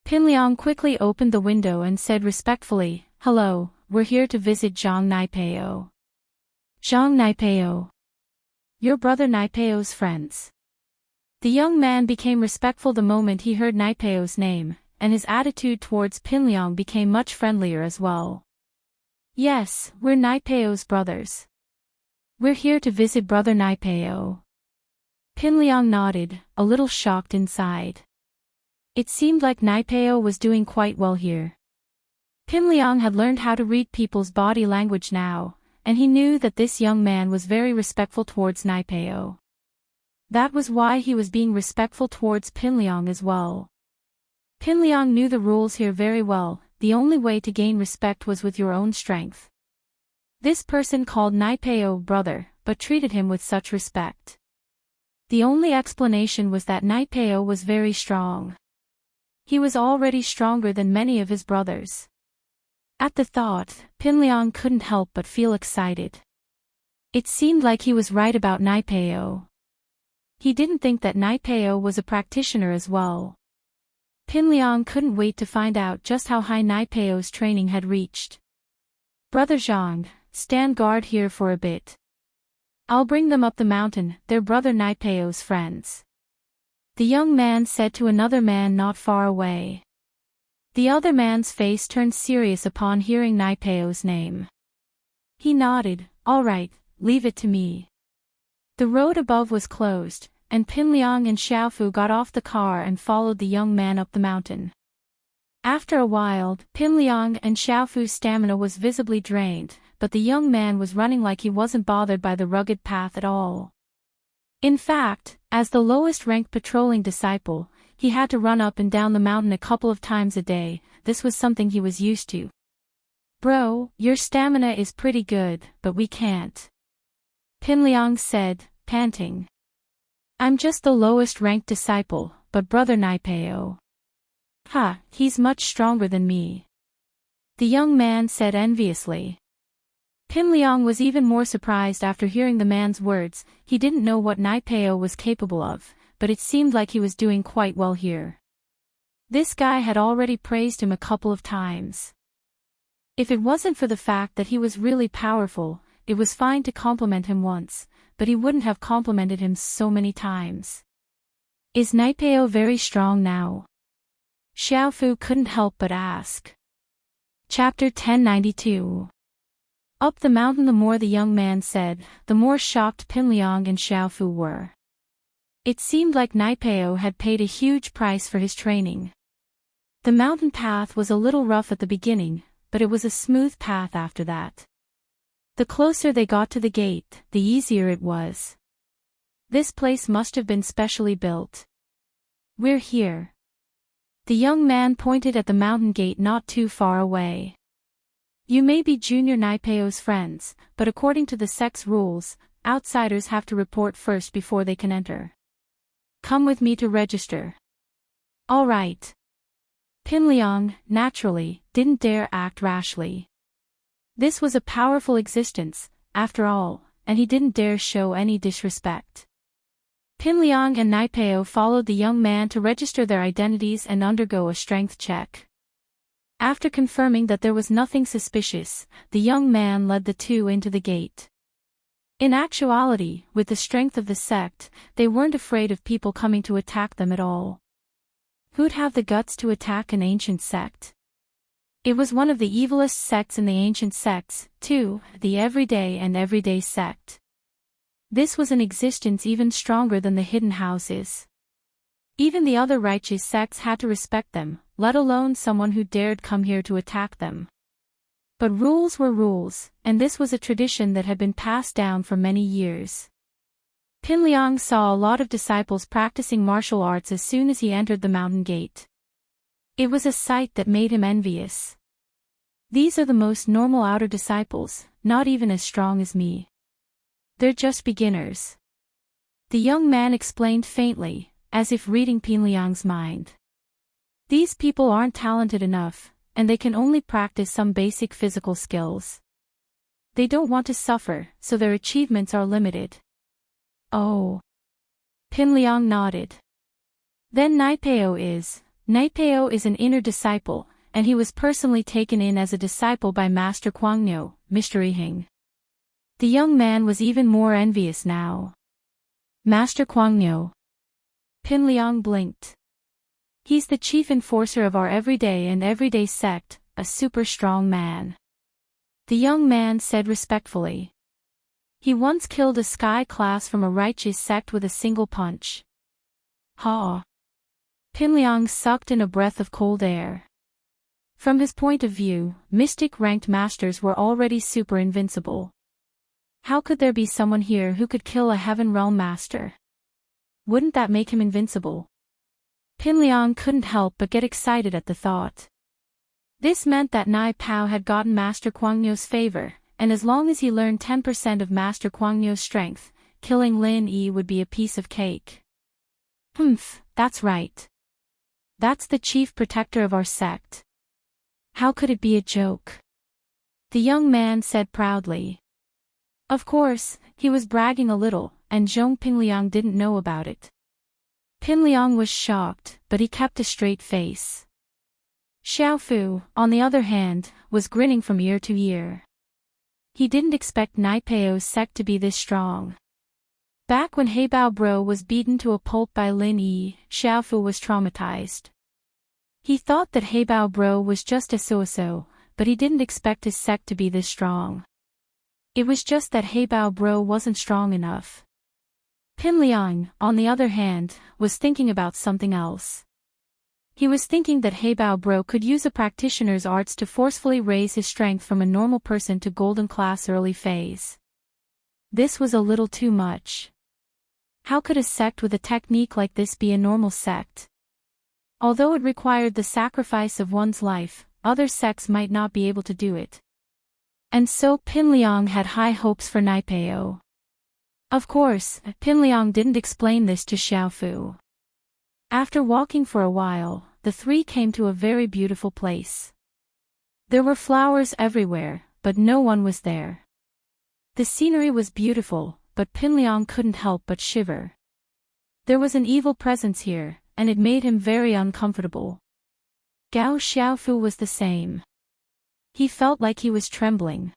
Pin Liang quickly opened the window and said respectfully, Hello, we're here to visit Zhang Naipeo. Zhang Naipeo. Your brother Naipeo's friends. The young man became respectful the moment he heard Naipeo's name, and his attitude towards Pin Liang became much friendlier as well. Yes, we're Naipeo's brothers. We're here to visit brother Naipeo. Pin Liang nodded, a little shocked inside. It seemed like Naipeo was doing quite well here. Pin Liang had learned how to read people's body language now, and he knew that this young man was very respectful towards Naipeo. That was why he was being respectful towards Pin Liang as well. Pin Liang knew the rules here very well. The only way to gain respect was with your own strength. This person called Naipeo brother, but treated him with such respect. The only explanation was that Naipeo was very strong. He was already stronger than many of his brothers. At the thought, Pin Liang couldn't help but feel excited. It seemed like he was right about Naipeo. He didn't think that Naipeo was a practitioner as well. Pin Liang couldn't wait to find out just how high Naipeo's training had reached. Brother Zhang, stand guard here for a bit. I'll bring them up the mountain, they're brother Naipeo's friends. The young man said to another man not far away. The other man's face turned serious upon hearing Naipeo's name. He nodded, all right, leave it to me. The road above was closed, and Pin Liang and Xiaofu got off the car and followed the young man up the mountain. After a while, Pin Liang and Xiaofu's stamina was visibly drained, but the young man was running like he wasn't bothered by the rugged path at all. In fact, as the lowest-ranked patrolling disciple, he had to run up and down the mountain a couple of times a day. This was something he was used to. Bro, your stamina is pretty good, but we can't. Pin Liang said, panting. I'm just the lowest-ranked disciple, but brother Naipeo. Ha, he's much stronger than me. The young man said enviously. Pin Liang was even more surprised after hearing the man's words. He didn't know what Naipeo was capable of, but it seemed like he was doing quite well here. This guy had already praised him a couple of times. If it wasn't for the fact that he was really powerful, it was fine to compliment him once, but he wouldn't have complimented him so many times. Is Naipeo very strong now? Xiaofu couldn't help but ask. Chapter 1092. Up the mountain, the more the young man said, the more shocked Pin Liang and Xiaofu were. It seemed like Naipeo had paid a huge price for his training. The mountain path was a little rough at the beginning, but it was a smooth path after that. The closer they got to the gate, the easier it was. This place must have been specially built. We're here. The young man pointed at the mountain gate not too far away. You may be Junior Naipeo's friends, but according to the sect's rules, outsiders have to report first before they can enter. Come with me to register. All right. Pinliang, naturally, didn't dare act rashly. This was a powerful existence, after all, and he didn't dare show any disrespect. Pinliang and Naipeo followed the young man to register their identities and undergo a strength check. After confirming that there was nothing suspicious, the young man led the two into the gate. In actuality, with the strength of the sect, they weren't afraid of people coming to attack them at all. Who'd have the guts to attack an ancient sect? It was one of the evilest sects in the ancient sects, too, the everyday sect. This was an existence even stronger than the hidden houses. Even the other righteous sects had to respect them, let alone someone who dared come here to attack them. But rules were rules, and this was a tradition that had been passed down for many years. Pinliang saw a lot of disciples practicing martial arts as soon as he entered the mountain gate. It was a sight that made him envious. These are the most normal outer disciples, not even as strong as me. They're just beginners. The young man explained faintly, as if reading Pinliang's mind. These people aren't talented enough, and they can only practice some basic physical skills. They don't want to suffer, so their achievements are limited. Oh. Pinliang nodded. Then Naipeo is an inner disciple, and he was personally taken in as a disciple by Master Guangnyo, Mr. Yihing. The young man was even more envious now. Master Guangnyo. Pinliang blinked. He's the chief enforcer of our everyday sect, a super strong man. The young man said respectfully. He once killed a sky class from a righteous sect with a single punch. Ha! Pinliang sucked in a breath of cold air. From his point of view, mystic-ranked masters were already super invincible. How could there be someone here who could kill a Heaven Realm master? Wouldn't that make him invincible? Pinliang couldn't help but get excited at the thought. This meant that Nai Pao had gotten Master Guangnyo's favor, and as long as he learned 10% of Master Guangnyo's strength, killing Lin Yi would be a piece of cake. That's right. That's the chief protector of our sect. How could it be a joke? The young man said proudly. Of course, he was bragging a little, and Zhong Pinliang didn't know about it. Pinliang was shocked, but he kept a straight face. Xiaofu, on the other hand, was grinning from ear to ear. He didn't expect Naipeo's sect to be this strong. Back when Heibao Bro was beaten to a pulp by Lin Yi, Xiaofu was traumatized. He thought that Heibao Bro was just a so-so, but he didn't expect his sect to be this strong. It was just that Heibao Bro wasn't strong enough. Pinliang, on the other hand, was thinking about something else. He was thinking that Heibao Bro could use a practitioner's arts to forcefully raise his strength from a normal person to golden class early phase. This was a little too much. How could a sect with a technique like this be a normal sect? Although it required the sacrifice of one's life, other sects might not be able to do it. And so Pinliang had high hopes for Naipeo. Of course, Pinliang didn't explain this to Xiaofu. After walking for a while, the three came to a very beautiful place. There were flowers everywhere, but no one was there. The scenery was beautiful, but Pinliang couldn't help but shiver. There was an evil presence here, and it made him very uncomfortable. Gao Xiaofu was the same. He felt like he was trembling.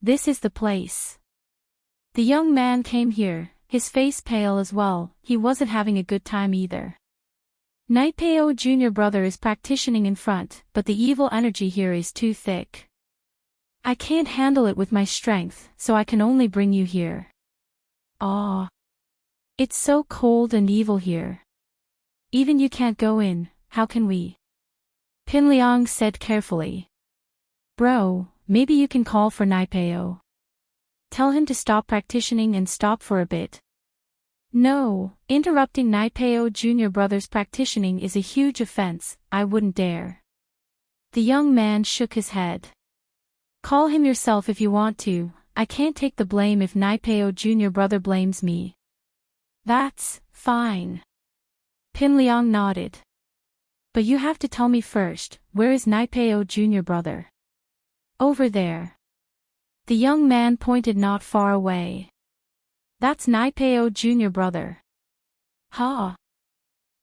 This is the place. The young man came here, his face pale as well. He wasn't having a good time either. Naipeo junior brother is practicing in front, but the evil energy here is too thick. I can't handle it with my strength, so I can only bring you here. Ah. It's so cold and evil here. Even you can't go in, how can we? Pinliang said carefully. Bro, maybe you can call for Naipeo. Tell him to stop practicing and stop for a bit. No, interrupting Naipeo junior brother's practicing is a huge offense, I wouldn't dare. The young man shook his head. Call him yourself if you want to, I can't take the blame if Naipeo Jr. brother blames me. That's fine. Pinliang nodded. But you have to tell me first, where is Naipeo Jr. brother? Over there. The young man pointed not far away. That's Naipeo Jr. brother. Ha!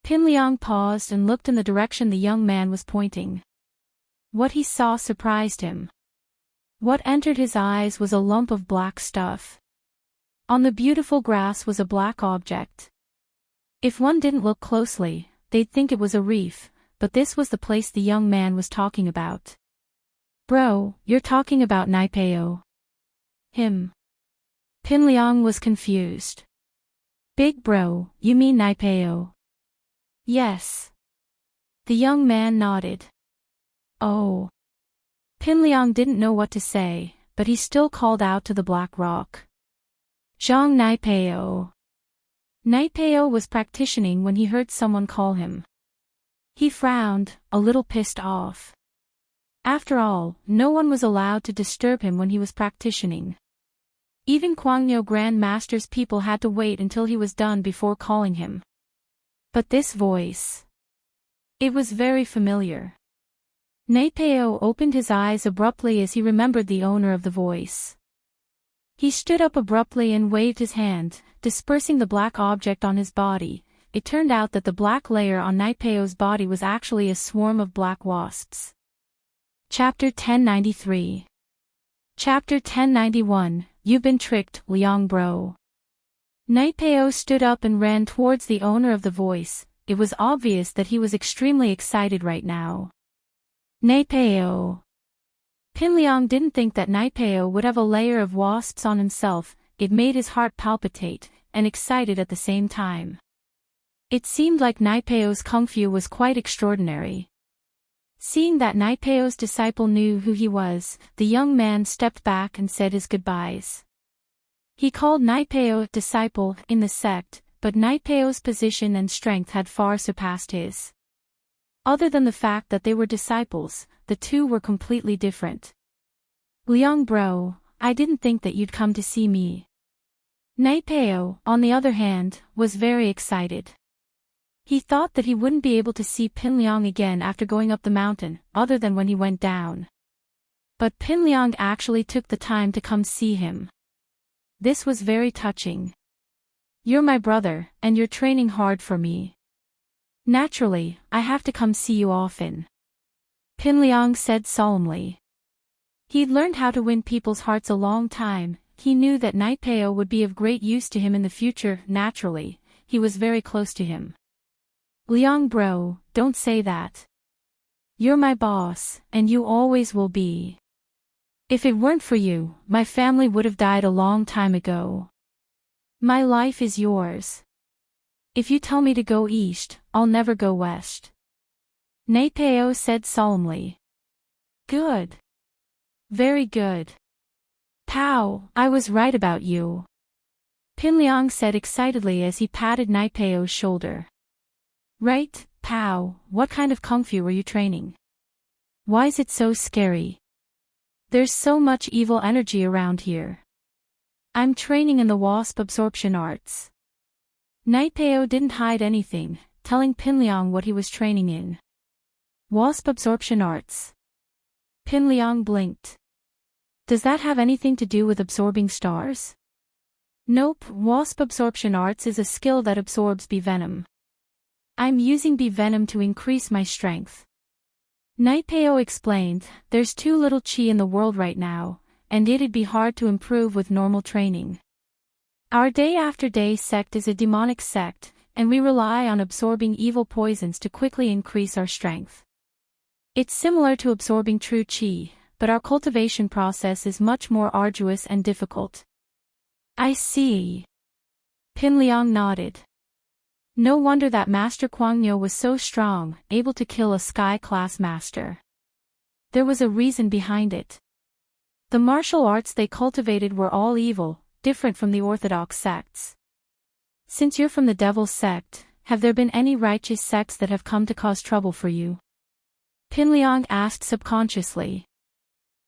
Pinliang paused and looked in the direction the young man was pointing. What he saw surprised him. What entered his eyes was a lump of black stuff. On the beautiful grass was a black object. If one didn't look closely, they'd think it was a reef, but this was the place the young man was talking about. Bro, you're talking about Naipeo. Him. Pinliang was confused. Big bro, you mean Naipeo? Yes. The young man nodded. Oh. Pinliang didn't know what to say, but he still called out to the black rock. Zhang Naipeo. Naipeo was practicing when he heard someone call him. He frowned, a little pissed off. After all, no one was allowed to disturb him when he was practicing. Even Guangyo Grand Master's people had to wait until he was done before calling him. But this voice. It was very familiar. Naipeo opened his eyes abruptly as he remembered the owner of the voice. He stood up abruptly and waved his hand, dispersing the black object on his body. It turned out that the black layer on Naipeo's body was actually a swarm of black wasps. Chapter 1093. Chapter 1091, You've been tricked, Liang bro. Naipeo stood up and ran towards the owner of the voice. It was obvious that he was extremely excited right now. Naipeo. Pinliang didn't think that Naipeo would have a layer of wasps on himself. It made his heart palpitate, and excited at the same time. It seemed like Naipeo's kung fu was quite extraordinary. Seeing that Naipeo's disciple knew who he was, the young man stepped back and said his goodbyes. He called Naipeo disciple in the sect, but Naipeo's position and strength had far surpassed his. Other than the fact that they were disciples, the two were completely different. Liang bro, I didn't think that you'd come to see me. Naipeo, on the other hand, was very excited. He thought that he wouldn't be able to see Pinliang again after going up the mountain, other than when he went down. But Pinliang actually took the time to come see him. This was very touching. You're my brother, and you're training hard for me. Naturally, I have to come see you often. Pinliang said solemnly. He'd learned how to win people's hearts a long time. He knew that Naipeo would be of great use to him in the future. Naturally, he was very close to him. Liang bro, don't say that. You're my boss, and you always will be. If it weren't for you, my family would have died a long time ago. My life is yours. If you tell me to go east, I'll never go west. Naipeo said solemnly. Good. Very good. Pow, I was right about you. Pinliang said excitedly as he patted Naipeo's shoulder. Right, Pow, what kind of kung fu were you training? Why's it so scary? There's so much evil energy around here. I'm training in the wasp absorption arts. Naipeo didn't hide anything, telling Pinliang what he was training in. Wasp absorption arts. Pinliang blinked. Does that have anything to do with absorbing stars? Nope, wasp absorption arts is a skill that absorbs bee venom. I'm using bee venom to increase my strength. Naipeo explained, there's too little qi in the world right now, and it'd be hard to improve with normal training. Our day after day sect is a demonic sect, and we rely on absorbing evil poisons to quickly increase our strength. It's similar to absorbing true qi, but our cultivation process is much more arduous and difficult. I see. Pinliang nodded. No wonder that Master Guangyo was so strong, able to kill a sky-class master. There was a reason behind it. The martial arts they cultivated were all evil, different from the orthodox sects. Since you're from the devil's sect, have there been any righteous sects that have come to cause trouble for you? Pinliang asked subconsciously.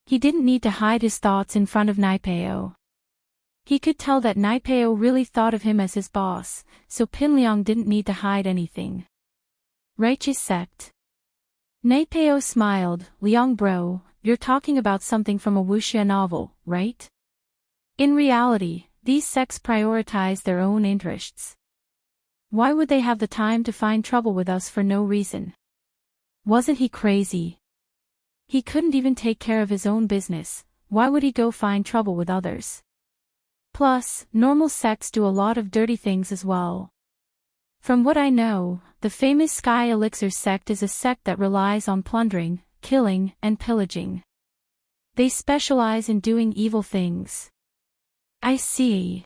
He didn't need to hide his thoughts in front of Naipeo. He could tell that Naipeo really thought of him as his boss, so Pinliang didn't need to hide anything. Righteous sect. Naipeo smiled. Liang bro, you're talking about something from a wuxia novel, right? In reality, these sects prioritize their own interests. Why would they have the time to find trouble with us for no reason? Wasn't he crazy? He couldn't even take care of his own business, why would he go find trouble with others? Plus, normal sects do a lot of dirty things as well. From what I know, the famous Sky Elixir sect is a sect that relies on plundering, killing, and pillaging. They specialize in doing evil things. I see.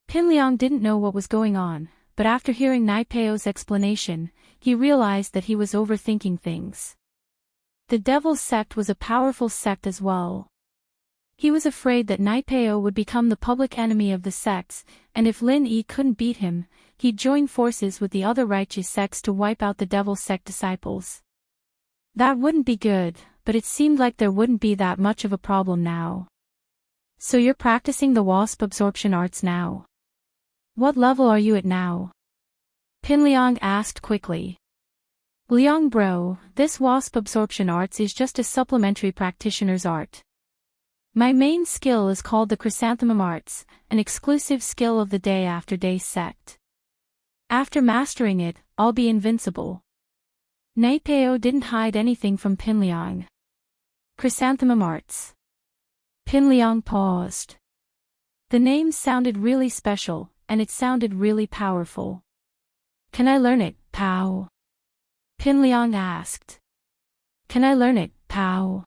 Pinliang didn't know what was going on, but after hearing Naipeo's explanation, he realized that he was overthinking things. The Devil's Sect was a powerful sect as well. He was afraid that Naipeo would become the public enemy of the sects, and if Lin Yi couldn't beat him, he'd join forces with the other righteous sects to wipe out the Devil's Sect disciples. That wouldn't be good, but it seemed like there wouldn't be that much of a problem now. So you're practicing the wasp absorption arts now? What level are you at now? Pinliang asked quickly. Liang bro, this wasp absorption arts is just a supplementary practitioner's art. My main skill is called the Chrysanthemum Arts, an exclusive skill of the Day After Day sect. After mastering it, I'll be invincible. Naipeo didn't hide anything from Pinliang. Chrysanthemum Arts. Pinliang paused. The name sounded really special, and it sounded really powerful. Can I learn it, Pao? Pinliang asked. Can I learn it, Pao?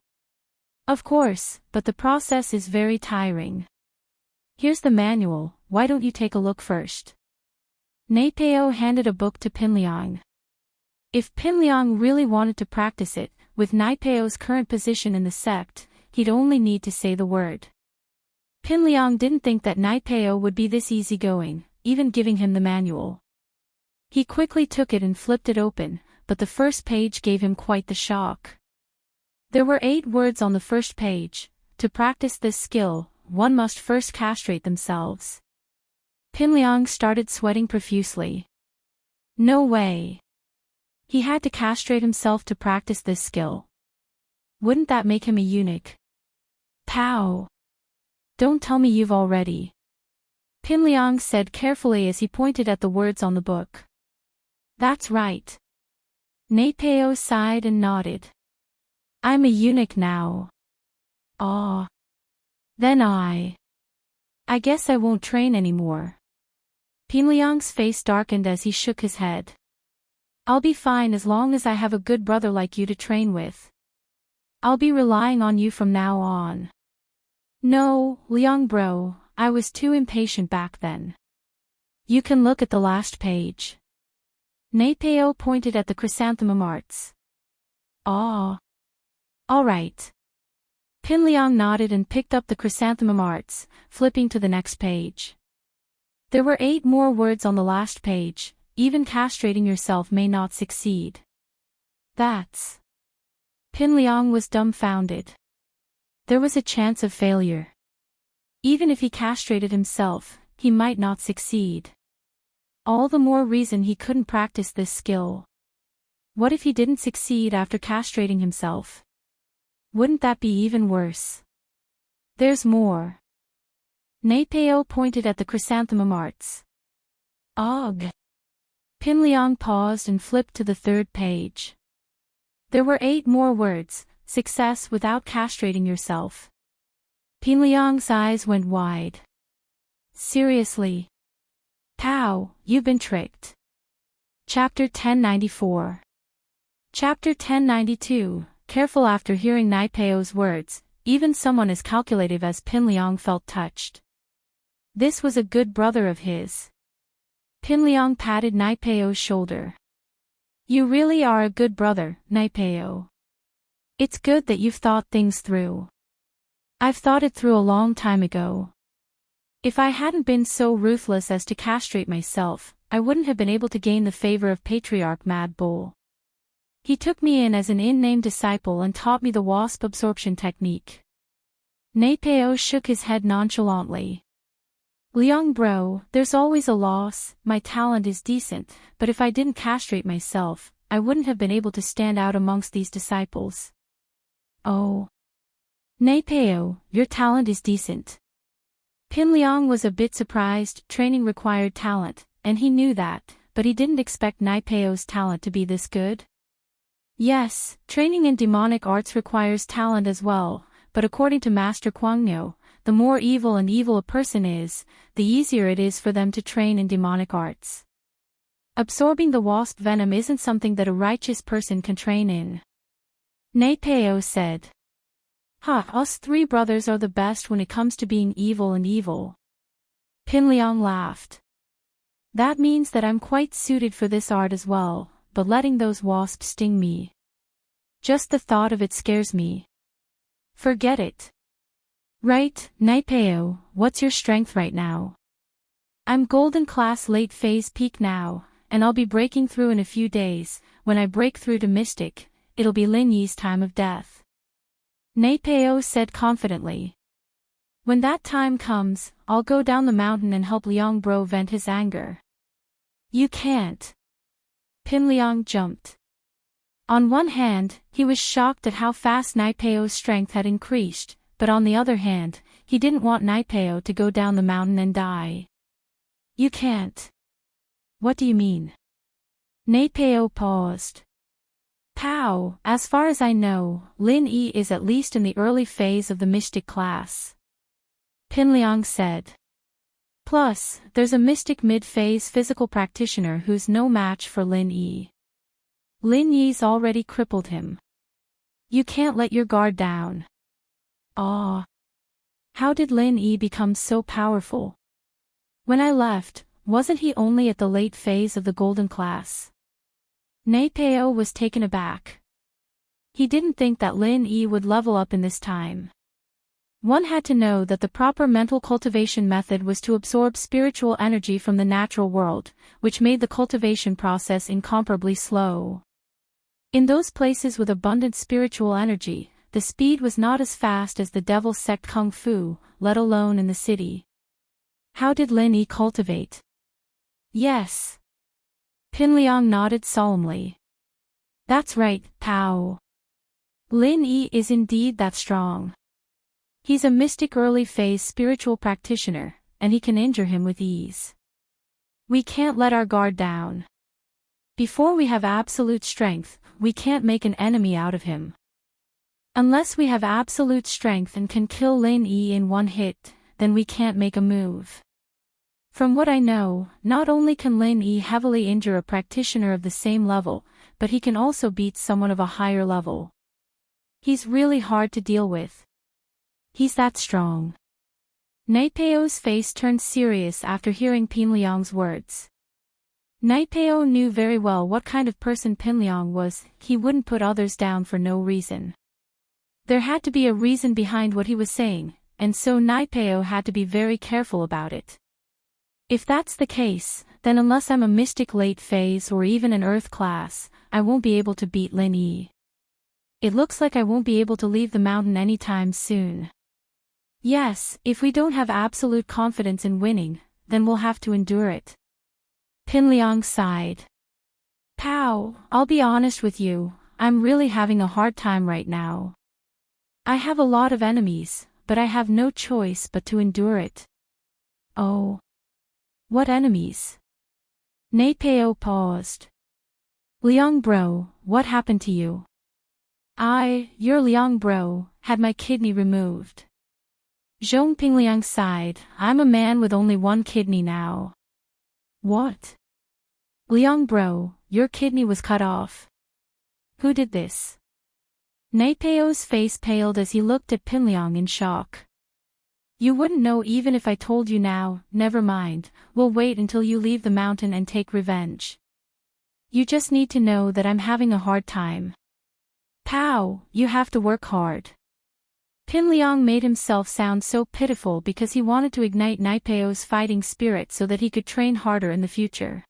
Of course, but the process is very tiring. Here's the manual, why don't you take a look first? Naipeo handed a book to Pinliang. If Pinliang really wanted to practice it, with Naipeo's current position in the sect, he'd only need to say the word. Pinliang didn't think that Naipeo would be this easygoing, even giving him the manual. He quickly took it and flipped it open, but the first page gave him quite the shock. There were 8 words on the first page. To practice this skill, one must first castrate themselves. Pinliang started sweating profusely. No way. He had to castrate himself to practice this skill. Wouldn't that make him a eunuch? Pow! Don't tell me you've already. Pinliang said carefully as he pointed at the words on the book. That's right. Naipeo sighed and nodded. I'm a eunuch now. Ah. Then I guess I won't train anymore. Pinliang's face darkened as he shook his head. I'll be fine as long as I have a good brother like you to train with. I'll be relying on you from now on. No, Liang bro, I was too impatient back then. You can look at the last page. Naipeo pointed at the Chrysanthemum Arts. Ah. All right. Pinliang nodded and picked up the Chrysanthemum Arts, flipping to the next page. There were 8 more words on the last page. Even castrating yourself may not succeed. That's... Pinliang was dumbfounded. There was a chance of failure. Even if he castrated himself, he might not succeed. All the more reason he couldn't practice this skill. What if he didn't succeed after castrating himself? Wouldn't that be even worse? There's more. Naipeo pointed at the Chrysanthemum Arts. Ugh. Pinliang paused and flipped to the 3rd page. There were 8 more words. Success without castrating yourself. Pinliang's eyes went wide. Seriously? Pow, you've been tricked. Chapter 1094. Chapter 1092. Careful. After hearing Naipeo's words, even someone as calculative as Pinliang felt touched. This was a good brother of his. Pinliang patted Naipeo's shoulder. You really are a good brother, Naipeo. It's good that you've thought things through. I've thought it through a long time ago. If I hadn't been so ruthless as to castrate myself, I wouldn't have been able to gain the favor of Patriarch Mad Bull. He took me in as an in-name disciple and taught me the wasp absorption technique. Napeo shook his head nonchalantly. Liang bro, there's always a loss. My talent is decent, but if I didn't castrate myself, I wouldn't have been able to stand out amongst these disciples. Oh. Napeo, your talent is decent. Pin Liang was a bit surprised. Training required talent, and he knew that, but he didn't expect Naipeo's talent to be this good. Yes, training in demonic arts requires talent as well, but according to Master Guangnyo, the more evil a person is, the easier it is for them to train in demonic arts. Absorbing the wasp venom isn't something that a righteous person can train in. Napeo said. Us three brothers are the best when it comes to being evil. Pin Liang laughed. That means that I'm quite suited for this art as well, but letting those wasps sting me. Just the thought of it scares me. Forget it. Right, Naipeo, what's your strength right now? I'm golden class late phase peak now, and I'll be breaking through in a few days. When I break through to mystic, it'll be Lin Yi's time of death. Naipeo said confidently. When that time comes, I'll go down the mountain and help Liang bro vent his anger. You can't. Pin Liang jumped. On one hand, he was shocked at how fast Naipeo's strength had increased, but on the other hand, he didn't want Naipeo to go down the mountain and die. You can't. What do you mean? Naipeo paused. Pow, as far as I know, Lin Yi is at least in the early phase of the mystic class. Pin Liang said. Plus, there's a mystic mid-phase physical practitioner who's no match for Lin Yi. Lin Yi's already crippled him. You can't let your guard down. Ah. How did Lin Yi become so powerful? When I left, wasn't he only at the late phase of the golden class? Naipeo was taken aback. He didn't think that Lin Yi would level up in this time. One had to know that the proper mental cultivation method was to absorb spiritual energy from the natural world, which made the cultivation process incomparably slow. In those places with abundant spiritual energy, the speed was not as fast as the devil's sect Kung Fu, let alone in the city. How did Lin Yi cultivate? Yes. Pin Liang nodded solemnly. That's right, Pow. Lin Yi is indeed that strong. He's a mystic early phase spiritual practitioner, and he can injure him with ease. We can't let our guard down. Before we have absolute strength, we can't make an enemy out of him. Unless we have absolute strength and can kill Lin Yi in one hit, then we can't make a move. From what I know, not only can Lin Yi heavily injure a practitioner of the same level, but he can also beat someone of a higher level. He's really hard to deal with. He's that strong. Naipeo's face turned serious after hearing Pin Liang's words. Naipeo knew very well what kind of person Pin Liang was. He wouldn't put others down for no reason. There had to be a reason behind what he was saying, and so Naipeo had to be very careful about it. If that's the case, then unless I'm a mystic late phase or even an earth class, I won't be able to beat Lin Yi. It looks like I won't be able to leave the mountain anytime soon. Yes, if we don't have absolute confidence in winning, then we'll have to endure it. Pin Liang sighed. Pow, I'll be honest with you, I'm really having a hard time right now. I have a lot of enemies, but I have no choice but to endure it. Oh. What enemies? Naipeo paused. Liang bro, what happened to you? Your Liang bro, had my kidney removed. Zhongping Liang sighed. I'm a man with only one kidney now. What? Liang bro, your kidney was cut off. Who did this? Naipeo's face paled as he looked at Pin Liang in shock. You wouldn't know even if I told you now. Never mind, we'll wait until you leave the mountain and take revenge. You just need to know that I'm having a hard time. Pow, you have to work hard. Pin Liang made himself sound so pitiful because he wanted to ignite Naipeo's fighting spirit so that he could train harder in the future.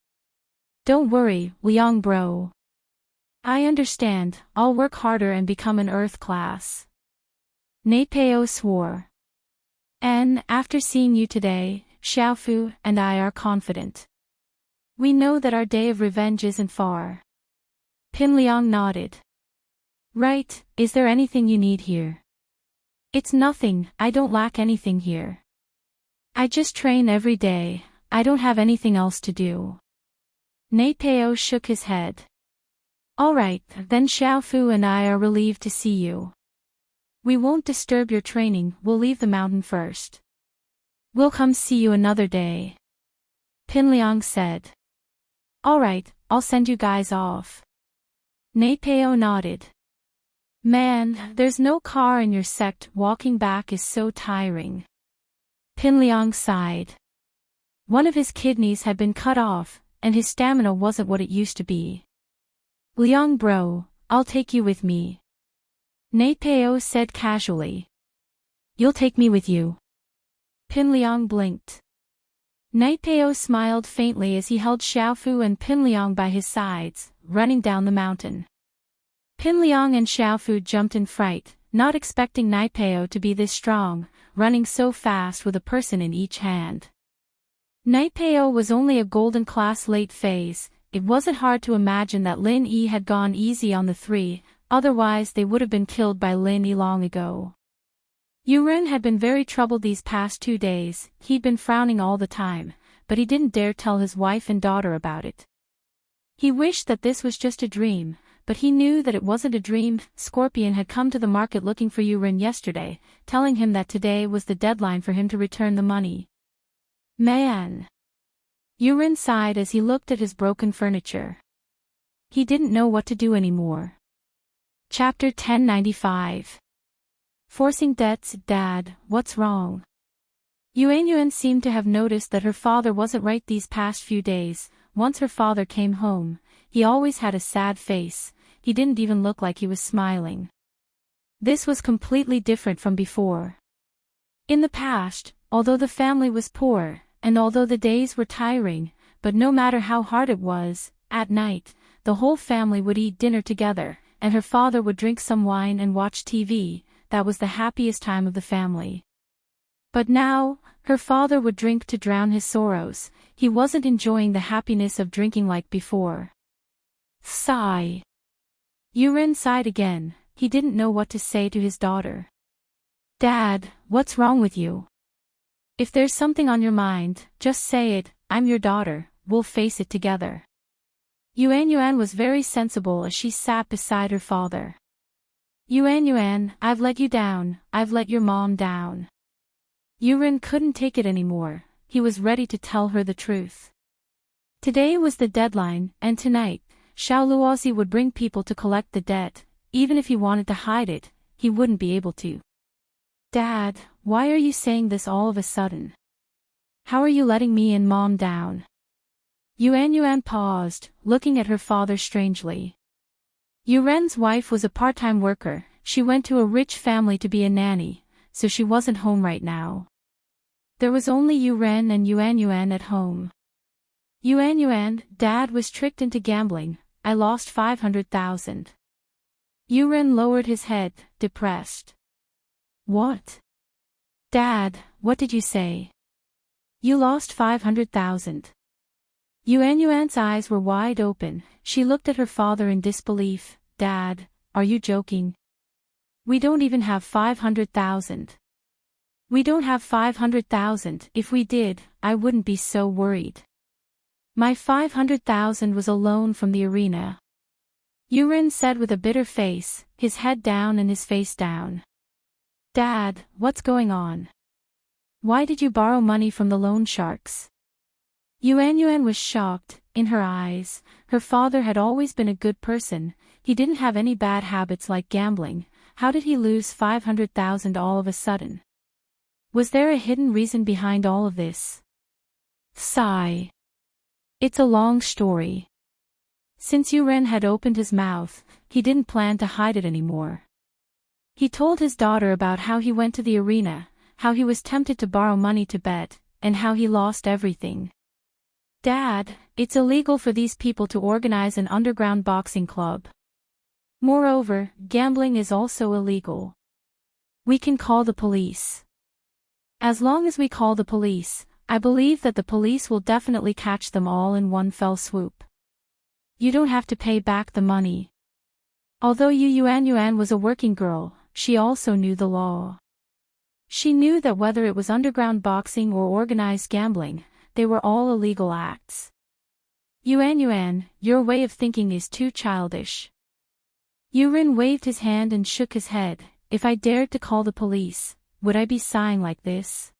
Don't worry, Liang bro. I understand, I'll work harder and become an Earth class. Napeo swore. And, after seeing you today, Xiaofu and I are confident. We know that our day of revenge isn't far. Pinliang nodded. Right, is there anything you need here? It's nothing, I don't lack anything here. I just train every day, I don't have anything else to do. Napeo shook his head. Alright, then Xiaofu and I are relieved to see you. We won't disturb your training, we'll leave the mountain first. We'll come see you another day. Pinliang said. Alright, I'll send you guys off. Napeo nodded. Man, there's no car in your sect, walking back is so tiring. Pinliang sighed. One of his kidneys had been cut off, and his stamina wasn't what it used to be. Liang bro, I'll take you with me. Napeo said casually. You'll take me with you. Pinliang blinked. Napeo smiled faintly as he held Xiaofu and Pinliang by his sides, running down the mountain. Pinliang and Xiaofu jumped in fright, not expecting Napeo to be this strong, running so fast with a person in each hand. Napeo was only a golden class late phase. It wasn't hard to imagine that Lin Yi had gone easy on the three, otherwise they would have been killed by Lin Yi long ago. Yuren had been very troubled these past 2 days, he'd been frowning all the time, but he didn't dare tell his wife and daughter about it. He wished that this was just a dream, but he knew that it wasn't a dream. Scorpion had come to the market looking for Yuren yesterday, telling him that today was the deadline for him to return the money. Man! Yuren sighed as he looked at his broken furniture. He didn't know what to do anymore. Chapter 1095. Forcing debts. Dad, what's wrong? Yuan seemed to have noticed that her father wasn't right these past few days. Once her father came home, he always had a sad face, he didn't even look like he was smiling. This was completely different from before. In the past, although the family was poor, and although the days were tiring, but no matter how hard it was, at night, the whole family would eat dinner together, and her father would drink some wine and watch TV. That was the happiest time of the family. But now, her father would drink to drown his sorrows, he wasn't enjoying the happiness of drinking like before. Sigh. Yuren sighed again, he didn't know what to say to his daughter. Dad, what's wrong with you? If there's something on your mind, just say it, I'm your daughter, we'll face it together. Yuan was very sensible as she sat beside her father. Yuan, I've let you down, I've let your mom down. Yuren couldn't take it anymore, he was ready to tell her the truth. Today was the deadline, and tonight, Xiao Luozi would bring people to collect the debt. Even if he wanted to hide it, he wouldn't be able to. Dad, why are you saying this all of a sudden? How are you letting me and Mom down? Yuan paused, looking at her father strangely. Yuren's wife was a part-time worker, she went to a rich family to be a nanny, so she wasn't home right now. There was only Yuren and Yuan at home. Yuan, Dad was tricked into gambling, I lost 500,000. Yuren lowered his head, depressed. What? Dad, what did you say? You lost 500,000. Yuan's eyes were wide open, she looked at her father in disbelief. Dad, are you joking? We don't even have 500,000. We don't have 500,000, if we did, I wouldn't be so worried. My 500,000 was a loan from the arena. Yuren said with a bitter face, his head down and his face down. Dad, what's going on? Why did you borrow money from the loan sharks? Yuan was shocked, in her eyes, her father had always been a good person, he didn't have any bad habits like gambling, how did he lose 500,000 all of a sudden? Was there a hidden reason behind all of this? Sigh. It's a long story. Since Yuren had opened his mouth, he didn't plan to hide it anymore. He told his daughter about how he went to the arena, how he was tempted to borrow money to bet, and how he lost everything. Dad, it's illegal for these people to organize an underground boxing club. Moreover, gambling is also illegal. We can call the police. As long as we call the police, I believe that the police will definitely catch them all in one fell swoop. You don't have to pay back the money. Although Yuan was a working girl, she also knew the law. She knew that whether it was underground boxing or organized gambling, they were all illegal acts. Yuan, your way of thinking is too childish. Yurin waved his hand and shook his head. If I dared to call the police, would I be sighing like this?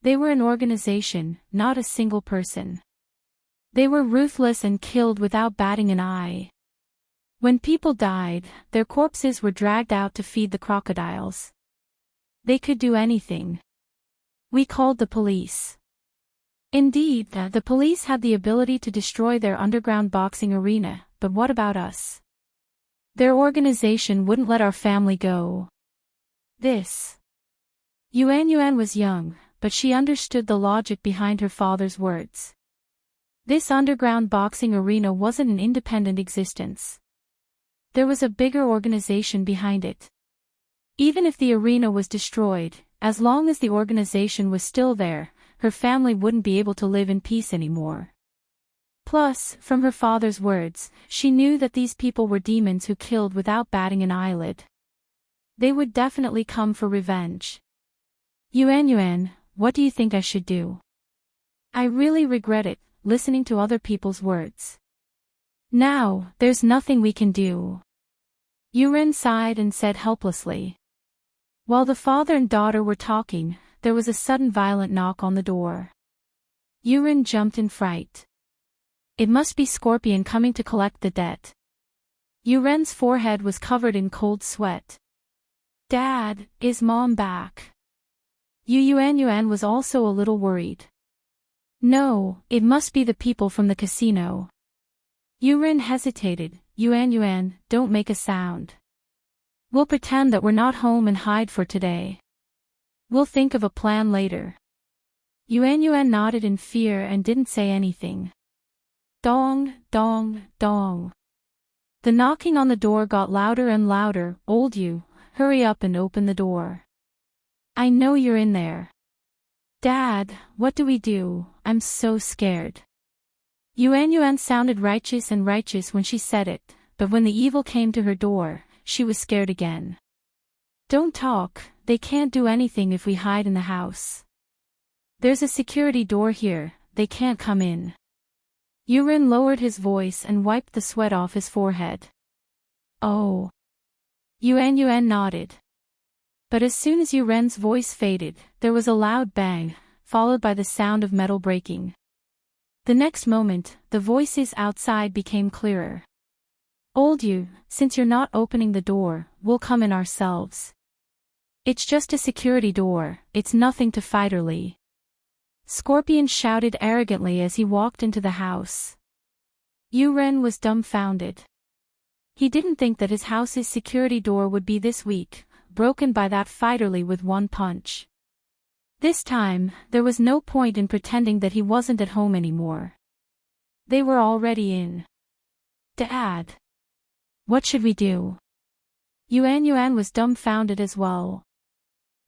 They were an organization, not a single person. They were ruthless and killed without batting an eye. When people died, their corpses were dragged out to feed the crocodiles. They could do anything. We called the police. Indeed, the police had the ability to destroy their underground boxing arena, but what about us? Their organization wouldn't let our family go. Yuan was young, but she understood the logic behind her father's words. This underground boxing arena wasn't an independent existence. There was a bigger organization behind it. Even if the arena was destroyed, as long as the organization was still there, her family wouldn't be able to live in peace anymore. Plus, from her father's words, she knew that these people were demons who killed without batting an eyelid. They would definitely come for revenge. Yuan, what do you think I should do? I really regret it, listening to other people's words. Now, there's nothing we can do. Yuren sighed and said helplessly. While the father and daughter were talking, there was a sudden violent knock on the door. Yuren jumped in fright. It must be Scorpion coming to collect the debt. Yuren's forehead was covered in cold sweat. Dad, is Mom back? Yuan was also a little worried. No, it must be the people from the casino. Yuren hesitated. Yuan, don't make a sound. We'll pretend that we're not home and hide for today. We'll think of a plan later. Yuan nodded in fear and didn't say anything. Dong, dong, dong. The knocking on the door got louder and louder. Old Yu, hurry up and open the door. I know you're in there. Dad, what do we do? I'm so scared. Yuan sounded righteous when she said it, but when the evil came to her door, she was scared again. Don't talk, they can't do anything if we hide in the house. There's a security door here, they can't come in. Yuren lowered his voice and wiped the sweat off his forehead. Oh. Yuan nodded. But as soon as Yuren's voice faded, there was a loud bang, followed by the sound of metal breaking. The next moment, the voices outside became clearer. Old Yu, since you're not opening the door, we'll come in ourselves. It's just a security door, it's nothing to fight early. Scorpion shouted arrogantly as he walked into the house. Yuren was dumbfounded. He didn't think that his house's security door would be this weak, broken by that fighterly with one punch. This time, there was no point in pretending that he wasn't at home anymore. They were already in. Dad. What should we do? Yuan was dumbfounded as well.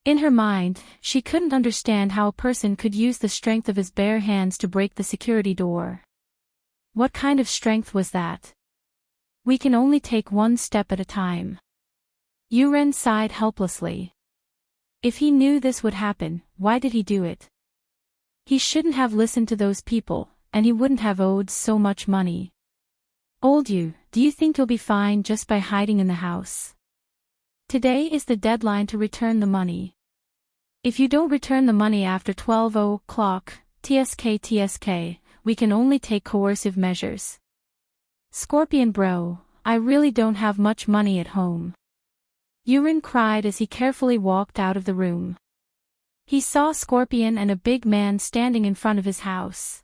In her mind, she couldn't understand how a person could use the strength of his bare hands to break the security door. What kind of strength was that? We can only take one step at a time. Yuren sighed helplessly. If he knew this would happen, why did he do it? He shouldn't have listened to those people, and he wouldn't have owed so much money. Old Yu, do you think you'll be fine just by hiding in the house? Today is the deadline to return the money. If you don't return the money after 12 o'clock, TSK, we can only take coercive measures. Scorpion bro, I really don't have much money at home. Yuren cried as he carefully walked out of the room. He saw Scorpion and a big man standing in front of his house.